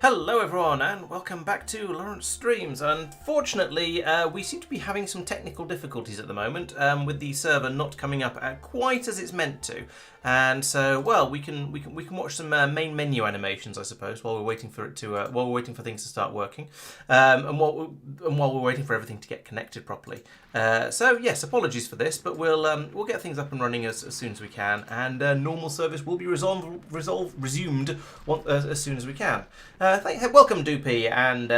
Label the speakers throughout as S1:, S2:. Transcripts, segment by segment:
S1: Hello everyone and welcome back to Laurence Streams. Unfortunately, we seem to be having some technical difficulties at the moment with the server not coming up quite as it's meant to. And so, well, we can watch some main menu animations, I suppose, while we're waiting for it to while we're waiting for things to start working, and while we're waiting for everything to get connected properly. So yes, apologies for this, but we'll get things up and running as soon as we can, and normal service will be resumed as soon as we can. Welcome Doopy and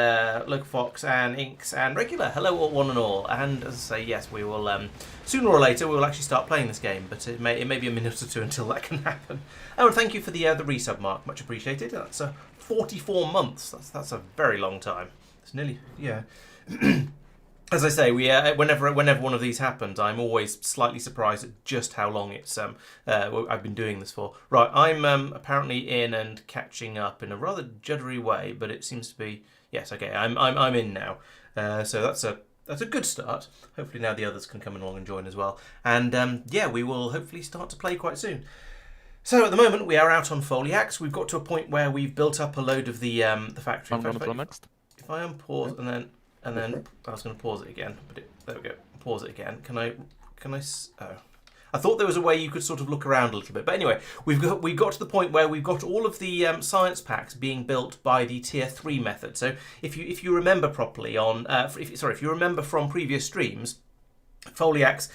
S1: Local Fox and Inks and Regular. Hello one and all. And as I say, yes, we will sooner or later we will actually start playing this game, but it may be a minute or two until that can happen. Oh, and thank you for the resub, Mark. Much appreciated. That's 44 months. That's a very long time. It's nearly As I say, we whenever one of these happens, I'm always slightly surprised at just how long it's I've been doing this for. Right, I'm apparently in and catching up in a rather juddery way, but it seems to be yes. Okay, I'm in now, so that's a good start. Hopefully now the others can come along and join as well, and yeah, we will hopefully start to play quite soon. So at the moment we are out on Foliacs. We've got to a point where we've built up a load of the factory.
S2: I'm going to go next.
S1: If I unpause and then I was going to pause it again, but there we go. Pause it again. Can I? Oh, I thought there was a way you could sort of look around a little bit. But anyway, we got to the point where we've got all of the science packs being built by the tier 3 method. So if you remember properly on if you remember from previous streams, Foliacs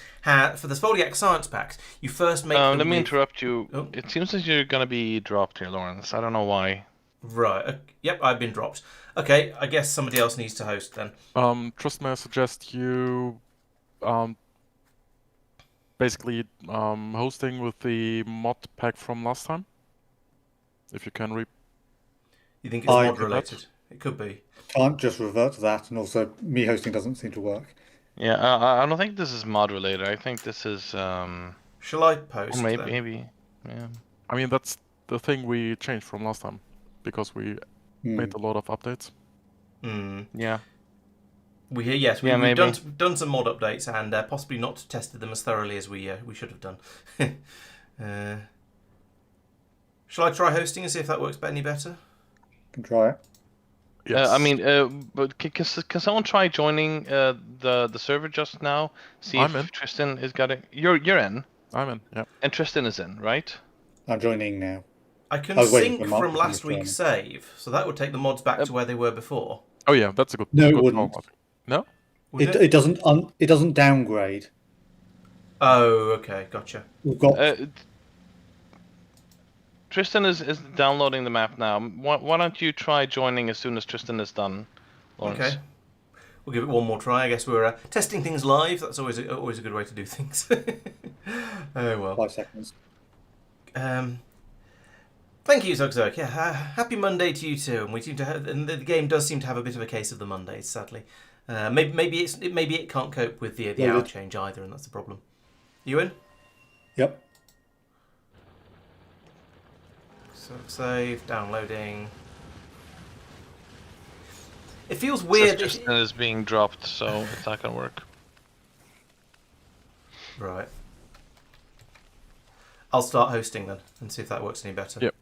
S1: for the Foliac science packs, you first make.
S3: Let me interrupt you. Oh. It seems that you're going to be dropped here, Laurence. I don't know why.
S1: Right. Yep, I've been dropped. Okay, I guess somebody else needs to host then.
S2: Trust may I suggest you basically hosting with the mod pack from last time? If you can
S1: You think it's mod related? It could be.
S4: Can't just revert to that, and also me hosting doesn't seem to work.
S3: Yeah, I don't think this is mod related. I think this is
S1: Shall I post?
S3: Maybe. Yeah.
S2: I mean, that's the thing we changed from last time, because we made a lot of updates.
S3: Yeah.
S1: We've done some mod updates and possibly not tested them as thoroughly as we should have done. Shall I try hosting and see if that works any better?
S4: Can try it.
S3: Yes. I mean, but can someone try joining the server just now? See if Tristan is got it. You're in.
S2: I'm in. Yeah.
S3: And Tristan is in, right?
S4: I'm joining now.
S1: I can sync from last week's save, so that would take the mods back to where they were before.
S2: Oh yeah, that's a good.
S4: No, it wouldn't.
S2: No.
S4: It doesn't downgrade.
S1: Oh, okay, gotcha.
S4: We've got.
S3: Tristan is downloading the map now. Why don't you try joining as soon as Tristan is done, Laurence? Okay.
S1: We'll give it one more try. I guess we're testing things live. That's always a good way to do things. Oh well.
S4: 5 seconds.
S1: Thank you, Zugzug. Yeah, happy Monday to you too. And we seem to have, and the game does seem to have a bit of a case of the Mondays, sadly. Maybe it can't cope with the hour change either, and that's the problem. You in?
S4: Yep.
S1: So save, downloading. It feels weird.
S3: Tristan is being dropped, so it's not gonna work.
S1: Right. I'll start hosting then and see if that works any better.
S2: Yep.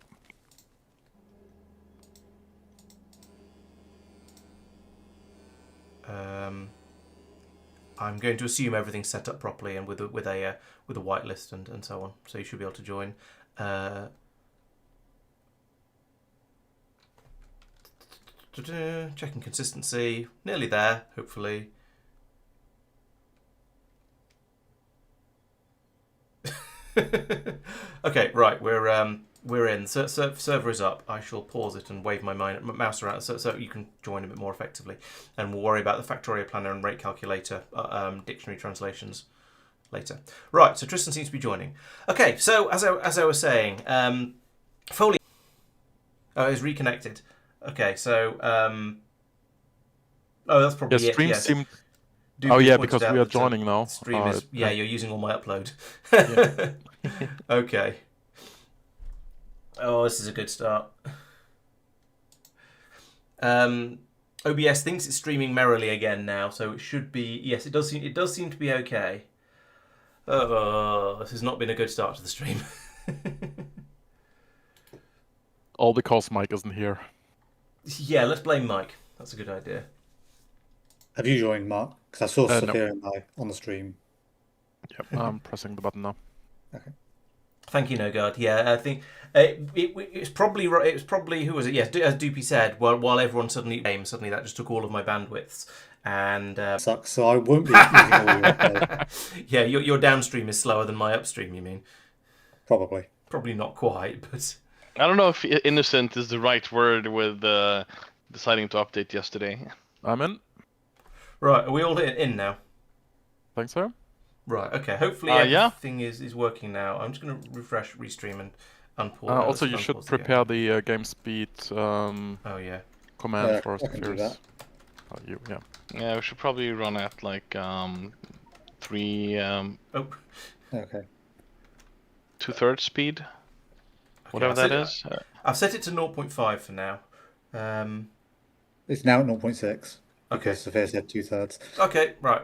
S1: I'm going to assume everything's set up properly and with a whitelist and so on, so you should be able to join. Checking consistency, nearly there, hopefully. Okay, right, we're in. Server is up. I shall pause it and wave my mouse around so you can join a bit more effectively, and we'll worry about the Factorio planner and rate calculator dictionary translations later. Right, so Tristan seems to be joining. Okay, so as I was saying, Foliac. Oh, it's reconnected. Okay, so oh, that's probably it.
S2: Stream
S1: yes.
S2: seemed. Oh yeah, because we are joining now.
S1: Stream is you're using all my upload. Yeah. Okay. Oh, this is a good start. OBS thinks it's streaming merrily again now, so it should be. Yes, it does seem to be okay. Oh, this has not been a good start to the stream.
S2: All because Mike isn't here.
S1: Yeah, let's blame Mike. That's a good idea.
S4: Have you joined, Mark? Because I saw
S2: No.
S4: Sophia and I on the stream.
S2: Yep, I'm pressing the button now.
S4: Okay.
S1: Thank you, No Guard. Yeah, I think it's probably it was probably who was it? Yes, as Doopy said. While everyone suddenly that just took all of my bandwidths, and
S4: Sucks. So I won't be using all your upload.
S1: yeah, your downstream is slower than my upstream. You mean?
S4: Probably.
S1: Probably not quite, but
S3: I don't know if innocent is the right word with deciding to update yesterday.
S2: I'm in.
S1: right. Are we all in now?
S2: Think so?
S1: Right. Okay. Hopefully
S3: Yeah.
S1: everything is working now. I'm just going to refresh, restream, and unpause.
S2: Also, you should prepare the game speed
S1: Oh yeah.
S2: command for
S4: I can do
S2: Sophia.
S3: Yeah, we should probably run at like 3
S1: Oh.
S4: Okay.
S3: 2/3 speed, whatever that is.
S1: I've set it to 0.5 for now.
S4: It's now at 0.6
S1: Okay.
S4: because Sophia said 2/3.
S1: Okay. Right.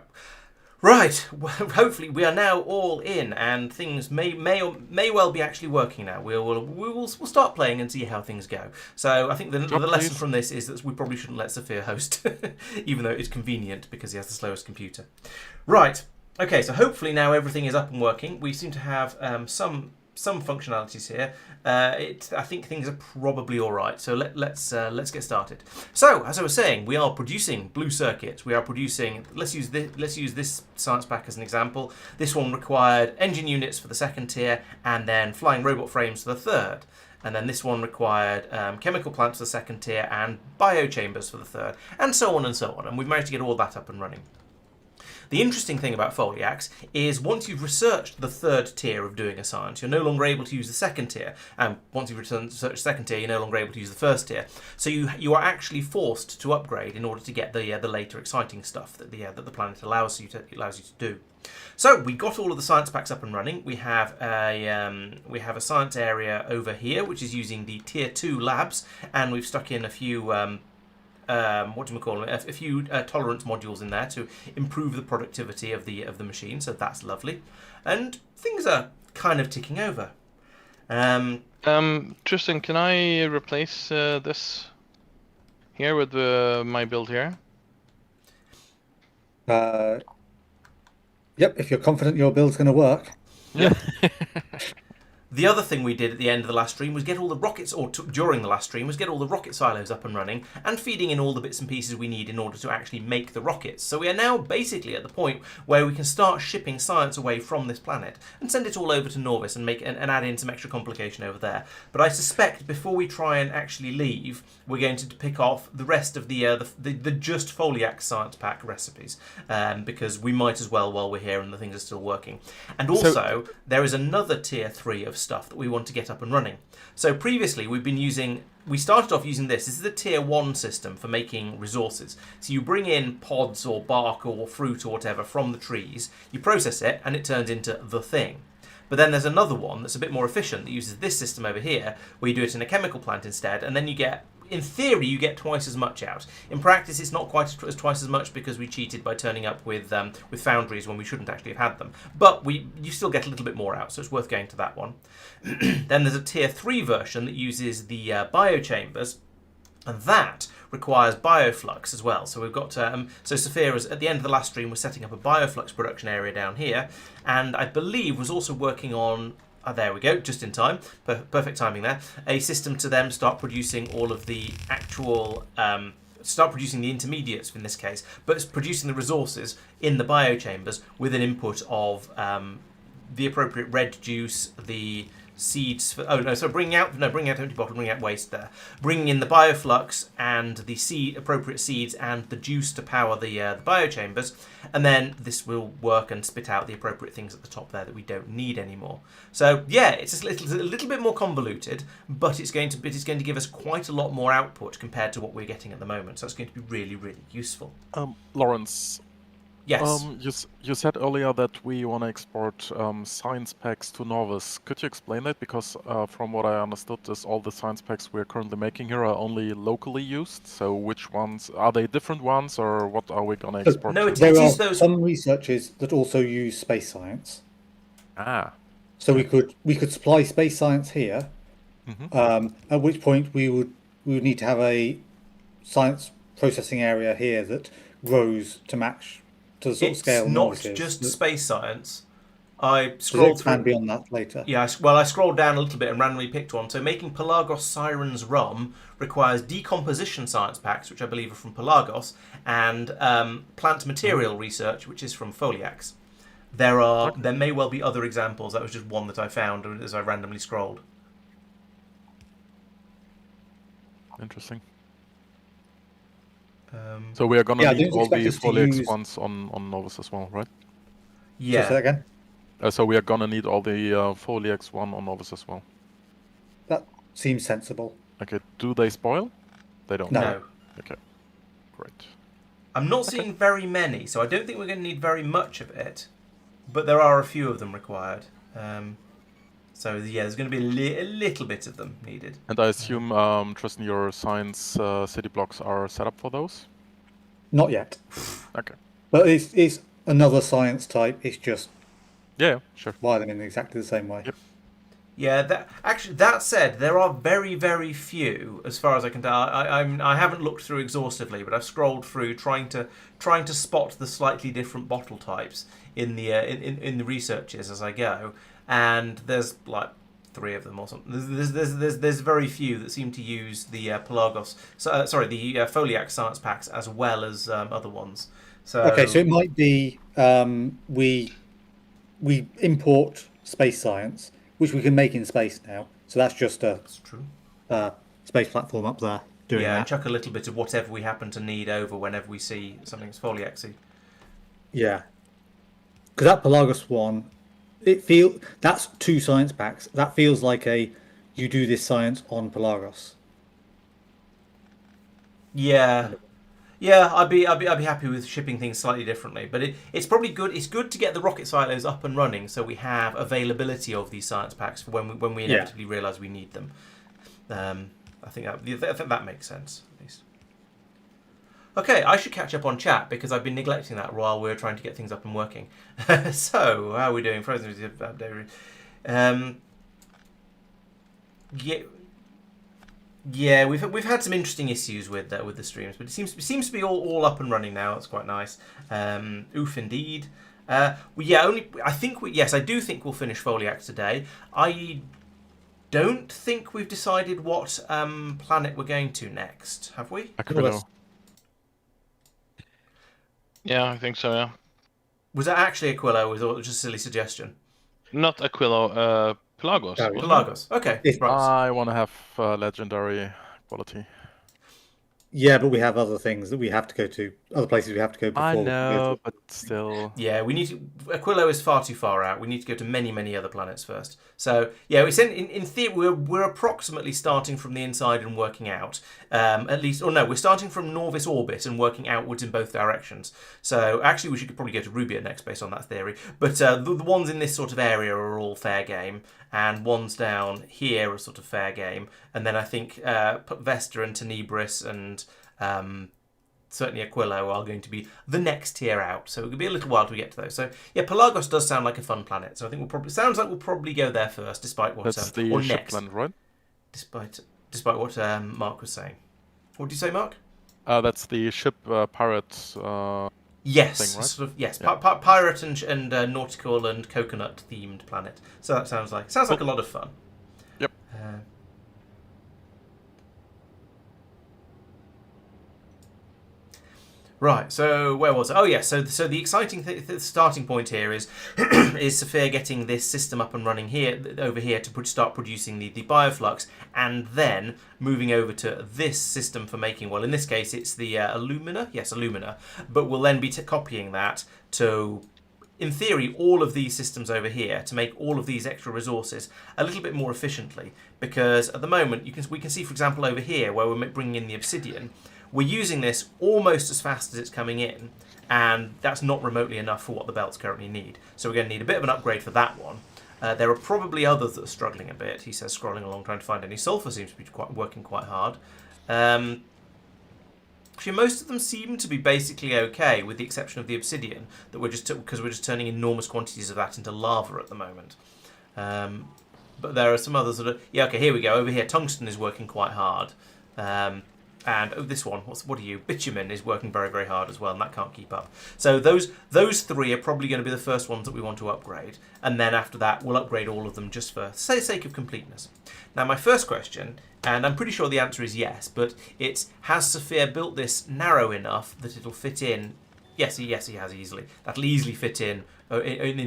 S1: Right. Well, hopefully we are now all in, and things may well be actually working now. We'll start playing and see how things go. So I think the lesson from this is that we probably shouldn't let Sophia host, even though it's convenient because he has the slowest computer. Right. Okay. So hopefully now everything is up and working. We seem to have some functionalities here. I think things are probably all right. So let's get started. So as I was saying, we are producing blue circuits. We are producing. Let's use this science pack as an example. This one required engine units for the second tier, and then flying robot frames for the third. And then this one required chemical plants for the second tier and biochambers for the third, and so on and so on. And we've managed to get all that up and running. The interesting thing about Foliacs is once you've researched the third tier of doing a science, you're no longer able to use the second tier. And once you've researched the second tier, you're no longer able to use the first tier. So you are actually forced to upgrade in order to get the later exciting stuff that the planet allows you to do. So we got all of the science packs up and running. We have a science area over here which is using the tier 2 labs, and we've stuck in a few a few tolerance modules in there to improve the productivity of the machine, so that's lovely, and things are kind of ticking over.
S3: Tristan, can I replace this here with my build here?
S4: Yep, if you're confident your build's going to work.
S2: Yeah.
S1: The other thing we did at the end of the last stream was get all the rockets, during the last stream, was get all the rocket silos up and running and feeding in all the bits and pieces we need in order to actually make the rockets. So we are now basically at the point where we can start shipping science away from this planet and send it all over to Norvis and add in some extra complication over there. But I suspect before we try and actually leave, we're going to pick off the rest of the just Foliac science pack recipes, because we might as well while we're here and the things are still working. And also, there is another tier 3 of stuff that we want to get up and running. So previously we started off using this. This is the tier 1 system for making resources. So you bring in pods or bark or fruit or whatever from the trees, you process it, and it turns into the thing. But then there's another one that's a bit more efficient that uses this system over here, where you do it in a chemical plant instead, and then you get, in theory, you get twice as much out. In practice, it's not quite twice as much because we cheated by turning up with foundries when we shouldn't actually have had them. But you still get a little bit more out, so it's worth going to that one. Then there's a tier 3 version that uses the biochambers, and that requires bioflux as well. So we've got so Sophia was, at the end of the last stream, was setting up a bioflux production area down here, and I believe was also working on. There we go, just in time. Perfect timing there. A system to them start producing all of the actual, start producing the intermediates in this case, but it's producing the resources in the biochambers with an input of the appropriate red juice, the seeds for, bringing out empty bottle, bringing out waste there, bringing in the bioflux and the appropriate seeds and the juice to power the biochambers, and then this will work and spit out the appropriate things at the top there that we don't need anymore. So yeah, it's a little bit more convoluted, but it's going to give us quite a lot more output compared to what we're getting at the moment. So it's going to be really, really useful.
S2: Laurence.
S1: Yes.
S2: You said earlier that we want to export science packs to Norvis. Could you explain that? Because from what I understood, all the science packs we're currently making here are only locally used. So which ones are they? Different ones, or what are we going to export?
S1: No,
S4: there are some researchers that also use space science. So we could supply space science here, at which point we would need to have a science processing area here that grows to match to the sort of scale
S1: It's not
S4: novices.
S1: just space science. I
S4: Does it
S1: scrolled
S4: expand
S1: through.
S4: beyond that later?
S1: Yeah, I scrolled down a little bit and randomly picked one. So making Pelagos Sirens Rum requires decomposition science packs, which I believe are from Pelagos, and plant material research, which is from Foliacs. There may well be other examples. That was just one that I found as I randomly scrolled.
S2: Interesting. So we are going to need all the Foliax ones on Novus as well, right?
S1: Yeah.
S4: So say that again?
S2: So we are going to need all the Foliax one on Novus as well.
S4: That seems sensible.
S2: Okay, do they spoil? They don't.
S1: No.
S2: Okay, great.
S1: I'm not seeing very many, so I don't think we're going to need very much of it. But there are a few of them required. So yeah, there's going to be a little bit of them needed.
S2: And I assume, Tristan, your science city blocks are set up for those?
S4: Not yet.
S2: Okay.
S4: But it's another science type. It's just
S2: sure.
S4: wire them in exactly the same way.
S2: Yep.
S1: Yeah, that said, there are very, very few, as far as I can tell. I haven't looked through exhaustively, but I've scrolled through trying to spot the slightly different bottle types in the researches as I go, and there's like 3 of them or something. There's very few that seem to use the Pelagos, the Foliac science packs as well as other ones. So
S4: Okay, so it might be we import space science, which we can make in space now. So that's just
S1: that's true.
S4: Space platform up there doing that.
S1: And chuck a little bit of whatever we happen to need over whenever we see something that's Foliaxy.
S4: Yeah, because that Pelagos one, that's 2 science packs. That feels like you do this science on Pelagos.
S1: Yeah. Yeah, I'd be happy with shipping things slightly differently, but it's probably good. It's good to get the rocket silos up and running, so we have availability of these science packs for when we inevitably realise we need them. I think that makes sense at least. Okay, I should catch up on chat because I've been neglecting that while we're trying to get things up and working. So how are we doing? Frozen. Yeah, we've had some interesting issues with the streams, but it seems to be all up and running now. It's quite nice. Oof, indeed. I do think we'll finish Foliac today. I don't think we've decided what planet we're going to next, have we?
S2: Aquilo.
S3: Yeah, I think so. Yeah.
S1: Was that actually Aquilo, or was it just a silly suggestion?
S3: Not Aquilo. Pelagos.
S1: Pelagos. Okay. Right.
S2: I want to have legendary quality.
S4: Yeah, but we have other things that we have to go to, other places we have to go before.
S2: I know, but still.
S1: Yeah, we need to. Aquilo is far too far out. We need to go to many, many other planets first. So yeah, in theory we're approximately starting from the inside and working out. At least, or no, we're starting from Norvis orbit and working outwards in both directions. So actually, we should probably go to Rubia next based on that theory. But the ones in this sort of area are all fair game, and ones down here are sort of fair game. And then I think Vesta and Tenebris and certainly Aquilo are going to be the next tier out. So it could be a little while to get to those. So yeah, Pelagos does sound like a fun planet. So I think we'll probably go there first, despite what
S2: that's the
S1: or
S2: ship
S1: next,
S2: planet, right?
S1: Despite what Mark was saying. What did you say, Mark?
S2: That's the ship pirate.
S1: Yes,
S2: thing, right?
S1: sort of. Yes,
S2: Yeah.
S1: pirate and nautical and coconut themed planet. So that sounds like a lot of fun.
S2: Yep.
S1: Right, so where was it? Oh, yes, so the exciting starting point here is is Sophia getting this system up and running over here to start producing the bioflux, and then moving over to this system for making, well, in this case, it's the Illumina. Yes, Illumina. But we'll then be copying that to, in theory, all of these systems over here to make all of these extra resources a little bit more efficiently. Because at the moment, we can see, for example, over here, where we're bringing in the obsidian, we're using this almost as fast as it's coming in, and that's not remotely enough for what the belts currently need. So we're going to need a bit of an upgrade for that one. There are probably others that are struggling a bit. He says, scrolling along trying to find any. Sulfur seems to be working quite hard. Actually, most of them seem to be basically okay, with the exception of the obsidian, that because we're just turning enormous quantities of that into lava at the moment. But there are some others that are... Yeah, okay, here we go. Over here, tungsten is working quite hard. and this one, what are you? Bitumen is working very, very hard as well, and that can't keep up. So those three are probably going to be the first ones that we want to upgrade, and then after that we'll upgrade all of them just for sake of completeness. Now my first question, and I'm pretty sure the answer is yes, but it's, has Sophia built this narrow enough that it'll fit in? Yes, he has easily. That'll easily fit in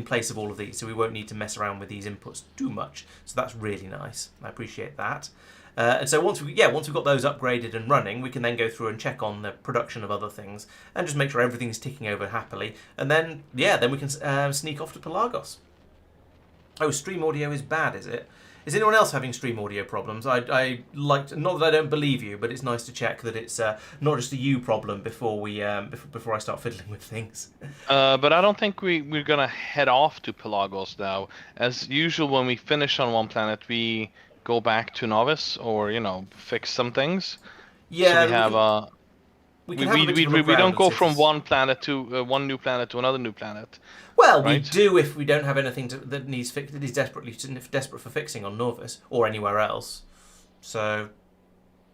S1: place of all of these, so we won't need to mess around with these inputs too much. So that's really nice. I appreciate that. And so once we've got those upgraded and running, we can then go through and check on the production of other things and just make sure everything's ticking over happily. And then we can sneak off to Pelagos. Oh, stream audio is bad, is it? Is anyone else having stream audio problems? I like to, not that I don't believe you, but it's nice to check that it's not just a you problem before we before I start fiddling with things.
S3: But I don't think we're gonna head off to Pelagos now. As usual, when we finish on one planet, we go back to Novice or fix some things.
S1: Yeah,
S3: so we don't go from one planet to one new planet to another new planet.
S1: Well,
S3: right?
S1: We do if we don't have anything that needs fixed, that is desperate for fixing on Novus or anywhere else. So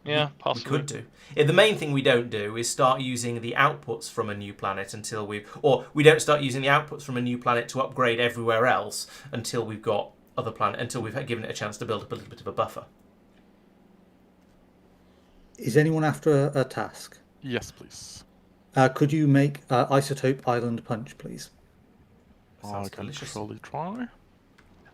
S3: yeah, possibly.
S1: We could do. The main thing we don't do is start using the outputs from a new planet we don't start using the outputs from a new planet to upgrade everywhere else until we've got until we've given it a chance to build up a little bit of a buffer.
S4: Is anyone after a task?
S2: Yes, please.
S4: Could you make Isotope Island Punch, please?
S2: I can surely try.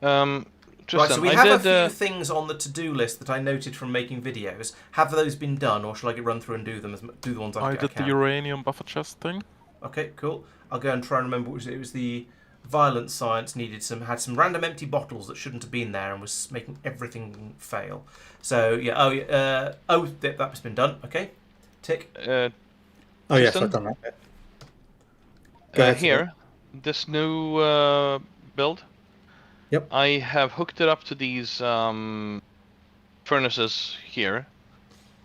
S1: Right, so we have a few things on the to-do list that I noted from making videos. Have those been done, or shall I run through and do them? Do the ones I can?
S2: I did the uranium buffer chest thing.
S1: Okay, cool. I'll go and try and remember what it was. The violence science had some random empty bottles that shouldn't have been there and was making everything fail. So yeah, that's been done. Okay, tick.
S4: Yes, I've done that.
S3: Here, this new build.
S4: Yep.
S3: I have hooked it up to these furnaces here.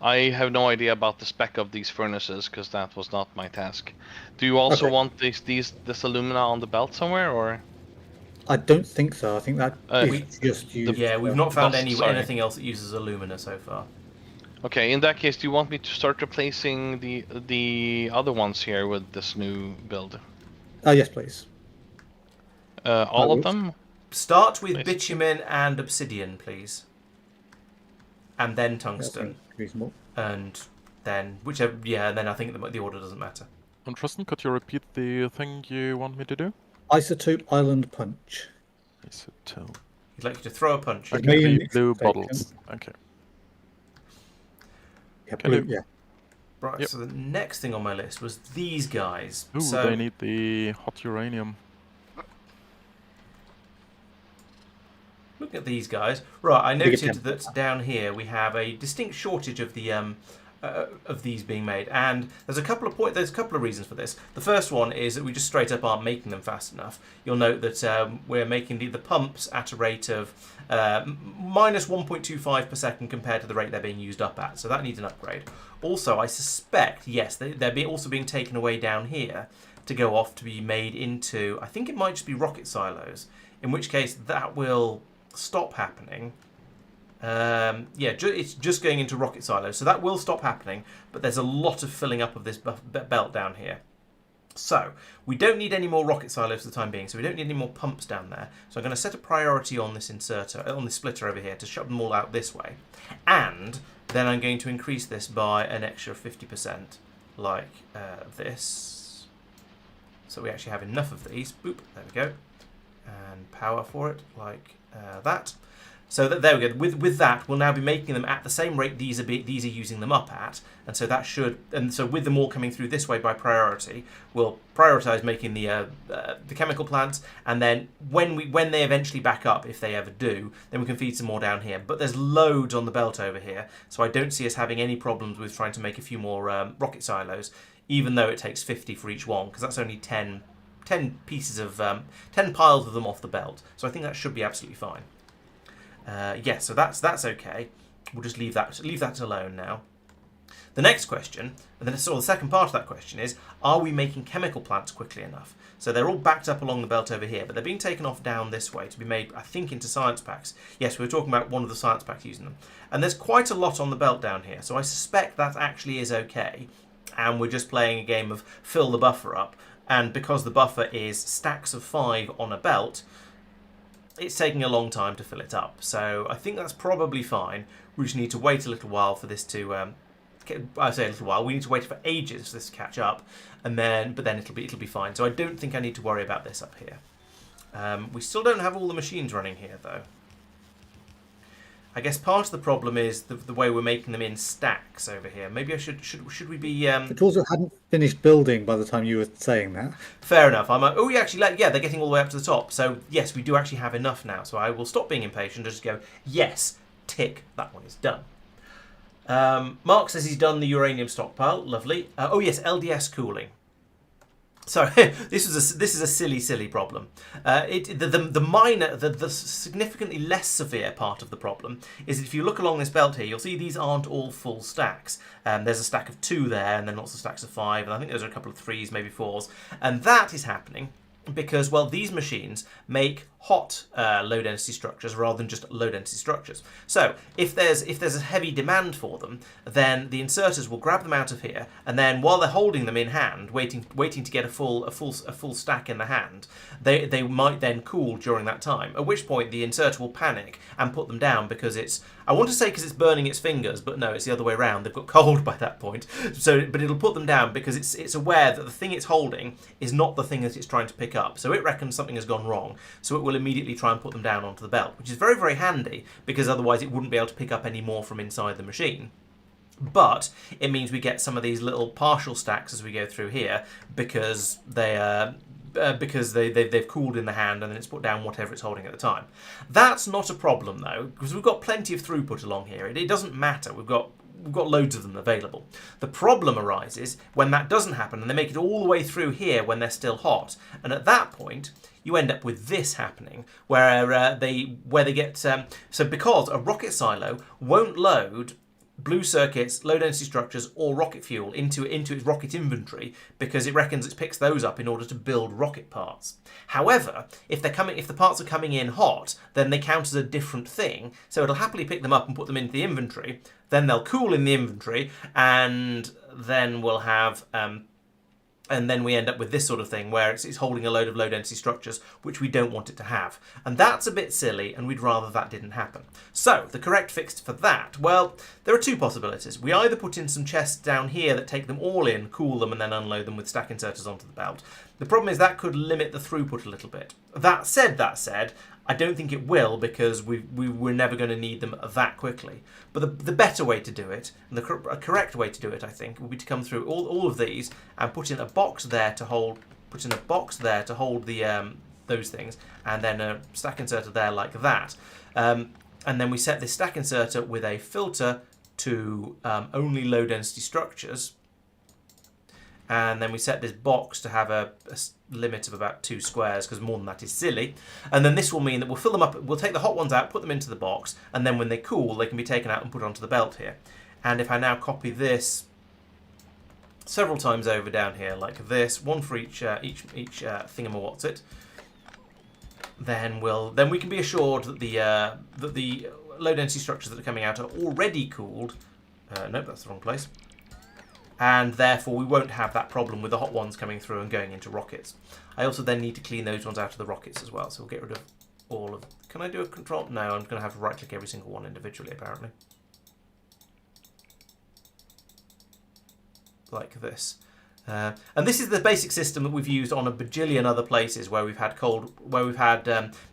S3: I have no idea about the spec of these furnaces because that was not my task. Do you also want this alumina on the belt somewhere, or?
S4: I don't think so. I think that is just used.
S1: Yeah, we've not found anything else that uses alumina so far.
S3: Okay, in that case, do you want me to start replacing the other ones here with this new build?
S4: Yes, please.
S3: All of them?
S1: Start with bitumen and obsidian, please. And then tungsten.
S4: Reasonable.
S1: And then whichever, and then I think the order doesn't matter.
S2: And Tristan, could you repeat the thing you want me to do?
S4: Isotope Island Punch.
S2: Isotope.
S1: He'd like you to throw a punch.
S2: Okay, the blue bottles. Okay.
S4: Yeah, blue, yeah.
S1: Right, so the next thing on my list was these guys.
S2: Ooh,
S1: so
S2: they need the hot uranium.
S1: Look at these guys. Right, I noted that down here we have a distinct shortage of the of these being made, and there's a couple of reasons for this. The first one is that we just straight up aren't making them fast enough. You'll note that we're making the pumps at a rate of minus 1.25 per second compared to the rate they're being used up at, so that needs an upgrade. Also, I suspect, yes, they're also being taken away down here to go off to be made into, I think it might just be rocket silos, in which case that will stop happening. It's just going into rocket silos, so that will stop happening, but there's a lot of filling up of this belt down here. So we don't need any more rocket silos for the time being, so we don't need any more pumps down there. So I'm going to set a priority on this on this splitter over here to shove them all out this way, and then I'm going to increase this by an extra 50%, like this. So we actually have enough of these. Boop, there we go, and power for it like that. So there we go. With that, we'll now be making them at the same rate these are using them up at, and so that should, and so with them all coming through this way by priority, we'll prioritize making the chemical plants, and then when they eventually back up, if they ever do, then we can feed some more down here. But there's loads on the belt over here, so I don't see us having any problems with trying to make a few more rocket silos, even though it takes 50 for each one, because that's only 10 pieces of 10 piles of them off the belt. So I think that should be absolutely fine. So that's okay. We'll just leave that alone now. The next question, and then sort of the second part of that question is, are we making chemical plants quickly enough? So they're all backed up along the belt over here, but they're being taken off down this way to be made, I think, into science packs. Yes, we were talking about one of the science packs using them. And there's quite a lot on the belt down here, so I suspect that actually is okay. And we're just playing a game of fill the buffer up. And because the buffer is stacks of 5 on a belt, it's taking a long time to fill it up. So I think that's probably fine. We just need to wait a little while for this to... I say a little while. We need to wait for ages for this to catch up, but then it'll be fine. So I don't think I need to worry about this up here. We still don't have all the machines running here though. I guess part of the problem is the way we're making them in stacks over here. Maybe I should we be?
S4: The tools hadn't finished building by the time you were saying that.
S1: Fair enough. Oh, yeah, actually, yeah, they're getting all the way up to the top. So yes, we do actually have enough now. So I will stop being impatient and just go, yes, tick, that one is done. Mark says he's done the uranium stockpile. Lovely. Oh yes, LDS cooling. So this is a silly problem. The significantly less severe part of the problem is if you look along this belt here, you'll see these aren't all full stacks. There's a stack of 2 there, and then lots of stacks of 5, and I think there's a couple of 3s, maybe 4s, and that is happening because, well, these machines make hot low-density structures rather than just low-density structures. So if there's a heavy demand for them, then the inserters will grab them out of here, and then while they're holding them in hand, waiting to get a full stack in the hand, they might then cool during that time. At which point the inserter will panic and put them down because it's burning its fingers, but no, it's the other way around. They've got cold by that point. But it'll put them down because it's aware that the thing it's holding is not the thing that it's trying to pick up. So it reckons something has gone wrong. So it will immediately try and put them down onto the belt, which is very, very handy because otherwise it wouldn't be able to pick up any more from inside the machine. But it means we get some of these little partial stacks as we go through here because they've cooled in the hand and then it's put down whatever it's holding at the time. That's not a problem though, because we've got plenty of throughput along here. It doesn't matter. We've got loads of them available. The problem arises when that doesn't happen and they make it all the way through here when they're still hot. And at that point, you end up with this happening, where they get so because a rocket silo won't load blue circuits, low density structures, or rocket fuel into its rocket inventory because it reckons it picks those up in order to build rocket parts. However, if the parts are coming in hot, then they count as a different thing. So it'll happily pick them up and put them into the inventory. Then they'll cool in the inventory, and then we'll have. And then we end up with this sort of thing where it's holding a load of low-density structures, which we don't want it to have. And that's a bit silly, and we'd rather that didn't happen. So, the correct fix for that, well, there are 2 possibilities. We either put in some chests down here that take them all in, cool them, and then unload them with stack inserters onto the belt. The problem is that could limit the throughput a little bit. That said, I don't think it will because we're never going to need them that quickly. But the better way to do it, and the correct way to do it, I think, would be to come through all of these and put in a box there to hold the those things, and then a stack inserter there like that. And then we set this stack inserter with a filter to only low density structures. And then we set this box to have a limit of about 2 squares because more than that is silly. And then this will mean that we'll fill them up, we'll take the hot ones out, put them into the box, and then when they cool, they can be taken out and put onto the belt here. And if I now copy this several times over down here like this, one for each thingamawhatsit, then we can be assured that the low density structures that are coming out are already cooled. Nope, that's the wrong place. And therefore we won't have that problem with the hot ones coming through and going into rockets. I also then need to clean those ones out of the rockets as well, so we'll get rid of all of... Can I do a control? No, I'm going to have to right-click every single one individually, apparently. Like this. And this is the basic system that we've used on a bajillion other places where we've had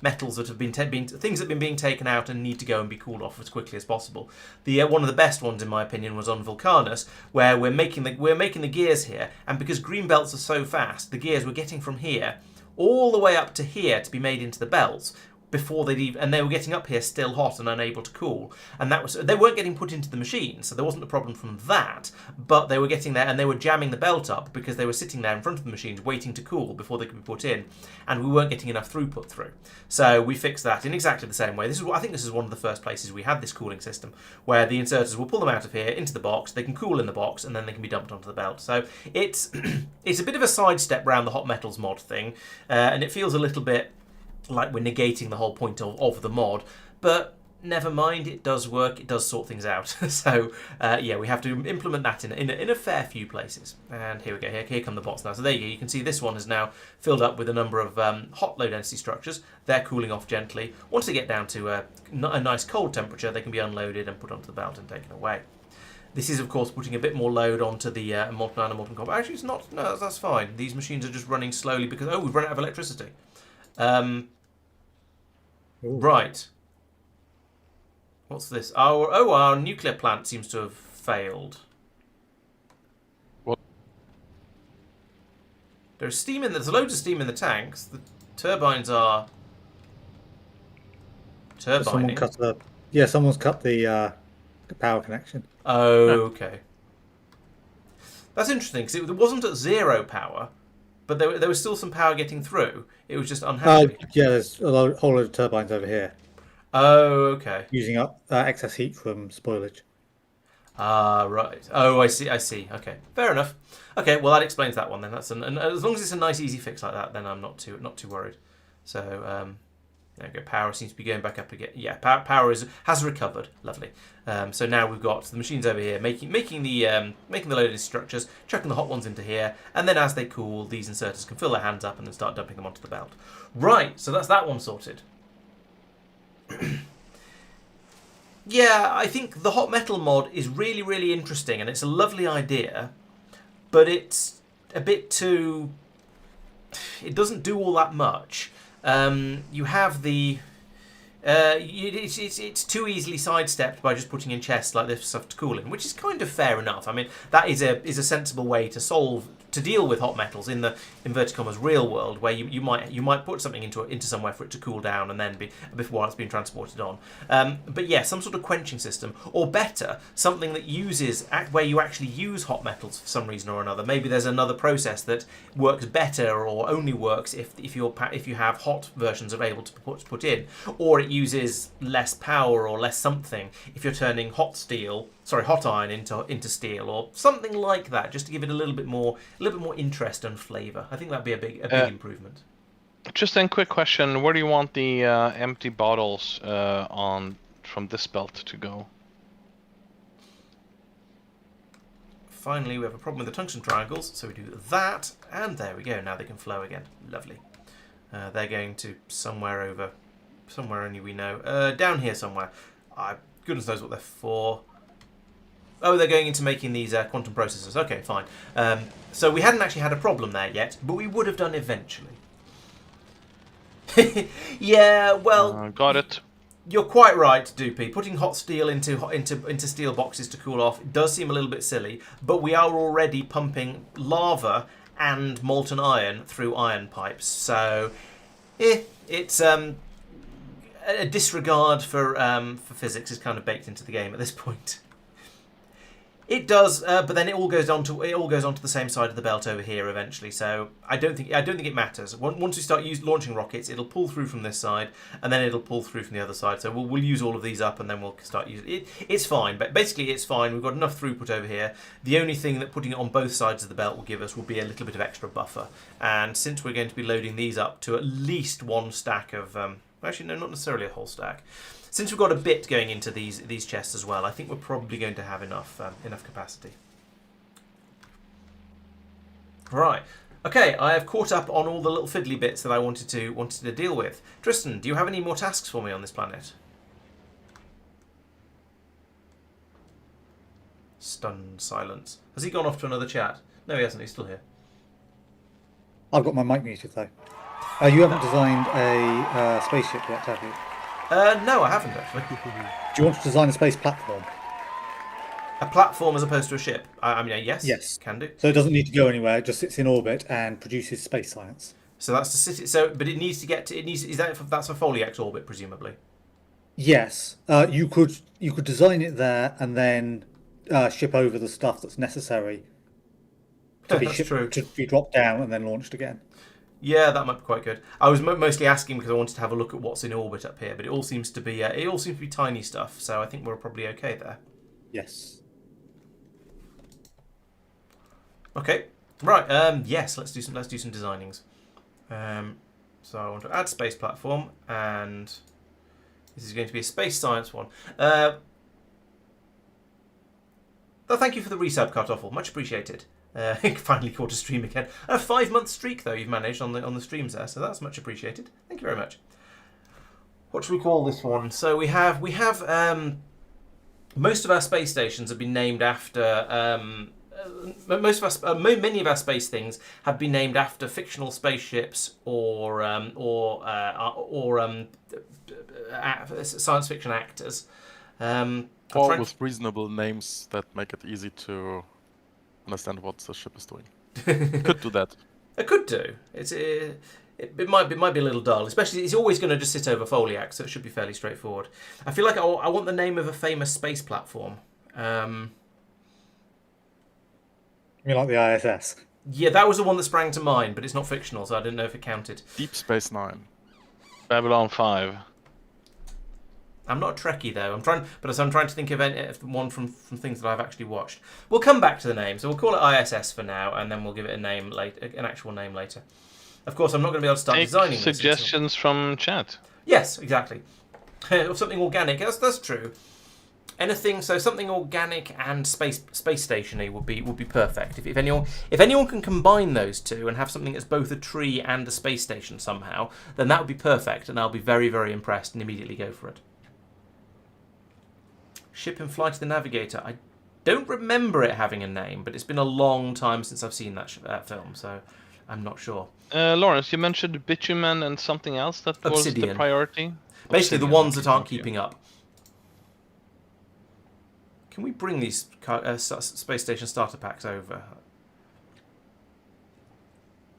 S1: metals that have been things that have been being taken out and need to go and be cooled off as quickly as possible. One of the best ones, in my opinion, was on Vulcanus, where we're making the gears here, and because green belts are so fast, the gears we're getting from here all the way up to here to be made into the belts. before they'd even, and they were getting up here still hot and unable to cool, and that was, they weren't getting put into the machine, so there wasn't a problem from that, but they were getting there and they were jamming the belt up because they were sitting there in front of the machines waiting to cool before they could be put in, and we weren't getting enough throughput through. So we fixed that in exactly the same way. I think this is one of the first places we had this cooling system, where the inserters will pull them out of here into the box, they can cool in the box, and then they can be dumped onto the belt. So it's it's a bit of a sidestep round the hot metals mod thing, and it feels a little bit like we're negating the whole point of the mod, but never mind, it does work, it does sort things out. So yeah, we have to implement that in a fair few places. And here we go, here come the bots now. So there you go, you can see this one is now filled up with a number of hot low density structures. They're cooling off gently. Once they get down to a nice cold temperature, they can be unloaded and put onto the belt and taken away. This is, of course, putting a bit more load onto the molten iron and molten copper. Actually, it's not. No, that's fine. These machines are just running slowly because, oh, we've run out of electricity. Right. What's this? Our nuclear plant seems to have failed.
S2: What?
S1: There's steam in. There's loads of steam in the tanks. The turbines are turbining.
S4: Someone's cut the power connection.
S1: Oh, okay. That's interesting because it wasn't at 0 power, but there was still some power getting through. It was just unhappy.
S4: Yeah, there's whole load of turbines over here.
S1: Oh, okay.
S4: Using up excess heat from spoilage.
S1: Ah, right. Oh, I see. Okay, fair enough. Okay, well that explains that one then. And as long as it's a nice, easy fix like that, then I'm not too worried. So there we go. Power seems to be going back up again. Yeah, power has recovered. Lovely. So now we've got the machines over here making the loaded structures, chucking the hot ones into here, and then as they cool, these inserters can fill their hands up and then start dumping them onto the belt. Right. So that's that one sorted. Yeah, I think the hot metal mod is really, really interesting, and it's a lovely idea, but it's a bit too. It doesn't do all that much. You have the. It's too easily sidestepped by just putting in chests like this stuff to cool in, which is kind of fair enough. I mean, that is a sensible way to deal with hot metals in the inverted commas real world, where you might put something into somewhere for it to cool down and then before it's been transported on. But yeah, some sort of quenching system, or better, something that uses where you actually use hot metals for some reason or another. Maybe there's another process that works better or only works if you have hot versions available to put in, or it uses less power or less something if you're turning hot iron into steel or something like that, just to give it a little bit more interest and flavour. I think that'd be a big improvement.
S3: Just a quick question: where do you want the empty bottles from this belt to go?
S1: Finally, we have a problem with the tungsten triangles, so we do that, and there we go. Now they can flow again. Lovely. They're going to somewhere only we know. Down here somewhere. Goodness knows what they're for. Oh, they're going into making these quantum processors. Okay, fine. So we hadn't actually had a problem there yet, but we would have done eventually. Yeah, well...
S3: got it.
S1: You're quite right, Doopy. Putting hot steel into steel boxes to cool off does seem a little bit silly, but we are already pumping lava and molten iron through iron pipes. So, it's... a disregard for physics is kind of baked into the game at this point. It does, but then it all goes onto the same side of the belt over here eventually. So I don't think it matters. Once we start launching rockets, it'll pull through from this side, and then it'll pull through from the other side. So we'll use all of these up, and then we'll start using it. It's fine, but basically it's fine. We've got enough throughput over here. The only thing that putting it on both sides of the belt will give us will be a little bit of extra buffer. And since we're going to be loading these up to at least one stack of actually, no, not necessarily a whole stack. Since we've got a bit going into these chests as well, I think we're probably going to have enough capacity. Right. Okay, I have caught up on all the little fiddly bits that I wanted to deal with. Tristan, do you have any more tasks for me on this planet? Stunned silence. Has he gone off to another chat? No, he hasn't. He's still here.
S4: I've got my mic muted though. You haven't designed a spaceship yet, have you?
S1: No, I haven't actually.
S4: Do you want to design a space platform?
S1: A platform as opposed to a ship? I mean, yes.
S4: Yes.
S1: Can do.
S4: So it doesn't need to go anywhere, it just sits in orbit and produces space science.
S1: So that's the city. So, but it needs to get to. It needs. That's a Foliax orbit, presumably.
S4: Yes, you could design it there and then ship over the stuff that's necessary to be
S1: That's
S4: shipped
S1: true.
S4: to be dropped down and then launched again.
S1: Yeah, that might be quite good. I was mostly asking because I wanted to have a look at what's in orbit up here, but it all seems to be tiny stuff. So I think we're probably okay there.
S4: Yes.
S1: Okay. Right. Yes. Let's do some designings. So I want to add space platform, and this is going to be a space science one. Well, thank you for the resub, Kartoffel. Much appreciated. Finally caught a stream again. A 5-month streak though you've managed on the streams there, so that's much appreciated. Thank you very much. What should we call this one? So we have most of our space stations have been named after many of our space things have been named after fictional spaceships or science fiction actors.
S2: Or with reasonable names that make it easy to understand what the ship is doing. Could do that.
S1: It could do. It might be a little dull, especially it's always going to just sit over Foliac, so it should be fairly straightforward. I feel like I want the name of a famous space platform.
S4: You mean like the ISS?
S1: Yeah, that was the one that sprang to mind, but it's not fictional, so I didn't know if it counted.
S2: Deep Space Nine.
S3: Babylon 5.
S1: I'm not a Trekkie though. I'm trying to think of one from things that I've actually watched. We'll come back to the name, so we'll call it ISS for now, and then we'll give it a name later, an actual name later. Of course, I'm not going to be able to start designing this
S3: suggestions from chat.
S1: Yes, exactly. Or something organic. That's true. Anything, so something organic and space stationary would be perfect. If anyone can combine those two and have something that's both a tree and a space station somehow, then that would be perfect, and I'll be very, very impressed and immediately go for it. Ship in Flight of the Navigator. I don't remember it having a name, but it's been a long time since I've seen that film, so I'm not sure.
S3: Lawrence, you mentioned bitumen and something else that
S1: Obsidian.
S3: was the priority?
S1: Basically, the ones that aren't keeping up. Can we bring these space station starter packs over?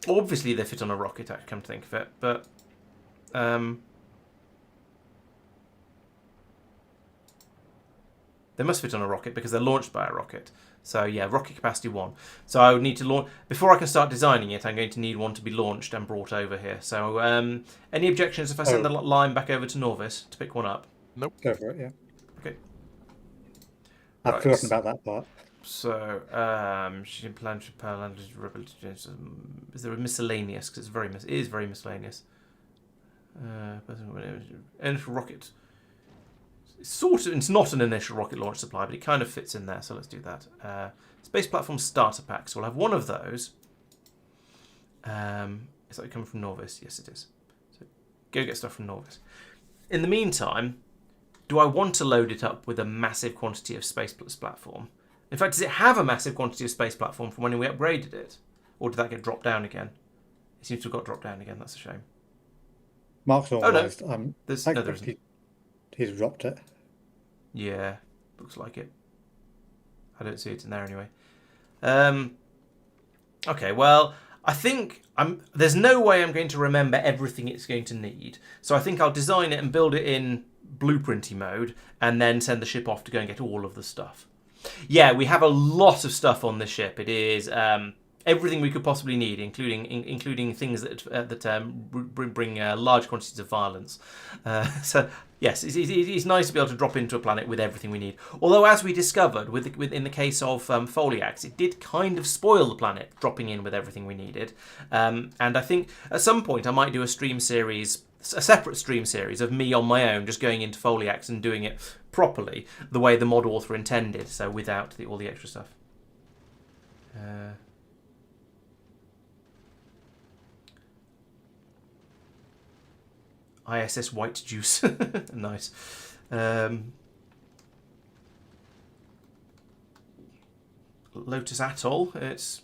S1: Obviously, they fit on a rocket, I come to think of it, but... They must fit on a rocket because they're launched by a rocket. So yeah, rocket capacity 1. So I would need to launch... Before I can start designing it, I'm going to need one to be launched and brought over here. So any objections if I send the line back over to Norvis to pick one up?
S2: Nope.
S4: Go for it, yeah.
S1: Okay.
S4: I've forgotten about that part.
S1: So, she can plan to power. Is there a miscellaneous? Because it is very miscellaneous. Initial rocket. It's not an initial rocket launch supply, but it kind of fits in there. So let's do that. Space platform starter pack. So we'll have one of those. Is that coming from Norvis? Yes, it is. So go get stuff from Norvis. In the meantime, do I want to load it up with a massive quantity of space platform? In fact, does it have a massive quantity of space platform from when we upgraded it? Or did that get dropped down again? It seems to have got dropped down again. That's a shame.
S4: Mark's normalised.
S1: There isn't.
S4: He's dropped it.
S1: Yeah, looks like it. I don't see it in there anyway. Okay, well, I think there's no way I'm going to remember everything it's going to need. So I think I'll design it and build it in blueprinty mode and then send the ship off to go and get all of the stuff. Yeah, we have a lot of stuff on this ship. It is everything we could possibly need, including things that bring large quantities of violence. So yes, it's nice to be able to drop into a planet with everything we need. Although, as we discovered in the case of Foliacs, it did kind of spoil the planet dropping in with everything we needed. And I think at some point I might do a separate stream series of me on my own, just going into Foliacs and doing it properly, the way the mod author intended, so without all the extra stuff. ISS White Juice. Nice. Lotus Atoll. It's...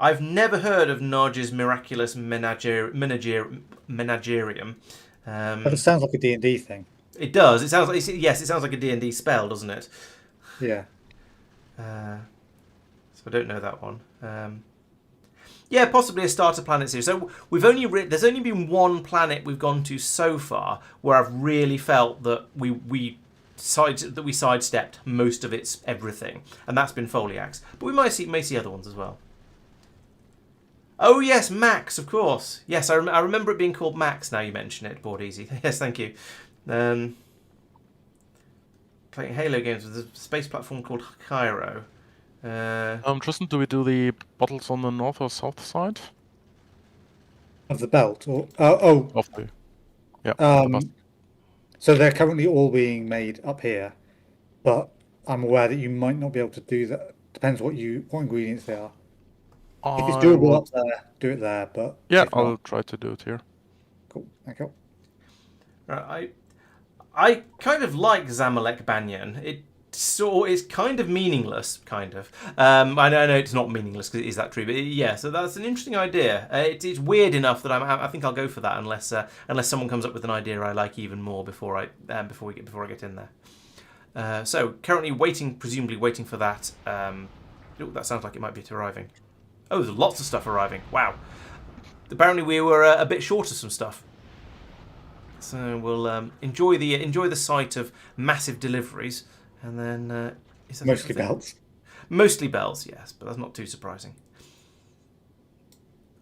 S1: I've never heard of Narge's Miraculous Menagerium.
S4: But it sounds like a D&D thing.
S1: It does. It sounds like it sounds like a D&D spell, doesn't it?
S4: Yeah.
S1: So I don't know that one. Yeah, possibly a starter planet series. So we've there's only been one planet we've gone to so far where I've really felt that we sidestepped most of its everything, and that's been Foliacs. But we may see other ones as well. Oh yes, Max, of course. Yes, I remember it being called Max. Now you mention it, Board Easy. Yes, thank you. Playing Halo games with a space platform called Cairo.
S2: Tristan, do we do the bottles on the north or south side
S4: Of the belt, or
S2: of the? Yeah. the bus?
S4: so they're currently all being made up here, but I'm aware that you might not be able to do that. Depends what ingredients they are. If it's
S2: I
S4: doable
S2: will.
S4: up there, do it there. But
S2: Yeah,
S4: if
S2: I'll
S4: not,
S2: try to do it here.
S4: cool. Thank you.
S1: Right, I kind of like Zamalek Banyan. It's kind of meaningless, kind of. I know it's not meaningless because it is that tree, but yeah. So that's an interesting idea. It's weird enough that I think I'll go for that unless someone comes up with an idea I like even more before I get in there. So currently presumably waiting for that. Ooh, that sounds like it might be arriving. Oh, there's lots of stuff arriving. Wow. Apparently we were a bit short of some stuff. So we'll enjoy the sight of massive deliveries, and then is that
S4: Mostly
S1: everything?
S4: belts.
S1: Mostly bells, yes, but that's not too surprising.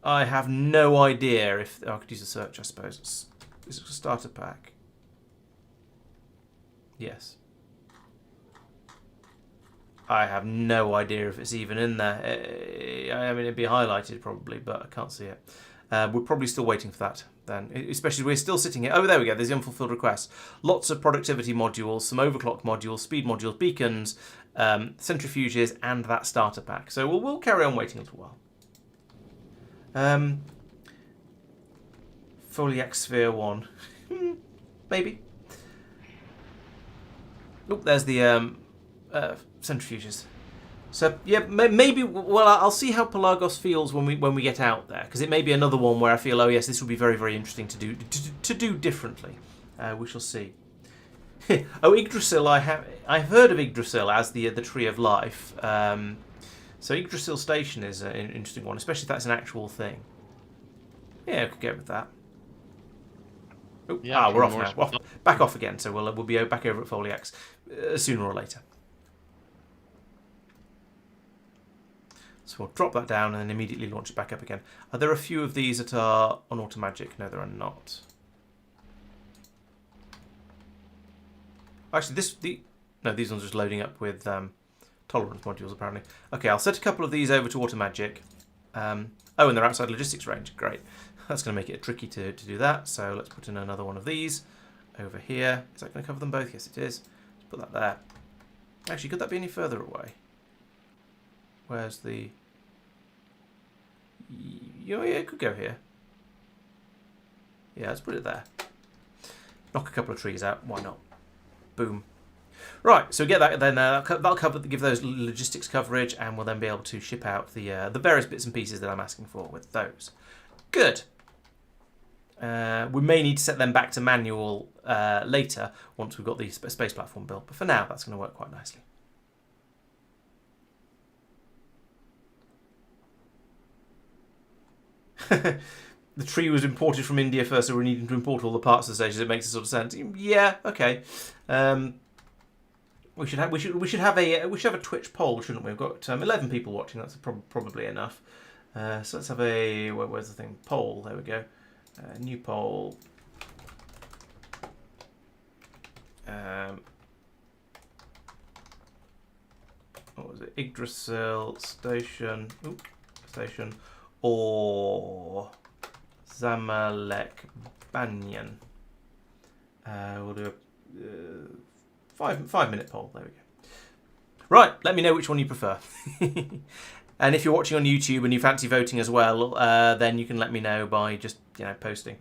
S1: I have no idea if I could use a search. I suppose is it a starter pack? Yes. I have no idea if it's even in there. I mean, it'd be highlighted probably, but I can't see it. We're probably still waiting for that then, especially we're still sitting here. Oh, there we go. There's the unfulfilled requests. Lots of productivity modules, some overclock modules, speed modules, beacons, centrifuges, and that starter pack. So we'll carry on waiting a little while. Foliac Sphere 1. Maybe. Oh, there's the centrifuges. So yeah, maybe. Well, I'll see how Pelagos feels when we get out there, because it may be another one where I feel, oh yes, this would be very, very interesting to do differently. We shall see. Oh, Yggdrasil! I've heard of Yggdrasil as the tree of life. So Yggdrasil Station is an interesting one, especially if that's an actual thing. Yeah, I could go with that. Oh,
S3: Yeah,
S1: we're off
S3: more
S1: now. Back off again. So we'll be back over at Foliacs sooner or later. So we'll drop that down and then immediately launch it back up again. Are there a few of these that are on automagic? No, there are not. Actually, these ones are just loading up with tolerance modules apparently. Okay, I'll set a couple of these over to automagic. Oh, and they're outside logistics range. Great. That's going to make it tricky to do that. So let's put in another one of these over here. Is that going to cover them both? Yes, it is. Let's put that there. Actually, could that be any further away? Where's the... Yeah, it could go here. Yeah, let's put it there. Knock a couple of trees out. Why not? Boom. Right, so get that then. That'll give those logistics coverage, and we'll then be able to ship out the various bits and pieces that I'm asking for with those. Good. We may need to set them back to manual later once we've got the space platform built, but for now that's going to work quite nicely. The tree was imported from India first, so we're needing to import all the parts of the station. It makes a sort of sense. Yeah, okay. We should have a Twitch poll, shouldn't we? We've got 11 people watching. That's probably enough. So let's have a where's the thing? Poll. There we go. New poll. What was it? Yggdrasil station. Station. Or Zamalek Banyan. We'll do a 5-minute poll. There we go. Right, let me know which one you prefer. And if you're watching on YouTube and you fancy voting as well, then you can let me know by just posting.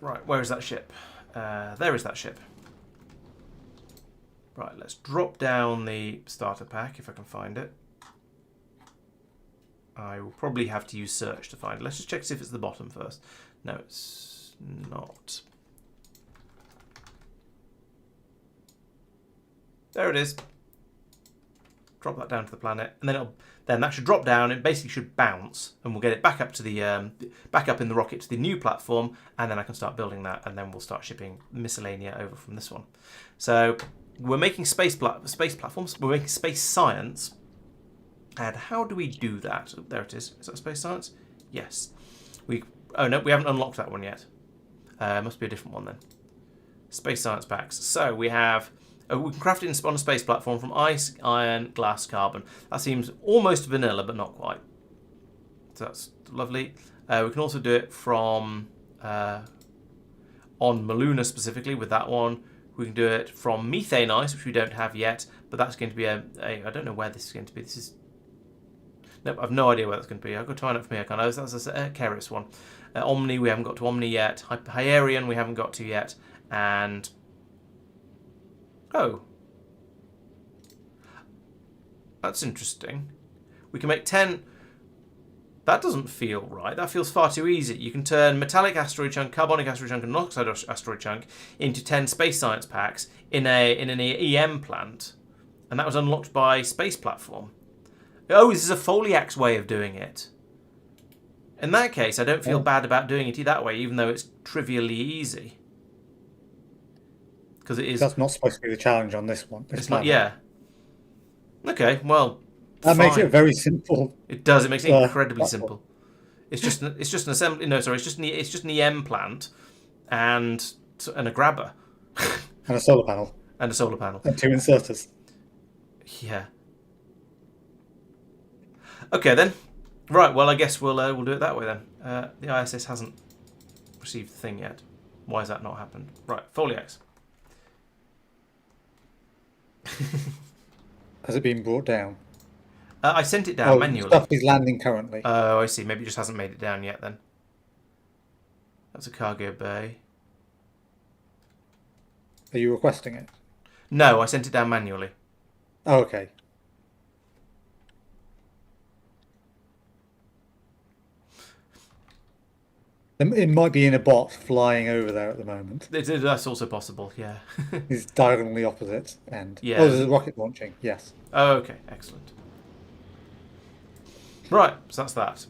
S1: Right, where is that ship? There is that ship. Right, let's drop down the starter pack if I can find it. I will probably have to use search to find it. Let's just check to see if it's the bottom first. No, it's not. There it is. drop that down to the planet, and then that should drop down. It basically should bounce, and we'll get it back up to the back up in the rocket to the new platform, and then I can start building that, and then we'll start shipping miscellanea over from this one. So we're making space platforms. We're making space science. And how do we do that? Oh, there it is. Is that space science? Yes. Oh no, we haven't unlocked that one yet. It must be a different one then. Space science packs. So we have. We can craft it on a space platform from ice, iron, glass, carbon. That seems almost vanilla, but not quite. So that's lovely. We can also do it from on Maluna specifically with that one. We can do it from methane ice, which we don't have yet, but that's going to be I don't know where this is going to be. This is. Nope, I've no idea where that's going to be. I've got to find out from here. That's a Keris one. Omni, we haven't got to Omni yet. Hyerian, we haven't got to yet. And oh, that's interesting. We can make 10. That doesn't feel right. That feels far too easy. You can turn metallic asteroid chunk, carbonic asteroid chunk, and oxide asteroid chunk into 10 space science packs in an EM plant, and that was unlocked by space platform. Oh, this is a Foliax way of doing it. In that case, I don't feel bad about doing it that way, even though it's trivially easy. Because it is.
S4: That's not supposed to be the challenge on this one.
S1: It's not. Yeah. Okay. Well.
S4: That
S1: fine.
S4: makes it very simple.
S1: It does. It makes it incredibly simple. It's just an assembly. No, sorry. It's just an EM plant, and a grabber,
S4: And a solar panel.
S1: And a solar panel.
S4: And 2 inserters.
S1: Yeah. Okay then. Right. Well, I guess we'll do it that way then. The ISS hasn't received the thing yet. Why has that not happened? Right. Foliacs.
S4: Has it been brought down?
S1: I sent it down manually.
S4: Stuff is landing currently.
S1: Oh, I see. Maybe it just hasn't made it down yet then. That's a cargo bay.
S4: Are you requesting it?
S1: No, I sent it down manually.
S4: Oh, okay. It might be in a bot flying over there at the moment.
S1: That's also possible, yeah.
S4: He's diagonally opposite end.
S1: Yeah.
S4: Oh, there's a rocket launching, yes.
S1: Oh, okay, excellent. Right, so that's that.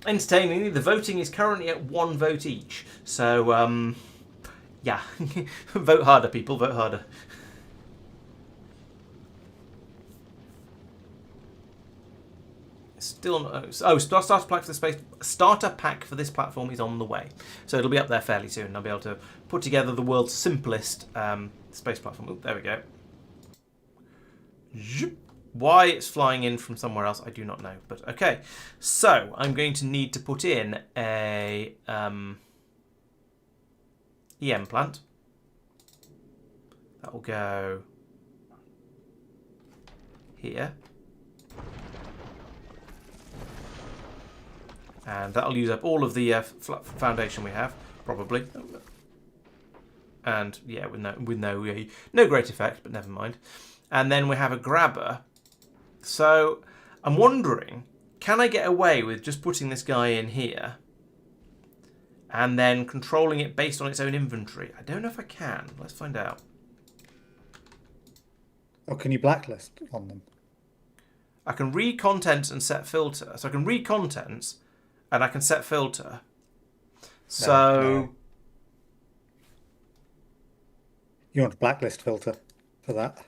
S1: Entertainingly, the voting is currently at 1 vote each. So, yeah. Vote harder, people, vote harder. Still not. Oh, starter pack for this platform is on the way, so it'll be up there fairly soon. I'll be able to put together the world's simplest space platform. Oh, there we go. Why it's flying in from somewhere else, I do not know. But okay, so I'm going to need to put in a EM plant. That will go here. And that'll use up all of the foundation we have, probably. And yeah, with no great effect, but never mind. And then we have a grabber. So I'm wondering, can I get away with just putting this guy in here and then controlling it based on its own inventory? I don't know if I can. Let's find out.
S4: Or can you blacklist on them?
S1: I can read contents and set filter. So I can read contents and I can set filter. So
S4: No. You want a blacklist filter for that?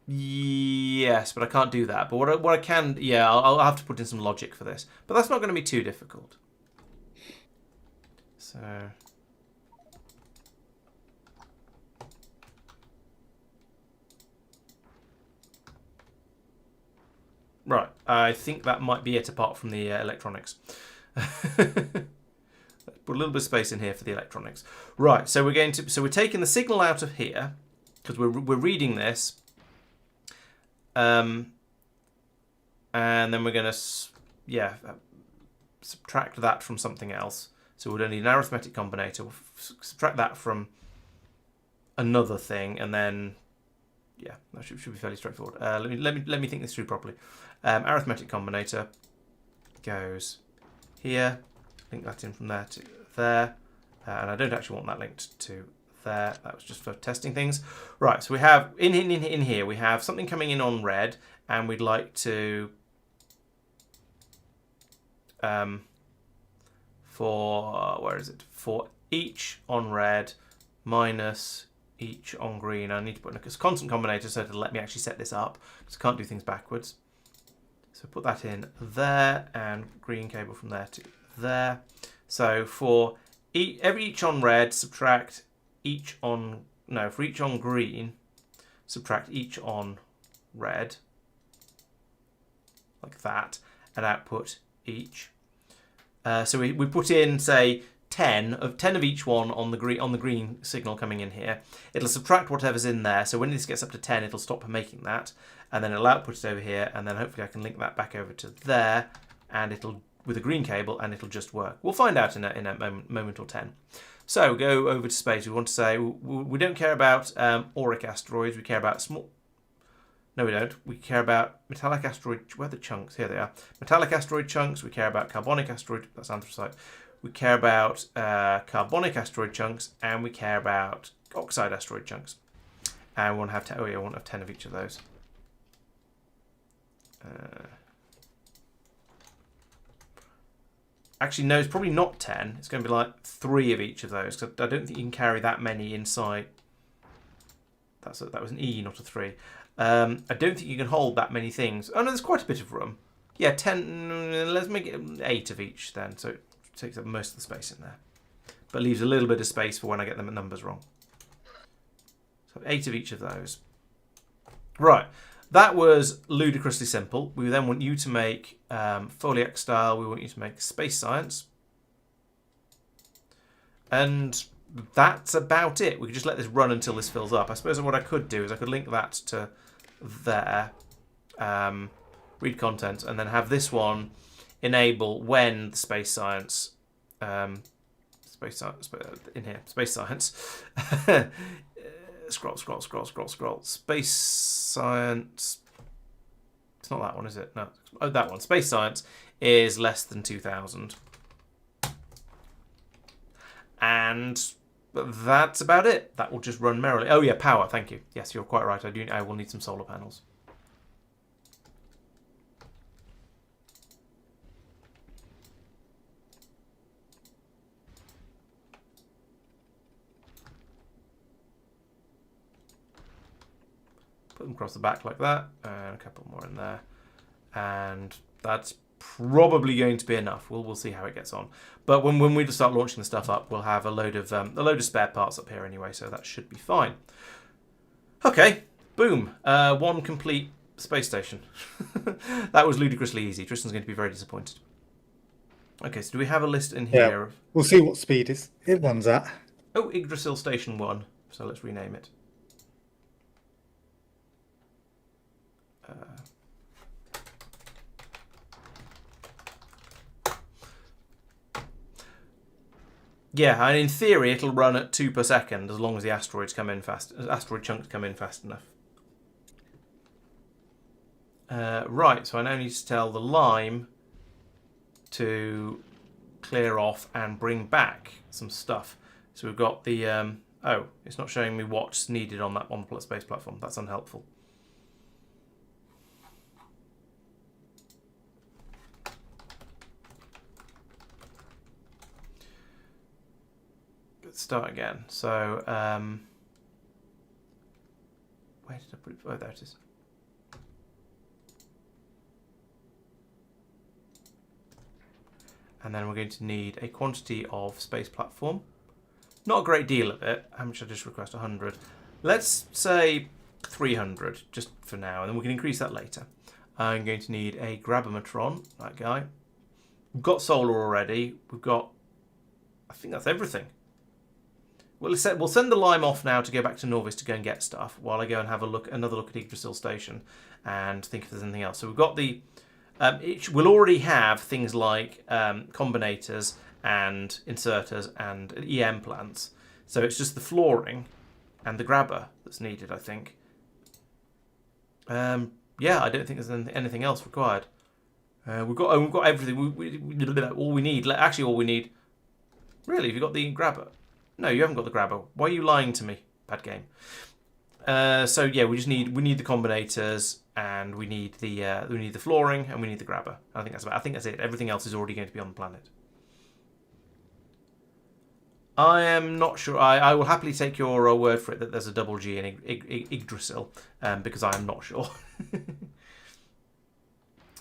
S1: Yes, but I can't do that. But what I can, yeah, I'll have to put in some logic for this. But that's not going to be too difficult. So right, I think that might be it apart from the electronics. Let's put a little bit of space in here for the electronics. Right, so we're taking the signal out of here because we're reading this. And then we're going to, subtract that from something else. So we're going to need an arithmetic combinator. We'll subtract that from another thing, and then, yeah, that should be fairly straightforward. Let me think this through properly. Arithmetic combinator goes here. Link that in from there to there, and I don't actually want that linked to there. That was just for testing things. Right, so we have, in here, we have something coming in on red, and we'd like to, where is it? For each on red minus each on green. I need to put in a constant combinator so to let me actually set this up, because I can't do things backwards. So put that in there, and green cable from there to there. So for each on red, subtract each on, no, for each on green, subtract each on red, like that, and output each. So we put in, say, 10 of each one on the green signal coming in here. It'll subtract whatever's in there. So when this gets up to 10, it'll stop making that, and then it'll output it over here, and then hopefully I can link that back over to there, and it'll with a green cable, and it'll just work. We'll find out in a moment or 10. So go over to space. We want to say we don't care about auric asteroids. We care about small. No, we don't. We care about metallic asteroid. Where are the chunks? Here they are. Metallic asteroid chunks. We care about carbonic asteroid. That's anthracite. We care about carbonic asteroid chunks, and we care about oxide asteroid chunks. And we want to have 10. Oh yeah, we want to have 10 of each of those. Actually, no, it's probably not 10. It's going to be like 3 of each of those, because I don't think you can carry that many inside. That was an E, not a 3. I don't think you can hold that many things. Oh no, there's quite a bit of room. Yeah, 10. Let's make it 8 of each then, so it takes up most of the space in there, but leaves a little bit of space for when I get the numbers wrong. So 8 of each of those. Right, that was ludicrously simple. We then want you to make Foliac style. We want you to make space science, and that's about it. We could just let this run until this fills up. I suppose what I could do is I could link that to there, read content, and then have this one enable when the space science, in here, space science, scroll, space science, it's not that one, is it? No, oh, that one, space science is less than 2000. And that's about it. That will just run merrily. Oh yeah, power, thank you. Yes, you're quite right. I will need some solar panels. Put them across the back like that, and a couple more in there. And that's probably going to be enough. We'll see how it gets on. But when we start launching the stuff up, we'll have a load of spare parts up here anyway, so that should be fine. Okay, boom, one complete space station. That was ludicrously easy. Tristan's going to be very disappointed. Okay, so do we have a list in here?
S4: Yeah, we'll see what speed it runs at.
S1: Oh, Yggdrasil Station 1. So let's rename it. Yeah, and in theory it'll run at 2 per second as long as the asteroids come in fast. Asteroid chunks come in fast enough. Right, so I now need to tell the lime to clear off and bring back some stuff. So we've got the oh, it's not showing me what's needed on that one space platform. That's unhelpful. Start again. So where did I put it? Oh, there it is. And then we're going to need a quantity of space platform. Not a great deal of it. How much should I just request? 100. Let's say 300 just for now, and then we can increase that later. I'm going to need a grabometron, that guy. We've got solar already. We've got, I think that's everything. We'll send the lime off now to go back to Norvis to go and get stuff, while I go and have another look at Yggdrasil Station and think if there's anything else. So we've got the, we'll already have things like combinators and inserters and EM plants. So it's just the flooring and the grabber that's needed, I think. Yeah, I don't think there's anything else required. We've got everything. All we need. Actually, all we need. Really, have you got the grabber? No, you haven't got the grabber. Why are you lying to me? Bad game. So yeah, we need the combinators, and we need the flooring, and we need the grabber. I think that's it. Everything else is already going to be on the planet. I am not sure. I will happily take your word for it that there's a double G in Yggdrasil, because I am not sure.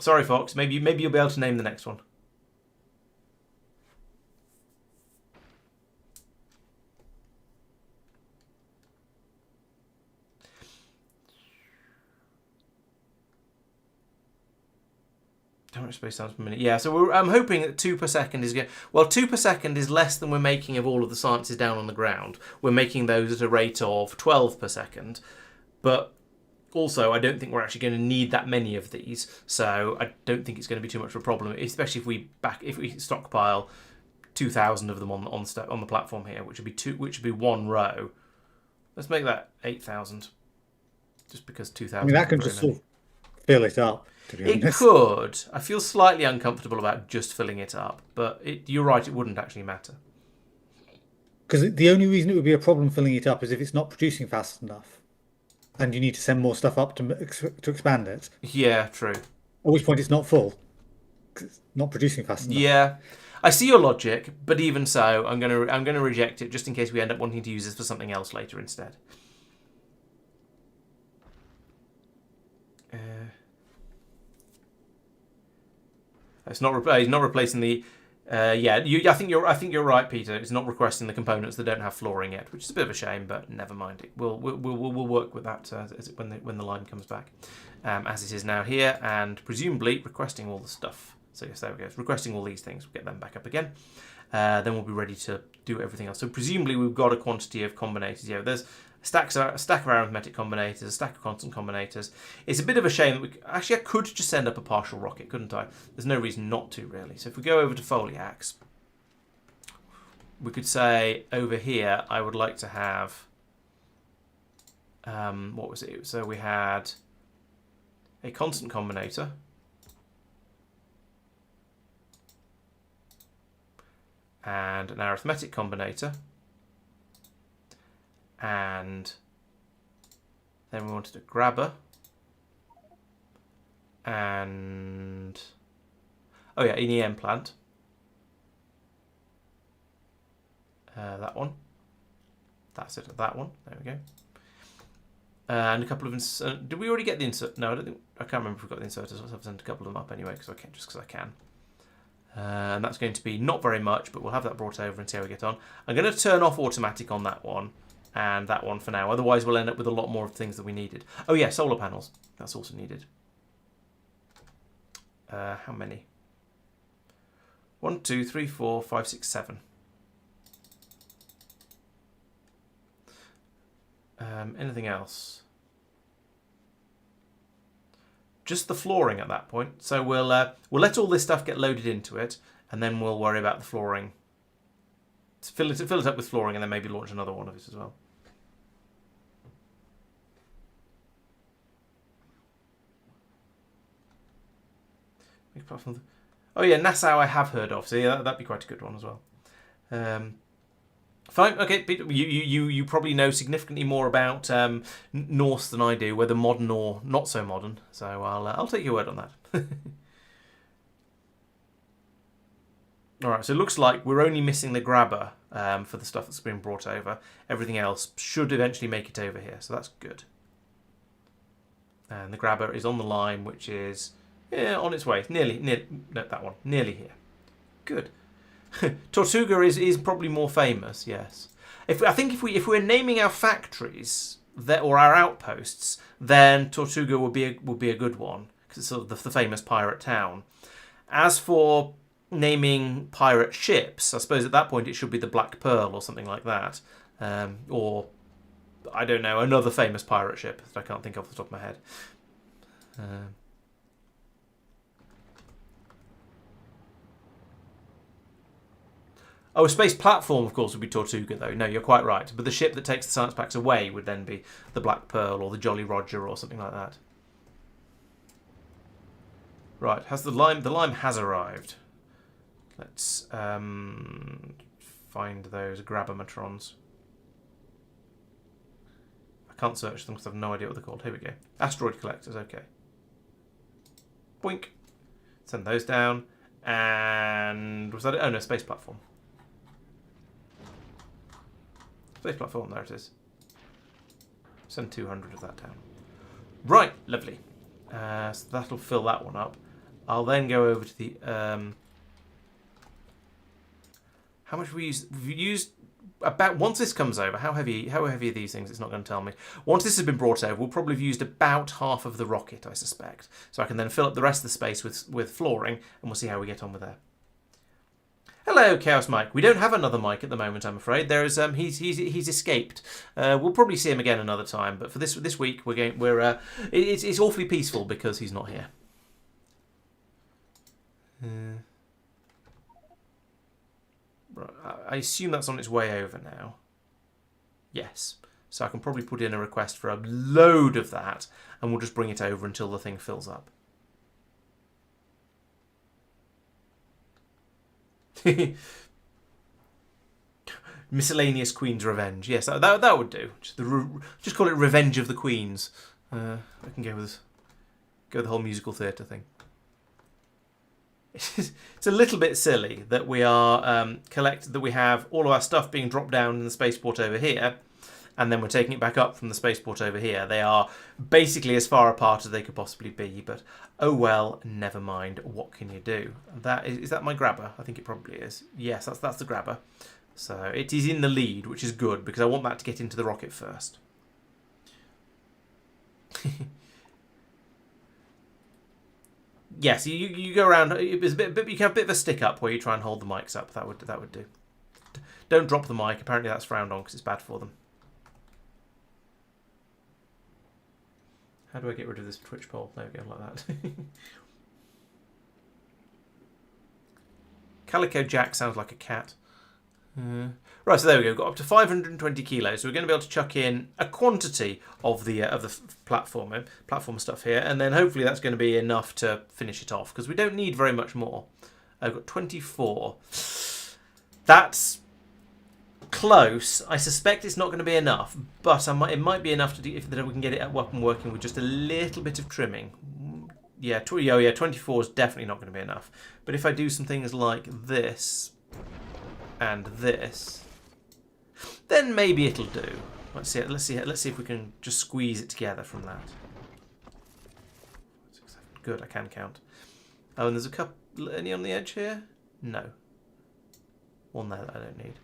S1: Sorry, Fox. Maybe you'll be able to name the next one. How much space times per minute? Yeah, so I'm hoping that 2 per second is good. Well, 2 per second is less than we're making of all of the sciences down on the ground. We're making those at a rate of 12 per second. But also, I don't think we're actually going to need that many of these. So I don't think it's going to be too much of a problem, especially if we stockpile 2,000 of them on the platform here, which would be one row. Let's make that 8,000. Just because 2,000.
S4: I mean, that can just sort of fill it up.
S1: It could. I feel slightly uncomfortable about just filling it up, but you're right, it wouldn't actually matter.
S4: Because the only reason it would be a problem filling it up is if it's not producing fast enough, and you need to send more stuff up to expand it.
S1: Yeah, true.
S4: At which point it's not full, 'cause it's not producing fast enough.
S1: Yeah, I see your logic, but even so, I'm gonna reject it just in case we end up wanting to use this for something else later instead. It's not. He's not replacing the. Yeah, I think you're right, Peter. It's not requesting the components that don't have flooring yet, which is a bit of a shame, but never mind. We'll work with that when the line comes back, as it is now here, and presumably requesting all the stuff. So yes, there we go. It's requesting all these things. We'll get them back up again. Then we'll be ready to do everything else. So presumably we've got a quantity of combinators. Yeah, there's a stack of arithmetic combinators, a stack of constant combinators. It's a bit of a shame that I could just send up a partial rocket, couldn't I? There's no reason not to, really. So if we go over to Foliacs, we could say over here, I would like to have, what was it? So we had a constant combinator. And an arithmetic combinator. And then we wanted a grabber. And oh yeah, an EM plant. That one. That's it. That one. There we go. And a couple of did we already get the insert? No, I can't remember if we got the inserters. I've sent a couple of them up anyway because I can. And that's going to be not very much, but we'll have that brought over and see how we get on. I'm going to turn off automatic on that one and that one for now. Otherwise, we'll end up with a lot more of things that we needed. Oh yeah, solar panels. That's also needed. How many? 1, 2, 3, 4, 5, 6, 7. Anything else? Just the flooring at that point. So we'll let all this stuff get loaded into it, and then we'll worry about the flooring. Fill it up with flooring, and then maybe launch another one of it as well. Oh yeah, Nassau I have heard of, so yeah, that'd be quite a good one as well. Fine, okay, Peter, you probably know significantly more about Norse than I do, whether modern or not so modern. So I'll take your word on that. All right, so it looks like we're only missing the grabber for the stuff that's been brought over. Everything else should eventually make it over here, so that's good. And the grabber is on the line, which is on its way, nearly no, that one, nearly here. Good. Tortuga is probably more famous, yes. I think if we're naming our factories or our outposts, then Tortuga would be a good one because it's sort of the famous pirate town. As for naming pirate ships, I suppose at that point it should be the Black Pearl or something like that, or I don't know, another famous pirate ship that I can't think of off the top of my head. Oh, a space platform, of course, would be Tortuga, though. No, you're quite right. But the ship that takes the science packs away would then be the Black Pearl or the Jolly Roger or something like that. Right, the lime has arrived. Let's find those grabometrons. I can't search them because I have no idea what they're called. Here we go. Asteroid collectors, okay. Boink. Send those down. And was that it? Oh no, space platform. Space platform, there it is. Send 200 of that down. Right, lovely. So that'll fill that one up. I'll then go over to the... how much have we used? We've used about... Once this comes over, how heavy are these things? It's not going to tell me. Once this has been brought over, we'll probably have used about half of the rocket, I suspect. So I can then fill up the rest of the space with flooring, and we'll see how we get on with that. Hello, Chaos Mike. We don't have another Mike at the moment, I'm afraid. There is he's escaped. We'll probably see him again another time, but for this week it's awfully peaceful because he's not here. Right, I assume that's on its way over now. Yes. So I can probably put in a request for a load of that, and we'll just bring it over until the thing fills up. Miscellaneous Queen's Revenge. Yes, that would do. Just call it Revenge of the Queens. I can go with the whole musical theatre thing. It's a little bit silly that we are that we have all of our stuff being dropped down in the spaceport over here, and then we're taking it back up from the spaceport over here. They are basically as far apart as they could possibly be, but oh well, never mind. What can you do? Is that my grabber? I think it probably is. Yes, that's the grabber. So it is in the lead, which is good because I want that to get into the rocket first. Yes, you go around. It's a bit, you can have a bit of a stick up where you try and hold the mics up. That would do. Don't drop the mic. Apparently that's frowned on because it's bad for them. How do I get rid of this Twitch poll? There we go, like that. Calico Jack sounds like a cat. Right, so there we go. Got up to 520 kilos. So we're going to be able to chuck in a quantity of the platform stuff here, and then hopefully that's going to be enough to finish it off because we don't need very much more. I've got 24. That's close. I suspect it's not going to be enough, but it might be enough to do if we can get it up and working with just a little bit of trimming. Yeah, 24 is definitely not going to be enough. But if I do some things like this and this, then maybe it'll do. Let's see if we can just squeeze it together from that. 6, 7. Good, I can count. Oh, and there's a couple. Any on the edge here? No. One there that I don't need.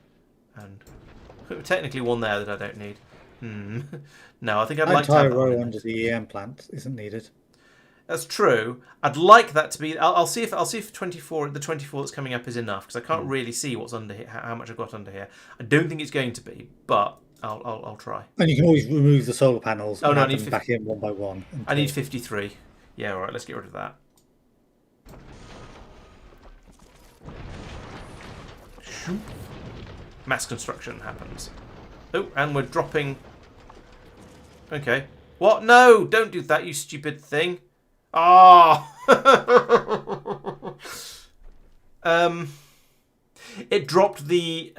S1: And technically one there that I don't need. No, I think I'd like to have
S4: entire
S1: that
S4: row
S1: one.
S4: under the EM plant isn't needed.
S1: That's true. I'd like that to be. I'll see if the 24 that's coming up is enough because I can't really see what's under here, how much I've got under here. I don't think it's going to be, but I'll try.
S4: And you can always remove the solar panels.
S1: Oh
S4: and
S1: no, I
S4: add
S1: need
S4: them back in one by one.
S1: I need 53. Yeah, all right. Let's get rid of that. Mass construction happens. Oh, and we're dropping. Okay. What? No! Don't do that, you stupid thing. Ah! It dropped the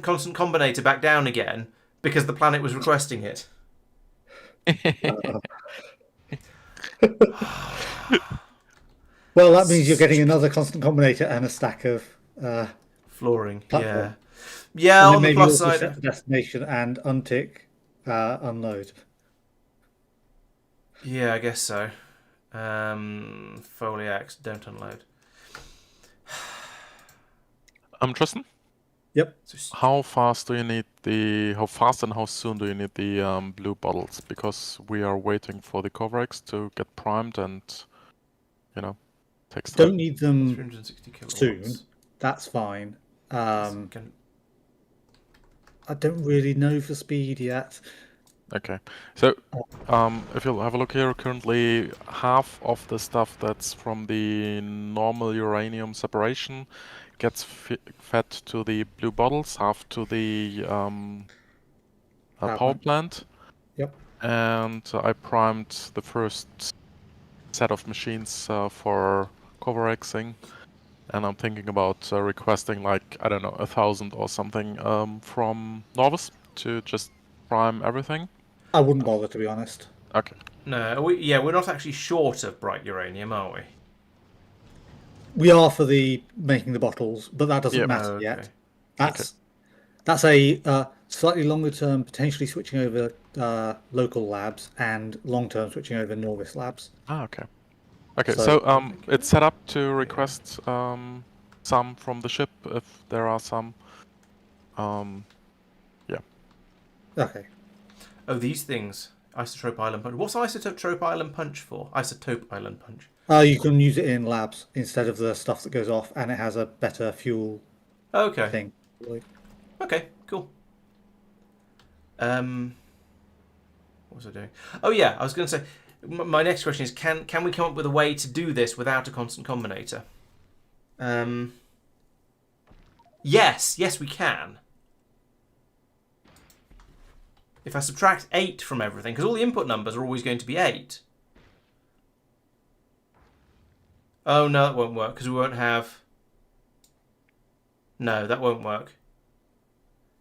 S1: constant combinator back down again because the planet was requesting it.
S4: Well, that means you're getting another constant combinator and a stack of
S1: flooring.
S4: platform.
S1: Yeah.
S4: And
S1: On
S4: then
S1: the
S4: maybe
S1: plus
S4: also
S1: side,
S4: set the destination and untick unload.
S1: yeah, I guess so. Foliacs, don't unload.
S2: Tristan?
S4: Yep.
S2: How fast and how soon do you need the blue bottles? Because we are waiting for the Foliacs to get primed and, takes time.
S4: Don't need them
S1: 360 kilowatts.
S4: soon. That's fine. I don't really know for speed yet.
S2: Okay, so if you'll have a look here, currently half of the stuff that's from the normal uranium separation gets fed to the blue bottles, half to the power plant.
S4: Yep.
S2: And I primed the first set of machines for Foliaxing. And I'm thinking about requesting like, I don't know, 1,000 or something from Novus to just prime everything.
S4: I wouldn't bother, to be honest.
S2: Okay.
S1: No, we're not actually short of bright uranium, are we?
S4: We are for the making the bottles, but that doesn't
S2: Yep.
S4: matter
S1: Oh, okay.
S4: yet. That's a slightly longer term, potentially switching over local labs, and long term switching over Norvis labs.
S2: Ah, okay. Okay,
S4: So-
S2: so it's set up to request some from the ship if there are some. Yeah.
S4: Okay.
S1: Oh, these things. Isotope Island Punch. What's Isotope Island Punch for? Isotope Island Punch.
S4: You can use it in labs instead of the stuff that goes off, and it has a better fuel
S1: Okay.
S4: thing.
S1: Okay, cool. What was I doing? Oh yeah, I was going to say, my next question is, can we come up with a way to do this without a constant combinator? Yes, we can. If I subtract 8 from everything, because all the input numbers are always going to be 8. Oh no, that won't work, because we won't have... No, that won't work.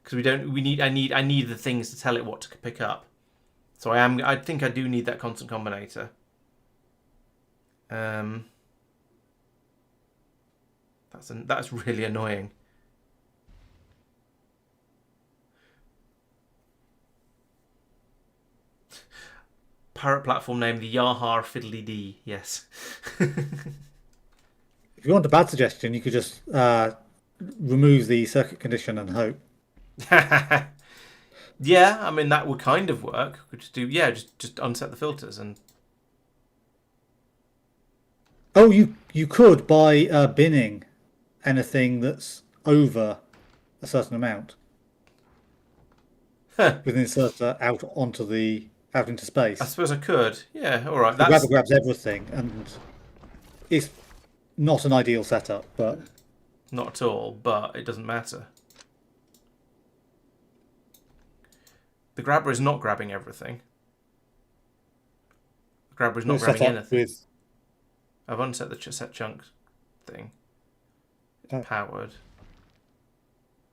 S1: Because I need the things to tell it what to pick up. So I think I do need that constant combinator. That's really annoying. Pirate platform name, the Yahar Fiddly D. Yes.
S4: If you want a bad suggestion, you could just remove the circuit condition and hope.
S1: Yeah, I mean that would kind of work. We could just unset the filters and.
S4: Oh, you could by binning anything that's over a certain amount.
S1: Huh.
S4: With an inserter out into space.
S1: I suppose I could. Yeah, all right.
S4: The grabber grabs everything, and it's not an ideal setup, but
S1: Not at all, but it doesn't matter. The grabber is not grabbing everything. The grabber is not grabbing anything. I've unset the set chunks thing. It's powered.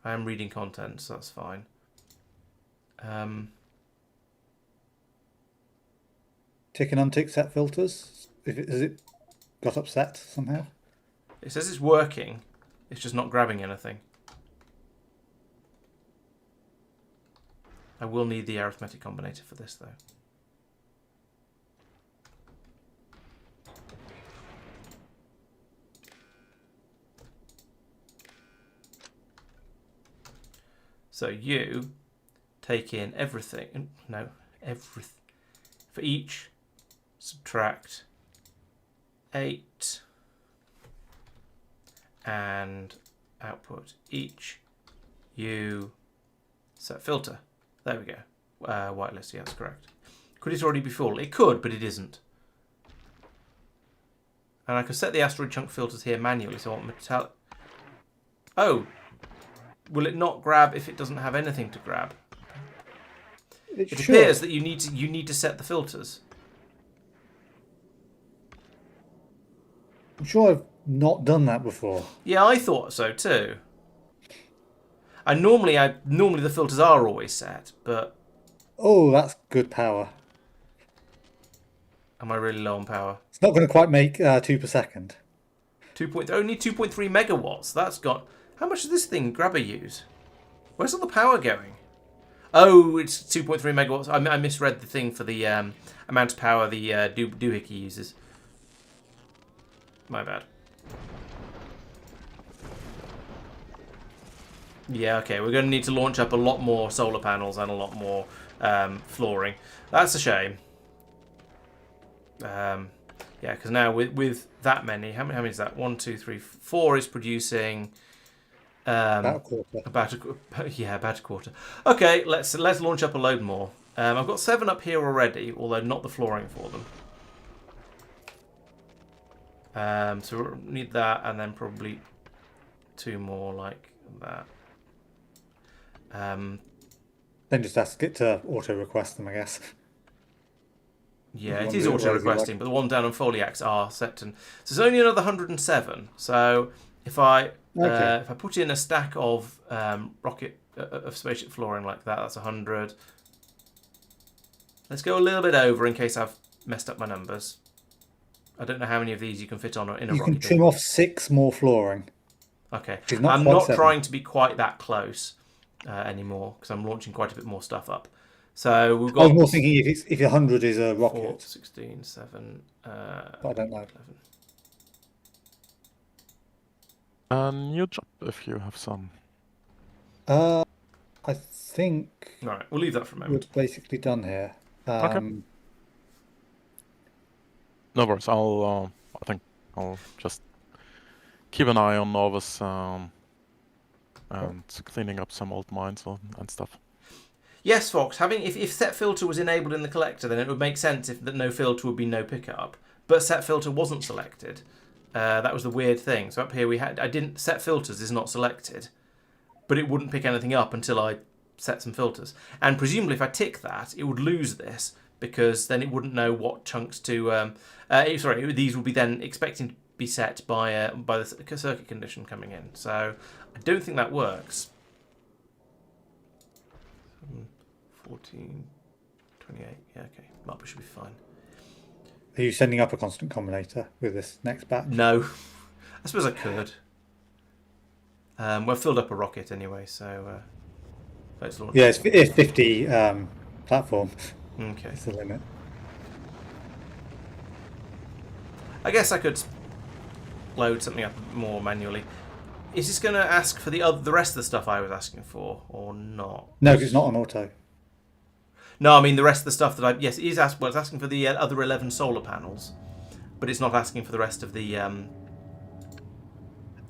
S1: I am reading content, so that's fine.
S4: Tick and untick set filters. Has it got upset somehow?
S1: It says it's working. It's just not grabbing anything. I will need the arithmetic combinator for this, though. So you take in everything. No, everything. For each, subtract 8 and output each. You set filter. There we go. Whitelist, yeah, that's correct. Could it already be full? It could, but it isn't. And I could set the asteroid chunk filters here manually, so I want metallic. Oh! Will it not grab if it doesn't have anything to grab? It appears that you need to set the filters.
S4: I'm sure I've not done that before.
S1: Yeah, I thought so too. And normally the filters are always set, but
S4: Oh, that's good power.
S1: am I really low on power?
S4: It's not going to quite make 2 per second.
S1: Only 2.3 megawatts. That's got. How much does this thing grabber use? Where's all the power going? Oh, it's 2.3 megawatts. I misread the thing for the amount of power the doohickey uses. My bad. Yeah, okay. We're going to need to launch up a lot more solar panels and a lot more flooring. That's a shame. Yeah, because now with that many, how many is that? 1, 2, 3, 4 is producing.
S4: About a quarter.
S1: About a quarter. Okay, let's launch up a load more. I've got 7 up here already, although not the flooring for them. So we'll need that, and then probably 2 more like that.
S4: Then just ask it to auto request them, I guess.
S1: Yeah, it is auto requesting, but the one down on Foliacs are set to. So it's only another 107. So If I
S4: Okay.
S1: if I put in a stack of rocket of spaceship flooring like that, that's 100. Let's go a little bit over in case I've messed up my numbers. I don't know how many of these you can fit on in a
S4: You can
S1: rocket.
S4: trim off 6 more flooring.
S1: Okay,
S4: Which is not
S1: I'm
S4: quite
S1: not
S4: 7.
S1: trying to be quite that close anymore because I'm launching quite a bit more stuff up. So we've
S4: I was
S1: got
S4: more thinking if 100 is a
S1: 4,
S4: rocket,
S1: 16, 7,
S4: but I don't know.
S1: 11.
S2: A new job if you have some.
S4: I think
S1: All right, we'll leave that for a
S4: we're
S1: moment.
S4: basically done here.
S2: Okay. No worries. I think I'll just keep an eye on Novus and cleaning up some old mines and stuff.
S1: Yes, Fox. If set filter was enabled in the collector, then it would make sense if that no filter would be no pickup. But set filter wasn't selected. That was the weird thing. So up here set filters is not selected, but it wouldn't pick anything up until I set some filters. And presumably, if I tick that, it would lose this because then it wouldn't know what chunks to. These will be then expecting to be set by the circuit condition coming in. So I don't think that works. 14, 28. Yeah, okay. Marble should be fine.
S4: Are you sending up a constant combinator with this next batch?
S1: No, I suppose I could. We've filled up a rocket anyway, so let's launch.
S4: Yeah, it's 50 platform.
S1: Okay.
S4: It's the limit.
S1: I guess I could load something up more manually. Is this going to ask for the rest of the stuff I was asking for, or not?
S4: No, because it's not on auto.
S1: No, I mean the rest of the stuff that it's asking for the other 11 solar panels, but it's not asking for the rest of the.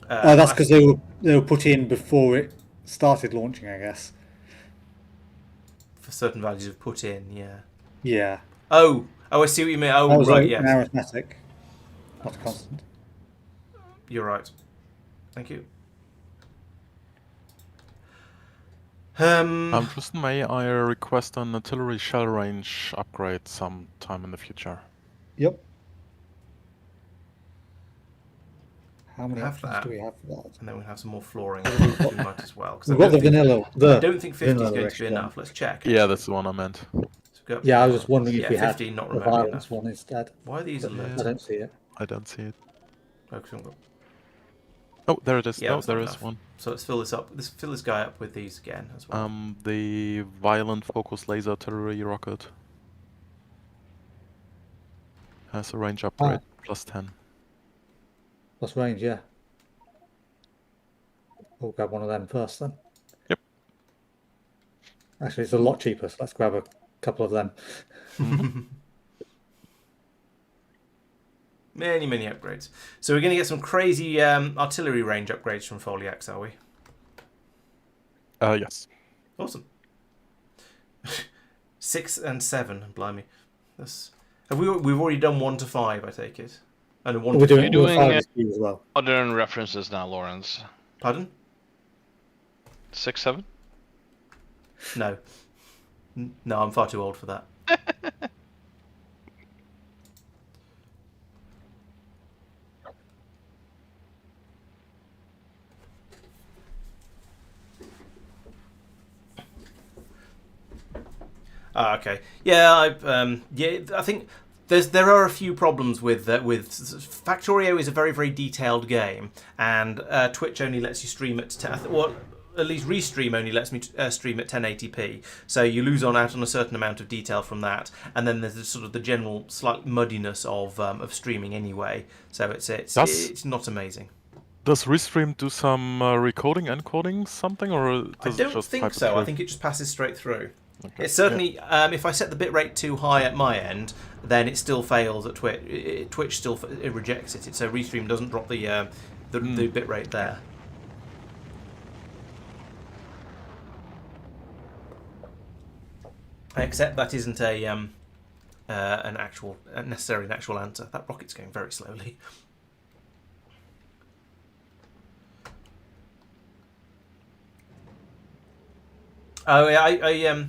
S4: That's because they were put in before it started launching, I guess.
S1: For certain values of put in, yeah.
S4: Yeah.
S1: Oh, I see what you mean. Oh,
S4: That was
S1: right,
S4: an
S1: yes.
S4: arithmetic, not a constant.
S1: You're right. Thank you.
S2: Just may I request an artillery shell range upgrade sometime in the future?
S4: Yep. How many
S1: Have
S4: options
S1: that.
S4: do we have for that?
S1: And then we'll have some more flooring. We might as well. 'Cause
S4: We've got the vanilla.
S1: I don't think 50 is
S4: vanilla
S1: going to be
S4: one.
S1: enough. Let's check.
S2: Yeah, that's the one I meant.
S1: So
S4: Yeah, I was just wondering if we
S1: 50,
S4: had
S1: not
S4: the
S1: remotely
S4: violence
S1: enough.
S4: one instead.
S1: Why are these
S4: But
S1: alerts?
S4: I don't see it.
S2: I don't see it.
S1: Oh, 'cause we haven't got-
S2: Oh, there it is.
S1: Yeah,
S2: no,
S1: that's
S2: there
S1: not
S2: is
S1: enough.
S2: one.
S1: So let's fill this up. Let's fill this guy up with these again as well.
S2: The violent focus laser artillery rocket has a range upgrade plus 10.
S4: Plus range, yeah. We'll grab one of them first then.
S2: Yep.
S4: Actually, it's a lot cheaper, so let's grab a couple of them.
S1: Many upgrades. So we're going to get some crazy artillery range upgrades from Foliacs, are we?
S2: Yes.
S1: Awesome. 6 and 7, blimey. We've already done 1 to 5, I take it. And 1
S4: We're
S1: to
S4: doing,
S3: You're doing,
S4: 5 speed as well.
S3: Modern references now, Laurence.
S1: Pardon?
S3: 6, 7?
S1: No. No, I'm far too old for that. Okay. Yeah, I think there are a few problems with Factorio is a very detailed game, and Twitch only lets you stream it to at least Restream only lets me stream at 1080p. So you lose out on a certain amount of detail from that, and then there's sort of the general slight muddiness of streaming anyway. So it's not amazing.
S2: Does Restream do some recoding, encoding, something, or does
S1: I
S2: it
S1: don't
S2: just
S1: think
S2: type it
S1: so. I
S2: through?
S1: think it just passes straight through.
S2: Okay.
S1: It's certainly, if I set the bitrate too high at my end, then it still fails at Twitch. Twitch still rejects it. So Restream doesn't drop the bitrate there. Except that isn't necessarily an actual answer. That rocket's going very slowly. Oh yeah, I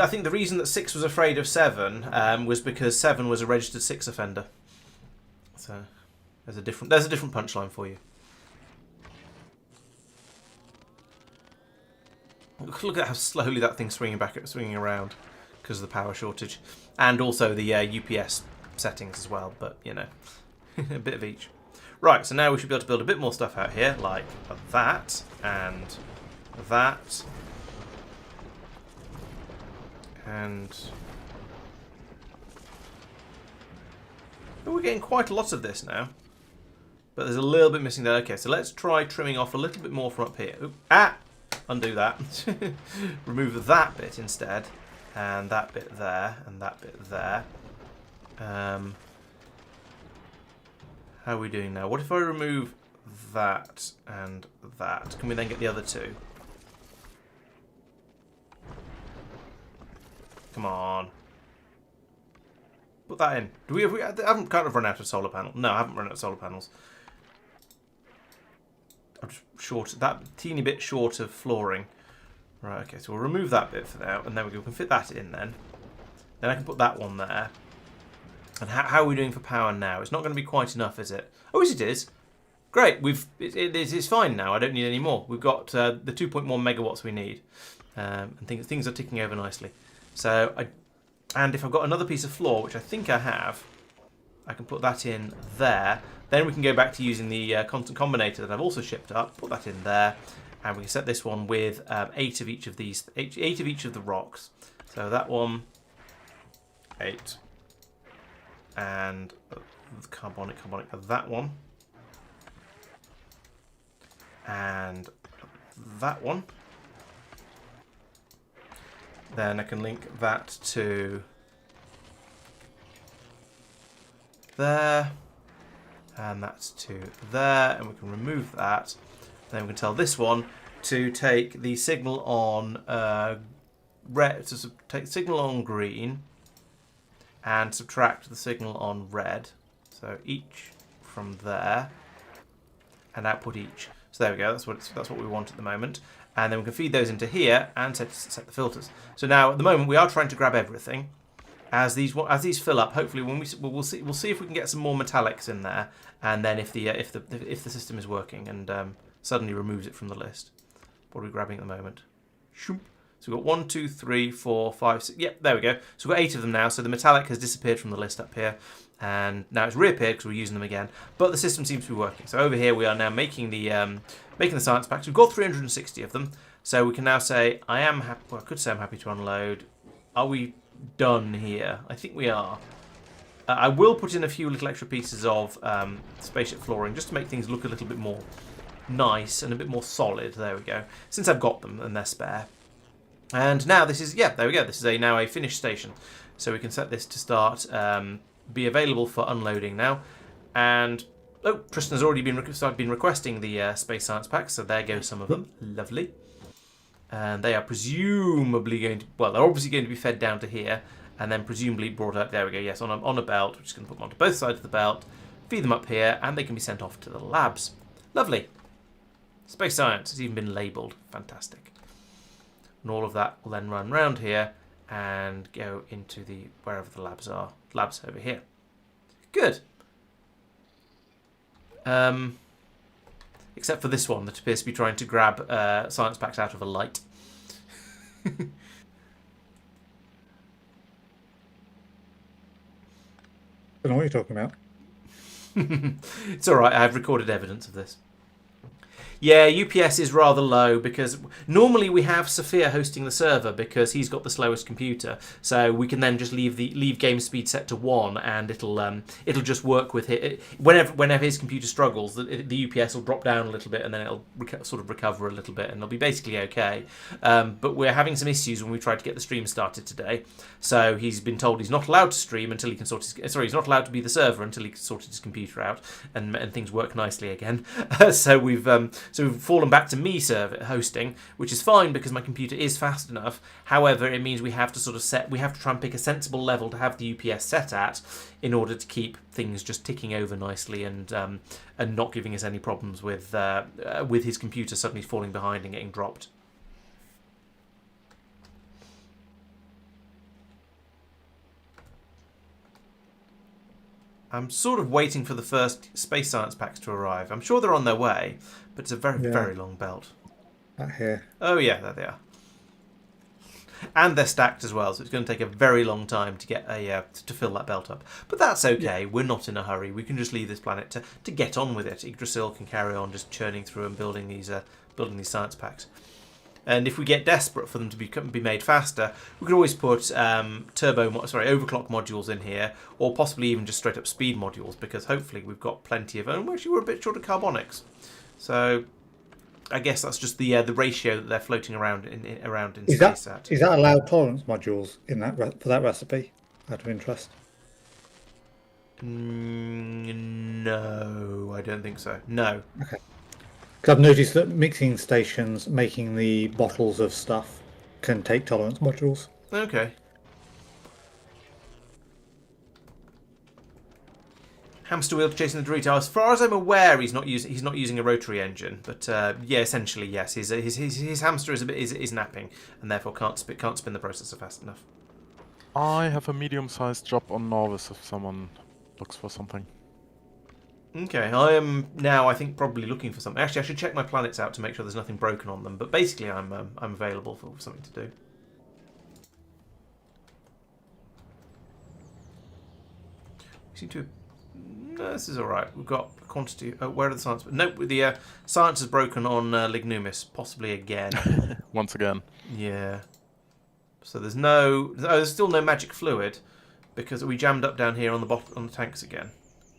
S1: think the reason that 6 was afraid of 7 was because 7 was a registered 6 offender. So there's a different punchline for you. Look at how slowly that thing's swinging around because of the power shortage, and also the UPS settings as well. But you know, a bit of each. Right, so now we should be able to build a bit more stuff out here, like that and that, and oh, we're getting quite a lot of this now. But there's a little bit missing there. Okay, so let's try trimming off a little bit more from up here. Oop, undo that. Remove that bit instead. And that bit there. And that bit there. How are we doing now? What if I remove that and that? Can we then get the other two? Come on. Put that in. I haven't kind of run out of solar panels. No, I haven't run out of solar panels. I'm just short, that teeny bit short of flooring. Right, okay, so we'll remove that bit for now, and then we can fit that in then. Then I can put that one there. And how are we doing for power now? It's not going to be quite enough, is it? Oh, yes, it is. Great, it's fine now. I don't need any more. We've got the 2.1 megawatts we need, and things are ticking over nicely. So and if I've got another piece of floor, which I think I have, I can put that in there. Then we can go back to using the constant combinator that I've also shipped up. Put that in there, and we can set this one with 8 of each of these, 8 of each of the rocks. So that one, 8, and carbonic, that one, and that one. Then I can link that to there, and that's to there, and we can remove that. Then we can tell this one to take the signal on red, to take the signal on green, and subtract the signal on red. So each from there, and output each. So there we go. That's what we want at the moment. And then we can feed those into here and set the filters. So now at the moment we are trying to grab everything. As these fill up, hopefully we'll see if we can get some more metallics in there, and then if the system is working and suddenly removes it from the list. What are we grabbing at the moment? Shoop. So we've got 1, 2, 3, 4, 5, 6. Yep, there we go. So we've got 8 of them now. So the metallic has disappeared from the list up here, and now it's reappeared because we're using them again. But the system seems to be working. So over here we are now making the science packs. We've got 360 of them. So we can now say I am happy. Well, I could say I'm happy to unload. Are we done here? I think we are. I will put in a few little extra pieces of spaceship flooring just to make things look a little bit more nice and a bit more solid. There we go. Since I've got them and they're spare. And now this is, yeah, there we go. This is now a finished station. So we can set this to start, be available for unloading now. And, oh, Tristan has already been requesting the space science packs, so there go some of them. Lovely. And they are presumably going to, well, they're obviously going to be fed down to here, and then presumably brought up, there we go, yes, on a belt. We're just going to put them onto both sides of the belt, feed them up here, and they can be sent off to the labs. Lovely. Space science has even been labelled. Fantastic. And all of that will then run round here and go into the wherever the labs are. Labs over here. Good. Except for this one that appears to be trying to grab science packs out of a light.
S4: I don't know what you're talking about.
S1: It's alright, I have recorded evidence of this. Yeah, UPS is rather low because normally we have Sophia hosting the server because he's got the slowest computer. So we can then just leave game speed set to 1 and it'll just work with it. Whenever his computer struggles, the UPS will drop down a little bit and then it'll sort of recover a little bit and it'll be basically okay. But we're having some issues when we tried to get the stream started today. So he's been told he's not allowed to stream until he can sort his... Sorry, he's not allowed to be the server until he sorted his computer out and things work nicely again. So we've fallen back to me server hosting, which is fine because my computer is fast enough. However, it means we have to try and pick a sensible level to have the UPS set at in order to keep things just ticking over nicely and not giving us any problems with his computer suddenly falling behind and getting dropped. I'm sort of waiting for the first space science packs to arrive. I'm sure they're on their way, but it's a very, very long belt.
S4: That here.
S1: Oh, yeah, there they are. And they're stacked as well, so it's going to take a very long time to get to fill that belt up. But that's okay. We're not in a hurry. We can just leave this planet to get on with it. Yggdrasil can carry on just churning through and building these science packs. And if we get desperate for them to be made faster, we could always put overclock modules in here, or possibly even just straight up speed modules, because hopefully we've got plenty of. And actually, we're a bit short of carbonics, so I guess that's just the ratio that they're floating around in space at.
S4: Is that allowed tolerance modules in that for that recipe? Out of interest.
S1: No, I don't think so. No.
S4: Okay. Because I've noticed that mixing stations making the bottles of stuff can take tolerance modules.
S1: Okay. Hamster wheel chasing the Dorito. As far as I'm aware, he's not using a rotary engine, but yeah, essentially yes. His hamster is napping, and therefore can't spin the processor fast enough.
S2: I have a medium-sized job on Norvis if someone looks for something.
S1: Okay, I am now, I think, probably looking for something. Actually, I should check my planets out to make sure there's nothing broken on them. But basically, I'm available for something to do. We seem to. No, this is all right. We've got a quantity. Where are the science? Nope, the science is broken on Lignumis, possibly again.
S2: Once again.
S1: Yeah. So there's no. There's still no magic fluid because we jammed up down here on the tanks again.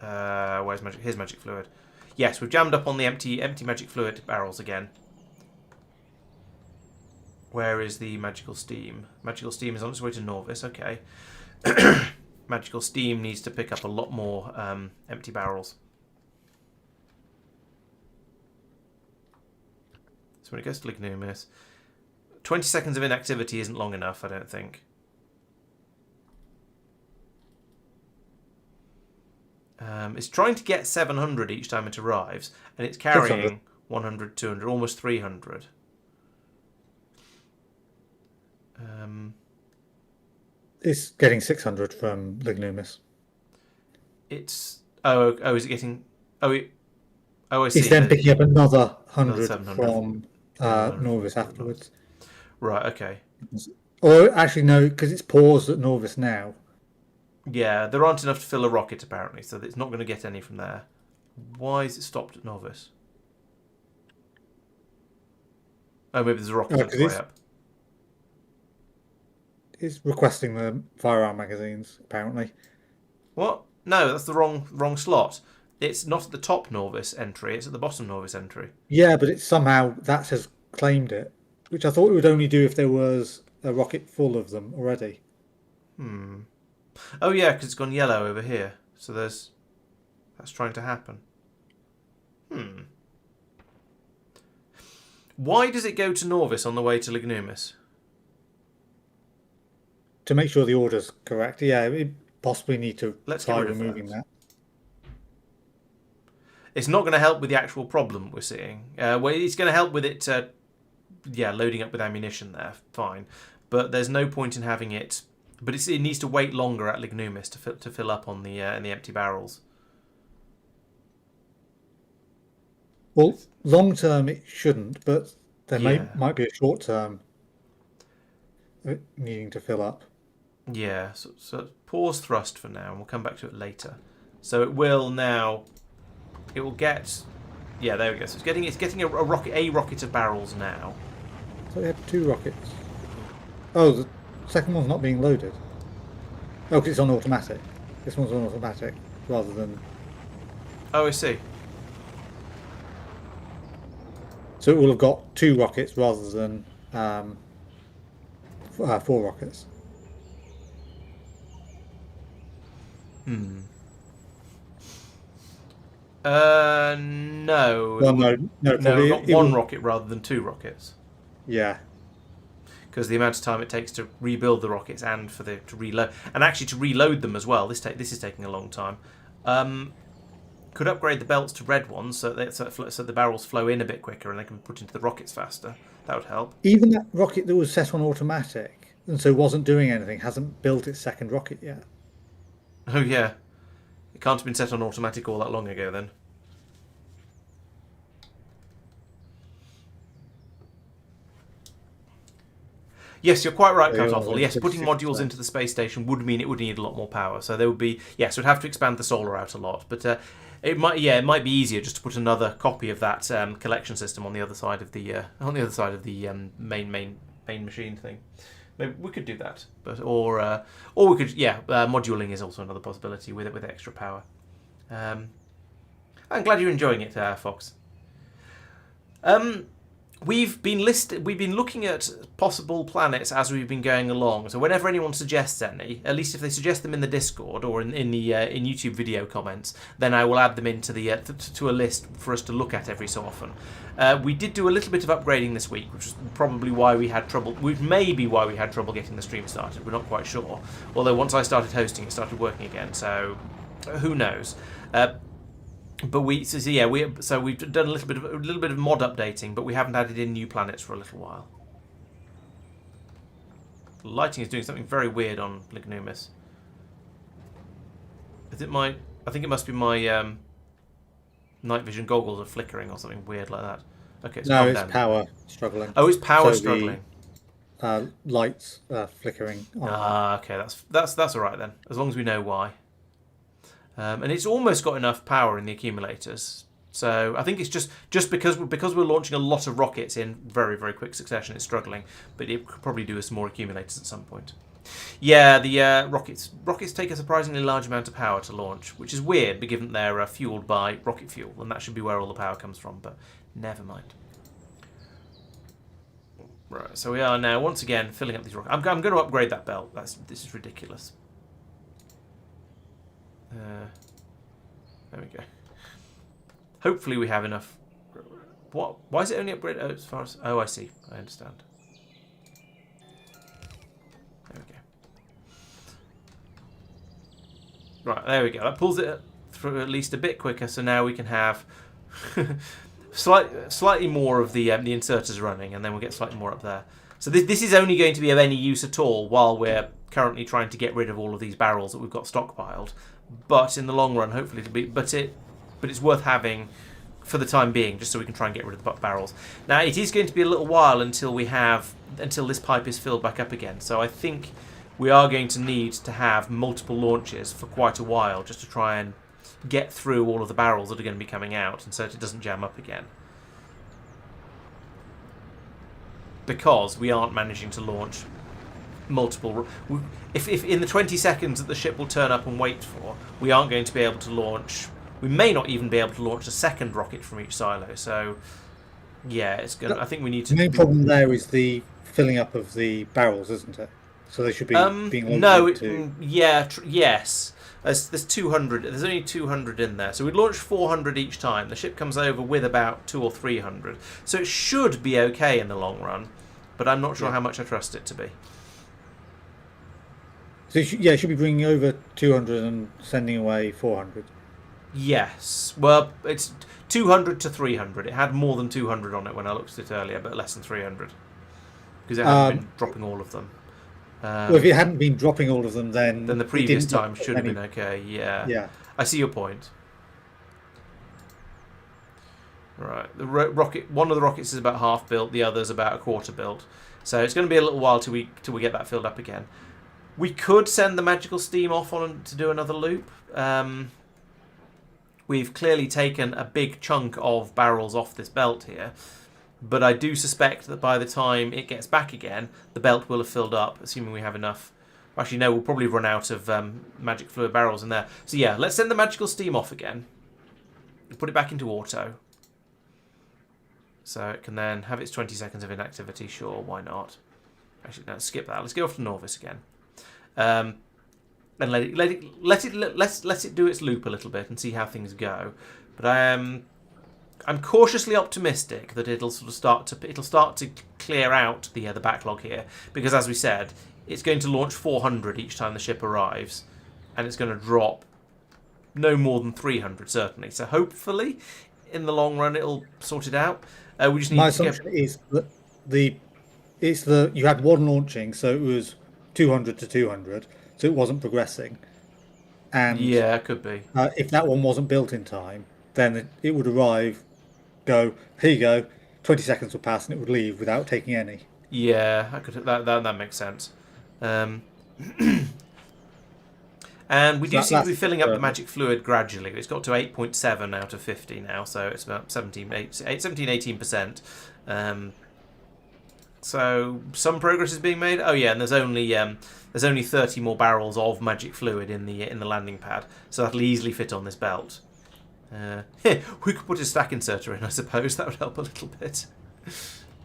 S1: Where's magic? Here's magic fluid. Yes, we've jammed up on the empty magic fluid barrels again. Where is the magical steam? Magical steam is on its way to Norvis. Okay. Magical steam needs to pick up a lot more empty barrels. So when it goes to Lignumis, 20 seconds of inactivity isn't long enough, I don't think. It's trying to get 700 each time it arrives, and it's carrying
S4: 600.
S1: 100, 200, almost 300.
S4: It's getting 600 from Lignumis.
S1: It's is it getting? I see.
S4: He's then picking up another 100
S1: 700
S4: from Norvis afterwards.
S1: Right. Okay.
S4: Or actually, no, because it's paused at Norvis now.
S1: Yeah, there aren't enough to fill a rocket apparently, so it's not going to get any from there. Why is it stopped at Norvis? Oh, maybe there's a rocket on its way up.
S4: It's requesting the firearm magazines, apparently.
S1: What? No, that's the wrong slot. It's not at the top Norvis entry, it's at the bottom Norvis entry.
S4: Yeah, but it's somehow that has claimed it, which I thought it would only do if there was a rocket full of them already.
S1: Oh yeah, because it's gone yellow over here. So that's trying to happen. Why does it go to Norvis on the way to Lignumis?
S4: To make sure the order's correct, yeah, we possibly need to
S1: Let's
S4: try
S1: get rid of
S4: removing
S1: that.
S4: that.
S1: It's not going to help with the actual problem we're seeing. Well, it's going to help with it, loading up with ammunition there, fine. But there's no point in having it. But it needs to wait longer at Lignumis to fill up on the in the empty barrels.
S4: Well, long term it shouldn't, but there
S1: Yeah.
S4: might be a short term needing to fill up.
S1: Yeah, so pause thrust for now, and we'll come back to it later. So it will now. It will get. Yeah, there we go. So it's getting a rocket of barrels now.
S4: So we had 2 rockets. Oh, the second one's not being loaded. Oh, because it's on automatic. This one's on automatic rather than.
S1: Oh, I see.
S4: So it will have got 2 rockets rather than 4 rockets.
S1: No.
S4: Well, no, probably
S1: not
S4: it
S1: one
S4: will-
S1: rocket rather than 2 rockets.
S4: Yeah.
S1: Because the amount of time it takes to rebuild the rockets and to reload, and actually to reload them as well. This is taking a long time. Could upgrade the belts to red ones so the barrels flow in a bit quicker and they can be put into the rockets faster. That would help.
S4: Even that rocket that was set on automatic and so wasn't doing anything hasn't built its second rocket yet.
S1: Oh yeah, it can't have been set on automatic all that long ago then. Yes, you're quite right,
S4: So you're
S1: Kartoffel. Yes,
S4: at
S1: putting modules
S4: 56%.
S1: into the space station would mean it would need a lot more power. So there would be, yes, we'd have to expand the solar out a lot. But it might be easier just to put another copy of that collection system on the other side of the main machine thing. Maybe we could do that, but or we could, moduling is also another possibility with extra power. I'm glad you're enjoying it, Fox. We've been looking at possible planets as we've been going along. So whenever anyone suggests any, at least if they suggest them in the Discord or in YouTube video comments, then I will add them into the to a list for us to look at every so often. We did do a little bit of upgrading this week, which is probably why we had trouble. Which may be why we had trouble getting the stream started. We're not quite sure. Although once I started hosting, it started working again. So who knows? But we've done a little bit of mod updating, but we haven't added in new planets for a little while. The lighting is doing something very weird on Lignumus. Is it my? I think it must be my night vision goggles are flickering or something weird like that. Okay,
S4: No, it's power struggling.
S1: Oh, it's power
S4: So
S1: struggling.
S4: The lights flickering on.
S1: Okay, that's all right then, as long as we know why. And it's almost got enough power in the accumulators. So I think it's just because we're launching a lot of rockets in very, very quick succession, it's struggling. But it could probably do with some more accumulators at some point. Yeah, the rockets take a surprisingly large amount of power to launch, which is weird, given they're fueled by rocket fuel, and that should be where all the power comes from. But never mind. Right, so we are now once again filling up these rockets. I'm going to upgrade that belt. This is ridiculous. There we go. Hopefully we have enough. What? Why is it only upgraded as far as? Oh, I see. I understand. There we go. Right, there we go. That pulls it through at least a bit quicker. So now we can have slightly more of the inserters running, and then we'll get slightly more up there. So this is only going to be of any use at all while we're currently trying to get rid of all of these barrels that we've got stockpiled. But in the long run, hopefully it'll be. But it's worth having for the time being, just so we can try and get rid of the barrels. Now it is going to be a little while until this pipe is filled back up again. So I think we are going to need to have multiple launches for quite a while, just to try and get through all of the barrels that are going to be coming out, and so that it doesn't jam up again. Because we aren't managing to launch multiple. If in the 20 seconds that the ship will turn up and wait for, we aren't going to be able to launch. We may not even be able to launch a second rocket from each silo. So, yeah, it's gonna. I think we need to.
S4: The main problem there is the filling up of the barrels, isn't it? So they should be being loaded
S1: yes. There's 200. There's only 200 in there. So we'd launch 400 each time. The ship comes over with about 200 or 300. So it should be okay in the long run, but I'm not sure how much I trust it to be.
S4: So it should be bringing over 200 and sending away 400.
S1: Yes. Well, it's 200 to 300. It had more than 200 on it when I looked at it earlier, but less than 300. Because it hadn't been dropping all of them.
S4: Well, if it hadn't been dropping all of them, then
S1: the previous time should have been okay. Yeah.
S4: Yeah.
S1: I see your point. Right. The rocket. One of the rockets is about half built. The other's about a quarter built. So it's going to be a little while till we get that filled up again. We could send the magical steam off on to do another loop. We've clearly taken a big chunk of barrels off this belt here, but I do suspect that by the time it gets back again, the belt will have filled up, assuming we have enough. Actually, no, we'll probably run out of magic fluid barrels in there. So yeah, let's send the magical steam off again. Put it back into auto. So it can then have its 20 seconds of inactivity. Sure, why not? Actually, no, skip that. Let's go off to Norvis again. And let it do its loop a little bit and see how things go. But I'm cautiously optimistic that it'll start to clear out the backlog here, because as we said, it's going to launch 400 each time the ship arrives, and it's going to drop no more than 300 certainly. So hopefully, in the long run, it'll sort it out. We just need
S4: My
S1: to get.
S4: assumption is that you had one launching, so it was 200 to 200, so it wasn't progressing. And
S1: Yeah, it could be.
S4: if that one wasn't built in time, then it would arrive, go, here you go, 20 seconds will pass, and it would leave without taking any.
S1: Yeah, I could. That makes sense. Um, and we
S4: So
S1: do seem to be
S4: that's
S1: filling up the magic fluid gradually. It's got to 8.7 out of 50 now, so it's about 18%. So some progress is being made. Oh yeah, and there's only 30 more barrels of magic fluid in the landing pad, so that'll easily fit on this belt. We could put a stack inserter in, I suppose. That would help a little bit.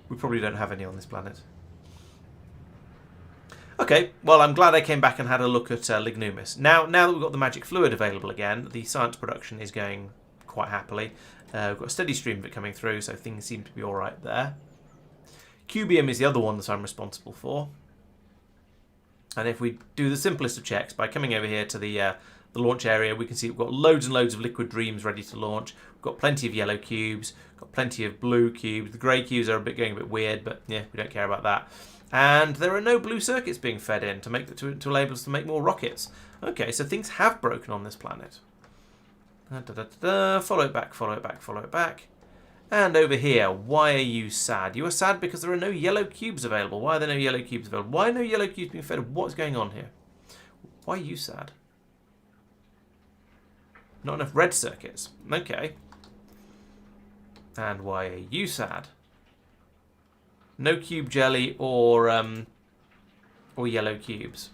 S1: We probably don't have any on this planet. Okay, well, I'm glad I came back and had a look at Lignumis. Now that we've got the magic fluid available again, the science production is going quite happily. We've got a steady stream of it coming through, so things seem to be all right there. Cubium is the other one that I'm responsible for. And if we do the simplest of checks by coming over here to the launch area, we can see we've got loads and loads of liquid dreams ready to launch. We've got plenty of yellow cubes, got plenty of blue cubes. The grey cubes are going a bit weird, but yeah, we don't care about that. And there are no blue circuits being fed in to enable us to make more rockets. Okay, so things have broken on this planet. Follow it back, follow it back, follow it back. And over here, why are you sad? You are sad because there are no yellow cubes available. Why are there no yellow cubes available? Why are no yellow cubes being fed? What's going on here? Why are you sad? Not enough red circuits. Okay. And why are you sad? No cube jelly or yellow cubes.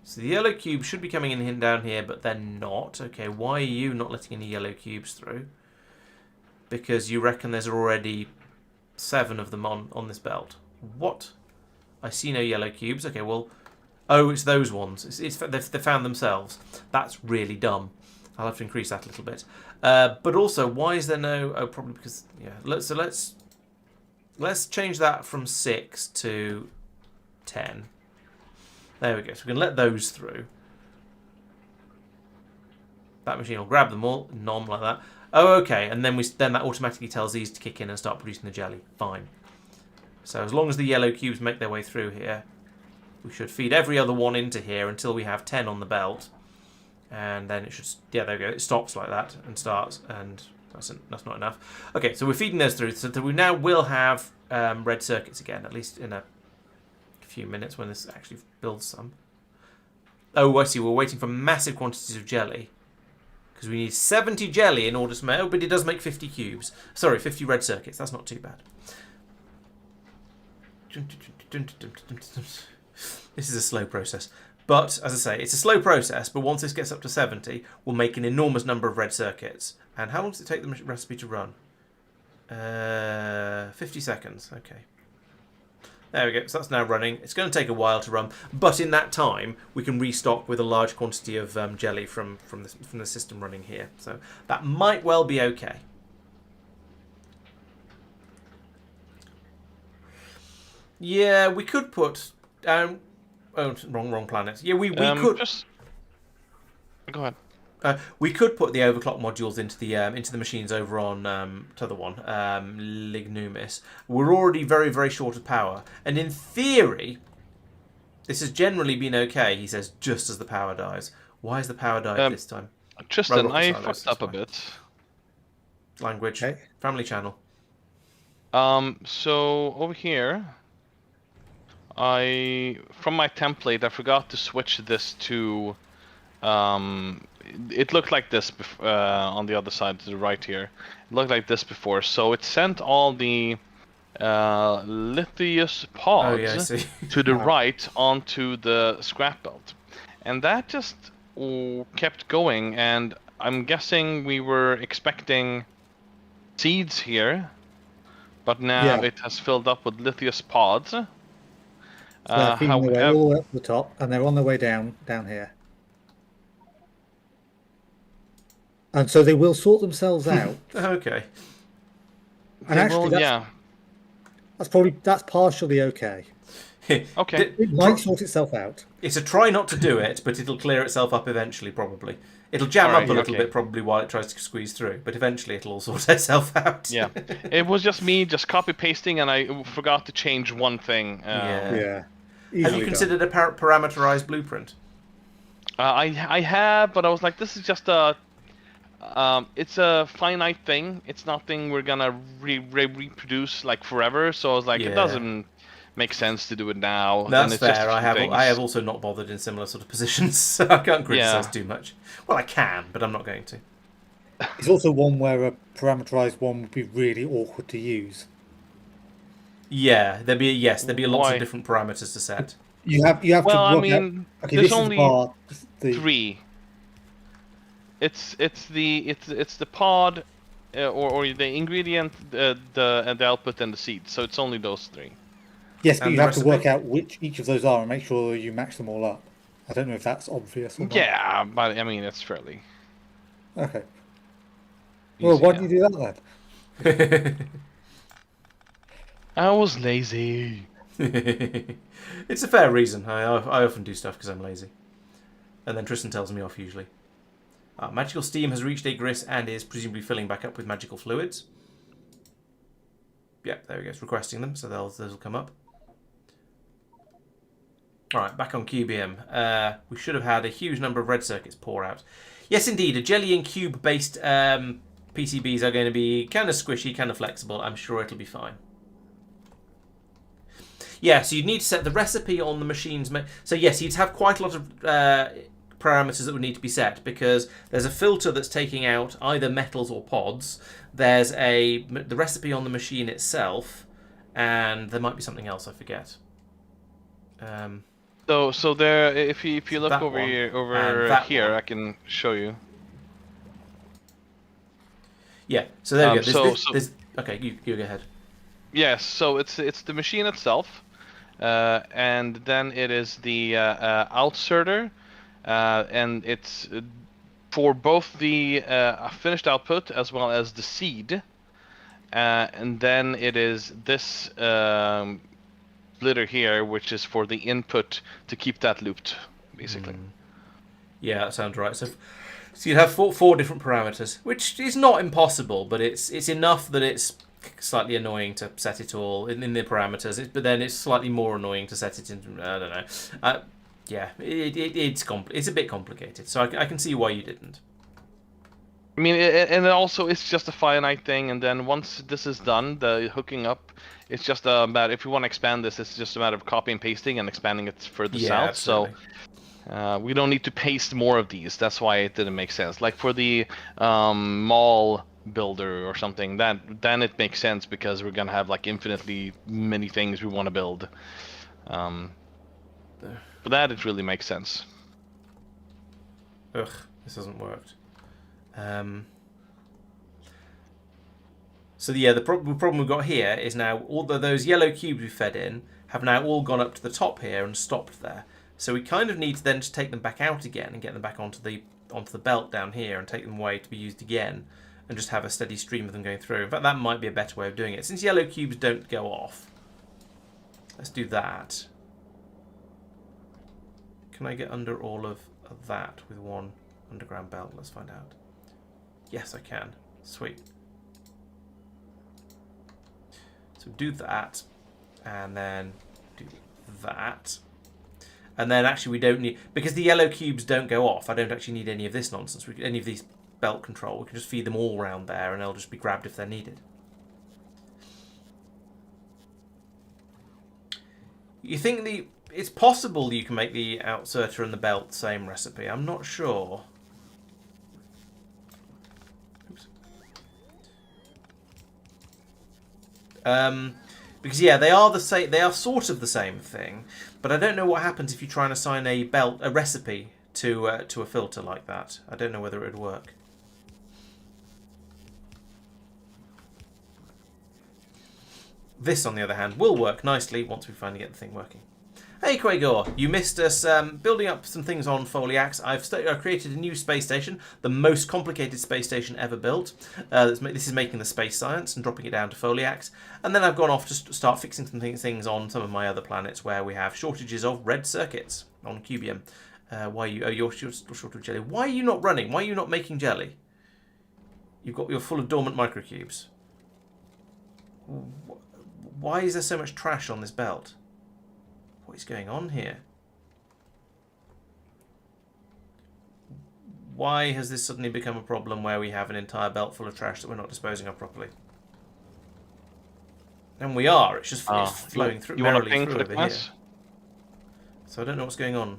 S1: So the yellow cubes should be coming in down here, but they're not. Okay, why are you not letting any yellow cubes through? Because you reckon there's already 7 of them on this belt. What? I see no yellow cubes. Okay, well... Oh, it's those ones. They've found themselves. That's really dumb. I'll have to increase that a little bit. But also, why is there no... Oh, probably because... Yeah. Let's change that from 6 to 10. There we go. So we can let those through. That machine will grab them all. Nom like that. Oh, okay. And then that automatically tells these to kick in and start producing the jelly. Fine. So as long as the yellow cubes make their way through here, we should feed every other one into here until we have 10 on the belt. And then it should... Yeah, there we go. It stops like that and starts. And that's not enough. Okay, so we're feeding those through. So we now will have red circuits again, at least in a few minutes when this actually builds some. Oh, I see. We're waiting for massive quantities of jelly. Because we need 70 jelly in order to make... Oh, but it does make 50 cubes. Sorry, 50 red circuits. That's not too bad. This is a slow process. But, as I say, it's a slow process, but once this gets up to 70, we'll make an enormous number of red circuits. And how long does it take the recipe to run? 50 seconds. Okay. There we go. So that's now running. It's going to take a while to run, but in that time, we can restock with a large quantity of jelly from the system running here. So that might well be okay. Yeah, we could put... oh, wrong planet. Yeah, we could...
S3: Just... Go ahead.
S1: We could put the overclock modules into the machines over on t'other one, Lignumis. We're already very, very short of power, and in theory, this has generally been okay. He says just as the power dies. Why has the power died this time?
S3: Tristan, I fucked up a bit.
S1: Language,
S4: Okay.
S1: family channel.
S3: So over here, from my template, I forgot to switch this to. It looked like this on the other side to the right here. It looked like this before. So it sent all the lithius pods to the right onto the scrap belt. And that just kept going. And I'm guessing we were expecting seeds here. But now it has filled up with lithius pods.
S4: So they're feeding their way all the way up to the top, and they're on their way down here. And so they will sort themselves out.
S1: Okay.
S4: And actually, that's partially okay.
S3: Okay.
S4: It might sort itself out.
S1: It's a try not to do it, but it'll clear itself up eventually, probably. It'll jam up a little bit, probably, while it tries to squeeze through, but eventually it'll all sort itself out.
S3: Yeah. It was just me just copy-pasting, and I forgot to change one thing.
S1: Yeah. Have you considered a parameterized blueprint?
S3: I have, but I was like, this is just a... it's a finite thing. It's nothing we're gonna reproduce like forever. So I was like, it doesn't makes sense to do it now.
S1: No,
S3: then
S1: that's
S3: it's just
S1: fair.
S3: a few
S1: I have
S3: things.
S1: also not bothered in similar sort of positions, so I can't criticize
S3: Yeah.
S1: too much. Well, I can, but I'm not going to.
S4: It's also one where a parameterized one would be really awkward to use.
S1: Yeah, there'd be lots of
S3: Why?
S1: different parameters to set.
S4: You have to
S3: Well, I
S4: work out.
S3: mean,
S4: Okay,
S3: there's
S4: this is the
S3: only
S4: bar. The
S3: 3. It's the pod, or the ingredient, the output, and the seed. So it's only those 3.
S4: yes, but
S1: And
S4: you
S1: the
S4: have to
S1: recipe?
S4: work out which each of those are and make sure you match them all up. I don't know if that's obvious or not.
S3: Yeah, but I mean it's fairly
S4: Okay.
S3: easy.
S4: Well, why
S3: Yeah.
S4: do you do that then?
S3: I was lazy.
S1: It's a fair reason. I often do stuff because I'm lazy. And then Tristan tells me off usually. Magical steam has reached Igris and is presumably filling back up with magical fluids. Yep, there we go. It's requesting them, so those will come up. Alright, back on QBM. We should have had a huge number of red circuits pour out. Yes, indeed. A jelly and cube-based PCBs are going to be kind of squishy, kind of flexible. I'm sure it'll be fine. Yeah, so you'd need to set the recipe on the machine's... So yes, you'd have quite a lot of parameters that would need to be set, because there's a filter that's taking out either metals or pods. There's the recipe on the machine itself, and there might be something else I forget.
S3: So there, if you look over
S1: one,
S3: here,
S1: one.
S3: I can show you.
S1: Yeah, so there we go.
S3: So
S1: okay, you go ahead.
S3: yes, so it's the machine itself, and then it is the outserter, and it's for both the finished output as well as the seed, and then it is this splitter here, which is for the input to keep that looped, basically.
S1: Yeah, that sounds right. So you'd have four different parameters, which is not impossible, but it's enough that it's slightly annoying to set it all in the parameters. But then it's slightly more annoying to set it in. I don't know. Yeah, it's a bit complicated. So I can see why you didn't.
S3: I mean, and also it's just a finite thing, and then once this is done, the hooking up, it's just a matter, if you want to expand this, it's just a matter of copy and pasting and expanding it further south.
S1: Absolutely.
S3: So we don't need to paste more of these. That's why it didn't make sense. Like for the mall builder or something, then it makes sense, because we're gonna have like infinitely many things we want to build. For that, it really makes sense.
S1: Ugh, this hasn't worked. So yeah, the problem we've got here is now all those yellow cubes we fed in have now all gone up to the top here and stopped there. So we kind of need to then just take them back out again and get them back onto the belt down here and take them away to be used again, and just have a steady stream of them going through. In fact, that might be a better way of doing it. Since yellow cubes don't go off, let's do that. Can I get under all of that with one underground belt? Let's find out. Yes, I can. Sweet. So do that, and then do that. And then actually we don't need, because the yellow cubes don't go off, I don't actually need any of this nonsense, any of these belt control. We can just feed them all around there and they'll just be grabbed if they're needed. You think it's possible you can make the outserter and the belt the same recipe? I'm not sure. Because yeah, they are the same. They are sort of the same thing, but I don't know what happens if you try and assign a recipe to a filter like that. I don't know whether it would work. This, on the other hand, will work nicely once we finally get the thing working. Hey Quagor, you missed us building up some things on Foliacs. I've created a new space station, the most complicated space station ever built. This is making the space science and dropping it down to Foliacs. And then I've gone off to start fixing some things on some of my other planets where we have shortages of red circuits on Cubium. Why are you? Oh, you're short of jelly. Why are you not running? Why are you not making jelly? You're full of dormant microcubes. Why is there so much trash on this belt? What is going on here? Why has this suddenly become a problem where we have an entire belt full of trash that we're not disposing of properly? And we are. It's just it's flowing through.
S3: You want to
S1: merrily
S3: ping
S1: through
S3: for the
S1: over
S3: class?
S1: here. So I don't know what's going on.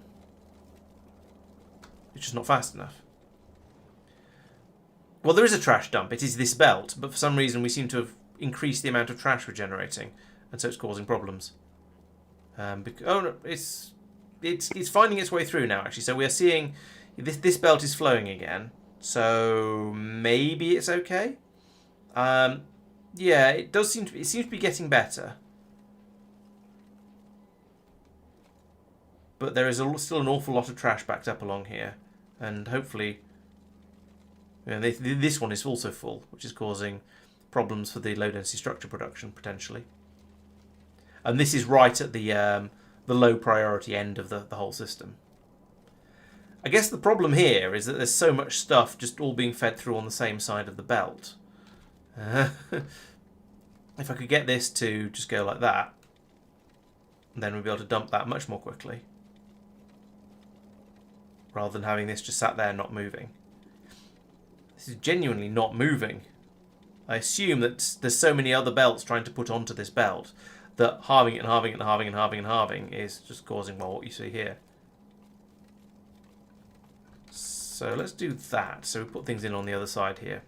S1: It's just not fast enough. Well, there is a trash dump. It is this belt, but for some reason we seem to have increased the amount of trash we're generating, and so it's causing problems. Oh no, it's finding its way through now. Actually, so we are seeing this belt is flowing again. So maybe it's okay. Yeah, it seems to be getting better. But there is still an awful lot of trash backed up along here, and hopefully, this one is also full, which is causing problems for the low density structure production potentially. And this is right at the low priority end of the whole system. I guess the problem here is that there's so much stuff just all being fed through on the same side of the belt. If I could get this to just go like that, then we'd be able to dump that much more quickly, rather than having this just sat there not moving. This is genuinely not moving. I assume that there's so many other belts trying to put onto this belt that halving it and halving it and halving and halving and halving is just causing, well, what you see here. So let's do that. So we put things in on the other side here.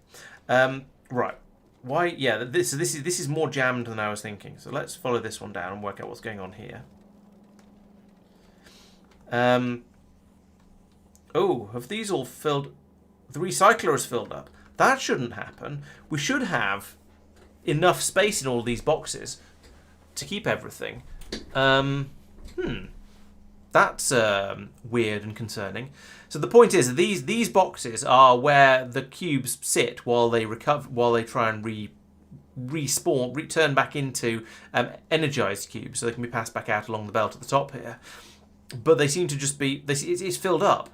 S1: Right. Why? Yeah. This is more jammed than I was thinking. So let's follow this one down and work out what's going on here. Oh, have these all filled? The recycler is filled up. That shouldn't happen. We should have enough space in all these boxes to keep everything. That's weird and concerning. So the point is, these boxes are where the cubes sit while they recover, while they try and respawn, return back into energized cubes, so they can be passed back out along the belt at the top here. But they seem to just be, it's filled up.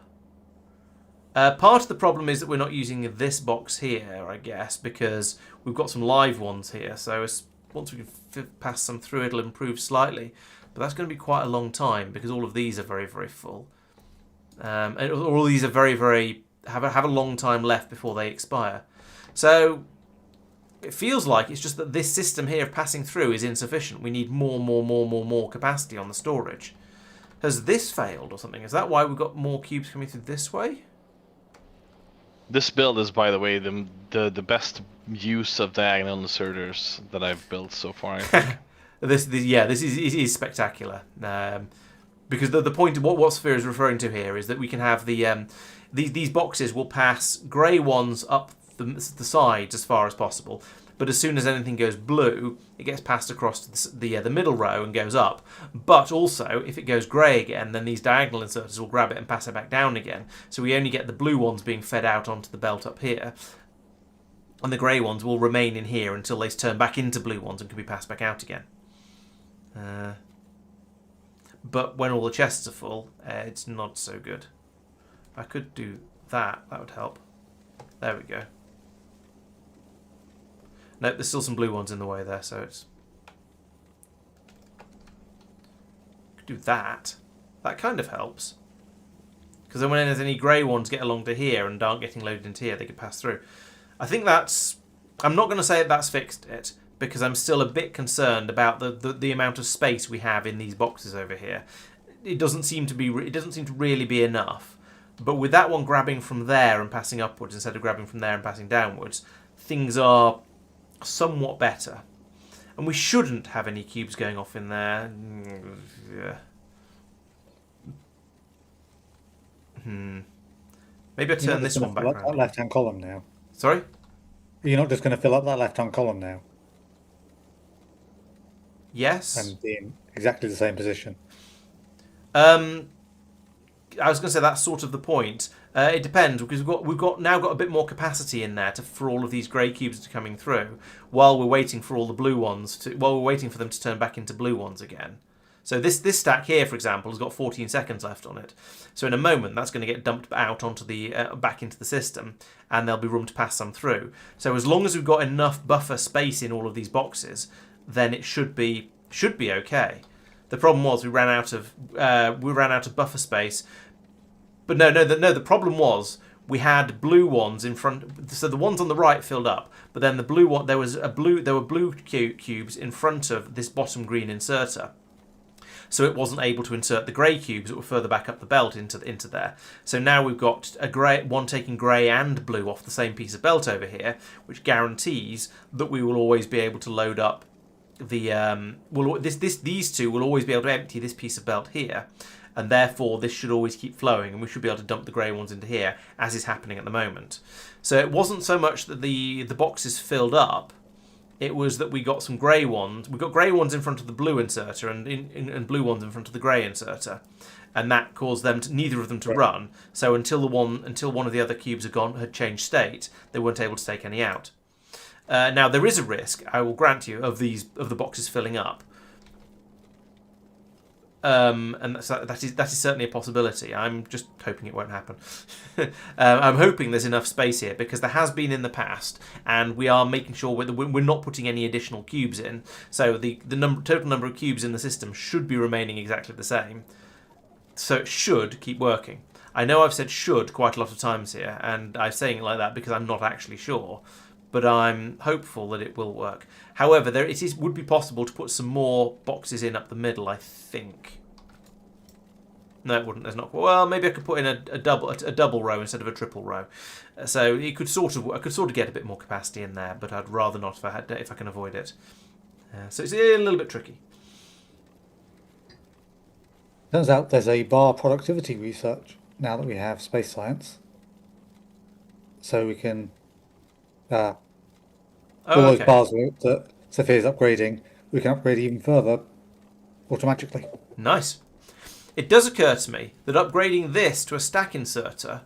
S1: Part of the problem is that we're not using this box here, I guess, because we've got some live ones here. So once we can pass some through, it'll improve slightly. But that's going to be quite a long time because all of these are very, very full. And all these are very, very have a long time left before they expire. So it feels like it's just that this system here of passing through is insufficient. We need more capacity on the storage. Has this failed or something? Is that why we've got more cubes coming through this way?
S3: This build is, by the way, the best use of diagonal inserters that I've built so far, I think.
S1: This is spectacular. Because the point of what Sphere is referring to here is that we can have these boxes will pass grey ones up the sides as far as possible, but as soon as anything goes blue, it gets passed across to the middle row and goes up. But also, if it goes grey again, then these diagonal inserters will grab it and pass it back down again. So we only get the blue ones being fed out onto the belt up here, and the grey ones will remain in here until they turn back into blue ones and can be passed back out again. But when all the chests are full, it's not so good. I could do that. That would help. There we go. Nope, there's still some blue ones in the way there, so it's... Could do that. That kind of helps. Because then when there's any grey ones get along to here and aren't getting loaded into here, they could pass through. I think that's... I'm not going to say that's fixed it, because I'm still a bit concerned about the amount of space we have in these boxes over here. It doesn't seem to really be enough. But with that one grabbing from there and passing upwards instead of grabbing from there and passing downwards, things are somewhat better. And we shouldn't have any cubes going off in there. Yeah. Maybe I turn this one back around.
S4: That left-hand column now.
S1: Sorry?
S4: You're not just going to fill up that left-hand column now?
S1: Yes.
S4: And be in exactly the same position.
S1: I was going to say that's sort of the point. It depends because we've now got a bit more capacity in there for all of these grey cubes to coming through, while we're waiting for all the blue ones while we're waiting for them to turn back into blue ones again. So this stack here, for example, has got 14 seconds left on it. So in a moment, that's going to get dumped out onto the back into the system, and there'll be room to pass some through. So as long as we've got enough buffer space in all of these boxes, then it should be okay. The problem was we ran out of buffer space. But no. The problem was we had blue ones in front. So the ones on the right filled up, but then the blue one, there were blue cubes in front of this bottom green inserter. So it wasn't able to insert the grey cubes that were further back up the belt into there. So now we've got a grey one taking grey and blue off the same piece of belt over here, which guarantees that we will always be able to load up the these two will always be able to empty this piece of belt here, and therefore this should always keep flowing, and we should be able to dump the grey ones into here, as is happening at the moment. So it wasn't so much that the boxes filled up. It was that we got some grey ones. We got grey ones in front of the blue inserter and blue ones in front of the grey inserter, and that caused neither of them to run. So until one of the other cubes had changed state, they weren't able to take any out. Now there is a risk, I will grant you, of the boxes filling up, and that is certainly a possibility. I'm just hoping it won't happen. I'm hoping there's enough space here, because there has been in the past, and we are making sure we're not putting any additional cubes in. So the total number of cubes in the system should be remaining exactly the same. So it should keep working. I know I've said should quite a lot of times here, and I'm saying it like that because I'm not actually sure. But I'm hopeful that it will work. However, would be possible to put some more boxes in up the middle, I think. No, it wouldn't. There's not. Well, maybe I could put in a double row instead of a triple row. So I could sort of get a bit more capacity in there, but I'd rather not if I can avoid it. So it's a little bit tricky.
S4: Turns out there's a bar productivity research now that we have space science, so we can. All those bars that Sophia's upgrading, we can upgrade even further automatically.
S1: Nice. It does occur to me that upgrading this to a stack inserter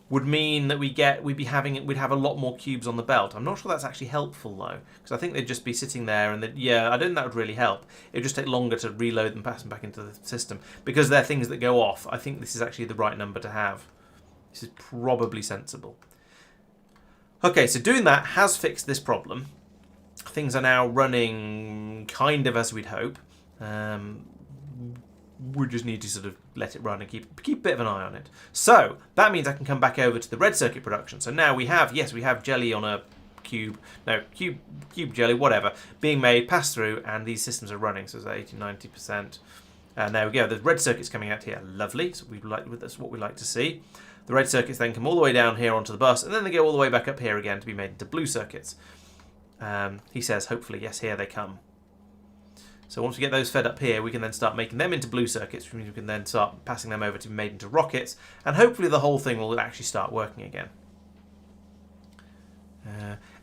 S1: would mean that we'd have a lot more cubes on the belt. I'm not sure that's actually helpful though, because I think they'd just be sitting there, and I don't think that would really help. It'd just take longer to reload them, pass them back into the system, because they're things that go off. I think this is actually the right number to have. This is probably sensible. Okay, so doing that has fixed this problem. Things are now running kind of as we'd hope. We just need to sort of let it run and keep a bit of an eye on it. So that means I can come back over to the red circuit production. So now we have jelly on a cube jelly, whatever, being made, passed through, and these systems are running. So it's 80-90%. And there we go. The red circuit's coming out here. Lovely. So that's what we like to see. The red circuits then come all the way down here onto the bus, and then they go all the way back up here again to be made into blue circuits. He says, hopefully, yes, here they come. So once we get those fed up here, we can then start making them into blue circuits, which means we can then start passing them over to be made into rockets, and hopefully the whole thing will actually start working again.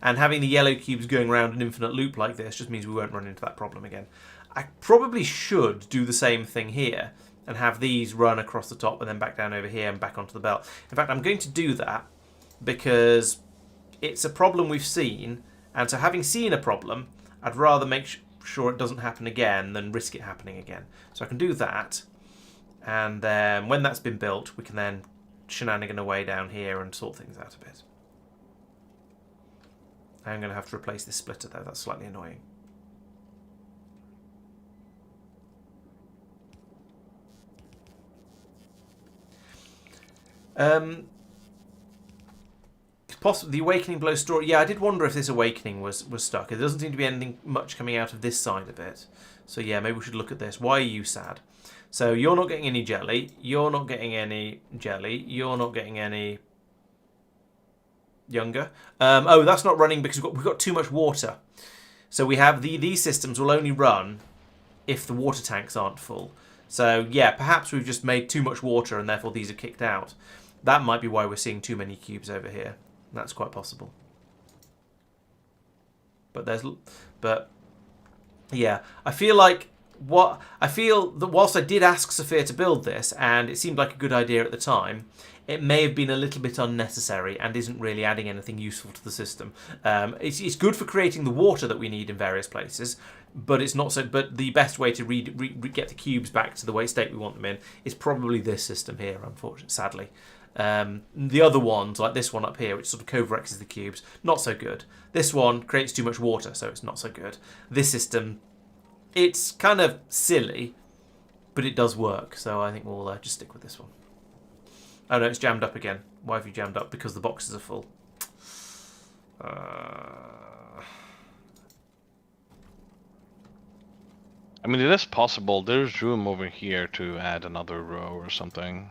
S1: And having the yellow cubes going around an infinite loop like this just means we won't run into that problem again. I probably should do the same thing here, and have these run across the top and then back down over here and back onto the belt. In fact, I'm going to do that because it's a problem we've seen, and so having seen a problem, I'd rather make sure it doesn't happen again than risk it happening again. So I can do that, and then when that's been built, we can then shenanigan away down here and sort things out a bit. I'm going to have to replace this splitter though, that's slightly annoying. Possibly the awakening blow story. Yeah, I did wonder if this awakening was stuck. There doesn't seem to be anything much coming out of this side of it. So yeah, maybe we should look at this. Why are you sad? So you're not getting any jelly. You're not getting any jelly. You're not getting any younger. Oh, that's not running because we've got too much water. So we have these systems will only run if the water tanks aren't full. So yeah, perhaps we've just made too much water and therefore these are kicked out. That might be why we're seeing too many cubes over here. That's quite possible. But yeah, I feel that whilst I did ask Sophia to build this and it seemed like a good idea at the time, it may have been a little bit unnecessary and isn't really adding anything useful to the system. It's good for creating the water that we need in various places, but it's not so. But the best way to get the cubes back to the state we want them in is probably this system here. Unfortunately, sadly, the other ones like this one up here, which sort of coverexes the cubes, not so good. This one creates too much water, so it's not so good. This system, it's kind of silly, but it does work. So I think we'll just stick with this one. Oh no, it's jammed up again. Why have you jammed up? Because the boxes are full.
S3: I mean, it is possible. There's room over here to add another row or something.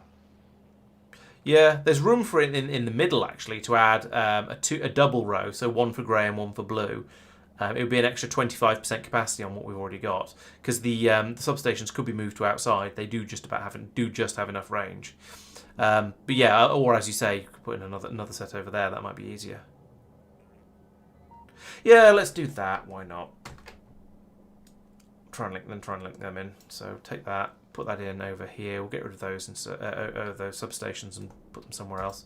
S1: Yeah, there's room for it in the middle, actually, to add a double row, so one for grey and one for blue. It would be an extra 25% capacity on what we've already got, because the substations could be moved to outside. They do just have enough range. But yeah, or as you say, you could put in another set over there. That might be easier. Yeah, let's do that. Why not? Try and link them in. So take that, put that in over here. We'll get rid of those those substations and put them somewhere else.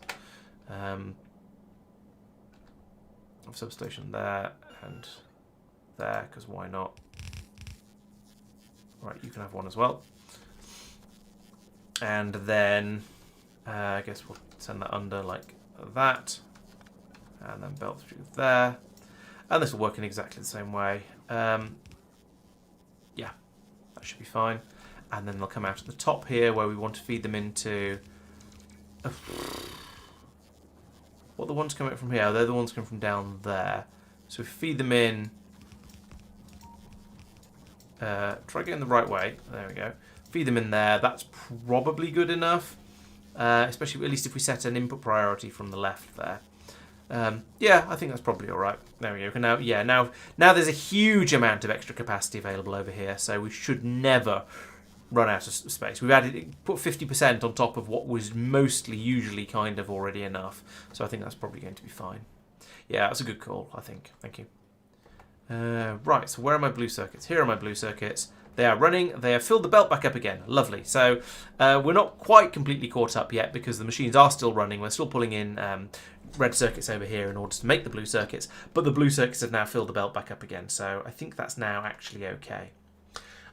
S1: Substation there and there, because why not? Right, you can have one as well. And then I guess we'll send that under like that, and then belt through there, and this will work in exactly the same way. Yeah, that should be fine. And then they'll come out at the top here where we want to feed them into. What the ones coming from here? They're the ones coming from down there. So we feed them in. Try getting the right way. There we go. Feed them in there. That's probably good enough. Especially at least if we set an input priority from the left there. Yeah, I think that's probably all right. There we go. Now there's a huge amount of extra capacity available over here, so we should never run out of space. We've put 50% on top of what was usually kind of already enough, so I think that's probably going to be fine. Yeah, that's a good call, I think. Thank you. Right, so where are my blue circuits? Here are my blue circuits. They are running. They have filled the belt back up again. Lovely. So we're not quite completely caught up yet because the machines are still running. We're still pulling in red circuits over here in order to make the blue circuits, but the blue circuits have now filled the belt back up again. So I think that's now actually okay.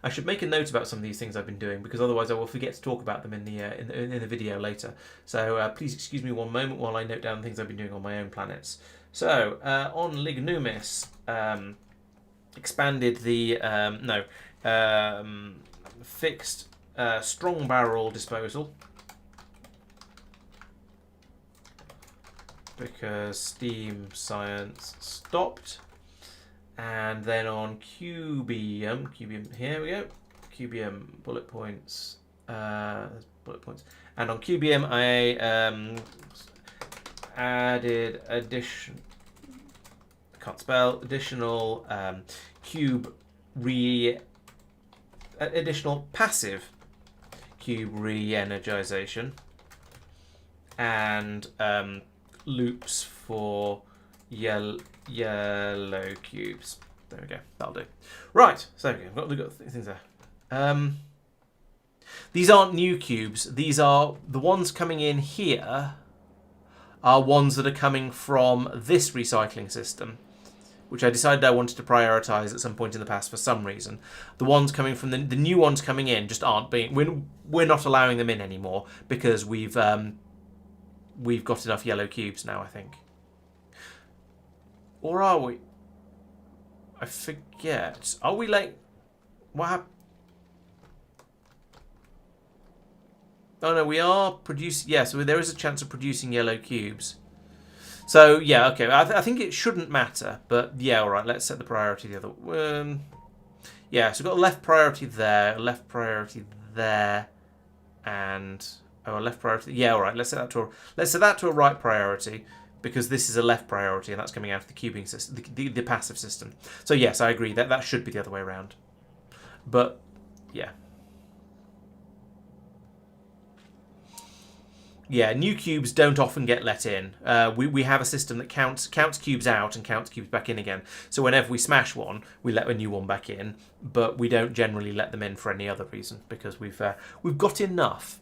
S1: I should make a note about some of these things I've been doing because otherwise I will forget to talk about them in the video later. So please excuse me one moment while I note down things I've been doing on my own planets. So on Lignumis, expanded the fixed strong barrel disposal because steam science stopped. And then on cubium, here we go, cubium bullet points, and on cubium I added additional additional passive cube re-energization and loops for yellow cubes. There we go. That'll do. Right. So we've got things there. These aren't new cubes. These are the ones coming in here. Are ones that are coming from this recycling system, which I decided I wanted to prioritize at some point in the past for some reason. The ones coming from the new ones coming in just aren't being. We're not allowing them in anymore because we've got enough yellow cubes now, I think. Or are we? I forget. Are we like... What happened? Oh no, we are producing... Yeah, so there is a chance of producing yellow cubes. So, yeah, okay. I think it shouldn't matter. But, yeah, all right. Let's set the priority the other... yeah, so we've got a left priority there, a left priority there, and... Oh, a left priority... Yeah, all right. Let's set that to a right priority. Because this is a left priority and that's coming out of the cubing system, the passive system. So yes, I agree that should be the other way around. But yeah. Yeah, new cubes don't often get let in. We have a system that counts cubes out and counts cubes back in again. So whenever we smash one, we let a new one back in, but we don't generally let them in for any other reason because we've got enough.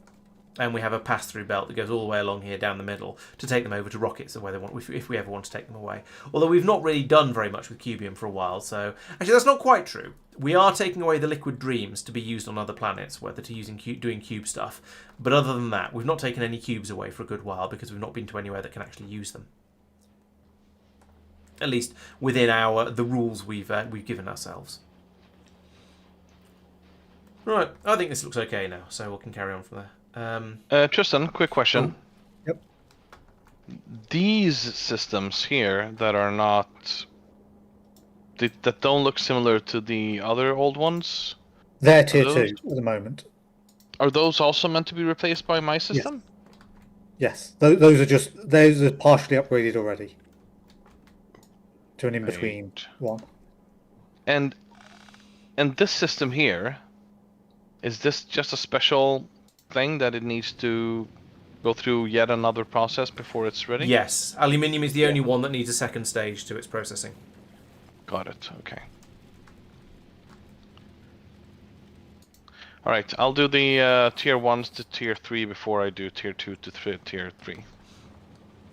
S1: And we have a pass-through belt that goes all the way along here down the middle to take them over to rockets where they want, if we ever want to take them away. Although we've not really done very much with cubium for a while, so actually that's not quite true. We are taking away the liquid dreams to be used on other planets, whether to using doing cube stuff. But other than that, we've not taken any cubes away for a good while because we've not been to anywhere that can actually use them. At least within the rules we've given ourselves. Right, I think this looks okay now, so we can carry on from there.
S3: Tristan, quick question. these systems here that are not that don't look similar to the other old ones.
S4: They're tier 2 at the moment.
S3: Are those also meant to be replaced by my system?
S4: Yes. Those are partially upgraded already to an in-between one.
S3: And this system here, is this just a special thing that it needs to go through yet another process before it's ready?
S1: Yes, aluminium is the only one that needs a second stage to its processing.
S3: Got it. Okay. All right, I'll do the tier 1s to tier 3 before I do tier 2 to tier 3.
S1: That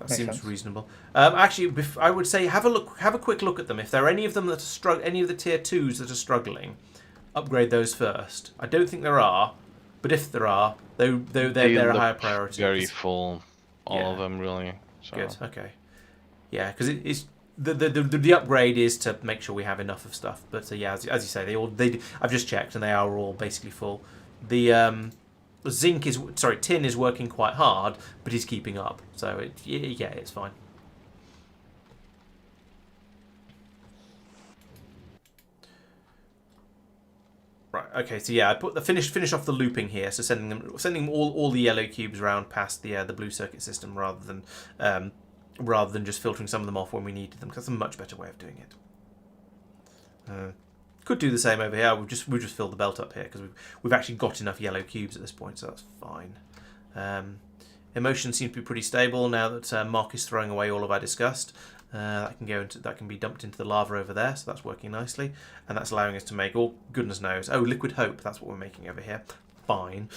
S4: Makes
S1: seems
S4: sense.
S1: reasonable. Actually, I would say have a quick look at them. If there are any of them that are any of the tier 2s that are struggling, upgrade those first. I don't think there are, but if there are, they're a higher priority.
S3: Very full, all of them really. So.
S1: Good. Okay. Yeah, because it's the upgrade is to make sure we have enough of stuff. But yeah, as you say, I've just checked and they are all basically full. The tin is working quite hard, but he's keeping up. So it's fine. Right. Okay. So yeah, I put the finish off the looping here. So sending all the yellow cubes around past the blue circuit system rather than just filtering some of them off when we needed them. Because that's a much better way of doing it. Could do the same over here. We've just filled the belt up here because we've actually got enough yellow cubes at this point, so that's fine. Emotion seems to be pretty stable now that Mark is throwing away all of our disgust. That can be dumped into the lava over there, so that's working nicely, and that's allowing us to make goodness knows. Oh, liquid hope. That's what we're making over here. Fine.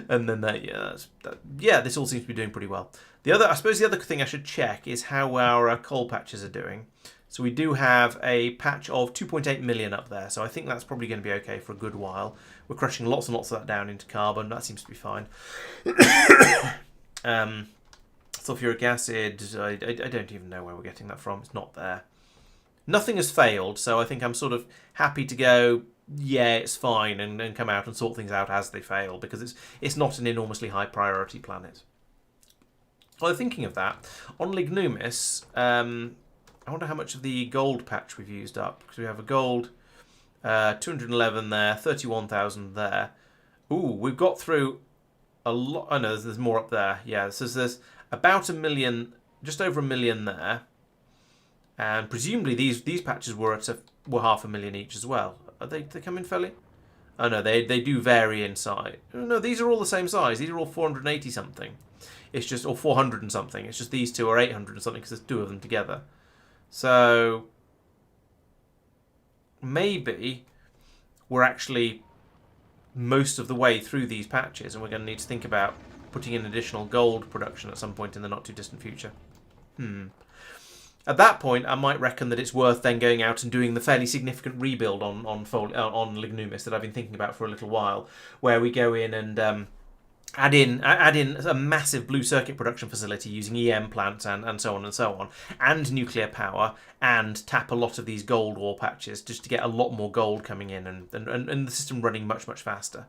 S1: And then this all seems to be doing pretty well. I suppose the other thing I should check is how our coal patches are doing. So we do have a patch of 2.8 million up there, so I think that's probably going to be okay for a good while. We're crushing lots and lots of that down into carbon. That seems to be fine. Sulfuric acid, I don't even know where we're getting that from. It's not there. Nothing has failed, so I think I'm sort of happy to go, yeah, it's fine, and come out and sort things out as they fail, because it's not an enormously high priority planet. Well, thinking of that, on Lignumis, I wonder how much of the gold patch we've used up, because we have a gold 211 there, 31,000 there. Ooh, we've got through a lot. Oh no, there's more up there. Yeah, so there's about 1 million, just over 1 million there, and presumably these patches were 500,000 each as well. Are they come in fairly? Oh no, they do vary in size. Oh, no, these are all the same size. These are all 480 something. It's just, or 400 and something. It's just these two are 800 and something because there's two of them together. So maybe we're actually most of the way through these patches, and we're going to need to think about putting in additional gold production at some point in the not too distant future. At that point, I might reckon that it's worth then going out and doing the fairly significant rebuild on Lignumis that I've been thinking about for a little while, where we go in and add in a massive blue circuit production facility using EM plants and so on, and nuclear power, and tap a lot of these gold ore patches just to get a lot more gold coming in and the system running much faster.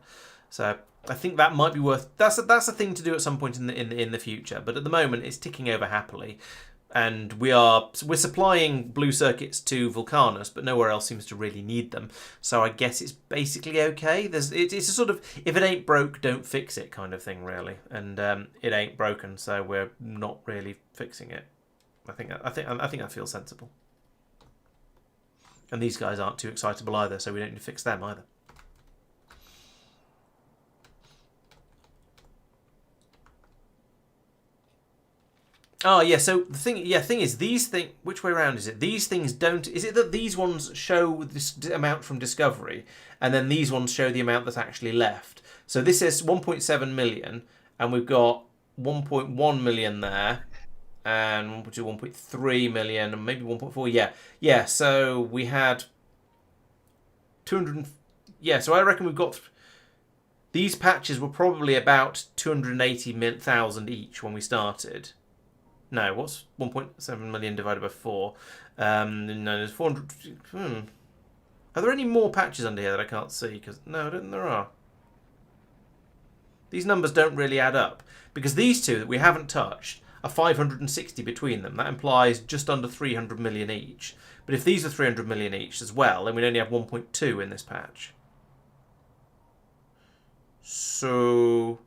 S1: So I think that might be worth. That's a thing to do at some point in the future. But at the moment, it's ticking over happily. And we're supplying blue circuits to Vulcanus, but nowhere else seems to really need them. So I guess it's basically okay. It's a sort of if it ain't broke, don't fix it kind of thing, really. And it ain't broken, so we're not really fixing it. I think that feels sensible. And these guys aren't too excitable either, so we don't need to fix them either. Oh yeah, so the thing is which way around is it? These things don't. Is it that these ones show this amount from discovery, and then these ones show the amount that's actually left? So this is 1.7 million, and we've got 1.1 million there, and 1.3 million, and maybe 1.4. Yeah. So we had 200. Yeah, so I reckon we've got. These patches were probably about 280,000 each when we started. No, what's 1.7 million divided by 4? No, there's 400. Are there any more patches under here that I can't see? Because no, I don't think there are. These numbers don't really add up. Because these two that we haven't touched are 560 between them. That implies just under 300 million each. But if these are 300 million each as well, then we'd only have 1.2 in this patch. So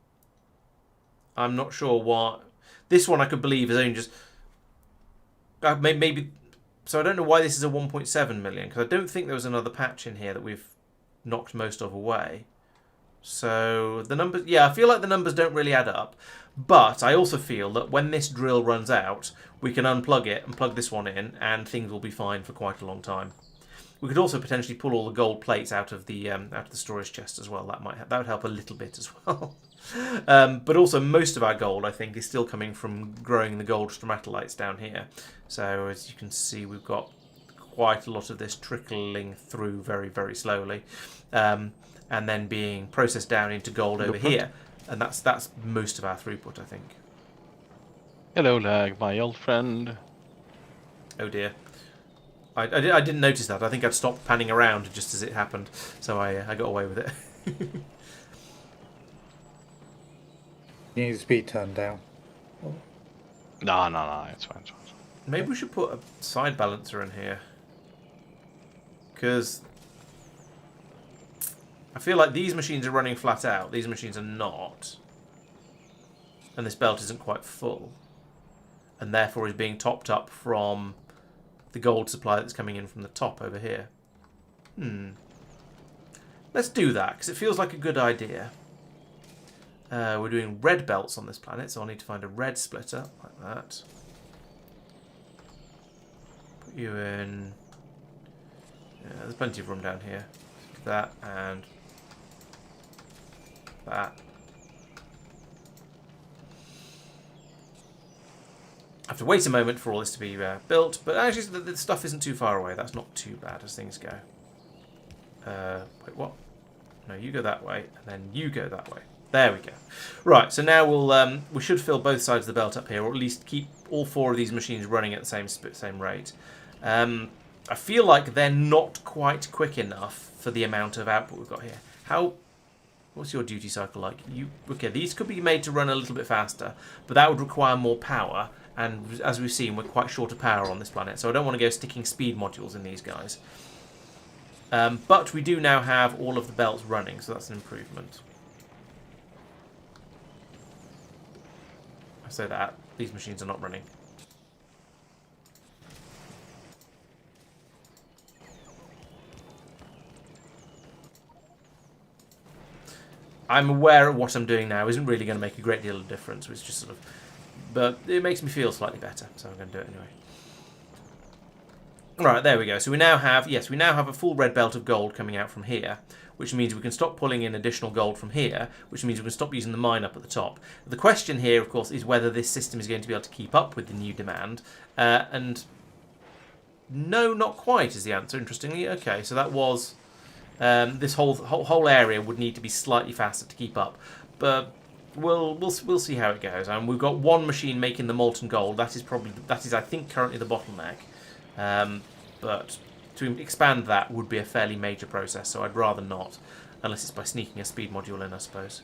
S1: I'm not sure what... This one I could believe is only just... maybe... So I don't know why this is a 1.7 million, because I don't think there was another patch in here that we've knocked most of away. So the numbers... Yeah, I feel like the numbers don't really add up. But I also feel that when this drill runs out, we can unplug it and plug this one in, and things will be fine for quite a long time. We could also potentially pull all the gold plates out of the storage chest as well. That would help a little bit as well. But also most of our gold, I think, is still coming from growing the gold stromatolites down here. So as you can see, we've got quite a lot of this trickling through very, very slowly, and then being processed down into gold over here. And that's most of our throughput, I think.
S3: Hello, Lag, my old friend.
S1: Oh dear. I didn't notice that. I think I'd stopped panning around just as it happened, so I got away with it.
S4: You need the speed turned down.
S3: No, it's fine.
S1: Maybe we should put a side balancer in here, because I feel like these machines are running flat out. These machines are not, and this belt isn't quite full, and therefore is being topped up from the gold supply that's coming in from the top over here. Let's do that, because it feels like a good idea. We're doing red belts on this planet, so I'll need to find a red splitter, like that. Put you in... Yeah, there's plenty of room down here. That, and... that. I have to wait a moment for all this to be built, but actually the stuff isn't too far away. That's not too bad as things go. Wait, what? No, you go that way, and then you go that way. There we go. Right, so now we should fill both sides of the belt up here, or at least keep all four of these machines running at the same rate. I feel like they're not quite quick enough for the amount of output we've got here. What's your duty cycle like? Okay, these could be made to run a little bit faster, but that would require more power. And as we've seen, we're quite short of power on this planet, so I don't want to go sticking speed modules in these guys. But we do now have all of the belts running, so that's an improvement. I say that. These machines are not running. I'm aware of what I'm doing now isn't really going to make a great deal of difference. It's just sort of... But it makes me feel slightly better, so I'm going to do it anyway. Right, there we go. So we now have a full red belt of gold coming out from here, which means we can stop pulling in additional gold from here, which means we can stop using the mine up at the top. The question here, of course, is whether this system is going to be able to keep up with the new demand, and no, not quite is the answer, interestingly. Okay, so that was... this whole area would need to be slightly faster to keep up, but... We'll see how it goes. And we've got one machine making the molten gold. That is I think currently the bottleneck. But to expand that would be a fairly major process. So I'd rather not, unless it's by sneaking a speed module in, I suppose.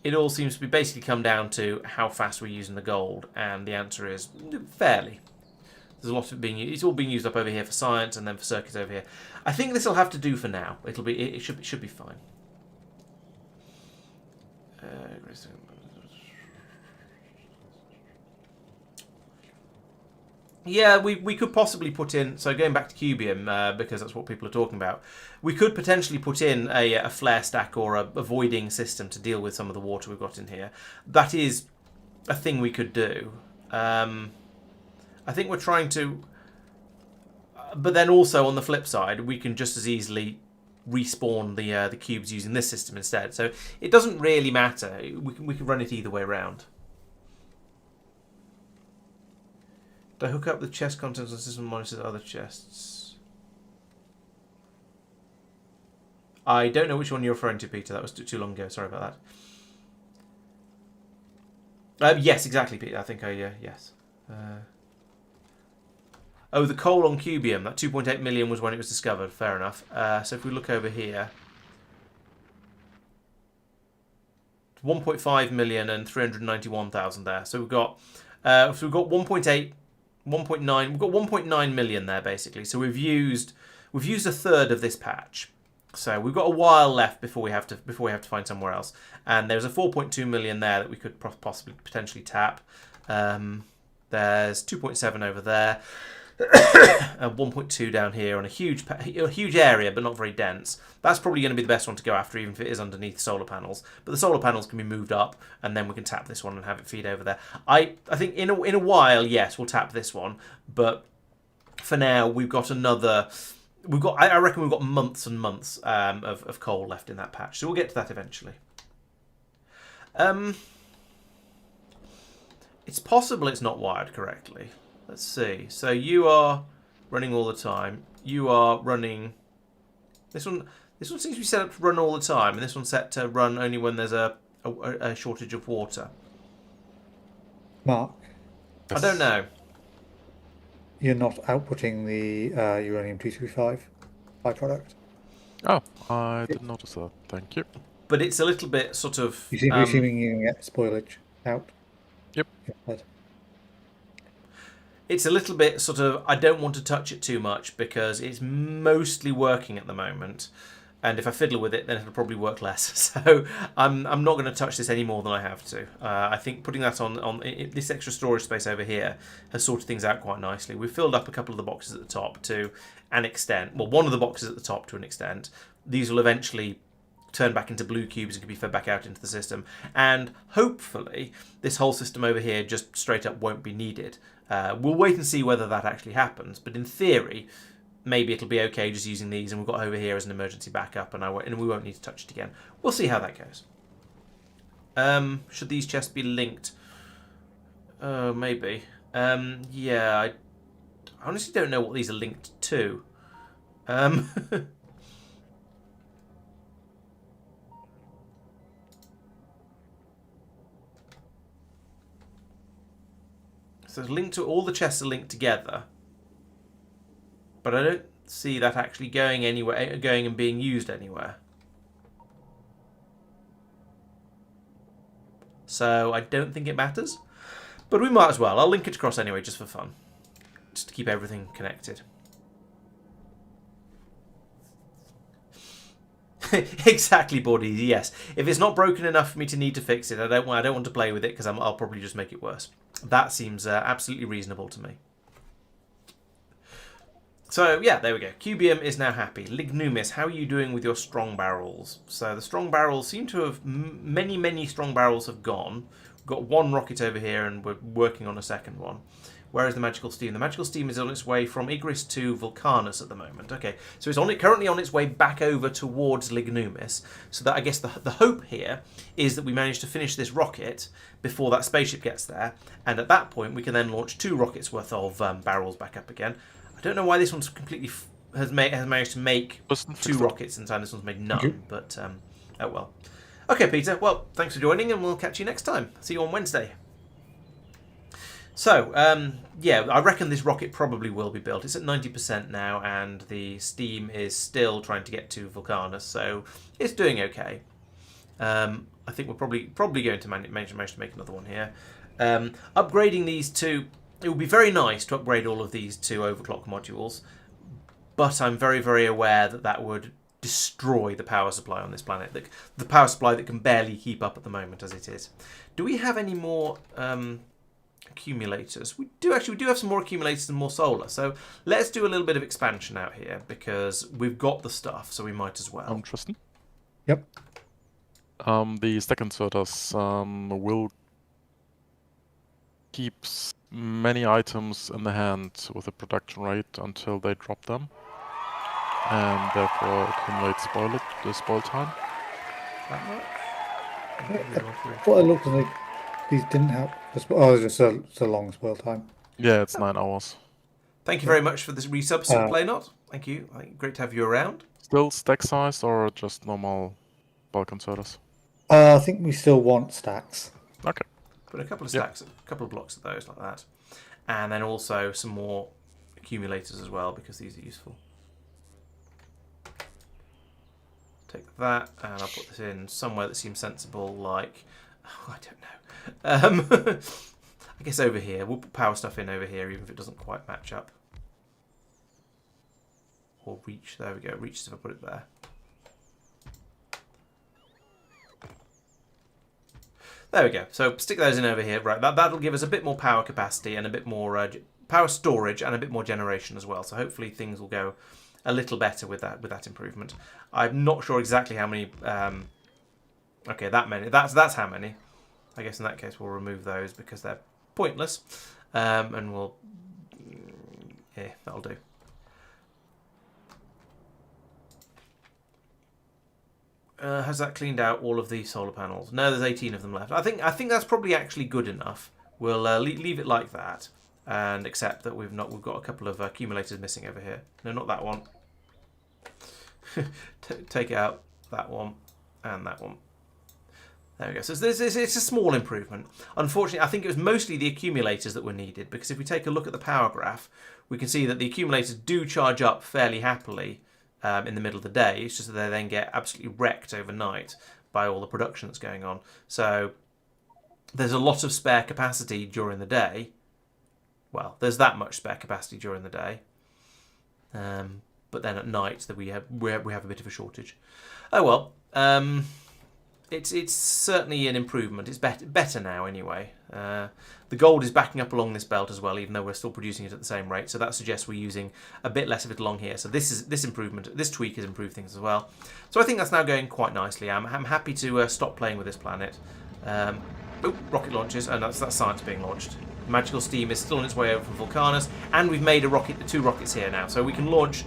S1: It all seems to be basically come down to how fast we're using the gold, and the answer is fairly. There's a lot of it being used. It's all being used up over here for science, and then for circuits over here. I think this will have to do for now. It should be fine. Yeah, we could possibly put in. So going back to Cubium, because that's what people are talking about, we could potentially put in a flare stack or a voiding system to deal with some of the water we've got in here. That is a thing we could do. I think we're trying to... But then also, on the flip side, we can just as easily respawn the cubes using this system instead. So it doesn't really matter. We can run it either way around. Do I hook up the chest contents on the system monitor to other chests? I don't know which one you're referring to, Peter. That was too long ago. Sorry about that. Yes, exactly, Peter. I think yes. Oh, the coal on Cubium, that 2.8 million was when it was discovered. Fair enough. So if we look over here... 1.5 million and 391,000 there. So we've got 1.8, 1.9. We've got 1.9 million there basically. So we've used a third of this patch. So we've got a while left before we have to find somewhere else. And there's a 4.2 million there that we could possibly potentially tap. There's 2.7 over there. 1.2 down here on a huge area, but not very dense. That's probably going to be the best one to go after, even if it is underneath solar panels. But the solar panels can be moved up, and then we can tap this one and have it feed over there. I think in a while, yes, we'll tap this one. But for now, we've got another. I reckon we've got months and months of coal left in that patch. So we'll get to that eventually. It's possible it's not wired correctly. Let's see. So you are running all the time. You are running. This one seems to be set up to run all the time, and this one's set to run only when there's a shortage of water.
S4: Mark,
S1: I don't know.
S4: You're not outputting the uranium-235 byproduct.
S2: Oh, I didn't notice that. Thank you.
S1: But it's a little bit sort of.
S4: You seem to be assuming you can get spoilage out.
S2: Yep.
S1: It's a little bit sort of, I don't want to touch it too much because it's mostly working at the moment. And if I fiddle with it, then it'll probably work less. So I'm not going to touch this any more than I have to. I think putting that on this extra storage space over here has sorted things out quite nicely. We've filled up a couple of the boxes at the top to an extent. Well, one of the boxes at the top to an extent. These will eventually turn back into blue cubes and can be fed back out into the system. And hopefully this whole system over here just straight up won't be needed. We'll wait and see whether that actually happens. But in theory, maybe it'll be okay just using these, and we've got over here as an emergency backup, and we won't need to touch it again. We'll see how that goes. Should these chests be linked? Maybe. Yeah, I honestly don't know what these are linked to. So it's linked to all the chests are linked together, but I don't see that actually going anywhere, going and being used anywhere. So I don't think it matters, but we might as well. I'll link it across anyway, just for fun, just to keep everything connected. Exactly, Bordy. Yes, if it's not broken enough for me to need to fix it, I don't want to play with it because I'll probably just make it worse. That seems absolutely reasonable to me. So yeah, there we go. Cubium is now happy. Lignumis, how are you doing with your strong barrels? So the strong barrels seem to have many strong barrels have gone. We've got one rocket over here, and we're working on a second one. Where is the magical steam? The magical steam is on its way from Igris to Vulcanus at the moment. Okay, so it's currently on its way back over towards Lignumis. So that I guess the hope here is that we manage to finish this rocket before that spaceship gets there, and at that point we can then launch 2 rockets worth of barrels back up again. I don't know why this one's completely has managed to make 2 rockets in time. This one's made none, but oh well. Okay, Peter. Well, thanks for joining, and we'll catch you next time. See you on Wednesday. So, yeah, I reckon this rocket probably will be built. It's at 90% now, and the steam is still trying to get to Vulcanus, so it's doing okay. I think we're probably going to manage to make another one here. Upgrading these two, it would be very nice to upgrade all of these to overclock modules, but I'm very aware that would destroy the power supply on this planet. The power supply that can barely keep up at the moment as it is. Do we have any more accumulators? We do have some more accumulators and more solar, so let's do a little bit of expansion out here because we've got the stuff, so we might as well.
S2: Tristan?
S4: Yep.
S2: The stack inserters will keep many items in the hand with a production rate until they drop them, and therefore accumulate the spoil time.
S1: That much?
S4: What it looked like these didn't have. Oh, it's just a long spoil time.
S2: Yeah, it's 9 hours.
S1: Thank you very much for this resub, Playnot. Thank you. Great to have you around.
S2: Still stack size or just normal bulk inserters?
S4: I think we still want stacks.
S2: Okay.
S1: Put a couple of stacks, a couple of blocks of those like that. And then also some more accumulators as well, because these are useful. Take that, and I'll put this in somewhere that seems sensible, like... Oh, I don't know. I guess over here. We'll put power stuff in over here, even if it doesn't quite match up. Or reach. There we go. Reach if I put it there. There we go. So stick those in over here. Right, that'll give us a bit more power capacity and a bit more power storage and a bit more generation as well. So hopefully things will go a little better with that improvement. I'm not sure exactly how many. Okay, that many. That's how many. I guess in that case we'll remove those because they're pointless, and we'll. Yeah, that'll do. Has that cleaned out all of the solar panels? No, there's 18 of them left. I think that's probably actually good enough. We'll leave it like that and accept that we've got a couple of accumulators missing over here. No, not that one. Take out that one and that one. There we go. So it's a small improvement. Unfortunately, I think it was mostly the accumulators that were needed, because if we take a look at the power graph, we can see that the accumulators do charge up fairly happily in the middle of the day. It's just that they then get absolutely wrecked overnight by all the production that's going on. So there's a lot of spare capacity during the day. Well, there's that much spare capacity during the day. But then at night that we have a bit of a shortage. Oh well. It's certainly an improvement. It's better now anyway. The gold is backing up along this belt as well, even though we're still producing it at the same rate. So that suggests we're using a bit less of it along here. So this tweak has improved things as well. So I think that's now going quite nicely. I'm happy to stop playing with this planet. Rocket launches, and that's science being launched. Magical steam is still on its way over from Vulcanus, and we've made two rockets here now, so we can launch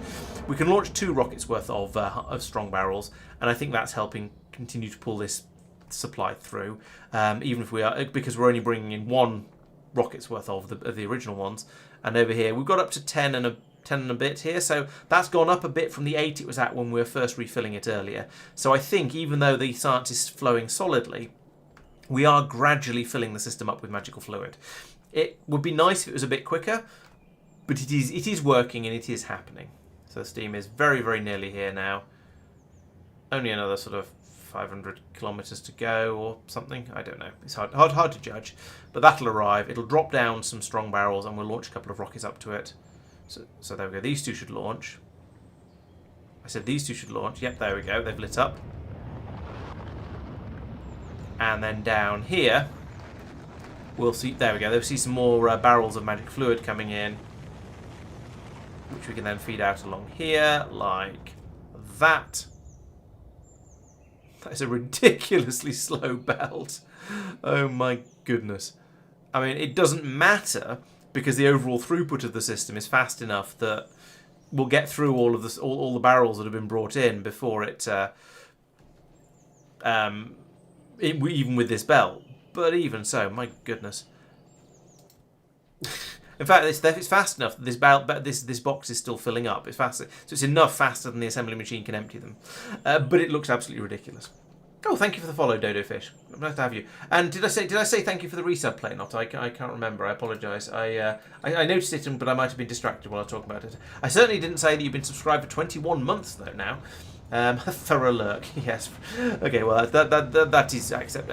S1: 2 rockets worth of strong barrels, and I think that's helping continue to pull this supply through, even if because we're only bringing in 1 rocket's worth of the original ones. And over here we've got up to 10 and a bit here, so that's gone up a bit from the 8 it was at when we were first refilling it earlier. So I think even though the science is flowing solidly, we are gradually filling the system up with magical fluid. It would be nice if it was a bit quicker, but it is working and it is happening. So steam is very, very nearly here now. Only another sort of 500 kilometers to go or something. I don't know. It's hard to judge. But that'll arrive. It'll drop down some strong barrels and we'll launch a couple of rockets up to it. So there we go. These 2 should launch. I said these 2 should launch. Yep, there we go. They've lit up. And then down here, we'll see. There we go. They'll see some more barrels of magic fluid coming in, which we can then feed out along here, like that. That is a ridiculously slow belt. Oh my goodness. I mean, it doesn't matter because the overall throughput of the system is fast enough that we'll get through all of all the barrels that have been brought in before even with this belt. But even so, my goodness. In fact, it's fast enough that this box is still filling up. It's faster, so it's enough faster than the assembly machine can empty them. But it looks absolutely ridiculous. Oh, thank you for the follow, Dodo Fish. Nice to have you. And did I say thank you for the resub play? Not I can't remember. I apologise. I noticed it, but I might have been distracted while I was talking about it. I certainly didn't say that you've been subscribed for 21 months though now. Thorough lurk, yes. Okay, well that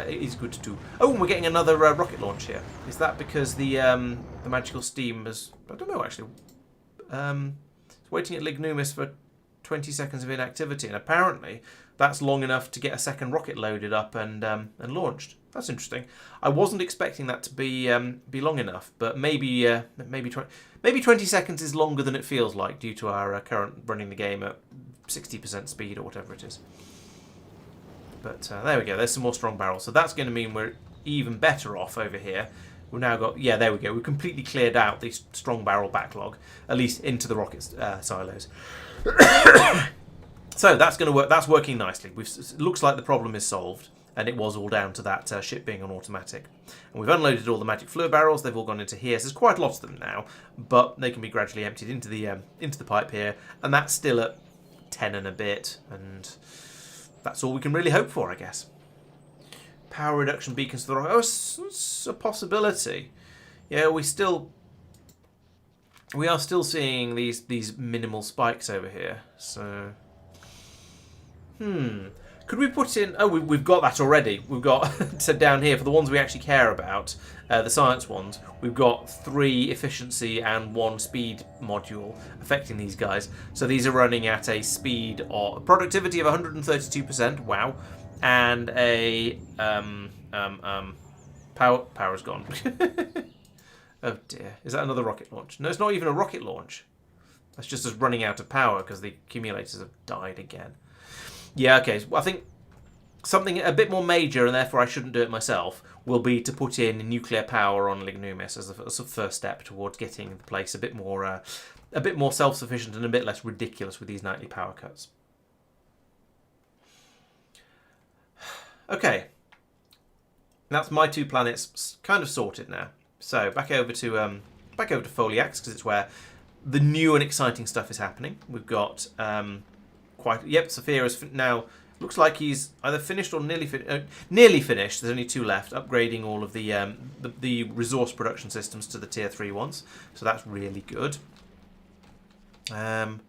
S1: is good too. Oh, and we're getting another rocket launch here. Is that because the magical steam has? I don't know actually. It's waiting at Lignumis for 20 seconds of inactivity, and apparently that's long enough to get a second rocket loaded up and launched. That's interesting. I wasn't expecting that to be long enough, but maybe 20 seconds is longer than it feels like due to our current running the game at 60% speed or whatever it is. But there we go. There's some more strong barrels. So that's going to mean we're even better off over here. We've now got, yeah, there we go. We've completely cleared out the strong barrel backlog, at least into the rocket silos. So that's going to work. That's working nicely. It looks like the problem is solved, and it was all down to that ship being on automatic. And we've unloaded all the magic fluid barrels. They've all gone into here. So there's quite a lot of them now, but they can be gradually emptied into the pipe here, and that's still at 10 and a bit, and that's all we can really hope for, I guess. Power reduction beacons to the rocket. Oh, it's a possibility. Yeah, we are still seeing these minimal spikes over here. So Could we put in... Oh, we've got that already. We've got... so down here, for the ones we actually care about, the science ones, we've got 3 efficiency and 1 speed module affecting these guys. So these are running at a speed of... productivity of 132%. Wow. And a... Power's gone. Oh, dear. Is that another rocket launch? No, it's not even a rocket launch. That's just us running out of power because the accumulators have died again. Yeah, okay. Well, I think something a bit more major, and therefore I shouldn't do it myself, will be to put in nuclear power on Lignumis as a first step towards getting the place a bit more self-sufficient and a bit less ridiculous with these nightly power cuts. Okay, that's my 2 planets kind of sorted now. So back over to Foliax, because it's where the new and exciting stuff is happening. We've got Saphira's now looks like he's either finished or nearly finished. There's only 2 left, upgrading all of the resource production systems to the tier 3 ones. So that's really good. And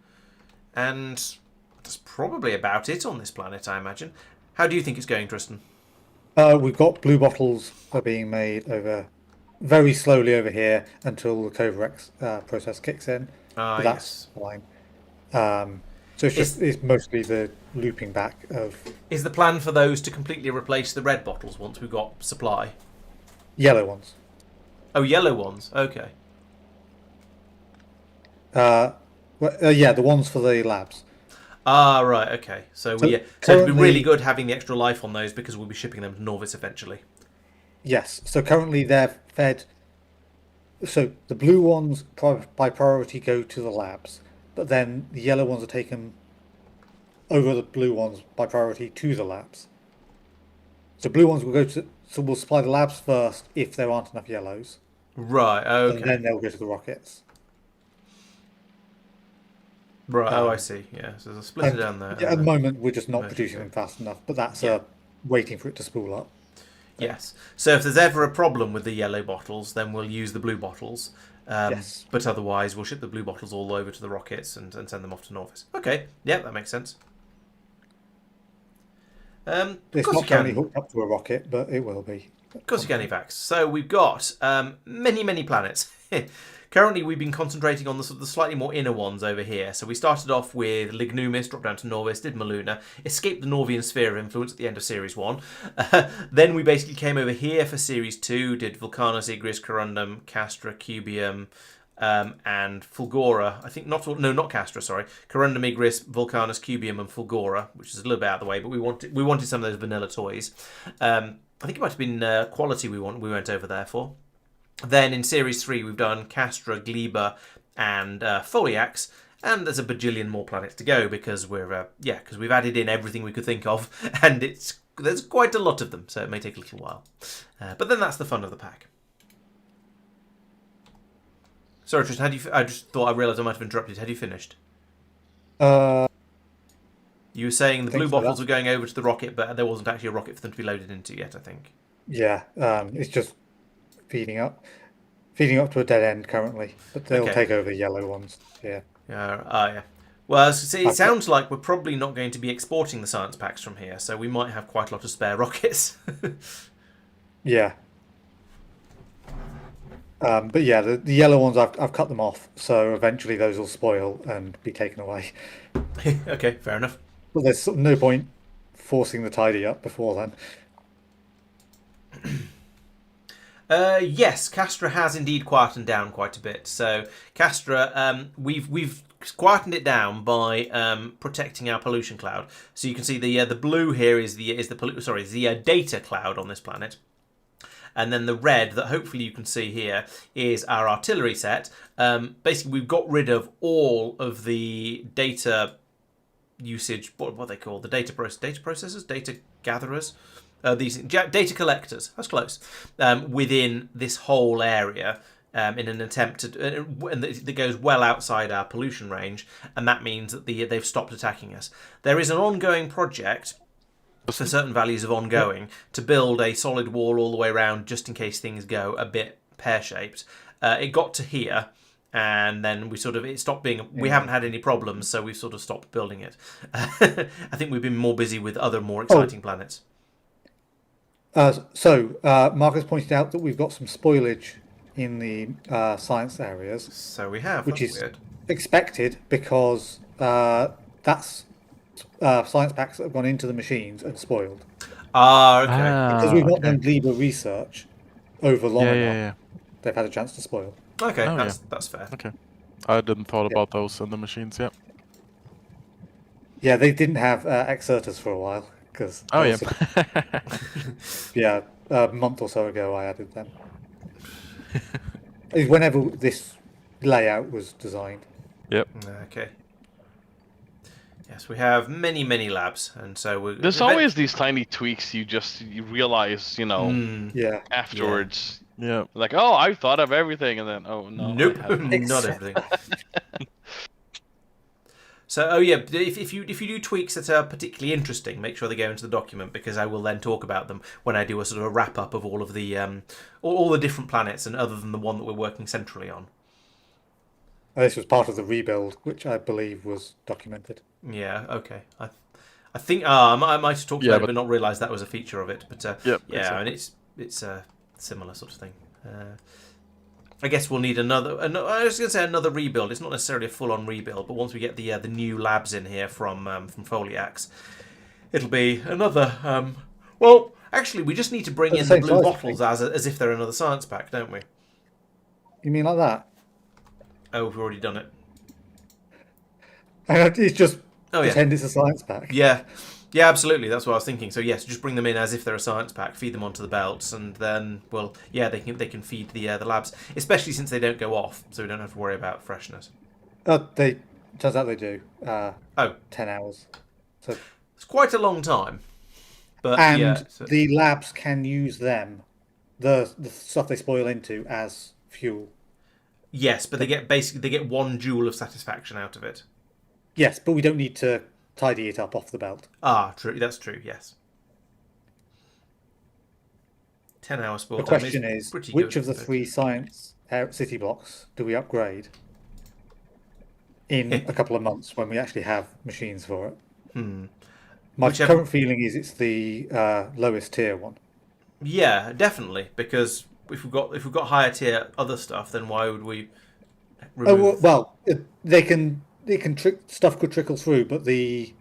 S1: that's probably about it on this planet, I imagine. How do you think it's going, Tristan?
S4: We've got blue bottles are being made very slowly over here until the Covarex process kicks in. But that's fine. So it's mostly the looping back of...
S1: Is the plan for those to completely replace the red bottles once we've got supply?
S4: Yellow ones.
S1: Oh, yellow ones. Okay.
S4: Yeah, the ones for the labs.
S1: Ah, right. Okay. So it'd be really good having the extra life on those because we'll be shipping them to Norvis eventually.
S4: Yes. So currently they're fed. So the blue ones by priority go to the labs, but then the yellow ones are taken over the blue ones by priority to the labs. So blue ones will go to. So we'll supply the labs first if there aren't enough yellows.
S1: Right. Okay.
S4: And then they'll go to the rockets.
S1: Right. I see. Yeah. So there's a split down there.
S4: Yeah, at the moment, we're just not producing them fast enough, but that's waiting for it to spool up.
S1: Yes. So if there's ever a problem with the yellow bottles, then we'll use the blue bottles.
S4: Yes.
S1: But otherwise, we'll ship the blue bottles all over to the rockets and send them off to Norvis. Okay. Yeah, that makes sense.
S4: It's not currently hooked up to a rocket, but it will be.
S1: Of course you can, Evax. So we've got many planets. Currently, we've been concentrating on the slightly more inner ones over here. So we started off with Lignumis, dropped down to Norvis, did Maluna, escaped the Norvian sphere of influence at the end of Series 1. Then we basically came over here for Series 2, did Vulcanus, Igris, Corundum, Castra, Cubium, and Fulgora. I think not Castra, sorry. Corundum, Igris, Vulcanus, Cubium, and Fulgora, which is a little bit out of the way, but we wanted some of those vanilla toys. I think it might have been Quality we went over there for. Then in Series 3 we've done Castra, Gleba, and Foliacs, and there's a bajillion more planets to go because we've added in everything we could think of, and there's quite a lot of them, so it may take a little while. But then that's the fun of the pack. Sorry, Tristan, I realised I might have interrupted. Had you finished? You were saying the blue bottles were going over to the rocket, but there wasn't actually a rocket for them to be loaded into yet, I think.
S4: Yeah, it's just feeding up to a dead end currently, but they'll take over the yellow ones. Yeah.
S1: Yeah. Well, see, it sounds like we're probably not going to be exporting the science packs from here, so we might have quite a lot of spare rockets.
S4: Yeah. But yeah, the yellow ones I've cut them off, so eventually those will spoil and be taken away.
S1: Okay, fair enough.
S4: But there's no point forcing the tidy up before then.
S1: Yes, Castra has indeed quietened down quite a bit. So Castra, we've quietened it down by protecting our pollution cloud. So you can see the blue here is the data cloud on this planet, and then the red that hopefully you can see here is our artillery set. Basically, we've got rid of all of the data usage. What are they called? The data processors, data gatherers. These data collectors, that's close, within this whole area in an attempt to, and that goes well outside our pollution range, and that means that they've stopped attacking us. There is an ongoing project for certain values of ongoing to build a solid wall all the way around just in case things go a bit pear-shaped. It got to here, and then it stopped being. We haven't had any problems, so we've sort of stopped building it. I think we've been more busy with other more exciting planets.
S4: Marcus pointed out that we've got some spoilage in the science areas.
S1: So we have,
S4: which
S1: that's
S4: is
S1: weird.
S4: Expected because that's science packs that have gone into the machines and spoiled.
S1: Okay.
S4: Because we've not done Liber research over long enough. They've had a chance to spoil.
S1: Okay, that's fair.
S2: Okay, I didn't thought about those in the machines yet.
S4: Yeah, they didn't have exerters for a while because. Yeah, a month or so ago I added them. Whenever this layout was designed.
S2: Yep.
S1: Okay. Yes, we have many, many labs, and so
S3: there's always these tiny tweaks you realize, afterwards.
S2: Yeah.
S3: Like, oh, I thought of everything, and then, oh no.
S1: Nope, not everything. So, if you do tweaks that are particularly interesting, make sure they go into the document, because I will then talk about them when I do a sort of a wrap up of all of the all the different planets, and other than the one that we're working centrally on.
S4: This was part of the rebuild, which I believe was documented.
S1: Yeah. Okay. I think I might have talked about it, but not realised that was a feature of it. But
S2: exactly.
S1: and it's a similar sort of thing. I guess we'll need another. I was going to say another rebuild. It's not necessarily a full-on rebuild, but once we get the new labs in here from Foliacs, it'll be another. Well, actually, we just need to bring in the blue bottles as if they're another science pack, don't we?
S4: You mean like that?
S1: Oh, we've already done it.
S4: It's just pretend it's a science pack.
S1: Yeah. Yeah, absolutely. That's what I was thinking. So yes, just bring them in as if they're a science pack, feed them onto the belts, and then they can feed the labs, especially since they don't go off, so we don't have to worry about freshness.
S4: Turns out they do. 10 hours. So
S1: it's quite a long time. But
S4: the labs can use them, the stuff they spoil into, as fuel.
S1: Yes, but they get 1 joule of satisfaction out of it.
S4: Yes, but we don't need to tidy it up off the belt.
S1: True. That's true. Yes. 10 hours spoil.
S4: The question is, which of the 3 science city blocks do we upgrade in a couple of months when we actually have machines for it? My current feeling is it's the lowest tier one.
S1: Yeah, definitely. Because if we've got higher tier other stuff, then why would we remove...
S4: stuff could trickle through, but the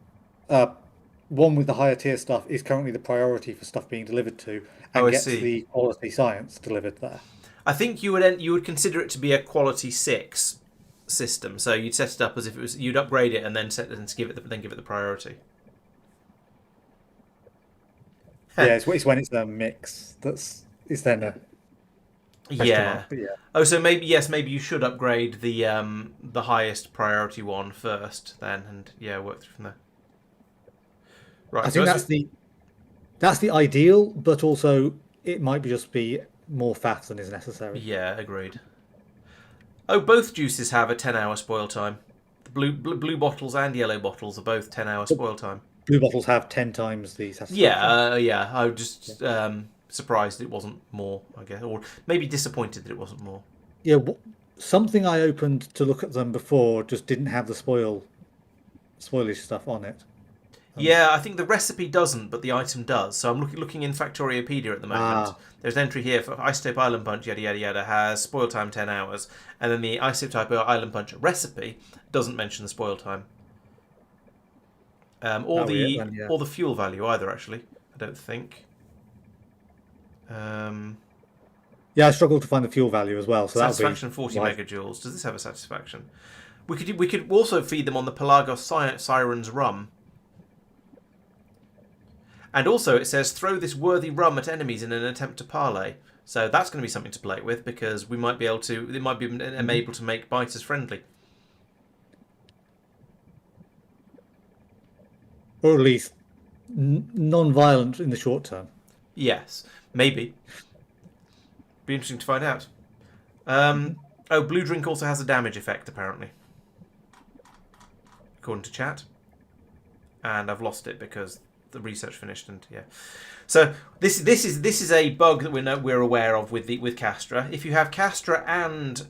S4: one with the higher tier stuff is currently the priority for stuff being delivered to, and gets the quality science delivered there.
S1: I think you would consider it to be a quality 6 system, so you'd set it up as if it was, you'd upgrade it and then give it the priority.
S4: Yeah, it's when it's a mix it's then a
S1: yeah. Oh, so maybe you should upgrade the highest priority one first, then, and work through from there. Right.
S4: I think that's the ideal, but also it might just be more fat than is necessary.
S1: Yeah, agreed. Oh, both juices have a 10-hour spoil time. The blue bottles and yellow bottles are both 10-hour spoil time.
S4: Blue bottles have 10 times the satisfaction.
S1: Yeah. I was just surprised it wasn't more, I guess, or maybe disappointed that it wasn't more.
S4: Yeah, something I opened to look at them before just didn't have the spoilage stuff on it.
S1: Yeah, I think the recipe doesn't, but the item does. So I'm looking in Factoriopedia at the moment. There's an entry here for Isotope Island Punch, yada yada yada, has spoil time 10 hours, and then the Isotope Island Punch recipe doesn't mention the spoil time. Or the fuel value either, actually. I don't think.
S4: Yeah, I struggled to find the fuel value as well. So
S1: satisfaction 40 megajoules. Does this have a satisfaction? We could also feed them on the Pelagos Siren's rum. And also it says throw this worthy rum at enemies in an attempt to parley. So that's going to be something to play with, because we might be able to. They might be able to make biters friendly.
S4: Or at least non-violent in the short term.
S1: Yes, maybe. Be interesting to find out. Blue drink also has a damage effect, apparently, according to chat. And I've lost it because the research finished, and yeah. So this is a bug that we're aware of with Castra. If you have Castra and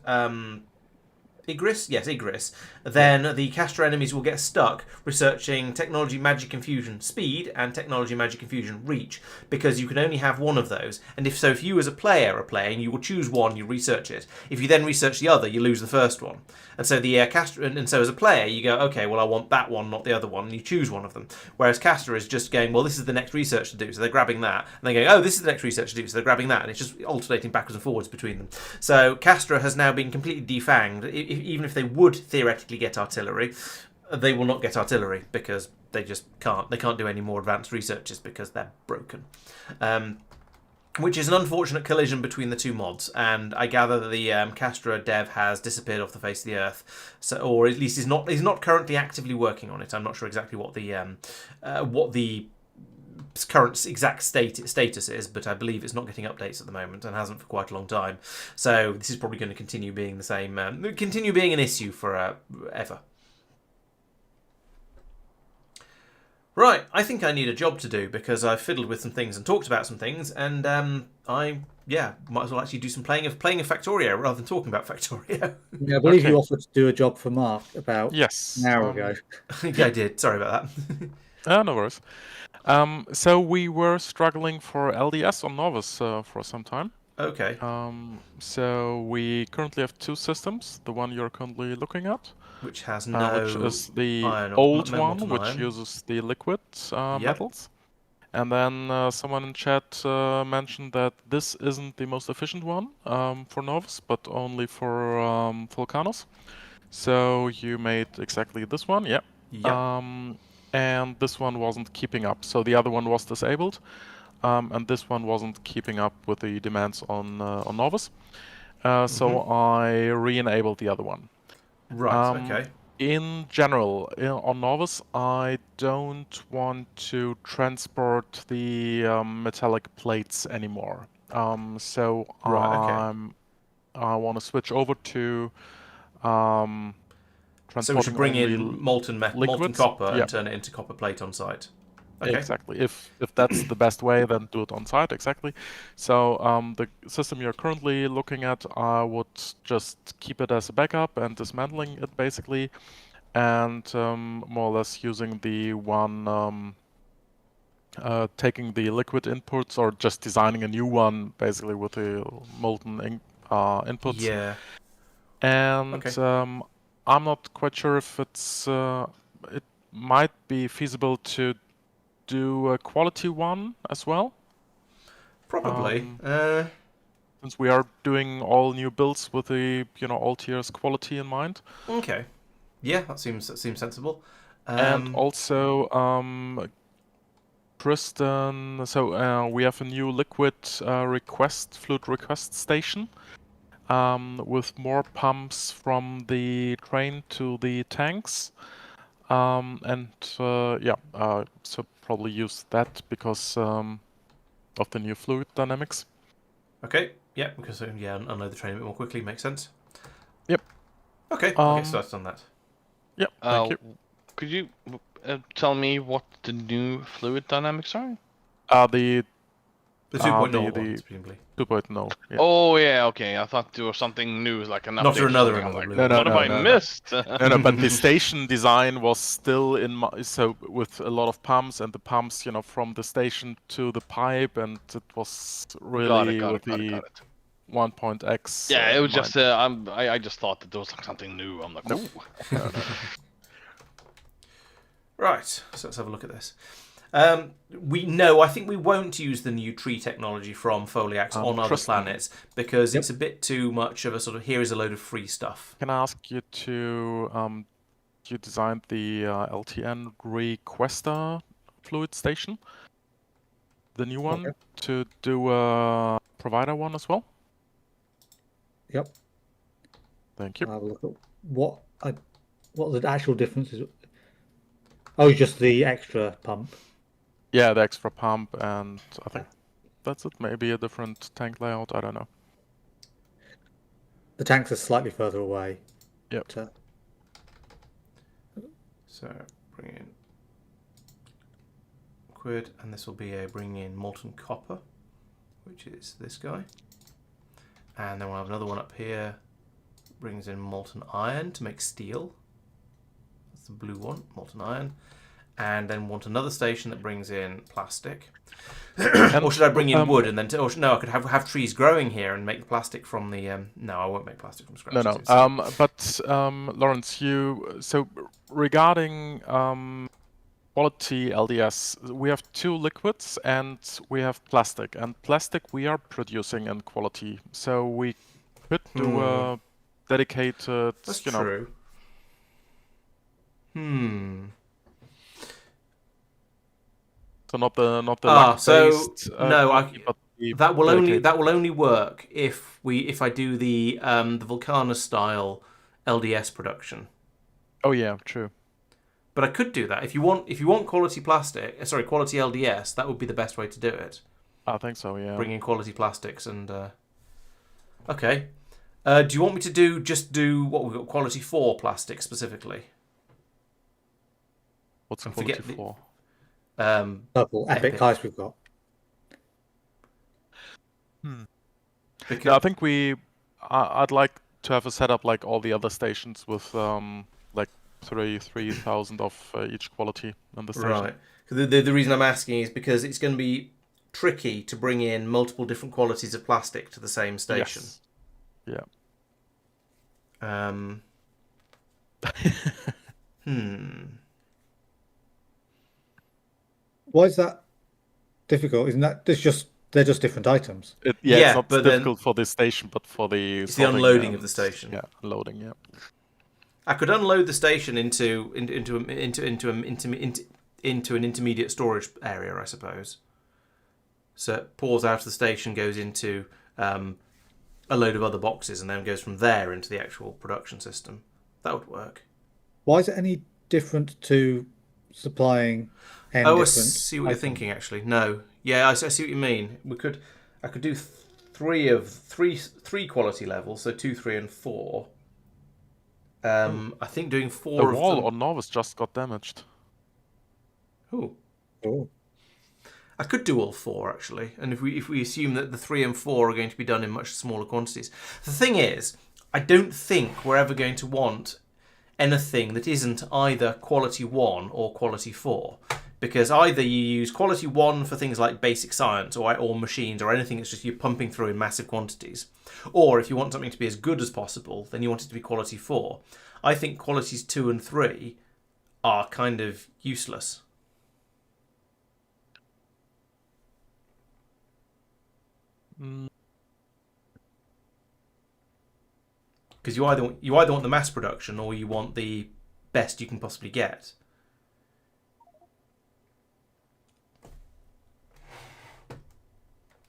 S1: Igris? Yes, Igris. Then the Castor enemies will get stuck researching Technology Magic Infusion Speed and Technology Magic Infusion Reach, because you can only have one of those. And if you as a player are playing, you will choose one, you research it. If you then research the other, you lose the first one. And so the Castor, and so as a player, you go, okay, well I want that one, not the other one, and you choose one of them. Whereas Castor is just going, well, this is the next research to do, so they're grabbing that, and they're going, oh, this is the next research to do, so they're grabbing that, and it's just alternating backwards and forwards between them. So Castor has now been completely defanged. Even if they would theoretically get artillery, they will not get artillery because they just can't. They can't do any more advanced researches because they're broken. Which is an unfortunate collision between the two mods, and I gather that the Castor dev has disappeared off the face of the earth, so, or at least is not currently actively working on it. I'm not sure exactly what the current exact status is, but I believe it's not getting updates at the moment and hasn't for quite a long time. So this is probably going to continue being the same, continue being an issue for ever. Right, I think I need a job to do because I've fiddled with some things and talked about some things, and I might as well actually do some playing of Factorio rather than talking about Factorio.
S4: Yeah, I believe you offered to do a job for Mark about an hour ago.
S1: Yeah, I did. Sorry about that.
S2: No worries. So we were struggling for LDS on Novus for some time.
S1: Okay.
S2: So we currently have two systems. The one you're currently looking at,
S1: which has
S2: which is the old one, which uses the liquid metals. And then someone in chat mentioned that this isn't the most efficient one for Novus, but only for Volcanos. So you made exactly this one, yeah. And this one wasn't keeping up. So the other one was disabled, and this one wasn't keeping up with the demands on Novus. So I re-enabled the other one.
S1: Right, okay.
S2: In general, on Novus, I don't want to transport the metallic plates anymore. So I want to switch over to
S1: so we should bring in molten copper and turn it into copper plate on site. Okay.
S2: Exactly. If that's the best way, then do it on site. Exactly. So the system you're currently looking at, I would just keep it as a backup and dismantling it basically, and more or less using the one, taking the liquid inputs or just designing a new one basically with the molten inputs.
S1: Yeah.
S2: And I'm not quite sure if it might be feasible to do a quality one as well.
S1: Probably.
S2: Since we are doing all new builds with the all tiers quality in mind.
S1: Okay. Yeah, that seems sensible.
S2: And also Tristan, so we have a new liquid fluid request station with more pumps from the train to the tanks. So probably use that because of the new fluid dynamics.
S1: Okay, yeah, because I know the train a bit more quickly, makes sense.
S2: Yep.
S1: Okay, I'll get started on that.
S2: Yep, thank you.
S3: Could you tell me what the new fluid dynamics are?
S1: The 2.0 ones, presumably.
S2: 2.0. Yeah.
S3: Oh yeah, okay. I thought there was something new, like an update.
S1: Not another.
S3: Like, what have I missed?
S2: No, but the station design was still so with a lot of pumps, and the pumps, from the station to the pipe, and it was really with the 1.x.
S3: Yeah, it was just I just thought that there was like something new. I'm like,
S2: no.
S1: Right, so let's have a look at this. I think we won't use the new tree technology from Foliacs on other planets because it's a bit too much of a sort of here is a load of free stuff.
S2: Can I ask you to you designed the LTN Requester fluid station, the new one, to do a provider one as well?
S4: Yep.
S2: Thank you.
S4: I'll have a look at what the actual difference is. Oh, just the extra pump.
S2: Yeah, the extra pump, and I think that's it. Maybe a different tank layout. I don't know.
S4: The tanks are slightly further away.
S2: Yep.
S1: So bring in liquid, and this will be bring in molten copper, which is this guy, and then we'll have another one up here, brings in molten iron to make steel. That's the blue one, molten iron. And then want another station that brings in plastic. Or should I bring in wood and then... no, I could have trees growing here and make the plastic from the... no, I won't make plastic from scratch.
S2: Laurence, so regarding quality LDS, we have two liquids and we have plastic. And plastic we are producing in quality. So we could do a dedicated...
S1: That's true.
S2: So not the luck-based, but
S1: that will only work if I do the Vulcana style LDS production.
S2: Oh yeah, true.
S1: But I could do that if you want quality plastic. Quality LDS. That would be the best way to do it.
S2: I think so. Yeah.
S1: Bring in quality plastics and. Okay. Do you want me to do what we've got? Quality 4 plastic specifically.
S2: What's quality 4?
S4: Purple epic ice we've got.
S2: Because... I think I'd like to have a setup like all the other stations with like 3,000 of each quality on the station.
S1: Right. The reason I'm asking is because it's going to be tricky to bring in multiple different qualities of plastic to the same station.
S2: Yes.
S1: Yeah.
S4: Why is that difficult? Isn't that they're just different items?
S2: It's not difficult for this station, but for the
S1: it's the unloading of the station.
S2: Yeah, unloading. Yeah.
S1: I could unload the station into an intermediate storage area, I suppose. So it pours out of the station, goes into a load of other boxes, and then goes from there into the actual production system. That would work.
S4: Why is it any different to supplying?
S1: I see what you're thinking. Actually, no. Yeah, I see what you mean. I could do three quality levels, so 2, 3, and 4. I think doing 4
S2: the
S1: of
S2: wall
S1: them...
S2: on Novus just got damaged.
S1: Oh.
S4: Oh.
S1: I could do all 4 actually, and if we assume that the 3 and 4 are going to be done in much smaller quantities. The thing is, I don't think we're ever going to want anything that isn't either quality 1 or quality 4. Because either you use quality 1 for things like basic science or machines or anything that's just you're pumping through in massive quantities. Or if you want something to be as good as possible, then you want it to be quality 4. I think qualities 2 and 3 are kind of useless. Because you either want the mass production or you want the best you can possibly get.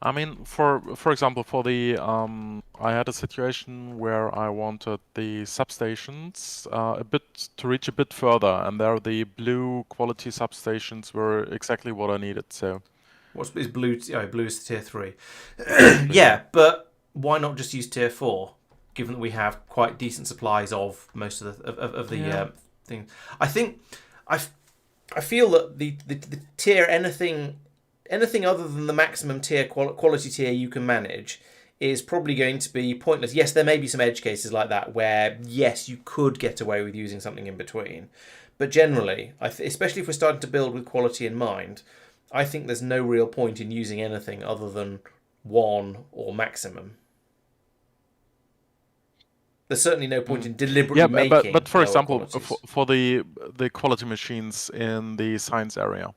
S2: I mean, for example, for the I had a situation where I wanted the substations to reach a bit further, and there the blue quality substations were exactly what I needed. So,
S1: what's is blue? Blue is tier 3. Yeah, but why not just use tier 4? Given that we have quite decent supplies of most of the things. I think I feel that the tier anything other than the maximum tier quality tier you can manage is probably going to be pointless. Yes, there may be some edge cases like that where, yes, you could get away with using something in between. But generally, especially if we're starting to build with quality in mind, I think there's no real point in using anything other than 1 or maximum. There's certainly no point in deliberately making
S2: but for example,
S1: qualities.
S2: for the quality machines in the science area,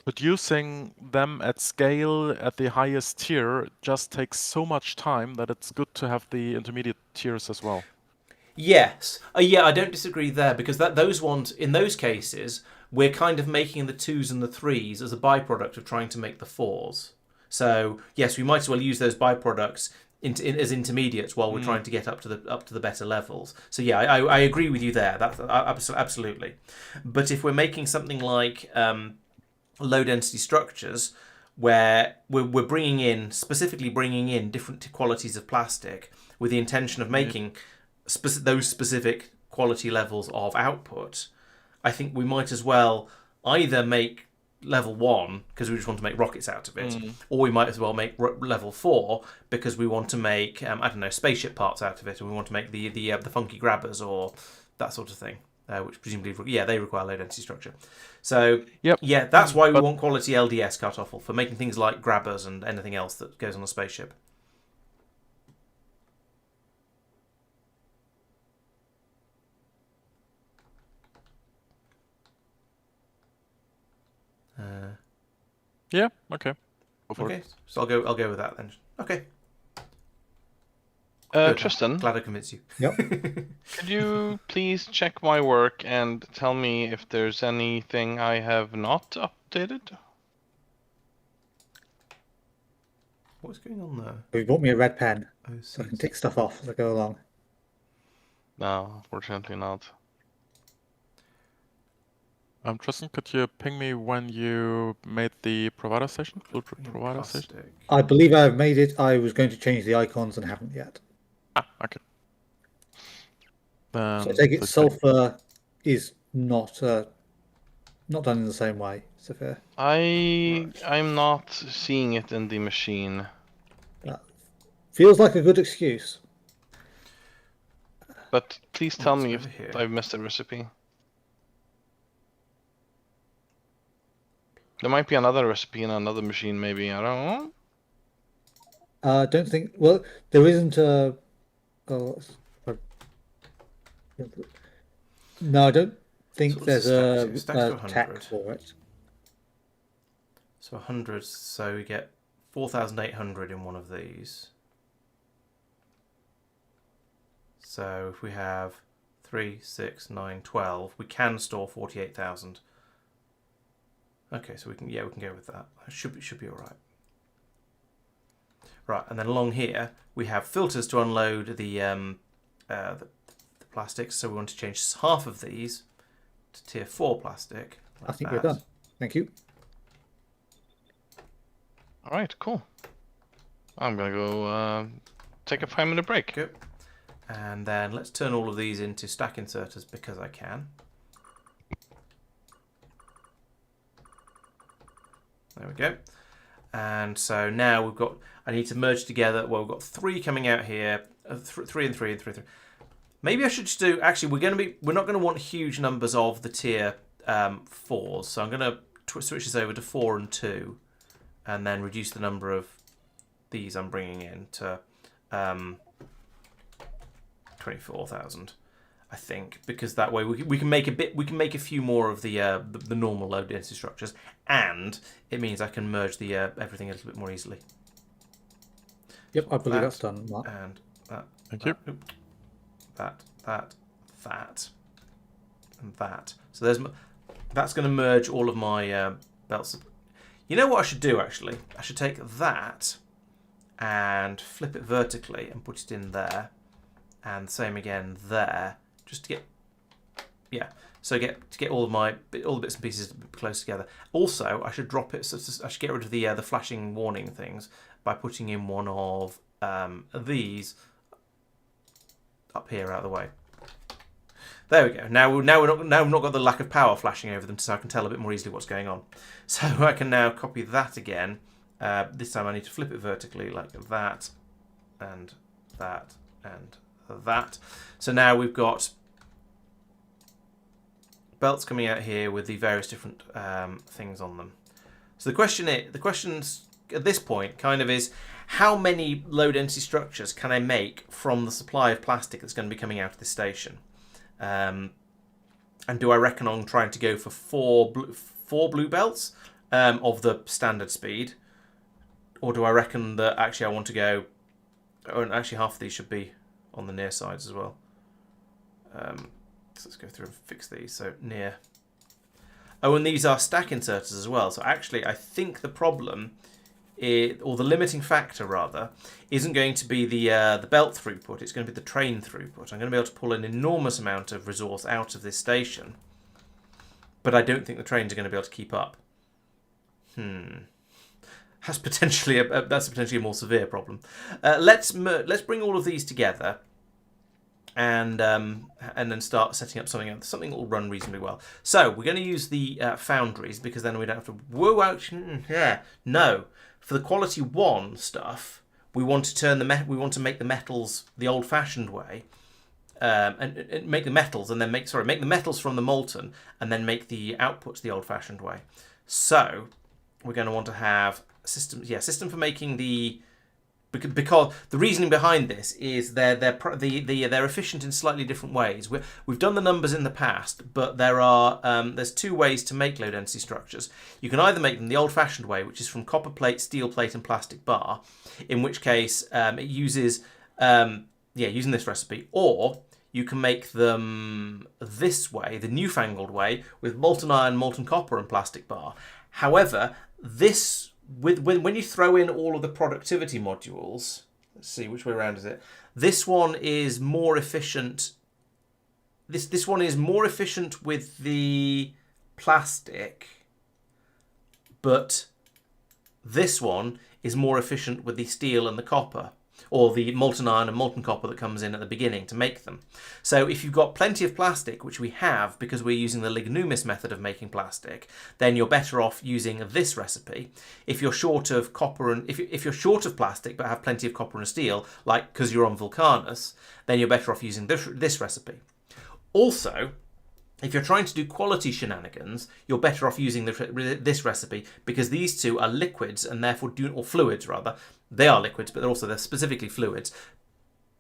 S2: producing them at scale at the highest tier just takes so much time that it's good to have the intermediate tiers as well.
S1: Yes. Yeah, I don't disagree there, because those ones, in those cases, we're kind of making the 2s and the 3s as a byproduct of trying to make the 4s. So, yes, we might as well use those byproducts as intermediates while we're trying to get up to the better levels. So yeah, I agree with you there. That's absolutely. But if we're making something like low density structures where we're specifically bringing in different qualities of plastic with the intention of making those specific quality levels of output, I think we might as well either make level 1 because we just want to make rockets out of it, or we might as well make level 4 because we want to make I don't know, spaceship parts out of it, and we want to make the funky grabbers or that sort of thing, which presumably they require low density structure. So that's why we want quality LDS kartoffel for making things like grabbers and anything else that goes on a spaceship.
S2: Yeah. Okay.
S1: Okay. So I'll go with that then. Okay.
S3: Tristan.
S1: Glad I convinced you.
S4: Yep.
S3: Could you please check my work and tell me if there's anything I have not updated?
S1: What's going on there?
S4: You bought me a red pen,
S1: Oh,
S4: so I can tick stuff off as I go along.
S3: No, unfortunately not.
S2: Tristan, could you ping me when you made the provider station? Provider station?
S4: I believe I've made it. I was going to change the icons and haven't yet.
S2: Okay. Then
S4: So I take it sulfur is not done in the same way, Sophia.
S3: I'm not seeing it in the machine.
S4: That feels like a good excuse.
S3: But please tell me if I've missed a recipe. There might be another recipe in another machine, maybe. I don't know.
S4: I don't think. Well, there isn't a. No, I don't think there's a tech for it.
S1: So 100. So we get 4,800 in one of these. So if we have 3, 6, 9, 12, we can store 48,000. Okay, so we can go with that. It should be all right. Right, and then along here we have filters to unload the plastics. So we want to change half of these to tier 4 plastic.
S4: I think we're done. Thank you.
S3: All right, cool. I'm gonna go take a 5-minute break.
S1: Good. And then let's turn all of these into stack inserters because I can. There we go. And so now we've got, I need to merge together, well, we've got 3 coming out here, 3 and 3 and 3 and 3. Maybe I should just do, actually, we're not going to want huge numbers of the tier 4s, so I'm going to switch this over to 4 and 2, and then reduce the number of these I'm bringing in to 24,000. I think, because that way we can make a few more of the normal low density structures, and it means I can merge the everything a little bit more easily.
S4: Yep, I believe that's done, Mark.
S1: And that.
S2: Thank you.
S1: That, and that. So that's going to merge all of my belts. You know what I should do actually? I should take that and flip it vertically and put it in there, and same again there. Just to get, so to get all the bits and pieces close together. Also, I should drop it. So I should get rid of the flashing warning things by putting in one of these up here out of the way. There we go. Now we've not got the lack of power flashing over them, so I can tell a bit more easily what's going on. So I can now copy that again. This time I need to flip it vertically like that, and that, and that. So now we've got belts coming out here with the various different things on them. So the question at this point kind of is, how many low density structures can I make from the supply of plastic that's going to be coming out of this station? And do I reckon on trying to go for four blue belts of the standard speed, or do I reckon that actually I want to go? Oh, and actually half of these should be on the near sides as well. So let's go through and fix these. So near. Oh, and these are stack inserters as well. So actually, I think the problem, or the limiting factor rather, isn't going to be the belt throughput. It's going to be the train throughput. I'm going to be able to pull an enormous amount of resource out of this station, but I don't think the trains are going to be able to keep up. That's potentially a more severe problem. Let's bring all of these together and then start setting up something that will run reasonably well. So we're going to use the foundries, because then we don't have to. Whoa, actually, yeah, no. For the quality 1 stuff, we want to turn we want to make the metals the old-fashioned way, and make the metals, and then make the metals from the molten, and then make the outputs the old-fashioned way. So we're going to want to have system for making the. Because the reasoning behind this is they're efficient in slightly different ways. We've done the numbers in the past, but there's 2 ways to make low density structures. You can either make them the old-fashioned way, which is from copper plate, steel plate, and plastic bar, in which case it uses using this recipe, or you can make them this way, the newfangled way, with molten iron, molten copper, and plastic bar. However, this when you throw in all of the productivity modules, let's see which way around is it. This one is more efficient. This one is more efficient with the plastic, but this one is more efficient with the steel and the copper, or the molten iron and molten copper that comes in at the beginning to make them. So if you've got plenty of plastic, which we have because we're using the lignumis method of making plastic, then you're better off using this recipe. If you're short of copper and if you're short of plastic but have plenty of copper and steel, like because you're on Vulcanus, then you're better off using this recipe. Also, if you're trying to do quality shenanigans, you're better off using this recipe, because these 2 are liquids and therefore or fluids rather. They are liquids, but they're specifically fluids.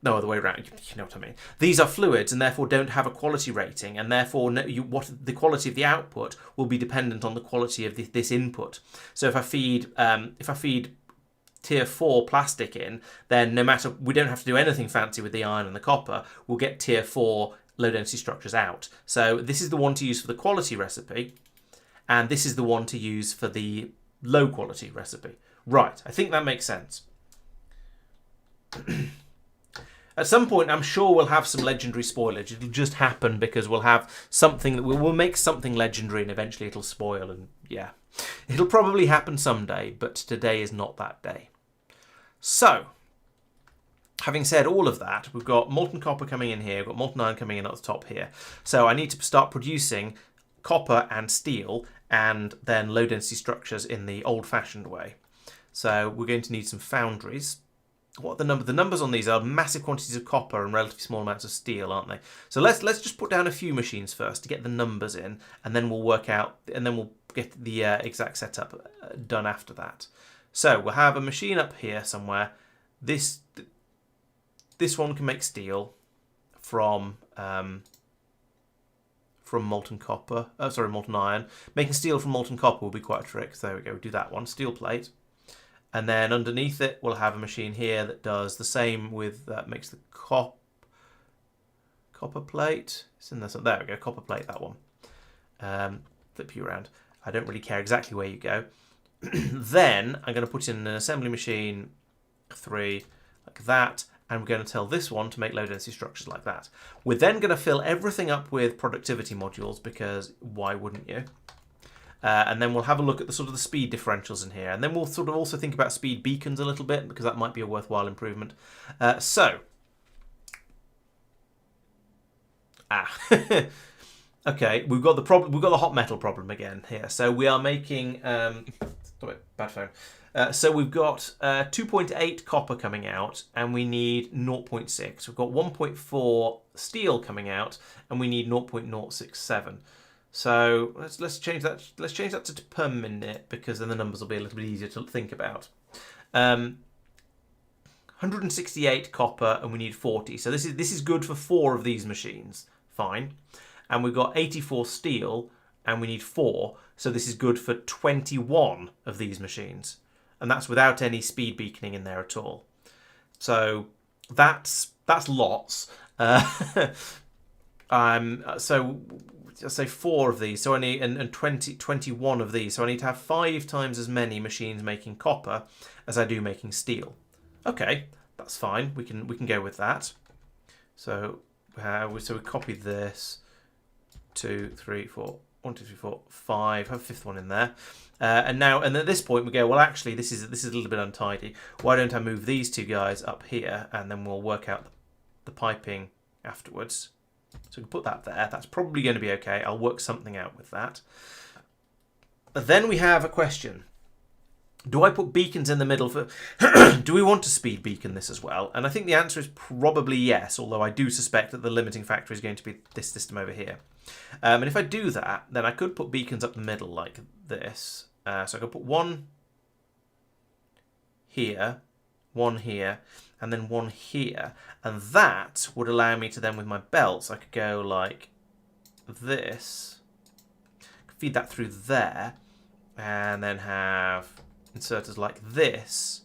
S1: No other way around. You know what I mean. These are fluids and therefore don't have a quality rating, and therefore the quality of the output will be dependent on the quality of this input. So if I feed tier 4 plastic in, then we don't have to do anything fancy with the iron and the copper. We'll get tier 4 low density structures out. So this is the one to use for the quality recipe, and this is the one to use for the low quality recipe. Right, I think that makes sense. At some point, I'm sure we'll have some legendary spoilage. It'll just happen because we'll have something that we'll make something legendary, and eventually it'll spoil, and yeah. It'll probably happen someday, but today is not that day. So, having said all of that, we've got molten copper coming in here, we've got molten iron coming in at the top here. So I need to start producing copper and steel, and then low density structures in the old-fashioned way. So we're going to need some foundries. What are the numbers? The numbers on these are massive quantities of copper and relatively small amounts of steel, aren't they? So let's just put down a few machines first to get the numbers in, and then we'll work out, and then we'll get the exact setup done after that. So we'll have a machine up here somewhere. This one can make steel from molten copper. Molten iron. Making steel from molten copper will be quite a trick. So there we go. We'll do that one. Steel plate. And then underneath it, we'll have a machine here that does the same with, makes the copper plate. It's in there. So there we go, copper plate, that one. Flip you around. I don't really care exactly where you go. Then I'm going to put in an assembly machine 3 like that. And we're going to tell this one to make low density structures like that. We're then going to fill everything up with productivity modules, because why wouldn't you? And then we'll have a look at the sort of the speed differentials in here, and then we'll sort of also think about speed beacons a little bit, because that might be a worthwhile improvement. Okay, we've got the hot metal problem again here. So we are making bad phone. So we've got 2.8 copper coming out, and we need 0.6. We've got 1.4 steel coming out, and we need 0.067. So let's change that. Let's change that to per minute, because then the numbers will be a little bit easier to think about. 168 copper, and we need 40. So this is good for 4 of these machines. Fine. And we've got 84 steel, and we need 4. So this is good for 21 of these machines, and that's without any speed beaconing in there at all. So that's lots. So let's say 4 of these, so I need and 21 of these. So I need to have 5 times as many machines making copper as I do making steel. Okay, that's fine. We can go with that. So we copy this. 2, 3, 4. 1, 2, 3, 4, 5. Have a 5th one in there. And at this point we go, well, actually this is a little bit untidy. Why don't I move these 2 guys up here, and then we'll work out the piping afterwards. So we can put that there. That's probably going to be okay. I'll work something out with that. Then we have a question. Do I put beacons in the middle for... Do we want to speed beacon this as well? And I think the answer is probably yes, although I do suspect that the limiting factor is going to be this system over here. And if I do that, then I could put beacons up the middle like this. So I could put one here, and then one here. And that would allow me to then, with my belts, I could go like this. Feed that through there, and then have inserters like this.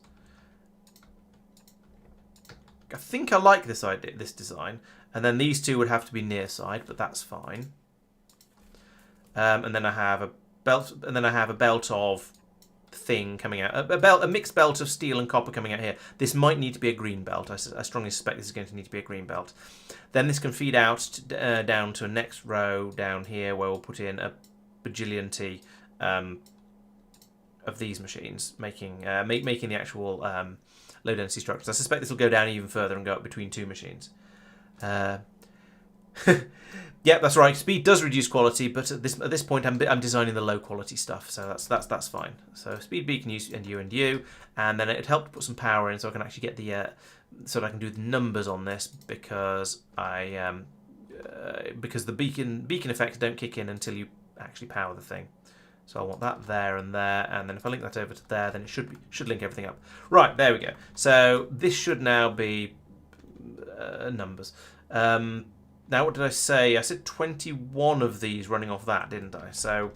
S1: I think I like this idea, this design. And then these two would have to be near side, but that's fine. And then I have a belt, and then I have a belt of thing coming out, a mixed belt of steel and copper coming out here. This might need to be a green belt. I strongly suspect this is going to need to be a green belt. Then this can feed out down to a next row down here where we'll put in a bajillion of these machines, making the actual low density structures. I suspect this will go down even further and go up between two machines. Yeah, that's right. Speed does reduce quality, but at this point, I'm designing the low quality stuff, so that's fine. So speed beacon and you, and then it helped put some power in, so I can actually get the so that I can do the numbers on this because because the beacon effects don't kick in until you actually power the thing. So I want that there, and then if I link that over to there, then it should link everything up. Right, there we go. So this should now be numbers. Now, what did I say? I said 21 of these running off that, didn't I? So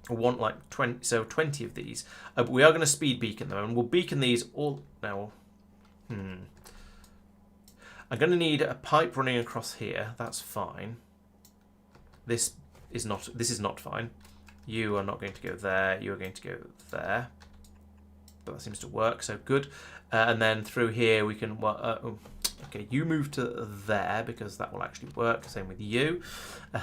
S1: I want like 20. So 20 of these. But we are going to speed beacon them, and we'll beacon these all now. I'm going to need a pipe running across here. That's fine. This is not fine. You are not going to go there. You are going to go there. But that seems to work, so good. And then through here we can... okay, you move to there because that will actually work. Same with you.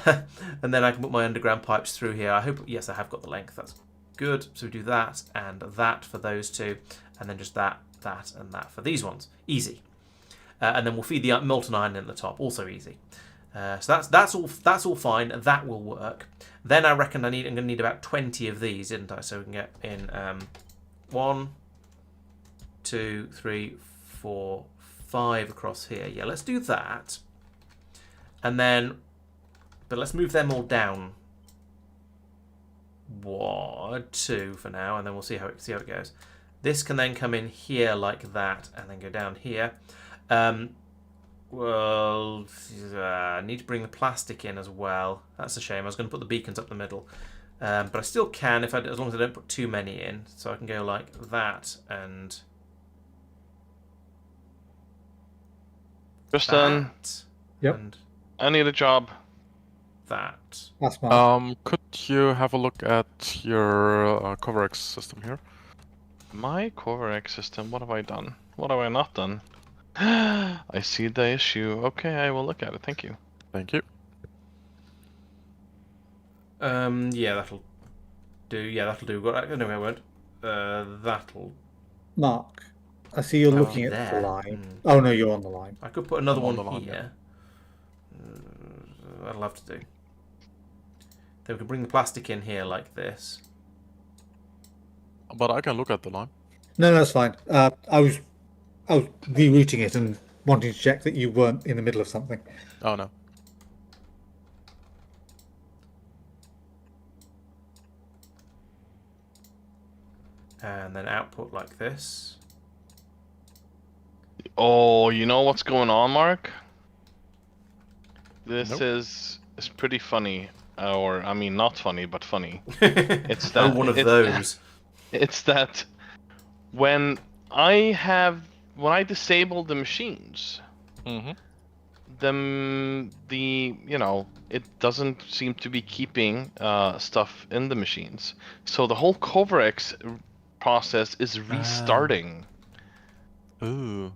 S1: And then I can put my underground pipes through here. I hope... Yes, I have got the length. That's good. So we do that and that for those two. And then just that, and that for these ones. Easy. And then we'll feed the molten iron in at the top. Also easy. So that's all fine. That will work. Then I reckon I'm going to need about 20 of these, didn't I? So we can get in 1, 2, 3, 4, 5 across here. Yeah, let's do that. And then, but let's move them all down. 1, 2 for now, and then we'll see how it goes. This can then come in here like that, and then go down here. Well, I need to bring the plastic in as well. That's a shame. I was going to put the beacons up the middle. But I still can as long as I don't put too many in. So I can go like that and...
S3: Justin.
S4: Yep.
S1: And
S3: I need a job.
S1: that.
S4: That's fine.
S2: Could you have a look at your Coverex system here?
S3: My Foliac system, what have I done? What have I not done? I see the issue. Okay, I will look at it. Thank you.
S2: Thank you.
S1: Yeah, that'll do. Yeah, that'll do. No, I won't. That'll...
S4: Mark, I see you're looking at
S1: there.
S4: the line. Oh no, you're on the line.
S1: I could put another
S2: I'm on
S1: one
S2: the line,
S1: here. That'll have to do. Then we can bring the plastic in here like this.
S2: But I can look at the line.
S4: No, that's fine. I was rerouting it and wanting to check that you weren't in the middle of something.
S2: Oh no.
S1: And then output like this.
S3: Oh, you know what's going on, Mark? This
S2: Nope.
S3: is pretty funny. Or, I mean, not funny, but funny.
S1: It's that one of those.
S3: It's that when I disable the machines,
S2: Mm-hmm.
S3: it doesn't seem to be keeping stuff in the machines. So the whole Coverex process is restarting.
S2: Ooh.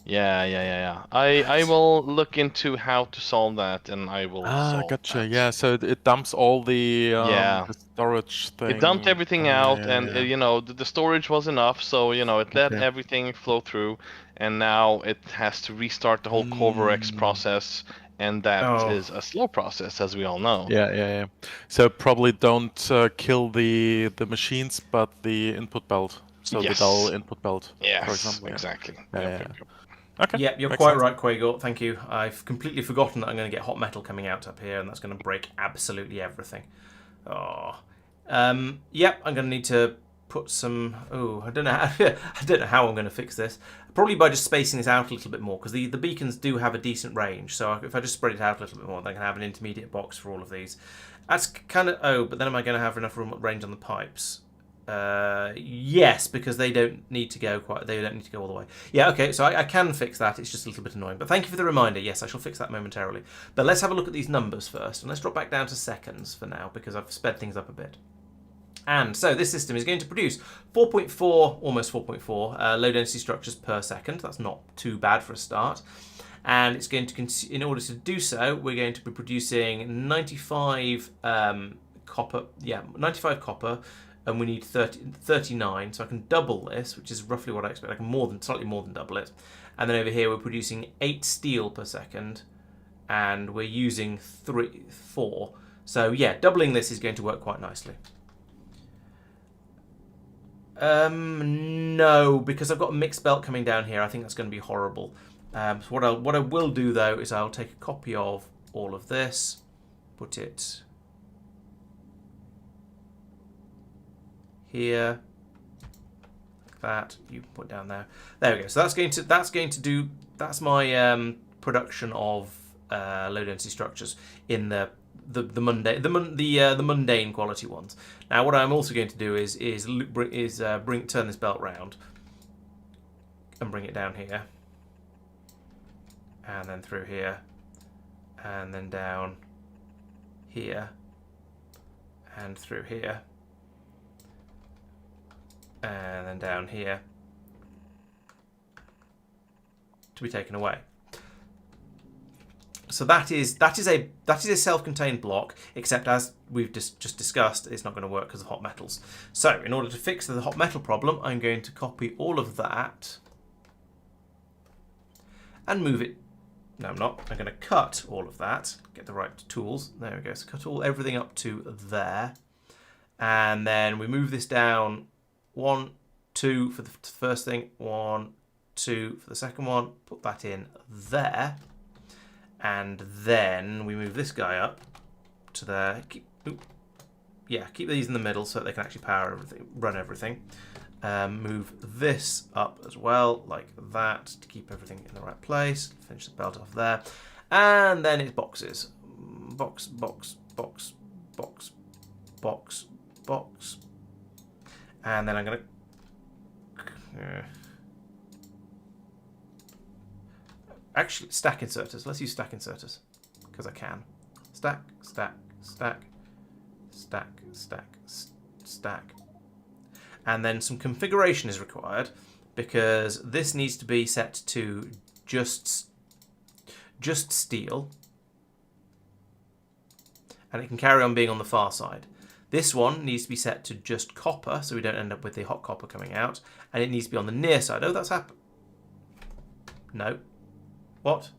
S3: Yeah. I will look into how to solve that, and I will solve
S2: Gotcha.
S3: that.
S2: Yeah, so it dumps all
S3: Yeah.
S2: the storage
S3: It dumped
S2: thing.
S3: everything out, and
S2: Yeah.
S3: you know the storage was enough, so you know it let
S2: Okay.
S3: everything flow through, and now it has to restart the whole Corvorex
S2: Mm.
S3: process, and that
S1: Oh.
S3: is a slow process, as we all know.
S2: Yeah. So probably don't kill the machines, but the input belt. So the dull
S3: Yes.
S2: input belt, for
S3: Yes.
S2: example. Yeah.
S3: Exactly.
S2: Yeah.
S3: Yep.
S2: Okay.
S1: Yeah, you're
S2: Makes
S1: quite
S2: sense.
S1: right, Quagor. Thank you. I've completely forgotten that I'm going to get hot metal coming out up here, and that's going to break absolutely everything. Oh. Yep, I'm going to need to put some... Oh, I don't know how, I don't know how I'm going to fix this. Probably by just spacing this out a little bit more, because the beacons do have a decent range. So if I just spread it out a little bit more, then I can have an intermediate box for all of these. That's kind of... Oh, but then am I going to have enough range on the pipes? Yes, because they don't need to go They don't need to go all the way. Yeah, okay, so I can fix that. It's just a little bit annoying. But thank you for the reminder. Yes, I shall fix that momentarily. But let's have a look at these numbers first. And let's drop back down to seconds for now, because I've sped things up a bit. And so this system is going to produce 4.4, almost 4.4 low density structures per second. That's not too bad for a start. And it's going to, in order to do so, we're going to be producing 95 copper. Yeah, 95 copper, and we need 39. So I can double this, which is roughly what I expect. I can slightly more than double it. And then over here we're producing 8 steel per second, and we're using 4. So yeah, doubling this is going to work quite nicely. No, because I've got a mixed belt coming down here. I think that's going to be horrible. So what I will do though is I'll take a copy of all of this, put it here, like that. You put down there. There we go. So that's my production of low density structures in the mundane quality ones. Now, what I'm also going to do is turn this belt round and bring it down here, and then through here, and then down here, and through here, and then down here, to be taken away. So that is a self-contained block, except as we've just discussed, it's not going to work because of hot metals. So in order to fix the hot metal problem, I'm going to copy all of that and move it. No, I'm not. I'm going to cut all of that. Get the right tools. There we go. So cut everything up to there, and then we move this down 1, 2 for the first thing, 1, 2 for the second one. Put that in there. And then we move this guy up to there. Keep these in the middle so that they can actually power everything, run everything. Move this up as well, like that, to keep everything in the right place. Finish the belt off there. And then it's boxes. Box. And then I'm going to... Actually, stack inserters. Let's use stack inserters, because I can. Stack. And then some configuration is required, because this needs to be set to just steel. And it can carry on being on the far side. This one needs to be set to just copper, so we don't end up with the hot copper coming out. And it needs to be on the near side. Oh, that's happened. No. What?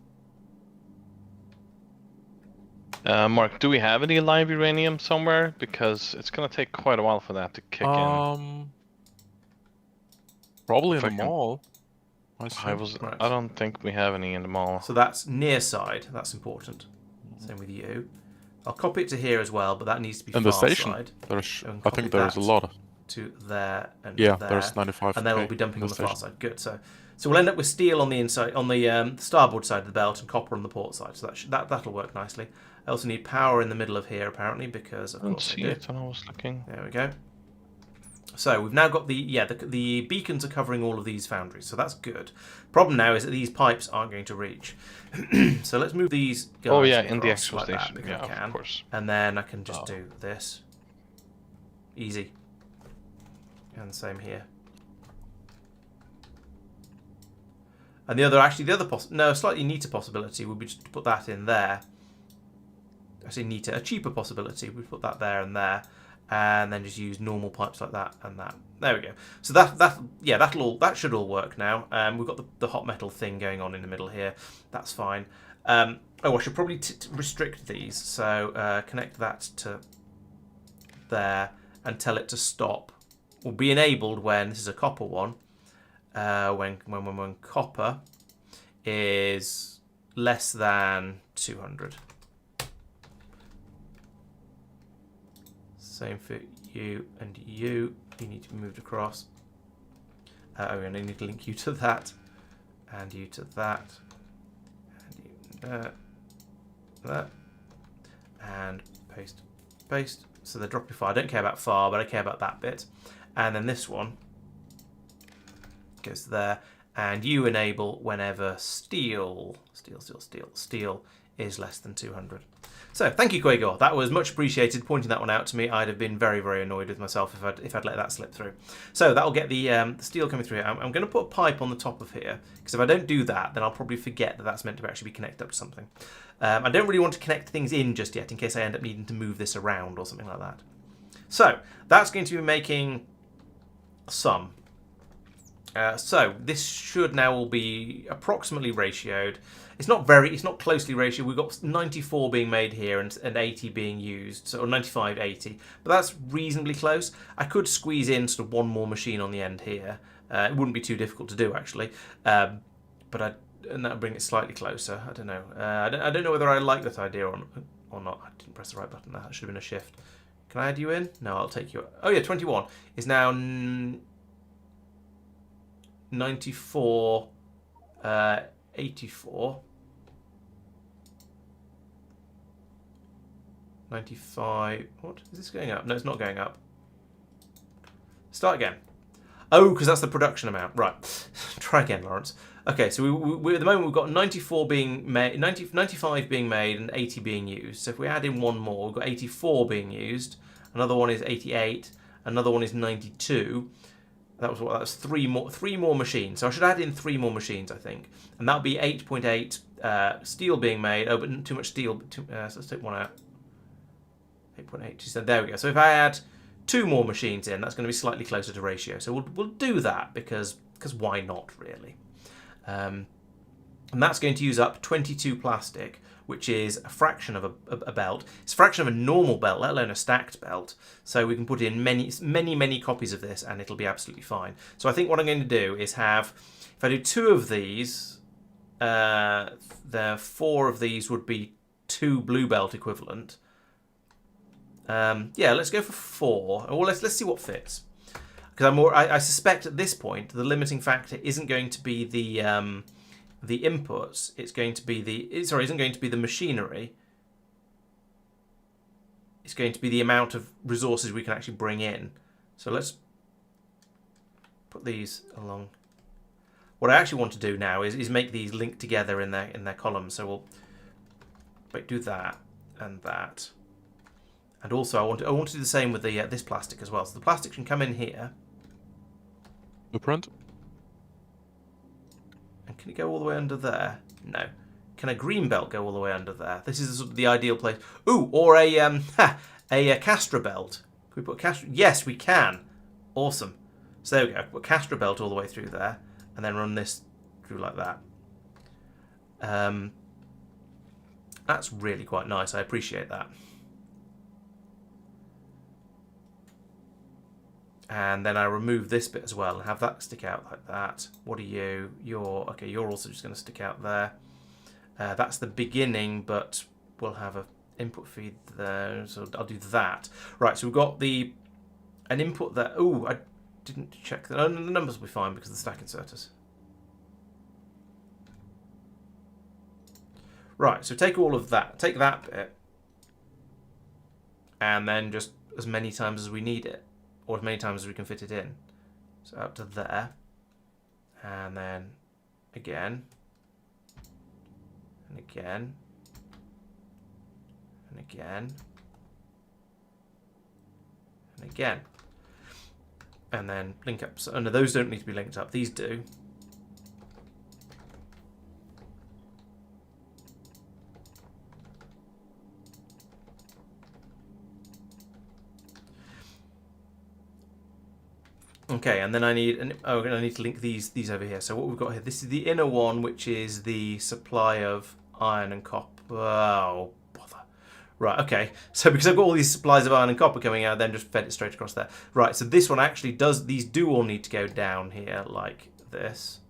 S3: Mark, do we have any live uranium somewhere? Because it's gonna take quite a while for that to kick in.
S2: Probably in the mall.
S3: I don't think we have any in the mall.
S1: So that's near side. That's important. Same with you. I'll copy it to here as well, but that needs to be
S2: and
S1: far
S2: the station.
S1: side.
S2: I think there's a lot.
S1: To there and
S2: there.
S1: There's
S2: 95.
S1: And then we'll be dumping on the far side. Good. So we'll end up with steel on the inside, on the starboard side of the belt, and copper on the port side. So that'll work nicely. I also need power in the middle of here apparently, because of course I do.
S3: It when I was looking.
S1: There we go. So we've now got the beacons are covering all of these foundries, so that's good. Problem now is that these pipes aren't going to reach. So let's move these guys
S3: in the actual
S1: like
S3: station.
S1: That, I can.
S3: Of course.
S1: And then I can just do this. Easy. And same here. And the other slightly neater possibility would be just to put that in there. I say neater, a cheaper possibility. We put that there, and then just use normal pipes like that and that. There we go. So that should all work now. We've got the hot metal thing going on in the middle here. That's fine. I should probably restrict these. So connect that to there and tell it to stop. Will be enabled when this is a copper one. When copper is less than 200. Same for you and you. You need to be moved across. We're going to need to link you to that, and you to that, and you to that, and paste. So they're dropping far. I don't care about far, but I care about that bit. And then this one goes there, and you enable whenever steel is less than 200. So thank you, Quagor. That was much appreciated, pointing that one out to me. I'd have been very, very annoyed with myself if I'd let that slip through. So that'll get the steel coming through. I'm going to put a pipe on the top of here, because if I don't do that, then I'll probably forget that that's meant to actually be connected up to something. I don't really want to connect things in just yet, in case I end up needing to move this around or something like that. So that's going to be making some. So this should now all be approximately ratioed. It's not closely ratioed. We've got 94 being made here and 80 being used, so 95, 80. But that's reasonably close. I could squeeze in sort of one more machine on the end here. It wouldn't be too difficult to do actually, and that would bring it slightly closer. I don't know. I don't know whether I like that idea or not. I didn't press the right button. That should have been a shift. Can I add you in? No, I'll take you. Oh yeah, 21 is now 94, 84, 95. What is this going up? No, it's not going up. Start again. Oh, because that's the production amount. Right. Try again, Laurence. Okay, so we at the moment we've got 94 being made, 95 being made, and 80 being used. So if we add in one more, we've got 84 being used. Another one is 88. Another one is 92. That was three more machines. So I should add in 3 more machines, I think, and that'll be 8.8 steel being made. Oh, but too much steel. So let's take one out. 8.8. She said, there we go. So if I add 2 more machines in, that's going to be slightly closer to ratio. So we'll do that because why not, really? And that's going to use up 22 plastic, which is a fraction of a belt. It's a fraction of a normal belt, let alone a stacked belt. So we can put in many copies of this, and it'll be absolutely fine. So I think what I'm going to do is have, if I do 2 of these, the 4 of these would be 2 blue belt equivalent. Yeah, let's go for 4. Well, let's see what fits. Because I suspect at this point the limiting factor isn't going to be the inputs. It's going to be isn't going to be the machinery. It's going to be the amount of resources we can actually bring in. So let's put these along. What I actually want to do now is make these link together in their columns. So we'll do that and that. And also, I want to do the same with the this plastic as well. So the plastic can come in here.
S2: Blueprint.
S1: And can it go all the way under there? No. Can a green belt go all the way under there? This is the ideal place. Ooh, or a Castra belt. Can we put Castra? Yes, we can. Awesome. So there we go. Put Castra belt all the way through there, and then run this through like that. That's really quite nice. I appreciate that. And then I remove this bit as well and have that stick out like that. What are you? You're also just going to stick out there. That's the beginning, but we'll have an input feed there, so I'll do that. Right, so we've got an input there. Oh, I didn't check that. Oh, the numbers will be fine because of the stack inserters. Right, so take all of that. Take that bit, and then just as many times as we need it. Or as many times as we can fit it in. So up to there. And then again. And again. And again. And again. And then link up. So, no, those don't need to be linked up. These do. Okay, and then I need to link these over here. So what we've got here, this is the inner one, which is the supply of iron and copper. Oh, bother. Right, okay. So because I've got all these supplies of iron and copper coming out, then just fed it straight across there. Right, so this one actually does, these do all need to go down here like this.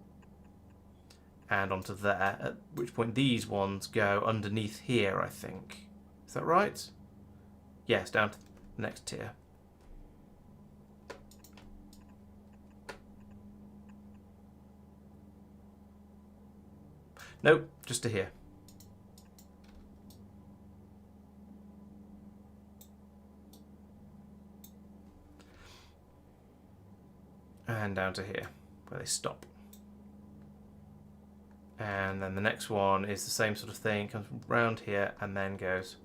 S1: And onto there, at which point these ones go underneath here, I think. Is that right? Yes, down to the next tier. Nope, just to here. And down to here, where they stop. And then the next one is the same sort of thing, comes round here and then goes...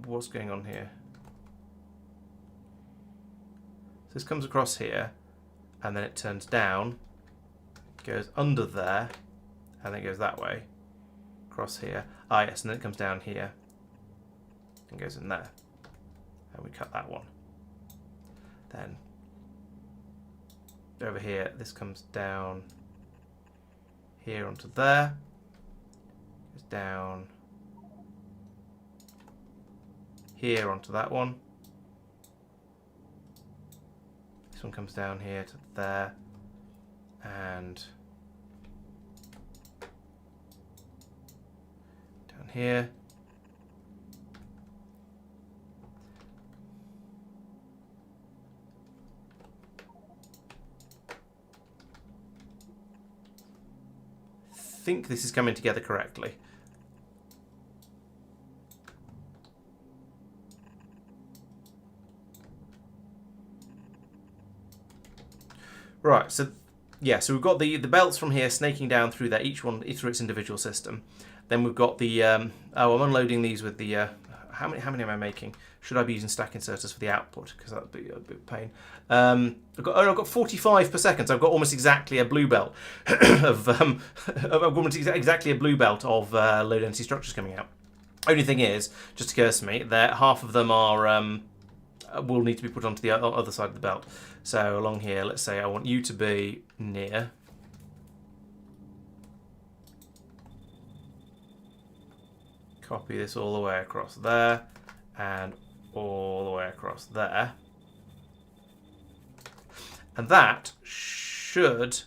S1: What's going on here? So this comes across here, and then it turns down, goes under there, and then goes that way, across here. Ah, yes, and then it comes down here, and goes in there. And we cut that one. Then, over here, this comes down here onto there, goes down here onto that one. This one comes down here to there, and down here. I think this is coming together correctly. Right, so yeah, so we've got the belts from here snaking down through there, each one through its individual system. Then we've got the I'm unloading these with the how many am I making? Should I be using stack inserters for the output? Because that would be a bit of pain. I've got 45 per second, so I've got almost exactly a blue belt of almost exactly a blue belt of low density structures coming out. Only thing is, just occurs to me that half of them are will need to be put onto the other side of the belt. So along here, let's say I want you to be near. Copy this all the way across there, and all the way across there. And that should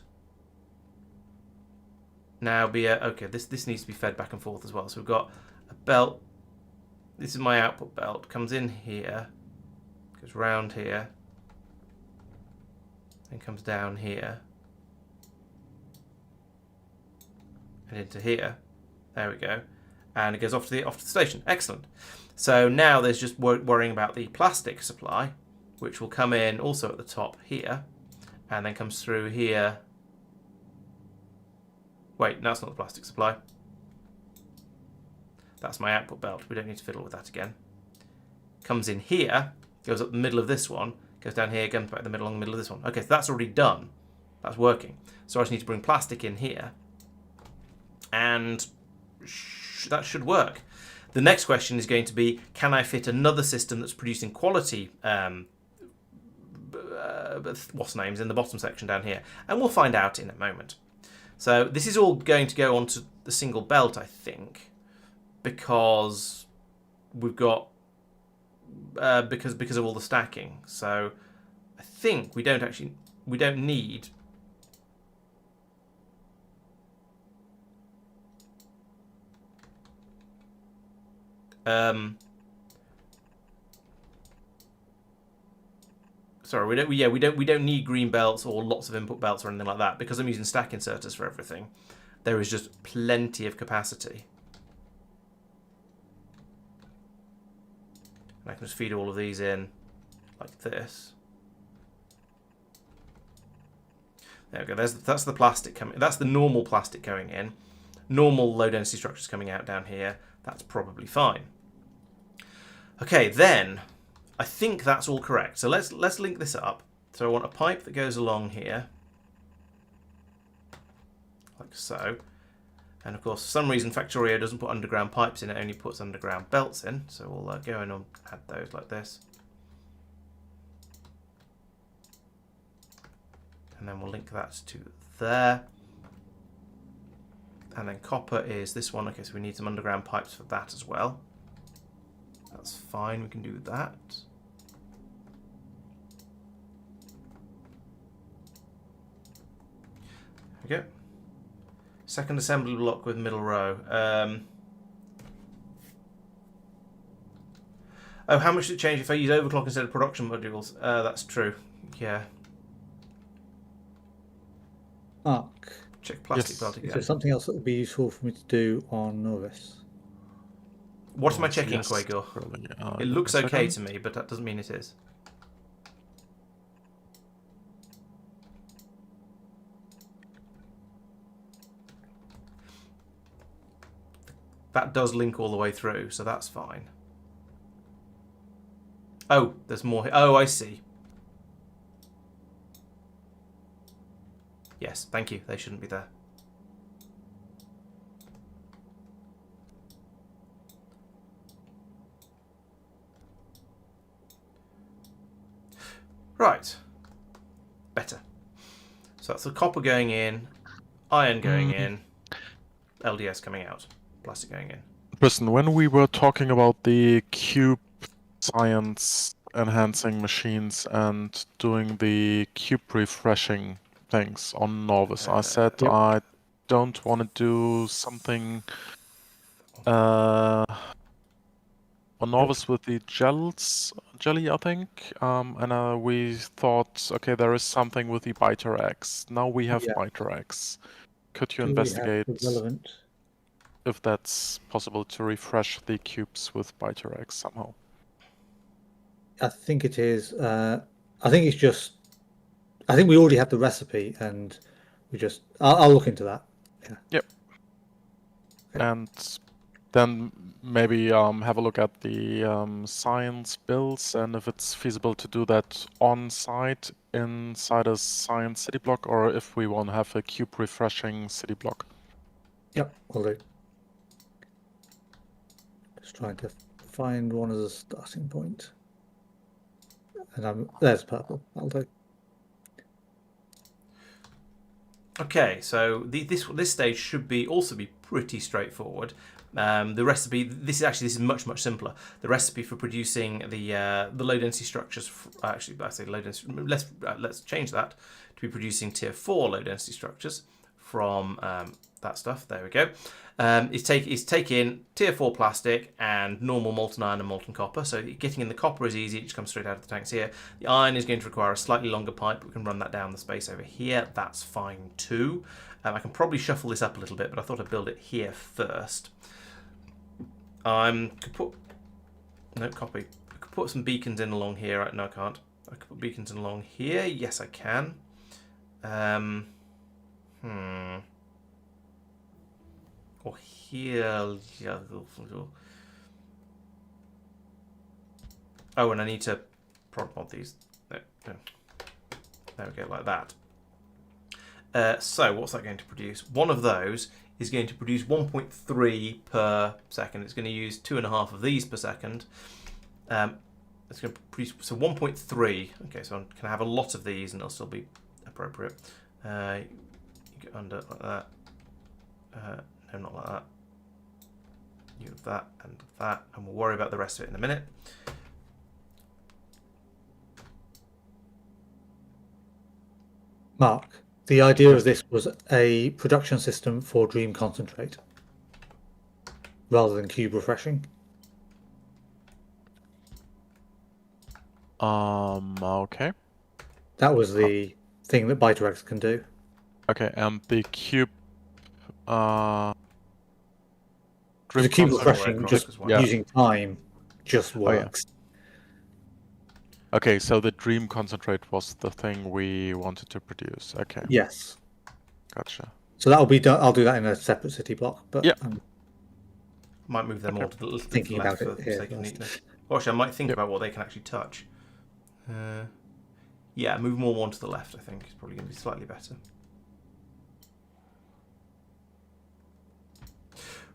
S1: now be a... Okay, this needs to be fed back and forth as well. So we've got a belt. This is my output belt. Comes in here, goes round here, and comes down here, and into here. There we go. And it goes off to the station. Excellent. So now there's just worrying about the plastic supply, which will come in also at the top here, and then comes through here. Wait, no, that's not the plastic supply. That's my output belt. We don't need to fiddle with that again. Comes in here, goes up the middle of this one, goes down here, comes back in the middle, along the middle of this one. Okay, so that's already done. That's working. So I just need to bring plastic in here, and that should work. The next question is going to be, can I fit another system that's producing quality what's names in the bottom section down here? And we'll find out in a moment. So this is all going to go onto the single belt, I think, because we've got because of all the stacking. So I think we don't need sorry, we don't need green belts or lots of input belts or anything like that, because I'm using stack inserters for everything. There is just plenty of capacity. And I can just feed all of these in like this. There we go. That's the plastic coming. That's the normal plastic going in. Normal low density structures coming out down here. That's probably fine. Okay, then I think that's all correct. So let's link this up. So I want a pipe that goes along here, like so. And of course, for some reason, Factorio doesn't put underground pipes in; it only puts underground belts in. So we'll go in and add those like this. and then we'll link that to there. And then copper is this one. Okay, so we need some underground pipes for that as well. That's fine, we can do that. There we go. Second assembly block with middle row. Oh, how much did it change if I use overclock instead of production modules? That's true. Yeah.
S4: Mark,
S1: Check plastic belt
S4: is
S1: again.
S4: there something else that would be useful for me to do on Norris?
S1: What am I checking,
S2: Yes,
S1: Quago?
S2: probably.
S1: It looks okay to me, but that doesn't mean it is. That does link all the way through, so that's fine. Oh, there's more here. Oh, I see. Yes, thank you. They shouldn't be there. Right. Better. So that's the copper going in, iron going in, LDS coming out, plastic going in.
S2: Listen, when we were talking about the cube science enhancing machines and doing the cube refreshing things on Norvis, I said
S4: Yep.
S2: I don't want to do something on Norvis with the jelly, I think. And we thought, okay, there is something with the biter X. Now we have
S4: Yeah.
S2: biter X. Could you
S4: Do we have
S2: investigate
S4: the relevant?
S2: if that's possible to refresh the cubes with biter X somehow?
S4: I think it is. I think it's just. I think we already have the recipe, and we just. I'll look into that. Yeah.
S2: Yep.
S4: Okay.
S2: And then maybe have a look at the science builds and if it's feasible to do that on site inside a science city block, or if we want to have a cube refreshing city block.
S4: Yep, will do. Just trying to find one as a starting point. And there's purple. I'll do.
S1: Okay, so this stage should also be pretty straightforward. The recipe. This is much simpler. The recipe for producing the low density structures. Actually, I say low density. Let's change that to be producing tier 4 low density structures from that stuff. There we go. Is take in tier 4 plastic and normal molten iron and molten copper. So getting in the copper is easy. It just comes straight out of the tanks here. The iron is going to require a slightly longer pipe. We can run that down the space over here. That's fine too. I can probably shuffle this up a little bit, but I thought I'd build it here first. Could put no copy. I could put some beacons in along here. No, I can't. I could put beacons in along here. Yes, I can. Or here. Oh, and I need to prod mod these. No. There we go, like that. So what's that going to produce? One of those is going to produce 1.3 per second. It's going to use 2.5 of these per second. It's going to produce 1.3. Okay, so I can have a lot of these and it'll still be appropriate. You get under like that. No, not like that. You have that, and we'll worry about the rest of it in a minute.
S4: Mark, the idea of this was a production system for Dream Concentrate rather than cube refreshing.
S2: Okay.
S4: That was the thing that Biterex can do.
S2: Okay, and the cube
S4: The cube refreshing, just using time, just works.
S2: Okay, so the dream concentrate was the thing we wanted to produce. Okay.
S4: Yes.
S2: Gotcha.
S4: So that'll be done. I'll do that in a separate city block. But
S1: might move them all to the left
S4: thinking about
S1: for
S4: it
S1: the
S4: here
S1: sake of
S4: first.
S1: neatness. Or actually, I might think about what they can actually touch. Yeah, move more one to the left. I think is probably going to be slightly better.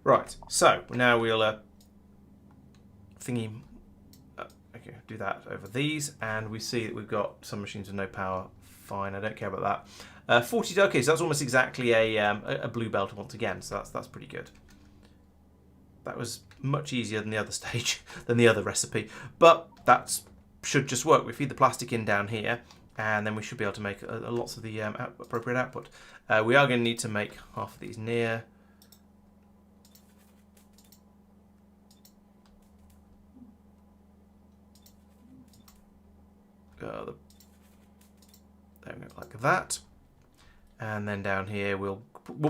S1: Right. So now we'll thingy. Okay, Okay, do that over these, and we see that we've got some machines with no power. Fine, I don't care about that. 40. Okay, so that's almost exactly a blue belt once again. So that's pretty good. That was much easier than the other stage, than the other recipe, but that should just work. We feed the plastic in down here, and then we should be able to make lots of the appropriate output. We are going to need to make half of these near. There we go, like that. And then down here we'll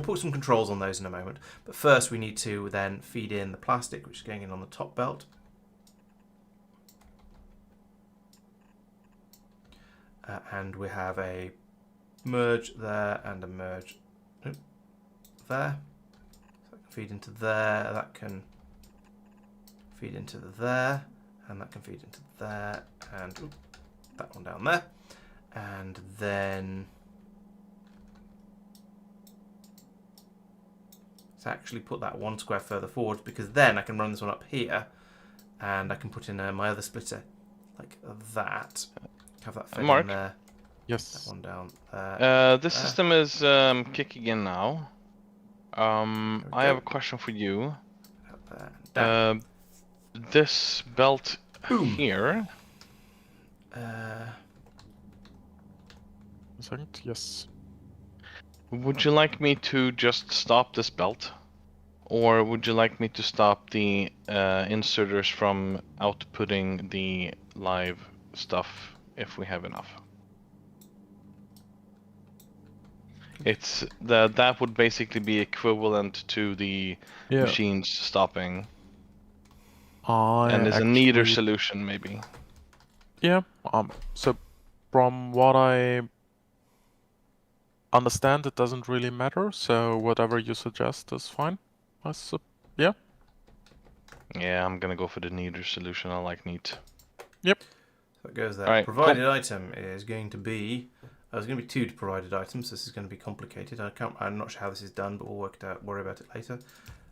S1: put some controls on those in a moment. But first we need to then feed in the plastic, which is going in on the top belt. And we have a merge there and a merge there. So that can feed into there, that can feed into there, and that can feed into there, and that one down there. And then let's actually put that one square further forward, because then I can run this one up here and I can put in my other splitter like that. Have that fed
S3: Mark?
S1: in there.
S2: Yes.
S1: That one down there.
S3: This system is kicking in now. I have a question for you.
S1: Up there. Down.
S3: This belt
S1: Boom.
S3: here.
S2: A second. Yes.
S3: Would you like me to just stop this belt? Or would you like me to stop the inserters from outputting the live stuff if we have enough? That would basically be equivalent to the machines stopping. And there's a neater solution maybe.
S2: Yeah. So from what I understand, it doesn't really matter. So whatever you suggest is fine. Yeah.
S3: Yeah, I'm gonna go for the neater solution. I like neat.
S2: Yep.
S1: So it goes there.
S3: All right,
S1: Provided item is going to be. There's going to be 2 provided items. This is going to be complicated. I'm not sure how this is done, but we'll work it out. Worry about it later.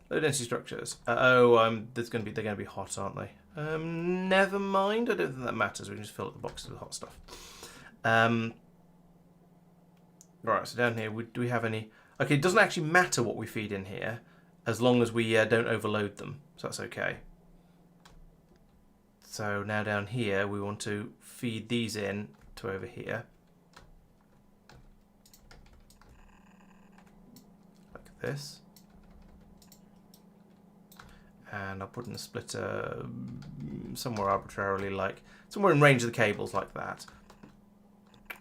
S1: Low density structures. They're going to be hot, aren't they? Never mind. I don't think that matters. We can just fill up the boxes with hot stuff. Right. So down here, do we have any? Okay, it doesn't actually matter what we feed in here, as long as we don't overload them. So that's okay. So now down here, we want to feed these in to over here. Like this. And I'll put in a splitter somewhere arbitrarily, like somewhere in range of the cables like that.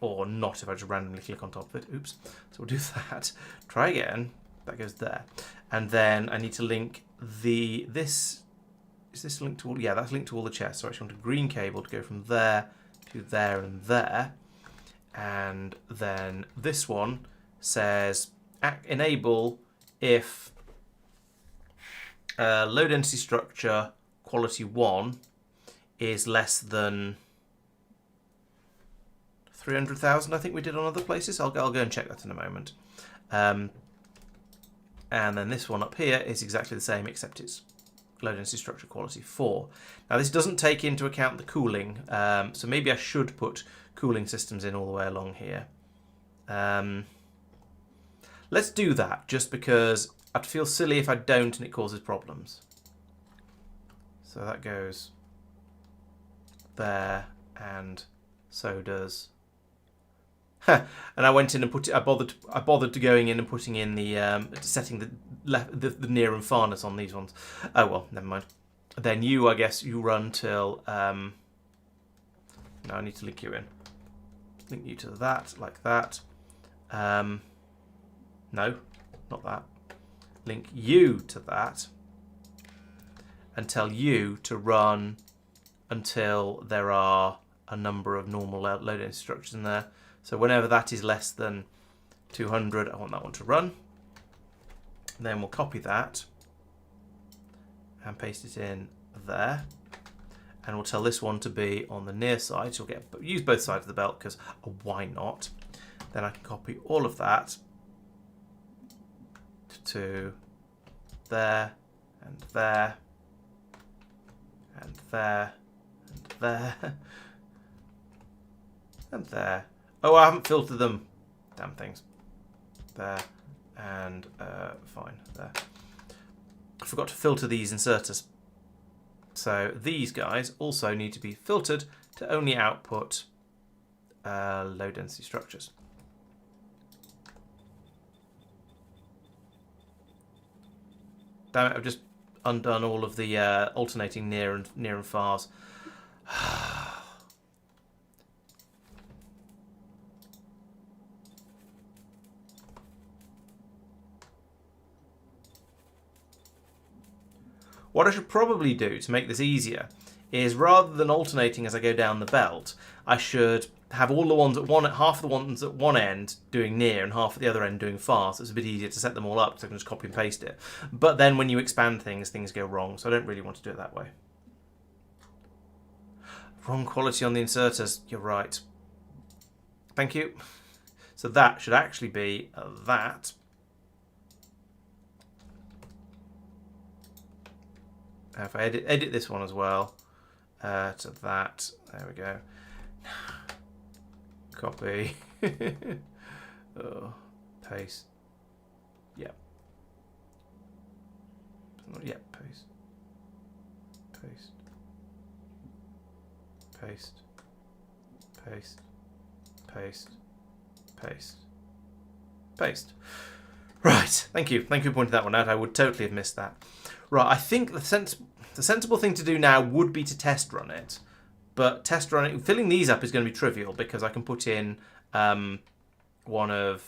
S1: Or not if I just randomly click on top of it. Oops. So we'll do that. Try again. That goes there. And then I need to link this. Is this linked to all? Yeah, that's linked to all the chests. So I actually want a green cable to go from there to there and there. And then this one says enable if low density structure quality 1 is less than 300,000, I think we did on other places. I'll go and check that in a moment. And then this one up here is exactly the same, except it's low density structure quality 4. Now this doesn't take into account the cooling, so maybe I should put cooling systems in all the way along here. Let's do that, just because I'd feel silly if I don't and it causes problems. So that goes there, and so does. And I went in and put it. I bothered to going in and putting in the setting the near and farness on these ones. Oh well, never mind. Then you, I guess, you run till. No, I need to link you in. Link you to that, like that. No, not that. Link you to that, and tell you to run until there are a number of normal low density structures in there. So whenever that is less than 200, I want that one to run. And then we'll copy that and paste it in there. And we'll tell this one to be on the near side. So we'll use both sides of the belt, because why not? Then I can copy all of that to there, and there, and there, and there. And there. Oh, I haven't filtered them. Damn things. There. And fine. There. I forgot to filter these inserters. So these guys also need to be filtered to only output low density structures. Damn it, I've just undone all of the alternating near and fars. What I should probably do to make this easier is, rather than alternating as I go down the belt, I should have all the ones at half the ones at one end doing near and half at the other end doing far, so it's a bit easier to set them all up because I can just copy and paste it. But then when you expand things, things go wrong, so I don't really want to do it that way. Wrong quality on the inserters, you're right. Thank you. So that should actually be that. If I edit this one as well to that, there we go. Copy. Oh, paste. Yep. Yep. Paste. Paste. Paste. Paste. Paste. Paste. Paste. Right. Thank you. Thank you for pointing that one out. I would totally have missed that. Right, I think the sensible thing to do now would be to test run it. But test running, filling these up is going to be trivial because I can put in one of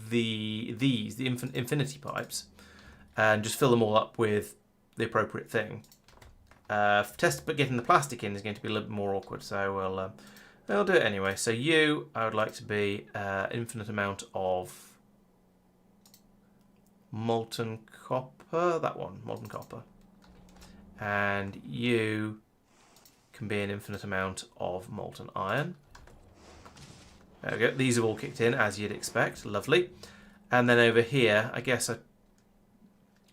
S1: the infinity pipes and just fill them all up with the appropriate thing. But getting the plastic in is going to be a little bit more awkward, so I'll do it anyway. So I would like to be infinite amount of molten copper, that one, molten copper. And you can be an infinite amount of molten iron. There we go, these have all kicked in as you'd expect, lovely. And then over here, I guess I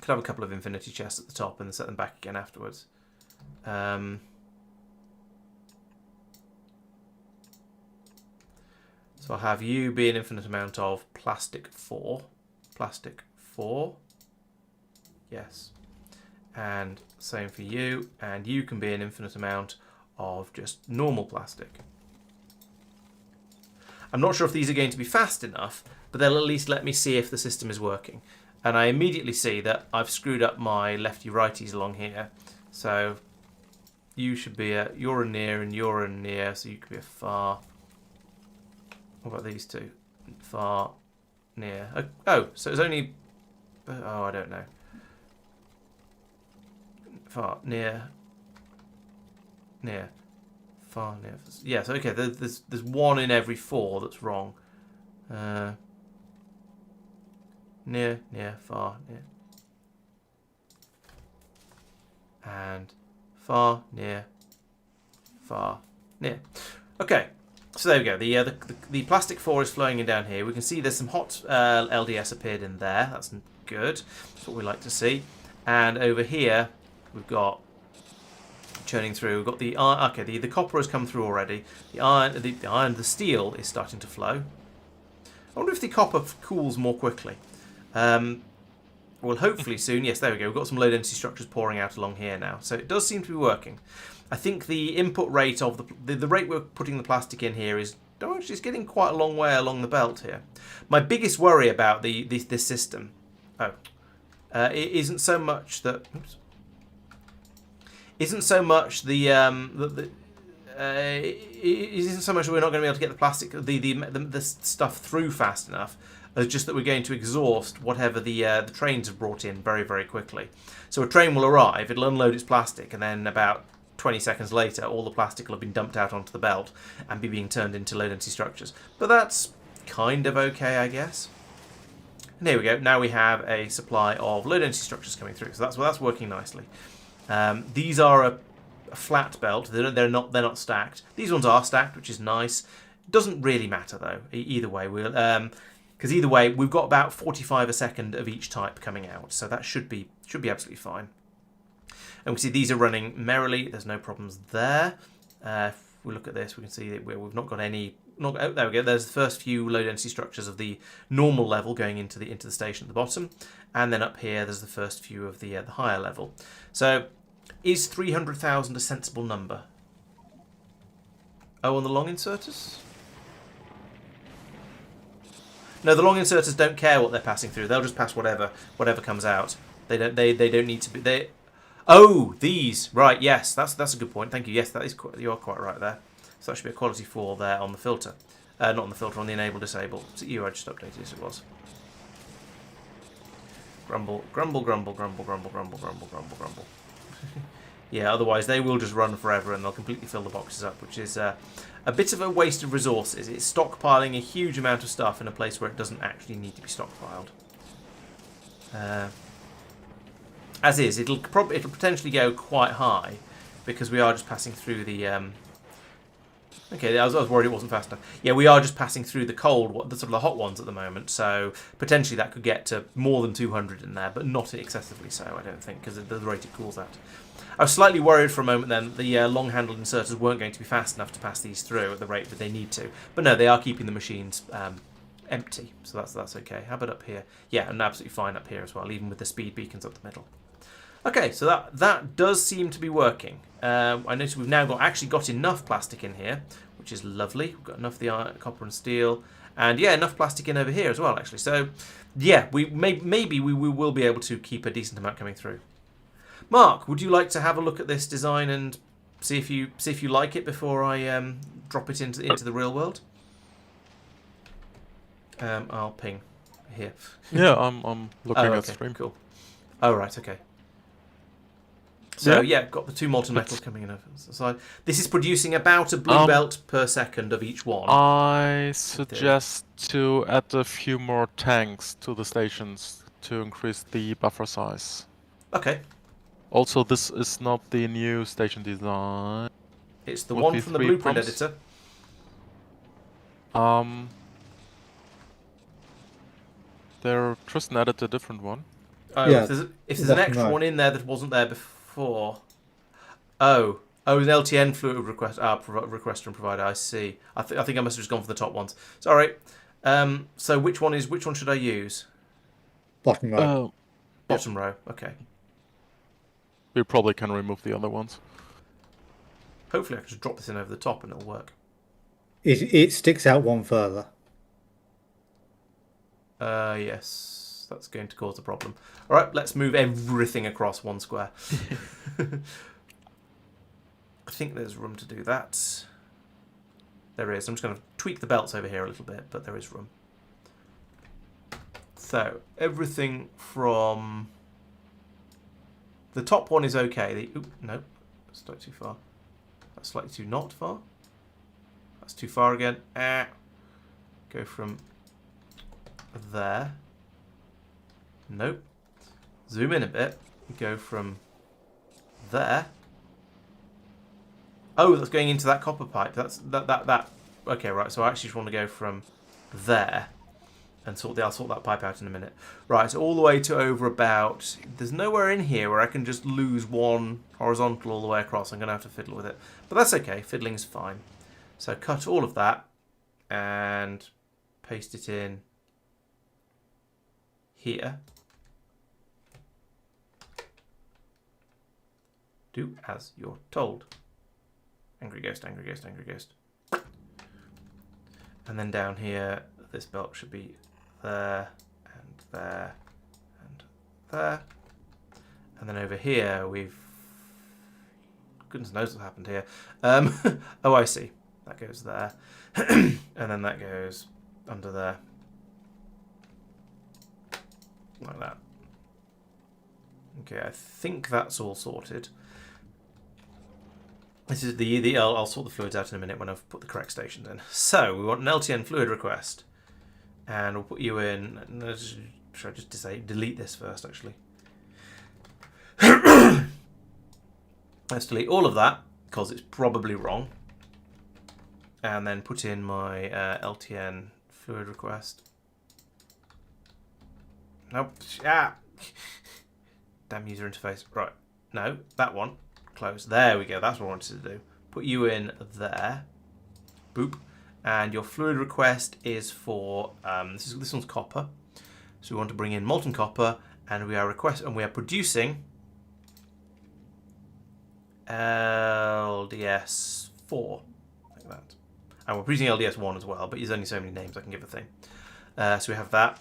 S1: could have a couple of infinity chests at the top and then set them back again afterwards. So I'll have you be an infinite amount of plastic 4. Plastic 4. Yes. And same for you. And you can be an infinite amount of just normal plastic. I'm not sure if these are going to be fast enough, but they'll at least let me see if the system is working. And I immediately see that I've screwed up my lefty-righties along here. So you should be you're a near and you're a near, so you could be a far. What about these two? Far, near. Oh, so it's only... Oh, I don't know. Far, near, far, near. Yes, okay. There's one in every 4 that's wrong. Near, far, near, and far, near, far, near. Okay. So there we go. The plastic 4 is flowing in down here. We can see there's some hot LDS appeared in there. That's good. That's what we like to see. And over here, we've got churning through. We've got the iron. Okay, the copper has come through already. The steel is starting to flow. I wonder if the copper cools more quickly. Well, hopefully soon. Yes, there we go. We've got some low density structures pouring out along here now. So it does seem to be working. I think the input rate of the rate we're putting the plastic in here is actually it's getting quite a long way along the belt here. My biggest worry about this system, it isn't so much that. Oops, isn't so much it isn't so much that we're not going to be able to get the plastic, the stuff through fast enough, as just that we're going to exhaust whatever the trains have brought in very, very quickly. So a train will arrive, it'll unload its plastic, and then about 20 seconds later, all the plastic will have been dumped out onto the belt and be being turned into low density structures. But that's kind of okay, I guess. And here we go. Now we have a supply of low density structures coming through, so that's working nicely. These are a flat belt. They're not stacked. These ones are stacked, which is nice. Doesn't really matter though. Either way, because either way we've got about 45 a second of each type coming out, so that should be absolutely fine. And we can see these are running merrily. There's no problems there. If we look at this, we can see that we've not got any. Oh, there we go. There's the first few low density structures of the normal level going into the station at the bottom, and then up here there's the first few of the higher level. So, is 300,000 a sensible number? Oh, on the long inserters? No, the long inserters don't care what they're passing through. They'll just pass whatever comes out. They don't need to be they. Oh, these right. Yes, that's a good point. Thank you. Yes, you are quite right there. So that should be a quality 4 there on the filter. Not on the filter, on the enable disable. Was it you? I just updated it. It was. Grumble, grumble, grumble, grumble, grumble, grumble, grumble, grumble, grumble. Yeah, otherwise they will just run forever and they'll completely fill the boxes up, which is a bit of a waste of resources. It's stockpiling a huge amount of stuff in a place where it doesn't actually need to be stockpiled. As is, it'll potentially go quite high because we are just passing through the. Okay, I was worried it wasn't fast enough. Yeah, we are just passing through the cold, the sort of the hot ones at the moment. So potentially that could get to more than 200 in there, but not excessively so, I don't think, because of the rate it cools at. I was slightly worried for a moment then the long-handled inserters weren't going to be fast enough to pass these through at the rate that they need to. But no, they are keeping the machines empty, so that's okay. How about up here? Yeah, and absolutely fine up here as well, even with the speed beacons up the middle. Okay, so that does seem to be working. I notice we've now actually got enough plastic in here, which is lovely. We've got enough of the iron, copper and steel, and yeah, enough plastic in over here as well, actually. So yeah, maybe we will be able to keep a decent amount coming through. Mark, would you like to have a look at this design and see if you like it before I drop it into the real world? I'll ping here.
S2: Yeah, I'm looking at stream.
S1: Cool. Oh right, okay. So yeah, got the 2 molten metals coming in over the side. This is producing about a blue belt per second of each one.
S2: I suggest to add a few more tanks to the stations to increase the buffer size.
S1: Okay.
S2: Also, this is not the new station design.
S1: It's the one from the blueprint editor.
S2: Tristan added a different one.
S1: Oh, yeah, if there's an extra one in there that wasn't there before. Oh, an LTN fluid request. Requester and provider. I see. I think I must have just gone for the top ones. Sorry. So which one should I use?
S4: Bottom row.
S1: Bottom row. Okay.
S2: We probably can remove the other ones.
S1: Hopefully, I can just drop this in over the top and it'll work.
S4: It sticks out one further.
S1: Yes, that's going to cause a problem. All right, let's move everything across one square. I think there's room to do that. There is. I'm just going to tweak the belts over here a little bit, but there is room. So, everything from... The top one is okay. No, that's slightly too far. That's slightly too not far. That's too far again. Go from there. Nope. Zoom in a bit. Go from there. Oh, that's going into that copper pipe. That's that. Okay, right. So I actually just want to go from there and I'll sort that pipe out in a minute. Right, so all the way to over about... There's nowhere in here where I can just lose one horizontal all the way across. I'm going to have to fiddle with it. But that's okay. Fiddling's fine. So cut all of that and paste it in here. Do as you're told. Angry ghost, angry ghost, angry ghost. And then down here, this belt should be there, and there, and there. And then over here, goodness knows what happened here. Oh, I see. That goes there. And then that goes under there. Like that. Okay, I think that's all sorted. This is I'll sort the fluids out in a minute when I've put the correct stations in. So, we want an LTN fluid request. And we'll put you in... Should I just delete this first, actually? Let's delete all of that, because it's probably wrong. And then put in my LTN fluid request. Nope. Damn user interface. Right. No, that one. Close. There we go. That's what I wanted to do. Put you in there. Boop. And your fluid request is for this one's copper. So we want to bring in molten copper, and we are producing LDS 4, like that. And we're producing LDS 1 as well, but there's only so many names I can give a thing. So we have that,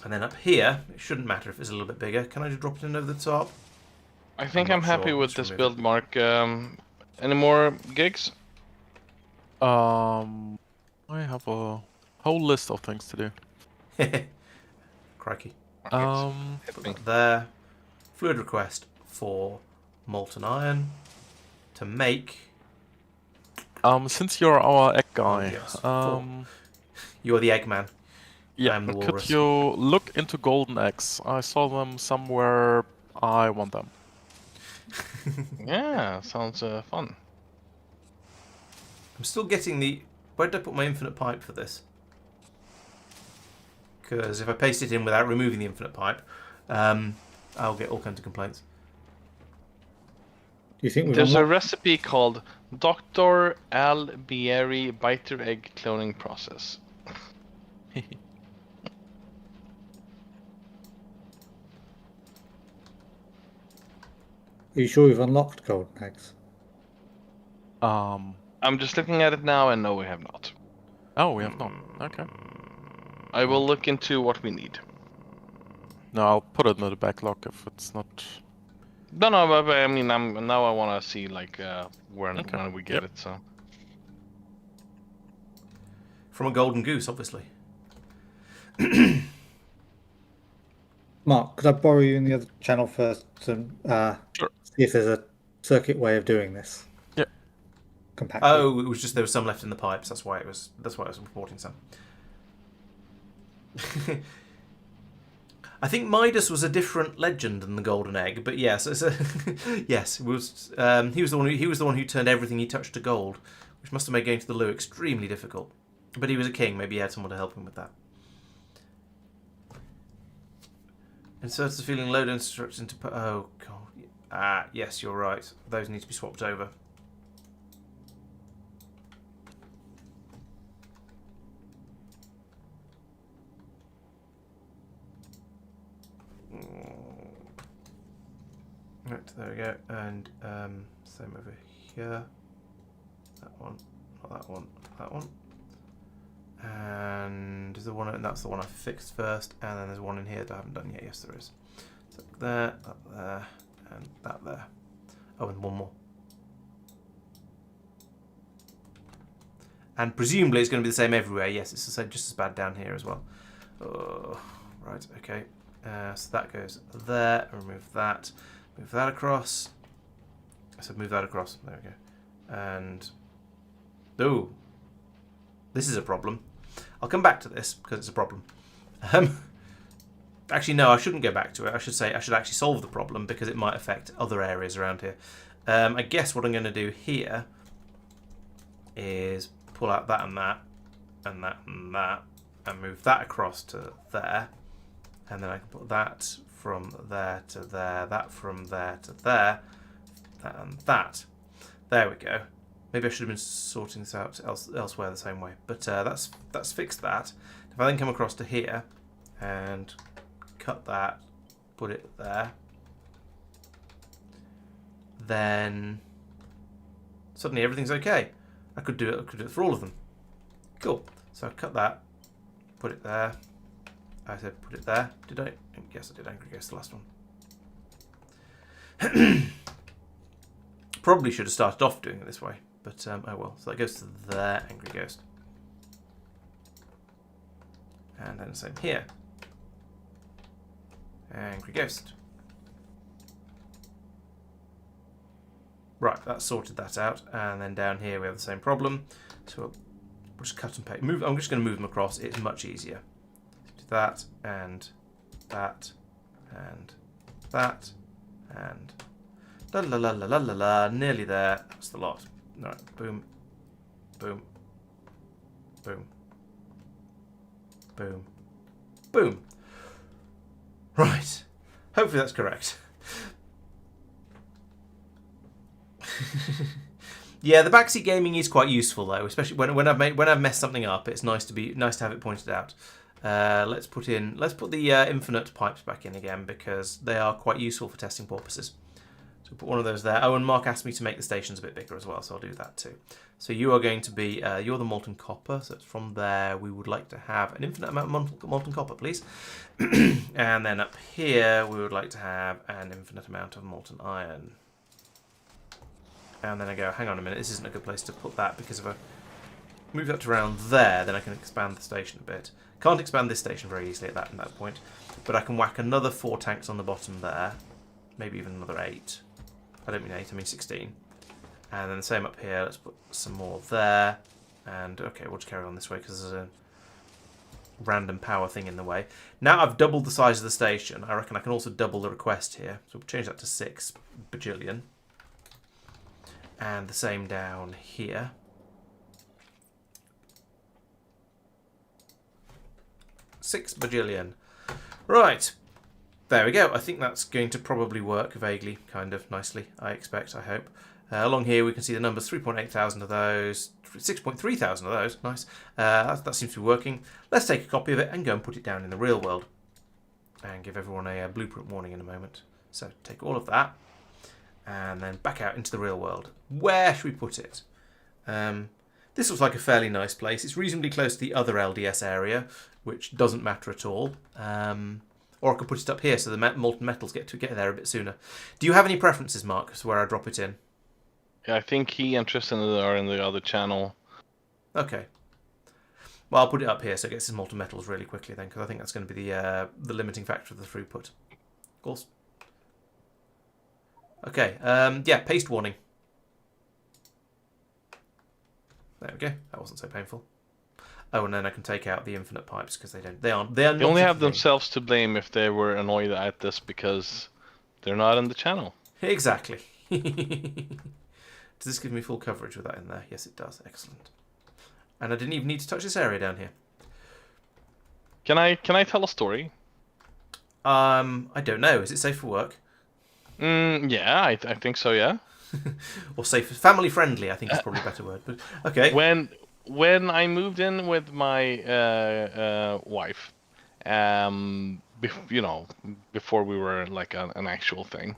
S1: and then up here it shouldn't matter if it's a little bit bigger. Can I just drop it in over the top?
S3: I think I'm happy with this build, Mark. Any more gigs?
S2: I have a whole list of things to do.
S1: Crikey.
S2: Put
S1: that there. Fluid request for molten iron to make.
S2: Since you're our egg guy,
S1: yes, you're the egg man.
S2: Yeah,
S1: I'm the
S2: could
S1: walrus.
S2: you look into golden eggs? I saw them somewhere. I want them.
S3: Yeah, sounds fun.
S1: I'm still getting the... Where did I put my infinite pipe for this? Because if I paste it in without removing the infinite pipe, I'll get all kinds of complaints.
S4: Do you think
S3: there's a recipe called Dr. Albieri biter egg cloning process?
S4: Are you sure you've unlocked golden eggs?
S3: I'm just looking at it now, and no, we have not.
S2: Oh, we have not. Okay.
S3: I will look into what we need.
S2: No, I'll put it in the backlog if it's not.
S3: No, but I mean, now I want to see like when we get it. So.
S1: From a golden goose, obviously.
S4: Mark, could I borrow you in the other channel first to
S2: Sure.
S4: see if there's a circuit way of doing this?
S2: Yeah.
S4: Compactly.
S1: Oh, it was just there was some left in the pipes. That's why I was reporting some. I think Midas was a different legend than the golden egg, but yes, yes, it was. He was the one who turned everything he touched to gold, which must have made going to the loo extremely difficult. But he was a king. Maybe he had someone to help him with that. Inserts the feeling load instructs into. Oh god. Yes, you're right. Those need to be swapped over. Right, there we go, and same over here. That one, not that one, that one. And there's the one, and that's the one I fixed first, and then there's one in here that I haven't done yet. Yes, there is. So there, that there, and that there. Oh, and one more. And presumably it's going to be the same everywhere. Yes, it's the same, just as bad down here as well. Oh, right, okay. So that goes there. Remove that. Move that across. I said move that across. There we go. And oh, this is a problem. I'll come back to this because it's a problem. Actually, no, I shouldn't go back to it. I should say I should actually solve the problem because it might affect other areas around here. I guess what I'm going to do here is pull out that and that and that and that and move that across to there. And then I can put that from there to there, that from there to there, that and that. There we go. Maybe I should have been sorting this out elsewhere the same way. But that's fixed that. If I then come across to here and cut that, put it there, then suddenly everything's okay. I could do it for all of them. Cool. So I cut that, put it there. I said put it there. Did I? Yes, I did. Angry Ghost, the last one. Probably should have started off doing it this way, but oh well. So that goes to there, Angry Ghost. And then the same here. Angry Ghost. Right, that sorted that out. And then down here we have the same problem. So we'll just cut and paste. I'm just going to move them across. It's much easier. That and that and that and la la la la la la la, nearly there. That's the lot. All right, boom, boom, boom, boom, boom. Right. Hopefully that's correct. Yeah, the backseat gaming is quite useful though, especially when I've messed something up. It's nice to have it pointed out. Let's put the infinite pipes back in again because they are quite useful for testing purposes. So we'll put one of those there. Oh, and Mark asked me to make the stations a bit bigger as well, so I'll do that too. So you are going to be you're the molten copper. So it's from there we would like to have an infinite amount of molten copper, please. And then up here we would like to have an infinite amount of molten iron. And then I go, hang on a minute, this isn't a good place to put that because if I move that to around there, then I can expand the station a bit. Can't expand this station very easily at that point, but I can whack another 4 tanks on the bottom there, maybe even another 8. I don't mean 8, I mean 16. And then the same up here, let's put some more there. And okay, we'll just carry on this way because there's a random power thing in the way. Now I've doubled the size of the station, I reckon I can also double the request here. So we'll change that to 6 bajillion. And the same down here. $6 bajillion. Right. There we go. I think that's going to probably work vaguely, kind of nicely, I expect, I hope. Along here we can see the numbers, 3.8 thousand of those, 6.3 thousand of those. Nice. That seems to be working. Let's take a copy of it and go and put it down in the real world. And give everyone a blueprint warning in a moment. So take all of that. And then back out into the real world. Where should we put it? This looks like a fairly nice place. It's reasonably close to the other LDS area, which doesn't matter at all. Or I could put it up here so the molten metals get there a bit sooner. Do you have any preferences, Mark, as to where I drop it in?
S3: Yeah, I think key interests are in the other channel.
S1: Okay. Well, I'll put it up here so it gets its molten metals really quickly then, because I think that's going to be the limiting factor of the throughput. Of course. Okay, yeah, paste warning. There we go. That wasn't so painful. Oh, and then I can take out the infinite pipes because they are not.
S3: They only have themselves to blame if they were annoyed at this because they're not in the channel.
S1: Exactly. Does this give me full coverage with that in there? Yes, it does. Excellent. And I didn't even need to touch this area down here.
S3: Can I tell a story?
S1: I don't know. Is it safe for work?
S3: Yeah, I think so. Yeah.
S1: Or safe, family friendly. I think is probably a better word. But okay.
S3: When I moved in with my wife, before we were like an actual thing,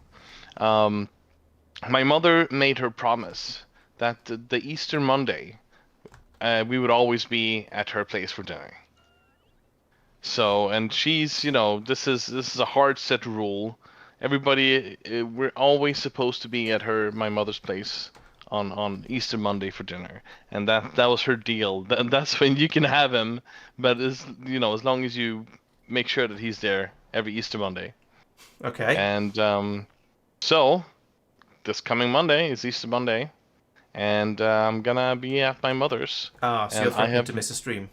S3: my mother made her promise that the Easter Monday, we would always be at her place for dinner. So, and she's, this is a hard set rule. Everybody, we're always supposed to be at my mother's place on Easter Monday for dinner, and that was her deal. That's when you can have him, but as long as you make sure that he's there every Easter Monday.
S1: Okay.
S3: And so this coming Monday is Easter Monday, and I'm gonna be at my mother's.
S1: So you're threatening to miss a stream.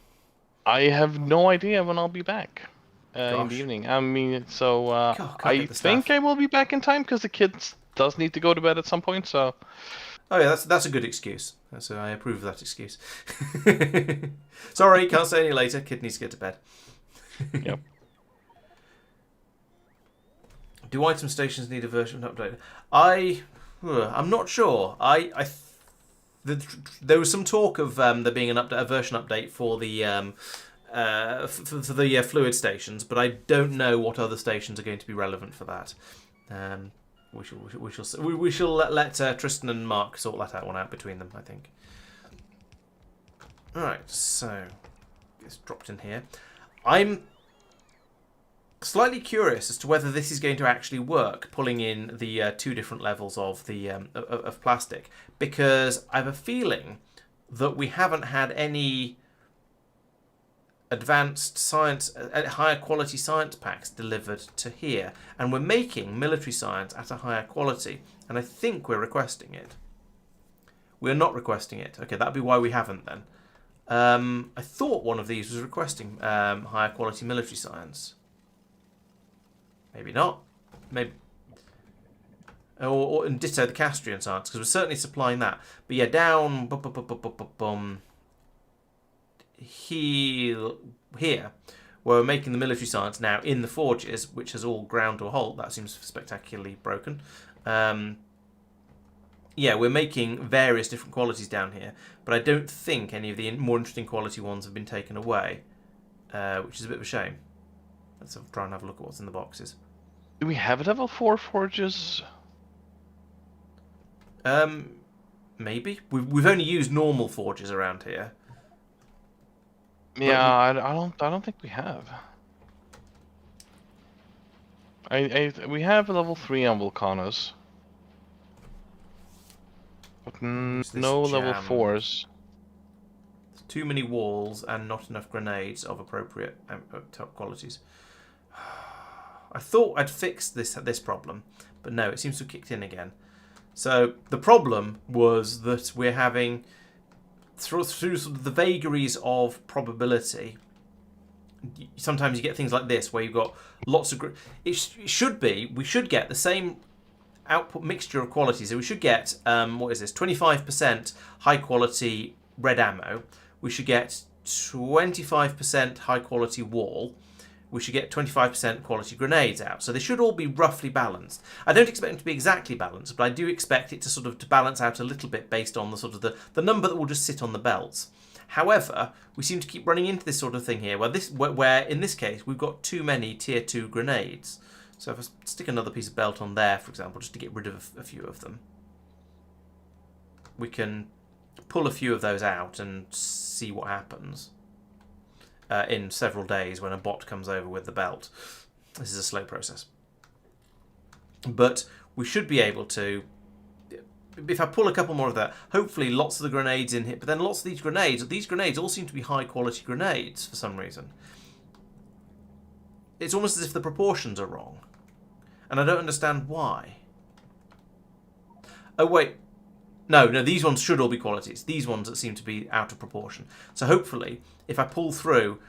S3: I have no idea when I'll be back. In the evening. I mean, so I think I will be back in time because the kids does need to go to bed at some point. So.
S1: Oh yeah, that's a good excuse. So I approve of that excuse. Sorry, can't stay any later. Kid needs to get to bed.
S3: Yep.
S1: Do item stations need a version update? I'm not sure. There was some talk of there being a version update for the for the fluid stations, but I don't know what other stations are going to be relevant for that. We shall let Tristan and Mark sort that one out between them, I think. All right, so it's dropped in here. I'm slightly curious as to whether this is going to actually work, pulling in the 2 different levels of the of plastic, because I have a feeling that we haven't had any advanced science, higher quality science packs delivered to here, and we're making military science at a higher quality, and I think we're requesting it. We're not requesting it. Okay, that'd be why we haven't then. I thought one of these was requesting higher quality military science. Maybe not. Maybe. And ditto the Castrian science, because we're certainly supplying that. But yeah, down here, where we're making the military science now in the forges, which has all ground to a halt. That seems spectacularly broken. yeah, we're making various different qualities down here, but I don't think any of the more interesting quality ones have been taken away, which is a bit of a shame. Let's try and have a look at what's in the boxes.
S3: Do we have level 4 forges?
S1: Maybe. We've only used normal forges around here.
S3: Yeah, I don't think we have. We have a level 3 on Volcanos. But no level 4s.
S1: Too many walls and not enough grenades of appropriate top qualities. I thought I'd fixed this problem, but no, it seems to have kicked in again. So the problem was that we're having, through sort of the vagaries of probability, sometimes you get things like this where you've got lots of... we should get the same output mixture of qualities. So we should get, what is this, 25% high quality red ammo. We should get 25% high quality wall. We should get 25% quality grenades out. So they should all be roughly balanced. I don't expect them to be exactly balanced, but I do expect it to sort of to balance out a little bit based on the sort of the number that will just sit on the belts. However, we seem to keep running into this sort of thing here, where in this case we've got too many tier 2 grenades. So if I stick another piece of belt on there, for example, just to get rid of a few of them, we can pull a few of those out and see what happens in several days when a bot comes over with the belt. This is a slow process. But we should be able to, if I pull a couple more of that, hopefully lots of the grenades in here, but then lots of these grenades all seem to be high quality grenades for some reason. It's almost as if the proportions are wrong. And I don't understand why. Oh wait, no, these ones should all be qualities. These ones that seem to be out of proportion. So hopefully, if I pull through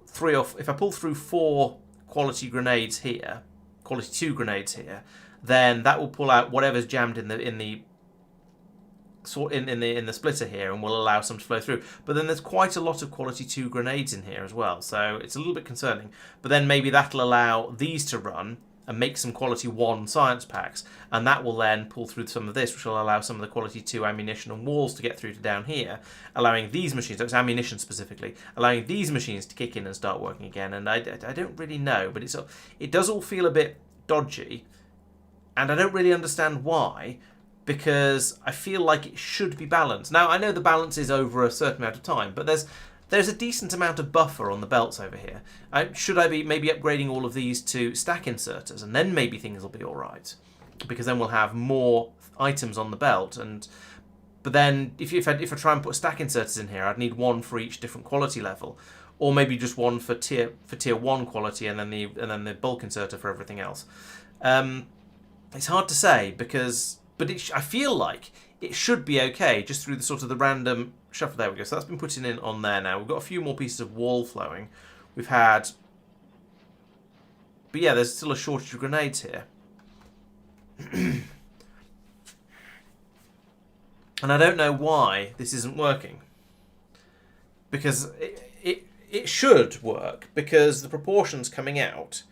S1: 4 quality grenades here, quality 2 grenades here, then that will pull out whatever's jammed in the splitter here and will allow some to flow through. But then there's quite a lot of quality 2 grenades in here as well, so it's a little bit concerning. But then maybe that'll allow these to run and make some quality 1 science packs, and that will then pull through some of this, which will allow some of the quality 2 ammunition and walls to get through to down here, allowing these machines, so it's ammunition specifically, allowing these machines to kick in and start working again. And I don't really know, but it does all feel a bit dodgy, and I don't really understand why, because I feel like it should be balanced. Now, I know the balance is over a certain amount of time, but there's a decent amount of buffer on the belts over here. Should I be maybe upgrading all of these to stack inserters, and then maybe things will be all right, because then we'll have more items on the belt. But then if I try and put stack inserters in here, I'd need 1 for each different quality level, or maybe just 1 for tier 1 quality, and then the bulk inserter for everything else. It's hard to say but I feel like it should be okay just through the sort of the random shuffle. There we go. So that's been put in on there now. We've got a few more pieces of wall flowing. We've had... But yeah, there's still a shortage of grenades here. And I don't know why this isn't working. Because it should work, because the proportions coming out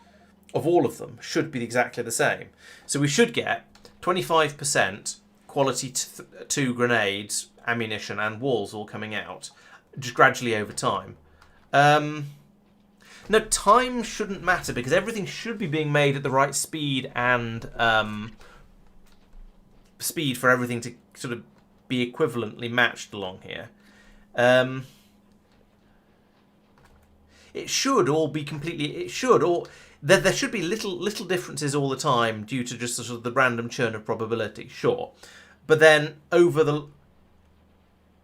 S1: of all of them should be exactly the same. So we should get 25% quality 2 grenades, ammunition and walls all coming out just gradually over time. No, time shouldn't matter, because everything should be being made at the right speed and speed for everything to sort of be equivalently matched along here. It should all be completely... There should be little differences all the time due to just sort of the random churn of probability, sure. But then over the...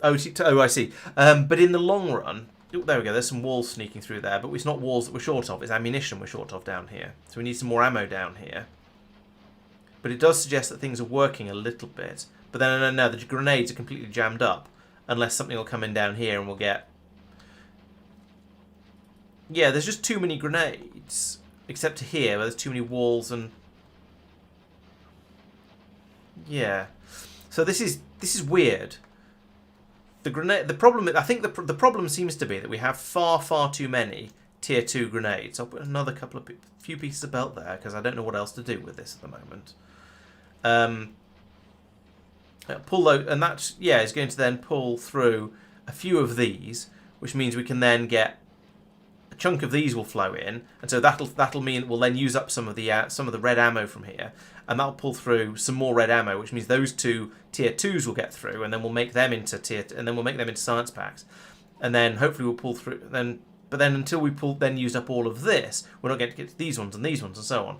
S1: Oh, I see. But in the long run... Oh, there we go, there's some walls sneaking through there, but it's not walls that we're short of, it's ammunition we're short of down here. So we need some more ammo down here. But it does suggest that things are working a little bit. But then, no, the grenades are completely jammed up. Unless something will come in down here and we'll get... Yeah, there's just too many grenades. Except to here, where there's too many walls and... Yeah. So this is weird. The problem, I think the problem seems to be that we have far too many tier 2 grenades. I'll put another few pieces of belt there, because I don't know what else to do with this at the moment. pull those, and that is going to then pull through a few of these, which means we can then get a chunk of these will flow in, and so that'll mean we'll then use up some of the red ammo from here, and that'll pull through some more red ammo, which means those two tier 2s will get through, and then we'll make them into science packs, and then hopefully we'll pull through then. But then until we use up all of this, we're not going to get to these ones and so on.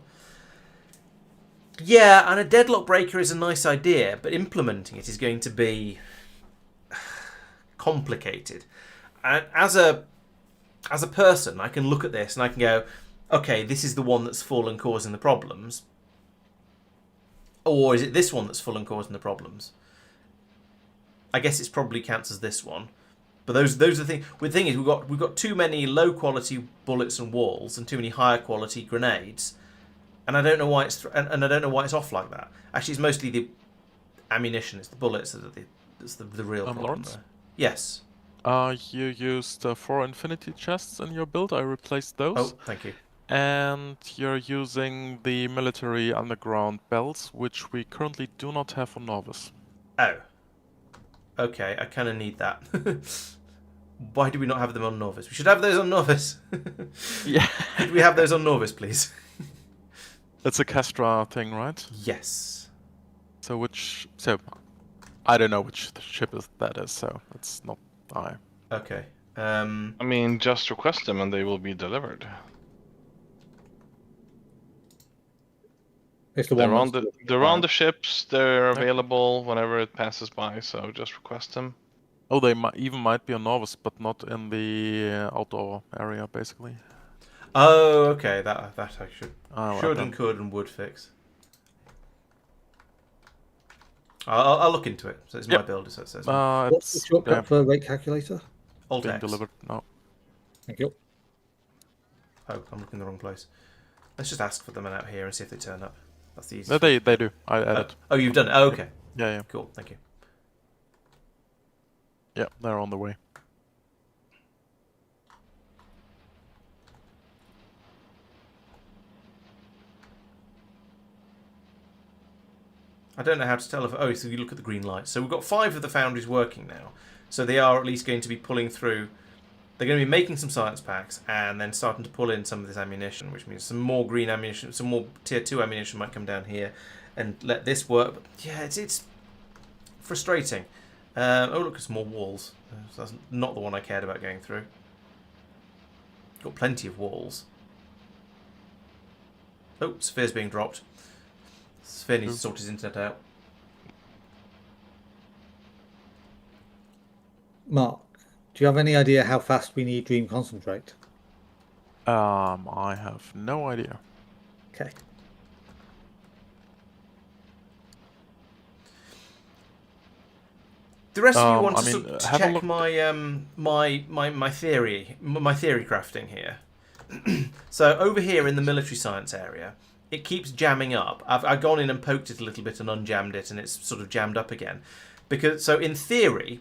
S1: Yeah, and a deadlock breaker is a nice idea, but implementing it is going to be complicated. And as a person, I can look at this and I can go, okay, this is the one that's full and causing the problems. Or is it this one that's full and causing the problems? I guess it probably counts as this one. But those are the things. The thing is, we've got too many low quality bullets and walls, and too many higher quality grenades, and I don't know why it's off like that. Actually, it's mostly the ammunition. It's the bullets that's the real problem.
S2: Laurence?
S1: There. Yes.
S2: You used 4 infinity chests in your build. I replaced those.
S1: Oh, thank you.
S2: And you're using the military underground belts, which we currently do not have on Novice.
S1: Oh. Okay, I kind of need that. Why do we not have them on Novice? We should have those on Novice.
S2: Yeah.
S1: Could we have those on Novice, please?
S2: It's a Castra thing, right?
S1: Yes.
S2: So I don't know which ship that is, so it's not I.
S1: Okay.
S3: I mean, just request them and they will be delivered.
S4: It's the
S3: They're
S4: one
S3: on the ships. They're available whenever it passes by. So just request them.
S2: Oh, they might be on Novice, but not in the outdoor area, basically.
S1: Oh, okay. That I should
S2: and
S1: could and would fix. I'll look into it. So it's my build, so it says.
S4: What's the shortcut for rate calculator?
S1: Alt
S2: being
S1: X.
S2: delivered now.
S4: Thank you.
S1: Oh, I'm looking in the wrong place. Let's just ask for them out here and see if they turn up. That's the easiest.
S2: No, they do. I added.
S1: Oh, you've done it. Oh, okay.
S2: Yeah.
S1: Cool. Thank you.
S2: Yeah, they're on the way.
S1: I don't know how to tell if... Oh, so you look at the green lights. So we've got 5 of the foundries working now. So they are at least going to be pulling through... They're going to be making some science packs and then starting to pull in some of this ammunition, which means some more green ammunition, some more tier 2 ammunition might come down here and let this work. But yeah, it's frustrating. Oh, look, it's more walls. So that's not the one I cared about going through. Got plenty of walls. Oh, Sphere's being dropped. Sphere needs to sort his internet out.
S4: Mark, do you have any idea how fast we need Dream Concentrate?
S2: I have no idea.
S4: Okay.
S1: The rest of you want to
S2: have a
S1: check
S2: look.
S1: my theory crafting here. So over here in the military science area, it keeps jamming up. I've gone in and poked it a little bit and unjammed it, and it's sort of jammed up again. So in theory,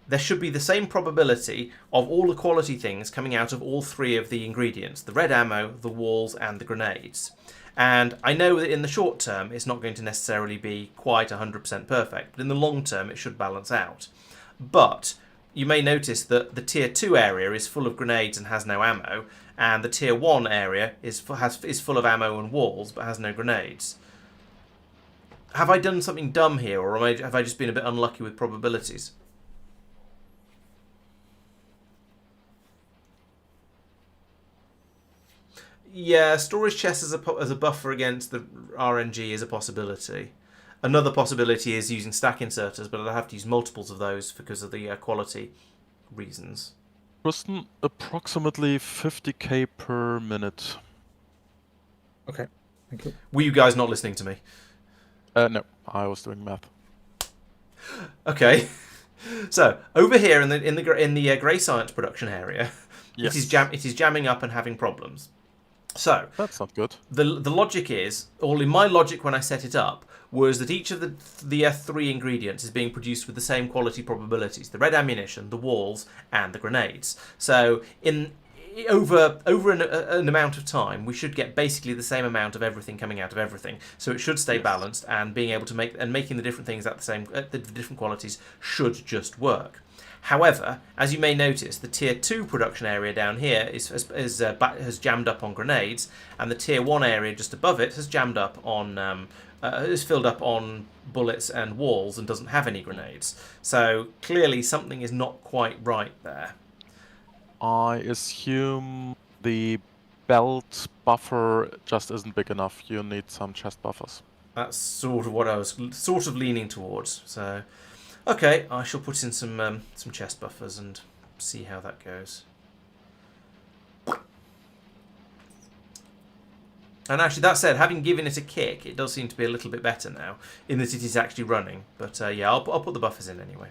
S1: there should be the same probability of all the quality things coming out of all 3 of the ingredients: the red ammo, the walls, and the grenades. And I know that in the short term, it's not going to necessarily be quite 100% perfect, but in the long term, it should balance out. But you may notice that the tier 2 area is full of grenades and has no ammo, and the tier 1 area is full of ammo and walls, but has no grenades. Have I done something dumb here, or have I just been a bit unlucky with probabilities? Yeah, storage chests as a buffer against the RNG is a possibility. Another possibility is using stack inserters, but I'll have to use multiples of those because of the quality reasons.
S2: Kristen, approximately 50k per minute.
S4: Okay, thank you.
S1: Were you guys not listening to me?
S2: No, I was doing math.
S1: Okay, so over here in the grey science production area,
S2: yes.
S1: it is jamming up and having problems. So
S2: that's not good.
S1: The logic is, or in my logic when I set it up, was that each of the 3 ingredients is being produced with the same quality probabilities: the red ammunition, the walls, and the grenades. So in over an amount of time, we should get basically the same amount of everything coming out of everything. So it should stay balanced, and being able to making the different things at the different qualities should just work. However, as you may notice, the tier 2 production area down here has jammed up on grenades, and the tier 1 area just above it has jammed up on is filled up on bullets and walls and doesn't have any grenades. So clearly something is not quite right there.
S2: I assume the belt buffer just isn't big enough. You need some chest buffers.
S1: That's sort of what I was sort of leaning towards. So, okay, I shall put in some chest buffers and see how that goes. And actually, that said, having given it a kick, it does seem to be a little bit better now, in that it is actually running. But yeah, I'll put the buffers in anyway.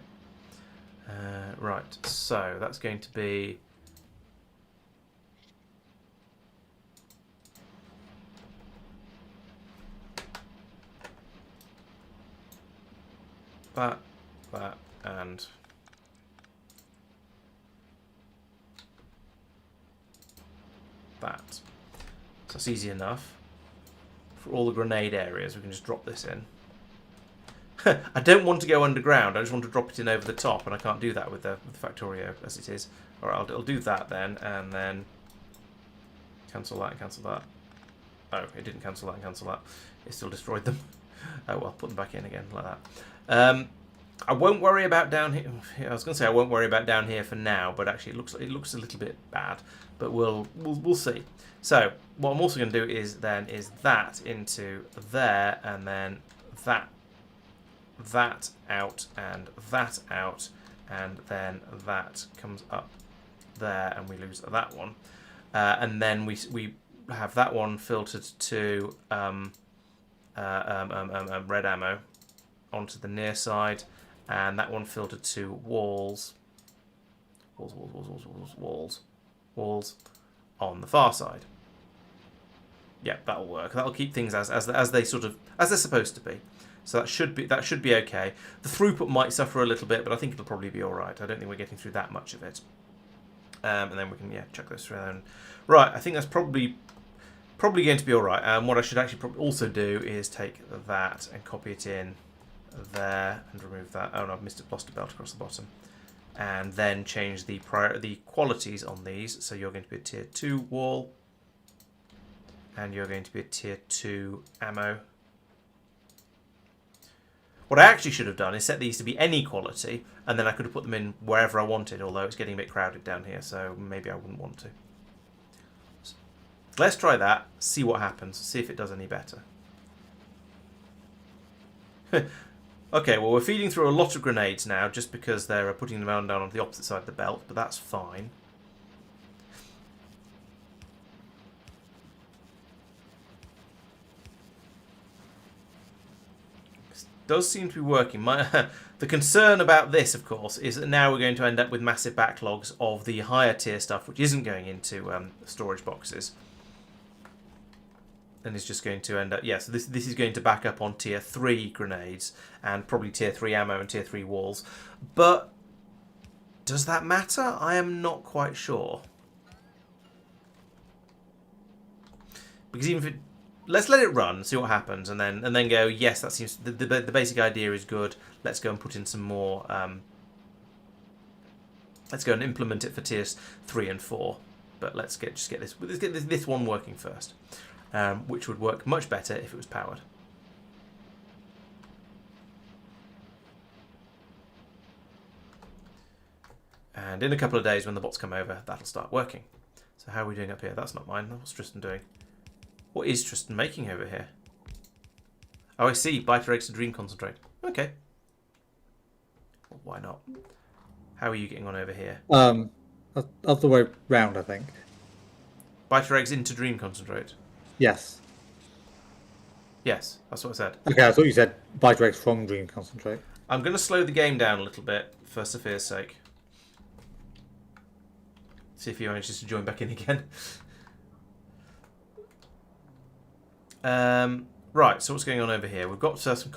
S1: Right, so that's going to be... that, and... that. So that's easy enough. For all the grenade areas, we can just drop this in. I don't want to go underground, I just want to drop it in over the top, and I can't do that with the Factorio as it is. Alright, I'll do that then, and then cancel that and cancel that. Oh, it didn't cancel that and cancel that. It still destroyed them. Oh well, put them back in again, like that. I won't worry about down here. I was going to say I won't worry about down here for now, but actually it looks a little bit bad. But we'll see. So what I'm also going to do is that into there, and then that out, and that out, and then that comes up there, and we lose that one, and then we have that one filtered to red ammo onto the near side, and that one filtered to walls on the far side. Yeah, that'll work. That'll keep things as they're supposed to be. So that should be okay. The throughput might suffer a little bit, but I think it'll probably be all right. I don't think we're getting through that much of it. And then we can chuck those through. Right, I think that's probably going to be all right. And what I should actually probably also do is take that and copy it in there and remove that. Oh no, I've missed a plaster belt across the bottom. And then change the qualities on these. So you're going to be a tier 2 wall, and you're going to be a tier 2 ammo. What I actually should have done is set these to be any quality, and then I could have put them in wherever I wanted, although it's getting a bit crowded down here, so maybe I wouldn't want to. So let's try that, see what happens, see if it does any better. Okay, well we're feeding through a lot of grenades now, just because they're putting them down on the opposite side of the belt, but that's fine. Does seem to be working. The concern about this, of course, is that now we're going to end up with massive backlogs of the higher tier stuff, which isn't going into storage boxes, and is just going to end up. Yeah, so this is going to back up on tier 3 grenades and probably tier 3 ammo and tier 3 walls. But does that matter? I am not quite sure, because even if it. Let's let it run, see what happens, and then go, yes, that seems the basic idea is good. Let's go and put in some more. Let's go and implement it for tiers 3 and 4. But let's get this one working first, which would work much better if it was powered. And in a couple of days, when the bots come over, that'll start working. So how are we doing up here? That's not mine. What's Tristan doing? What is Tristan making over here? Oh, I see. Biter eggs to dream concentrate. Okay. Well, why not? How are you getting on over here?
S4: Other way round, I think.
S1: Biter eggs into dream concentrate?
S4: Yes.
S1: Yes, that's what I said.
S4: Okay, I thought you said biter eggs from dream concentrate.
S1: I'm going to slow the game down a little bit for Sophia's sake. See if he manages to join back in again. Right, so what's going on over here? We've got some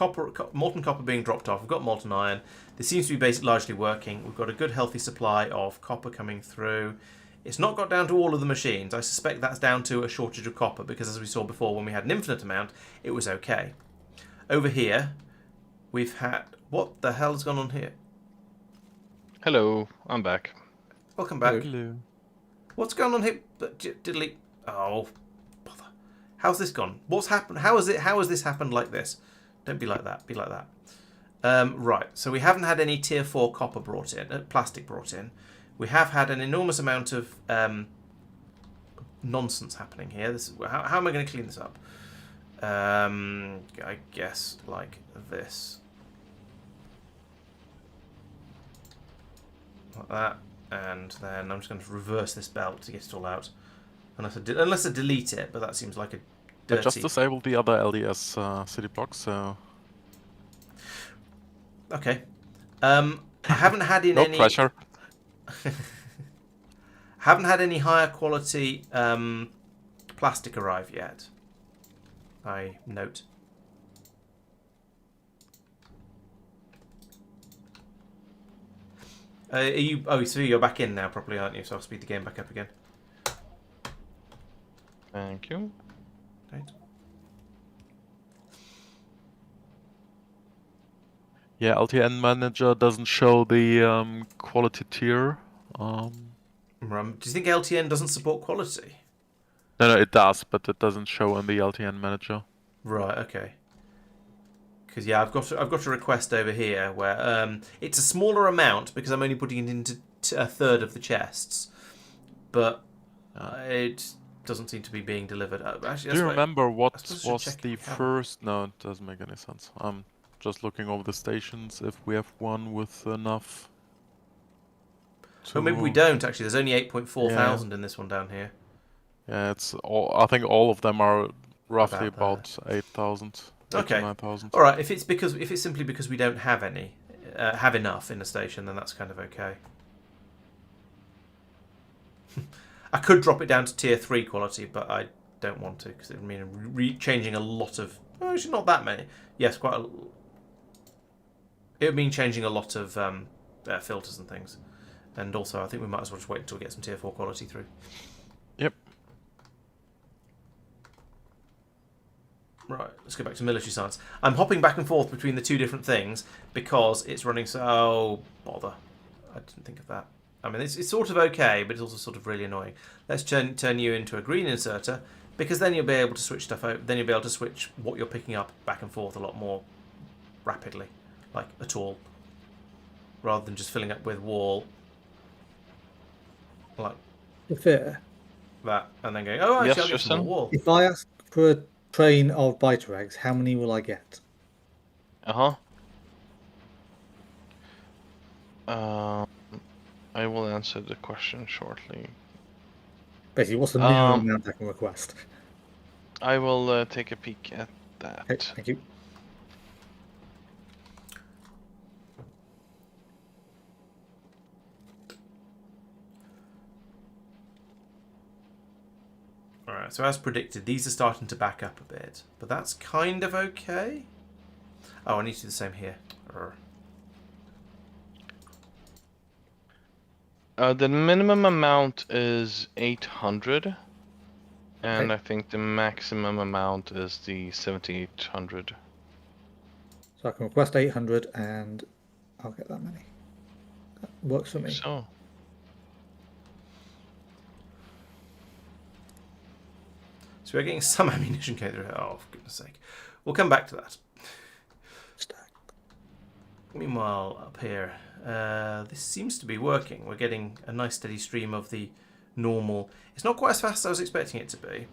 S1: molten copper being dropped off. We've got molten iron. This seems to be largely working. We've got a good healthy supply of copper coming through. It's not got down to all of the machines. I suspect that's down to a shortage of copper, because as we saw before, when we had an infinite amount, it was okay. Over here, we've had... What the hell has gone on here?
S3: Hello, I'm back.
S1: Welcome back.
S2: Hello.
S1: What's going on here? Diddly. Oh, bother. How's this gone? What's happened? How has this happened like this? Don't be like that. Be like that. Right. So we haven't had any tier 4 copper brought in, plastic brought in. We have had an enormous amount of nonsense happening here. This is, how am I going to clean this up? I guess like this. Like that. And then I'm just going to reverse this belt to get it all out. Unless I delete it, but that seems like a dirty...
S2: I just disabled the other LDS city blocks, so...
S1: Okay. I haven't had in
S2: no
S1: any...
S2: pressure.
S1: Haven't had any higher quality plastic arrive yet. I note. Are you? Oh, so you're back in now properly, aren't you? So I'll speed the game back up again.
S3: Thank you.
S1: Right.
S2: Yeah, LTN manager doesn't show the quality tier.
S1: Do you think LTN doesn't support quality?
S2: No, it does, but it doesn't show in the LTN manager.
S1: Right. Okay. Because yeah, I've got a request over here where it's a smaller amount because I'm only putting it into a third of the chests, but it doesn't seem to be being delivered. Actually,
S2: Do you remember what was
S1: the
S2: first? No, it doesn't make any sense. I'm just looking over the stations if we have one with enough.
S1: Oh, maybe we don't actually. There's only 8.4 thousand in this one down here.
S2: Yeah, it's all. I think all of them are roughly about 8,000.
S1: Okay.
S2: 9,000.
S1: All right. If it's simply because we don't have enough in the station, then that's kind of okay. I could drop it down to tier 3 quality, but I don't want to because it would mean changing a lot of. Oh, actually, not that many. Yes, quite. It would mean changing a lot of filters and things, and also I think we might as well just wait until we get some tier 4 quality through.
S2: Yep.
S1: Right, let's go back to military science. I'm hopping back and forth between the two different things because it's running so... Oh, bother. I didn't think of that. I mean, it's sort of okay, but it's also sort of really annoying. Let's turn you into a green inserter because then you'll be able to switch stuff out. Then you'll be able to switch what you're picking up back and forth a lot more rapidly, like at all, rather than just filling up with wall like
S4: Fair.
S1: that and then going, oh, actually, I'll get some more wall.
S4: If I ask for a train of biter eggs, how many will I get?
S3: I will answer the question shortly.
S4: Basically, what's the minimum amount I can request?
S3: I will take a peek at that.
S4: Okay, thank you.
S1: Alright, so as predicted, these are starting to back up a bit, but that's kind of okay. Oh, I need to do the same here.
S3: The minimum amount is 800, and
S4: Okay.
S3: I think the maximum amount is the 7,800.
S4: So I can request 800 and I'll get that many. That works for me.
S3: So,
S1: So we're getting some ammunition going through. Oh, for goodness sake. We'll come back to that.
S4: Stack.
S1: Meanwhile, up here, this seems to be working. We're getting a nice steady stream of the normal. It's not quite as fast as I was expecting it to be.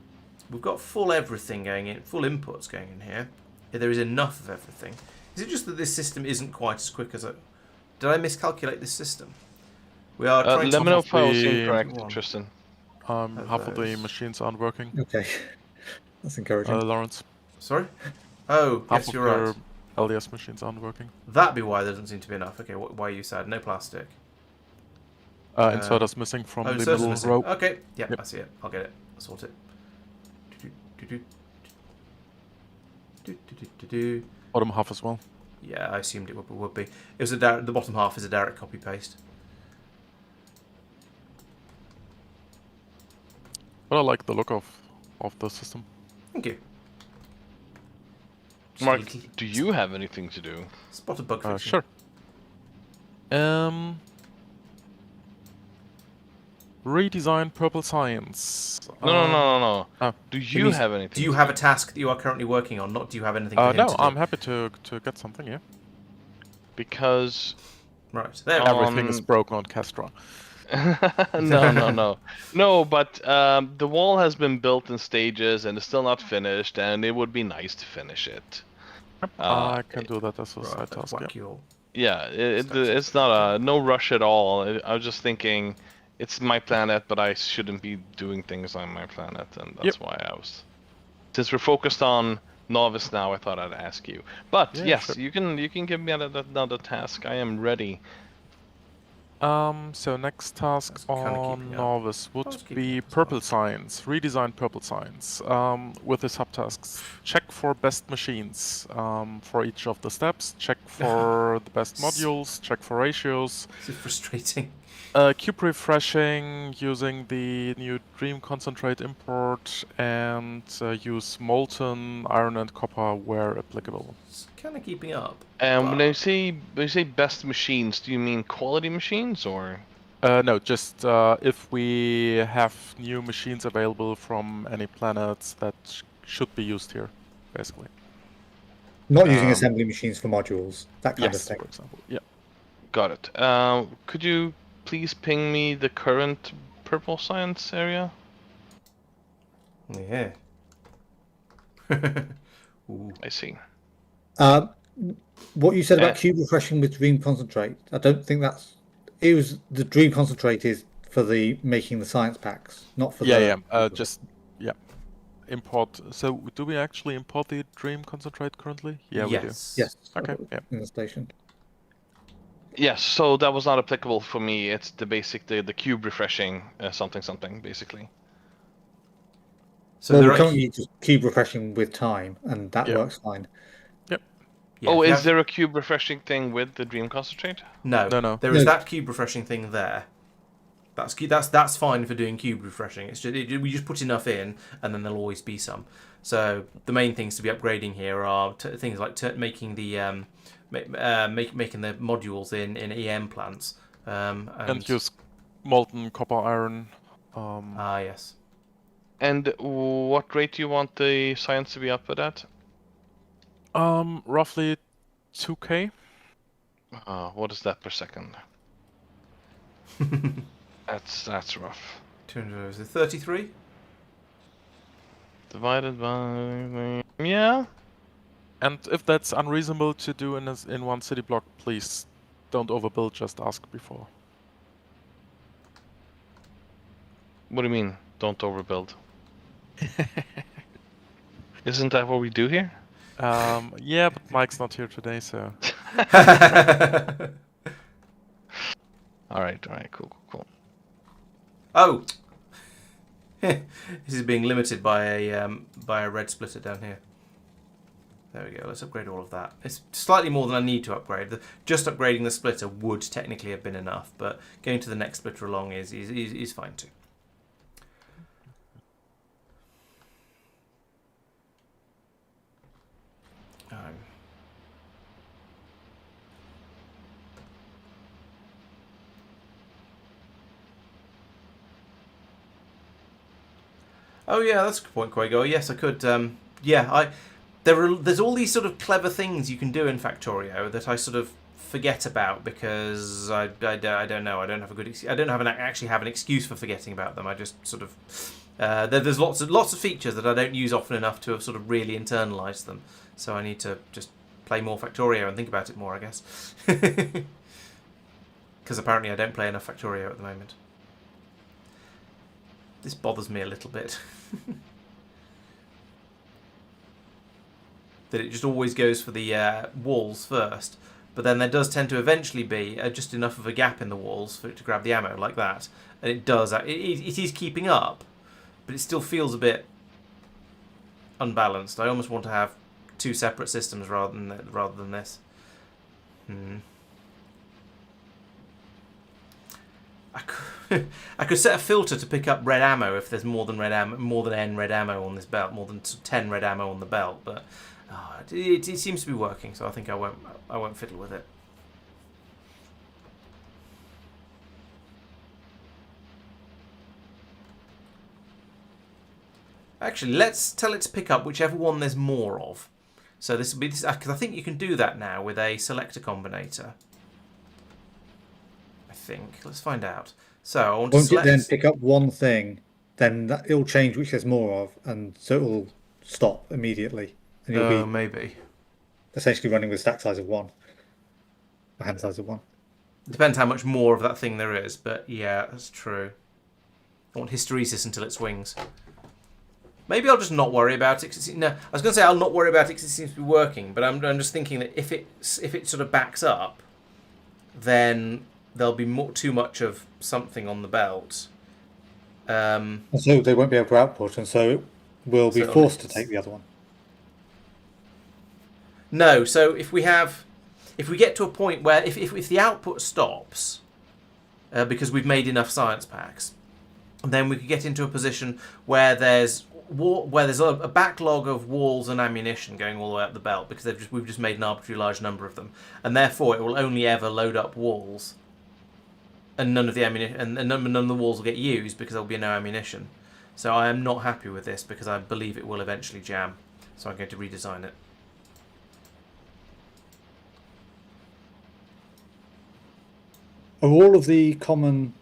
S1: We've got full everything going in, full inputs going in here. There is enough of everything. Is it just that this system isn't quite as quick as I... Did I miscalculate this system? We are trying to...
S3: let me know if I was
S1: the-
S3: incorrect, Tristan.
S2: Half of the machines aren't working.
S4: Okay. That's encouraging.
S2: Lawrence.
S1: Sorry? Oh,
S2: Half
S1: yes,
S2: of
S1: you're
S2: your
S1: right.
S2: LDS machines aren't working.
S1: That'd be why there doesn't seem to be enough. Okay, why are you sad? No plastic.
S2: Inserters missing from the
S1: inserters
S2: middle
S1: missing.
S2: row.
S1: Okay, yeah,
S2: Yep.
S1: I see it. I'll get it. I'll sort it.
S2: Bottom half as well.
S1: Yeah, I assumed it would be. It was the bottom half is a direct copy paste.
S2: But I like the look of the system.
S1: Thank you. Just a
S3: Mark,
S1: little
S3: do you have anything to do?
S1: spot of bug fixing.
S2: Sure. Redesign purple science.
S3: No.
S2: Oh.
S3: Do you have anything?
S1: Do you have a task that you are currently working on? Not do you have anything for him
S2: No,
S1: to do?
S2: I'm happy to get something, yeah.
S3: Because
S1: Right, there.
S2: Everything is broken on Castra.
S3: No, but the wall has been built in stages and is still not finished, and it would be nice to finish it.
S2: I can do that as a
S1: Right,
S2: side
S1: let's
S2: task, yeah.
S1: whack you all.
S3: Yeah, it's not no rush at all. I was just thinking, it's my planet, but I shouldn't be doing things on my planet, and that's why I was. Since we're focused on novice now, I thought I'd ask you. But
S2: Yeah,
S3: yes,
S2: sure.
S3: you can give me another task. I am ready.
S2: So next task
S1: That's kinda
S2: on
S1: keeping up.
S2: novice
S1: I was
S2: would
S1: keeping
S2: be
S1: up as
S2: purple
S1: well.
S2: science, redesign purple science. With the subtasks, check for best machines for each of the steps, check for the best modules, check for ratios,
S1: This is frustrating.
S2: cube refreshing using the new dream concentrate import, and use molten iron and copper where applicable.
S1: It's kind of keeping up.
S3: And
S1: but-
S3: when you say best machines, do you mean quality machines or?
S2: No, just if we have new machines available from any planets that should be used here, basically.
S4: Not using assembly machines for modules, that kind of
S2: Yes,
S4: thing.
S2: for example. Yeah.
S3: Got it. Could you please ping me the current purple science area?
S1: Yeah. Ooh.
S3: I see.
S4: What you said about cube refreshing with dream concentrate, I don't think that's. It was the dream concentrate is for the making the science packs, not for the.
S2: Import. So, do we actually import the dream concentrate currently? Yeah, we do.
S4: Yes.
S2: Okay. Yeah.
S4: In the station.
S3: Yes, so that was not applicable for me. It's the basic, the cube refreshing something basically.
S1: So
S4: Well,
S1: there
S4: we're
S1: are
S4: currently just cube refreshing with time, and that works fine.
S2: Yep.
S1: yeah,
S3: Oh,
S1: if you
S3: is
S1: have-
S3: there a cube refreshing thing with the dream concentrate?
S1: No.
S2: No.
S1: There is
S4: No.
S1: that cube refreshing thing there. That's fine for doing cube refreshing. It's just we just put enough in, and then there'll always be some. So the main things to be upgrading here are things like making the making the modules in EM plants.
S2: And use molten copper iron.
S1: Yes.
S3: And what rate do you want the science to be output at?
S2: Roughly 2K.
S3: What is that per second? That's rough.
S1: 200 is it 33?
S3: Divided by yeah.
S2: And if that's unreasonable to do in one city block, please don't overbuild. Just ask before.
S3: What do you mean? Don't overbuild. Isn't that what we do here?
S2: Yeah, but Mike's not here today, so.
S3: All right, cool.
S1: Oh, this is being limited by a red splitter down here. There we go. Let's upgrade all of that. It's slightly more than I need to upgrade. Just upgrading the splitter would technically have been enough, but going to the next splitter along is fine too. Oh yeah, that's a good point, Quago. Yes, I could. There's all these sort of clever things you can do in Factorio that I sort of forget about because I don't know. I don't have a good. I don't actually have an excuse for forgetting about them. I just sort of. There's lots of features that I don't use often enough to have sort of really internalized them. So I need to just play more Factorio and think about it more, I guess. Because apparently I don't play enough Factorio at the moment. This bothers me a little bit. That it just always goes for the walls first, but then there does tend to eventually be just enough of a gap in the walls for it to grab the ammo like that, and it does. It is keeping up, but it still feels a bit unbalanced. I almost want to have two separate systems rather than this. I could set a filter to pick up red ammo if there's more than N red ammo on this belt, more than 10 red ammo on the belt. But it seems to be working, so I think I won't fiddle with it. Actually, let's tell it to pick up whichever one there's more of. So this will be because I think you can do that now with a selector combinator. I think. Let's find out. So I want to select.
S4: Won't it then pick up one thing, then it'll change which there's more of, and so it'll stop immediately, and you'll be
S1: maybe
S4: essentially running with stack size of 1, or hand size of 1.
S1: Depends how much more of that thing there is, but yeah, that's true. I want hysteresis until it swings. Maybe I'll just not worry about it. No, I was going to say I'll not worry about it because it seems to be working, but I'm just thinking that if it sort of backs up, then there'll be too much of something on the belt.
S4: And so they won't be able to output, and so it will be forced to take the other one.
S1: No, so if we get to a point where if the output stops because we've made enough science packs, then we could get into a position where there's a backlog of walls and ammunition going all the way up the belt because we've just made an arbitrary large number of them, and therefore it will only ever load up walls, and none of the ammunition and none of the walls will get used because there'll be no ammunition. So I am not happy with this because I believe it will eventually jam. So I'm going to redesign it.
S4: Are all of the common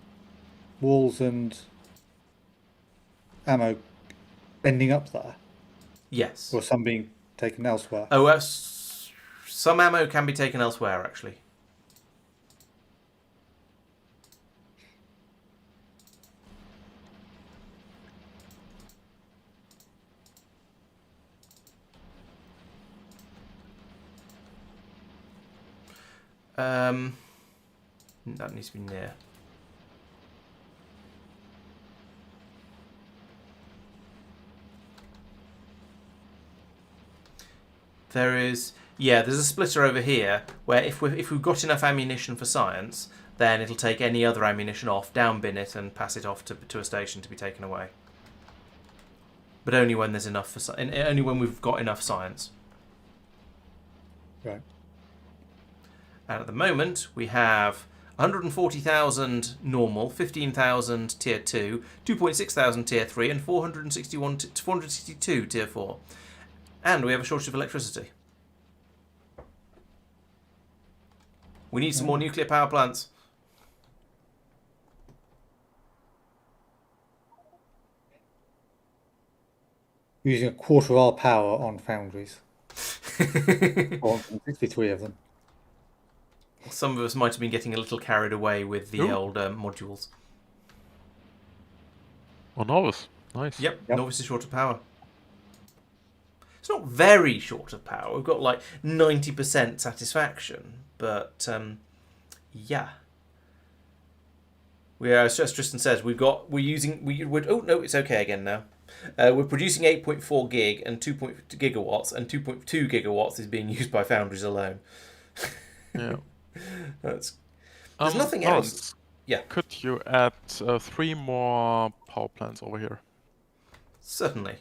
S4: walls and ammo ending up there?
S1: Yes.
S4: Or some being taken elsewhere?
S1: Oh, some ammo can be taken elsewhere, actually. That needs to be near. There's a splitter over here where if we've got enough ammunition for science, then it'll take any other ammunition off, downbin it, and pass it off to a station to be taken away. But only when there's enough only when we've got enough science.
S4: Right.
S1: And at the moment we have 140,000 normal, 15,000 tier 2, 2,600 tier 3, and 462 tier 4. And we have a shortage of electricity. We need some more nuclear power plants.
S4: Using a quarter of our power on foundries. 463 of them.
S1: Some of us might have been getting a little carried away with the old modules.
S2: Oh, Novus. Nice.
S1: Yep, Novus is short of power. It's not very short of power. We've got like 90% satisfaction, but yeah. As Tristan says, oh no, it's okay again now. We're producing 8.4 gig and 2.2 gigawatts, and 2.2 gigawatts is being used by foundries alone.
S2: Yeah.
S1: There's nothing else. Yeah.
S2: Could you add 3 more power plants over here?
S1: Certainly.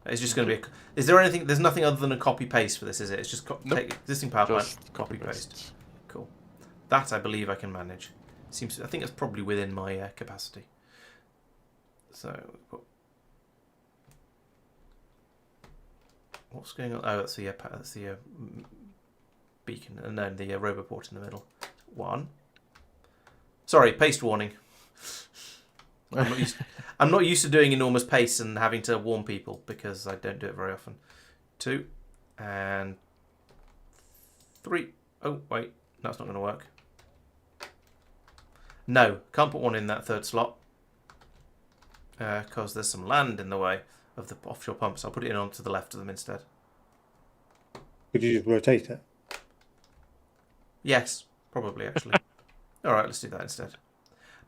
S1: It's just going to be. Is there anything? There's nothing other than a copy paste for this, is it? It's just take existing power plant, copy paste. Cool. That I believe I can manage. I think that's probably within my capacity. So. What's going on? Oh, that's the beacon, and then the roboport in the middle. 1. Sorry, paste warning. I'm not used to doing enormous pace and having to warn people because I don't do it very often. 2 and 3. Oh wait, that's not going to work. No, can't put one in that third slot because there's some land in the way of the offshore pumps. I'll put it in onto the left of them instead.
S4: Could you just rotate it?
S1: Yes, probably actually. All right, let's do that instead.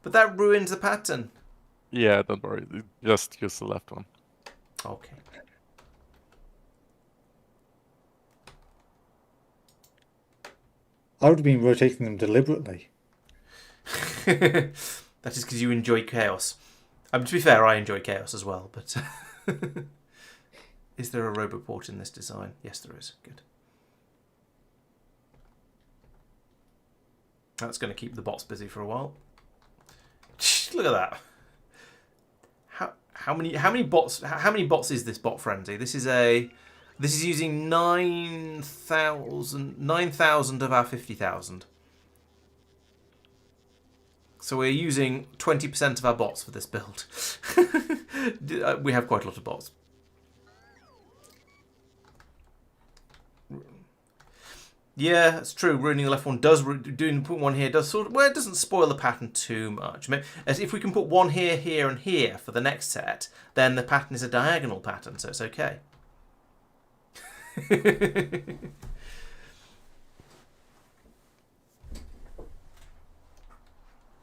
S1: But that ruins the pattern.
S2: Yeah, don't worry. Just use the left one.
S1: Okay.
S4: I would have been rotating them deliberately.
S1: The That is because you enjoy chaos. To be fair, I enjoy chaos as well, but... Is there a roboport in this design? Yes, there is. Good. That's going to keep the bots busy for a while. Look at that. How many bots is this bot frenzy? This is using 9,000 of our 50,000. So we're using 20% of our bots for this build. We have quite a lot of bots. Yeah, it's true. Ruining the left one does doing put one here does sort of, well, it doesn't spoil the pattern too much. As if we can put one here, here, and here for the next set, then the pattern is a diagonal pattern, so it's okay.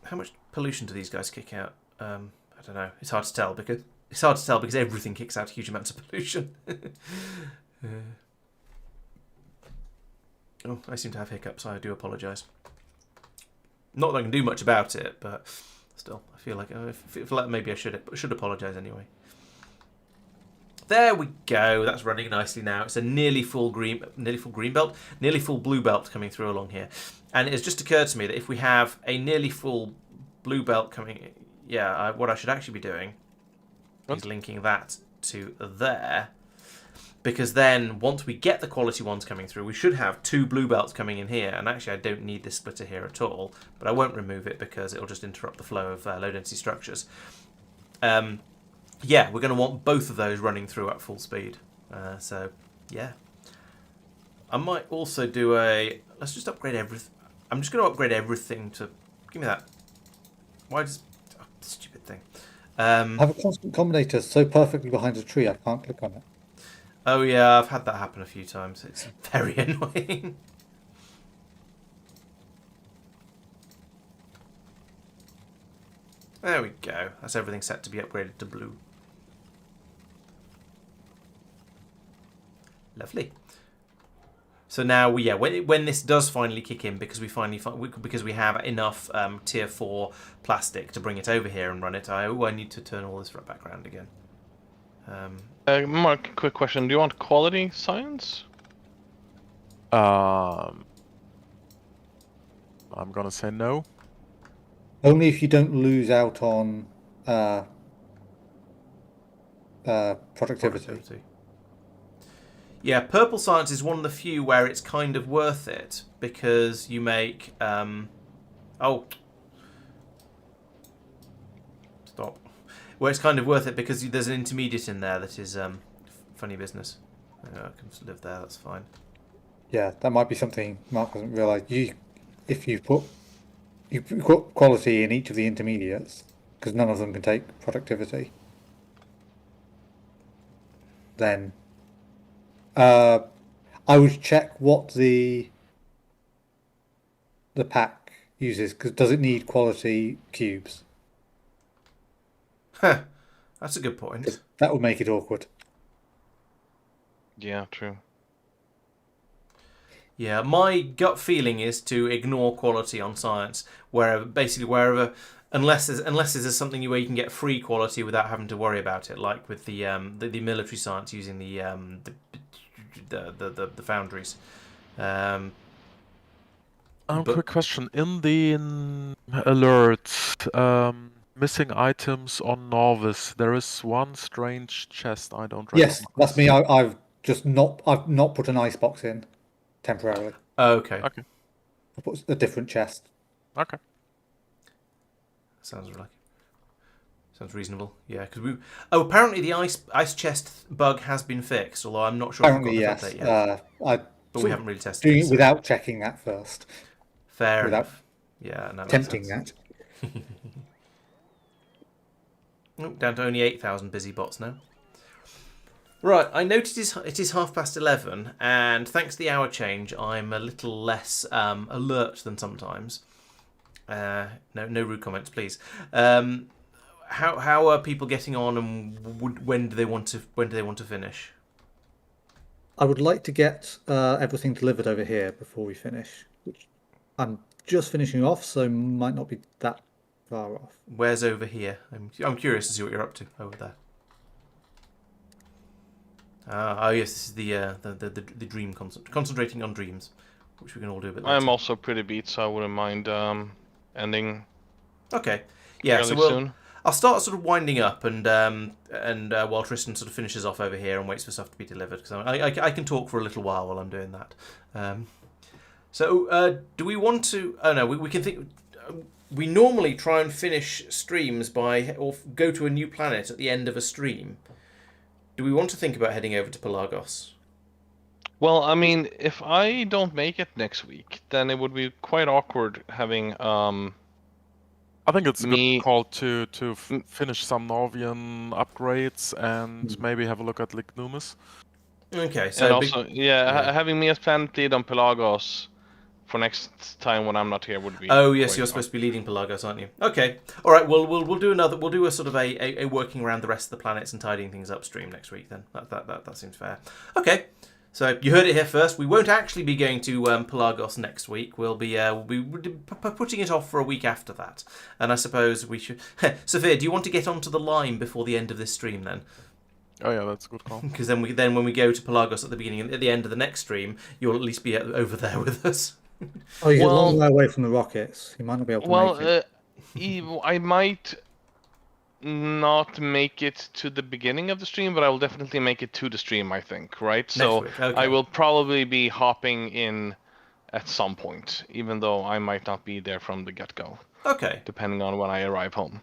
S1: How much pollution do these guys kick out? I don't know. It's hard to tell because everything kicks out huge amounts of pollution. Oh, I seem to have hiccups. I do apologise. Not that I can do much about it, but still, I feel like maybe I should apologise anyway. There we go. That's running nicely now. It's a nearly full green belt, nearly full blue belt coming through along here, and it has just occurred to me that if we have a nearly full blue belt coming, what I should actually be doing is linking that to there. Because then, once we get the quality ones coming through, we should have 2 blue belts coming in here. And actually, I don't need this splitter here at all. But I won't remove it because it'll just interrupt the flow of low-density structures. We're going to want both of those running through at full speed. Yeah. I might also do let's just upgrade everything. I'm just going to upgrade everything to... Give me that. Why does... Oh, stupid thing.
S4: I have a constant combinator so perfectly behind a tree I can't click on it.
S1: Oh yeah, I've had that happen a few times. It's very annoying. There we go. That's everything set to be upgraded to blue. Lovely. So now when this does finally kick in, because we have enough tier 4 plastic to bring it over here and run it, I need to turn all this back around again.
S3: Mark, quick question. Do you want quality science?
S2: I'm gonna say no.
S4: Only if you don't lose out on productivity.
S1: Yeah, purple science is one of the few where it's kind of worth it because you make stop. Where it's kind of worth it because there's an intermediate in there that is funny business. I can live there, that's fine.
S4: Yeah, that might be something Mark hasn't realised. If you put quality in each of the intermediates, because none of them can take productivity, then I would check what the pack uses, because does it need quality cubes?
S1: Huh. That's a good point.
S4: That would make it awkward.
S3: Yeah, true.
S1: Yeah, my gut feeling is to ignore quality on science, wherever, unless there's something where you can get free quality without having to worry about it, like with the military science using the foundries.
S2: Quick question: in the alert, missing items on Novice, there is one strange chest I don't recognize.
S4: Yes, that's me. I've not put an icebox in temporarily.
S1: Okay.
S2: Okay.
S4: I put a different chest.
S2: Okay.
S1: Sounds reasonable. Yeah, because apparently the ice chest bug has been fixed, although I'm not sure
S4: Apparently,
S1: if I've got
S4: yes.
S1: the update yet.
S4: But
S1: we haven't really tested
S4: doing
S1: it
S4: it without checking that first.
S1: Fair
S4: without
S1: enough. Yeah, no,
S4: tempting that.
S1: Down to only 8,000 busy bots now. Right, I noticed it is 11:30, and thanks to the hour change, I'm a little less alert than sometimes. No rude comments, please. How are people getting on, and when do they want to finish?
S4: I would like to get everything delivered over here before we finish, which I'm just finishing off, so might not be that far off.
S1: Where's over here? I'm curious to see what you're up to over there. Oh yes, this is the dream concentrating on dreams, which we can all do a bit later.
S3: I'm also pretty beat, so I wouldn't mind ending.
S1: Okay. Yeah. So
S3: soon.
S1: I'll start sort of winding up, and while Tristan sort of finishes off over here and waits for stuff to be delivered, because I can talk for a little while I'm doing that. So do we want to? Oh no, we can think. We normally try and finish streams or go to a new planet at the end of a stream. Do we want to think about heading over to Pelagos?
S3: Well, I mean, if I don't make it next week, then it would be quite awkward having
S2: I think it's a good call to finish some Norvian upgrades and maybe have a look at Lignumus.
S1: Okay, so
S3: and also, having me as planet lead on Pelagos for next time when I'm not here would be.
S1: Oh yes, you're supposed to be leading Pelagos, aren't you? Okay, all right. Well, we'll do another. We'll do a sort of a working around the rest of the planets and tidying things up stream next week. Then that seems fair. Okay. So you heard it here first. We won't actually be going to Pelagos next week. We'll be putting it off for a week after that. And I suppose we should. Sophia, do you want to get onto the line before the end of this stream then?
S2: Oh yeah, that's a good call.
S1: Because then when we go to Pelagos at the beginning and at the end of the next stream, you'll at least be over there with us.
S4: Oh, you're a long way away from the rockets. You might not be able to make it.
S3: I might not make it to the beginning of the stream, but I will definitely make it to the stream, I think, right? So
S1: okay.
S3: I will probably be hopping in at some point, even though I might not be there from the get-go.
S1: Okay.
S3: Depending on when I arrive home.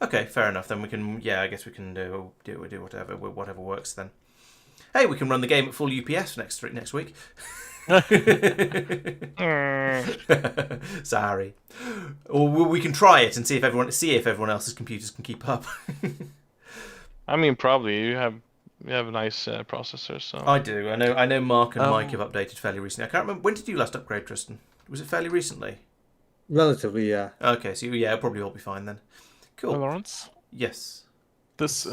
S1: Okay, fair enough. Then we can, I guess we can do whatever works then. Hey, we can run the game at full UPS next week. Sorry. Or we can try it and see if everyone else's computers can keep up.
S3: I mean, probably you have nice processors. So
S1: I do. I know. Mark and Mike have updated fairly recently. I can't remember, when did you last upgrade, Tristan? Was it fairly recently?
S4: Relatively, yeah.
S1: Okay, so it'll probably all be fine then. Cool.
S2: Laurence?
S1: Yes.
S2: This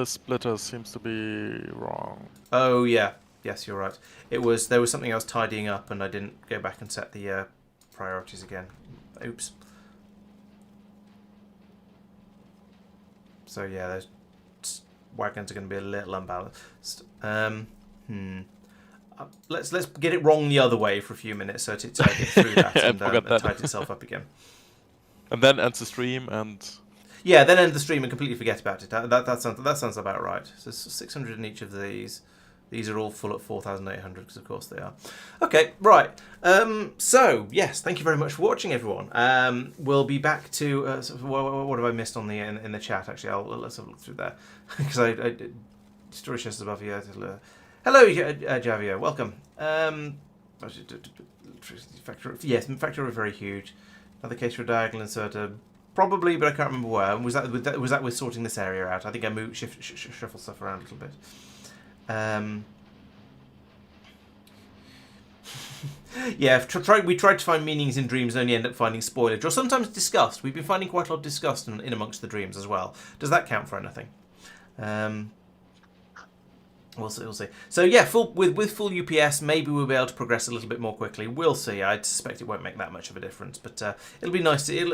S2: splitter seems to be wrong.
S1: Oh yeah. Yes, you're right. There was something I was tidying up and I didn't go back and set the priorities again. Oops. So yeah, those wagons are going to be a little unbalanced. Let's get it wrong the other way for a few minutes so it gets through that and tidy itself up again.
S2: And then end the stream and.
S1: Yeah, then end the stream and completely forget about it. That sounds about right. So 600 in each of these. These are all full at 4,800 because of course they are. Okay, right. So yes, thank you very much for watching, everyone. We'll be back to what have I missed on in the chat? Actually, let's have a look through there because I story shares above you. Hello, Javier. Welcome. Yes, Factorio very huge. Another case for a diagonal inserter. Probably, but I can't remember where. Was that with sorting this area out? I think I shuffle stuff around a little bit. Yeah, we tried to find meanings in dreams and only end up finding spoilage, or sometimes disgust. We've been finding quite a lot of disgust in amongst the dreams as well. Does that count for anything? We'll see. So yeah, with full UPS, maybe we'll be able to progress a little bit more quickly. We'll see. I suspect it won't make that much of a difference, but it'll be nice. It'll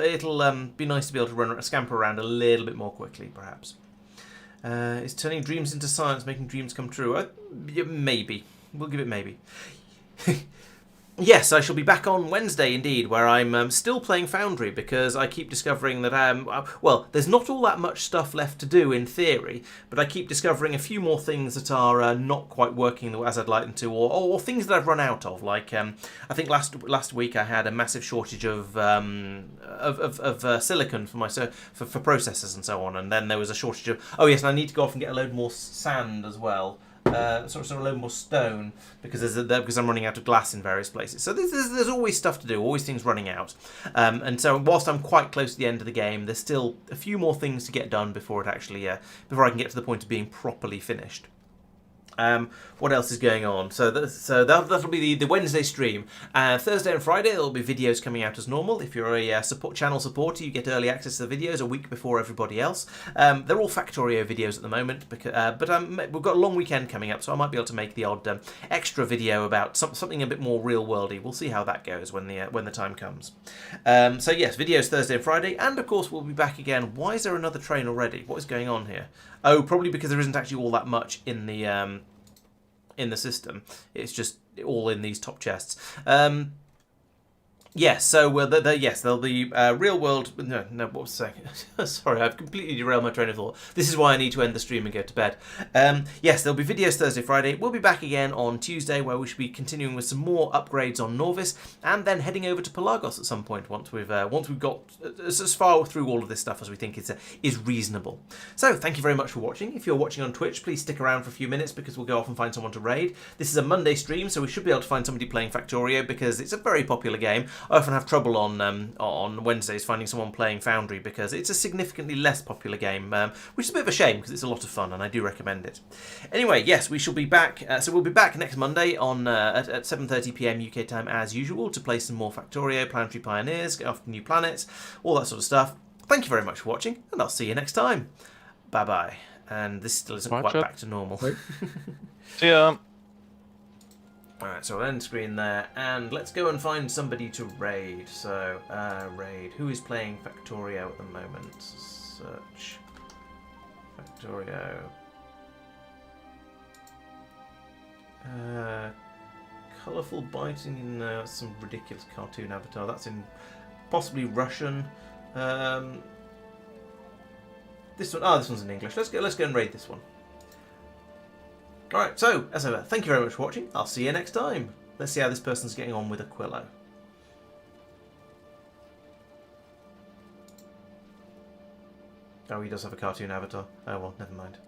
S1: be nice to be able to scamper around a little bit more quickly, perhaps. Is turning dreams into science making dreams come true? Maybe. We'll give it maybe. Yes, I shall be back on Wednesday indeed, where I'm still playing Foundry because I keep discovering that, there's not all that much stuff left to do in theory, but I keep discovering a few more things that are not quite working as I'd like them to, or things that I've run out of. Like, I think last week I had a massive shortage of silicon for for processors and so on, and then there was a shortage of, and I need to go off and get a load more sand as well. Sort of a load more stone because I'm running out of glass in various places. So there's always stuff to do, always things running out. And so whilst I'm quite close to the end of the game, there's still a few more things to get done before it actually before I can get to the point of being properly finished. What else is going on? So that'll be the Wednesday stream. Thursday and Friday there'll be videos coming out as normal. If you're a channel supporter, you get early access to the videos a week before everybody else. They're all Factorio videos at the moment, but we've got a long weekend coming up, so I might be able to make the odd extra video about something a bit more real worldy. We'll see how that goes when the time comes. So yes, videos Thursday and Friday, and of course we'll be back again. Why is there another train already? What is going on here? Oh, probably because there isn't actually all that much in the system. It's just all in these top chests. Yes, so there'll be real world. No, what was I saying? Sorry, I've completely derailed my train of thought. This is why I need to end the stream and go to bed. Yes, there'll be videos Thursday, Friday. We'll be back again on Tuesday, where we should be continuing with some more upgrades on Norvis, and then heading over to Pelagos at some point once we've got as far through all of this stuff as we think is reasonable. So thank you very much for watching. If you're watching on Twitch, please stick around for a few minutes because we'll go off and find someone to raid. This is a Monday stream, so we should be able to find somebody playing Factorio because it's a very popular game. I often have trouble on Wednesdays finding someone playing Foundry because it's a significantly less popular game, which is a bit of a shame because it's a lot of fun and I do recommend it. Anyway, yes, we shall be back. So we'll be back next Monday at 7:30 PM UK time as usual to play some more Factorio, Planetary Pioneers, get off to new planets, all that sort of stuff. Thank you very much for watching, and I'll see you next time. Bye bye. And this still isn't quite back to normal.
S3: See ya.
S1: Alright, so I'll end screen there, and let's go and find somebody to raid. So, raid. Who is playing Factorio at the moment? Search. Factorio. Colourful biting, no, that's some ridiculous cartoon avatar. That's in possibly Russian. This one's in English. Let's go and raid this one. Alright, so, as ever, thank you very much for watching. I'll see you next time. Let's see how this person's getting on with Aquilo. Oh, he does have a cartoon avatar. Oh well, never mind.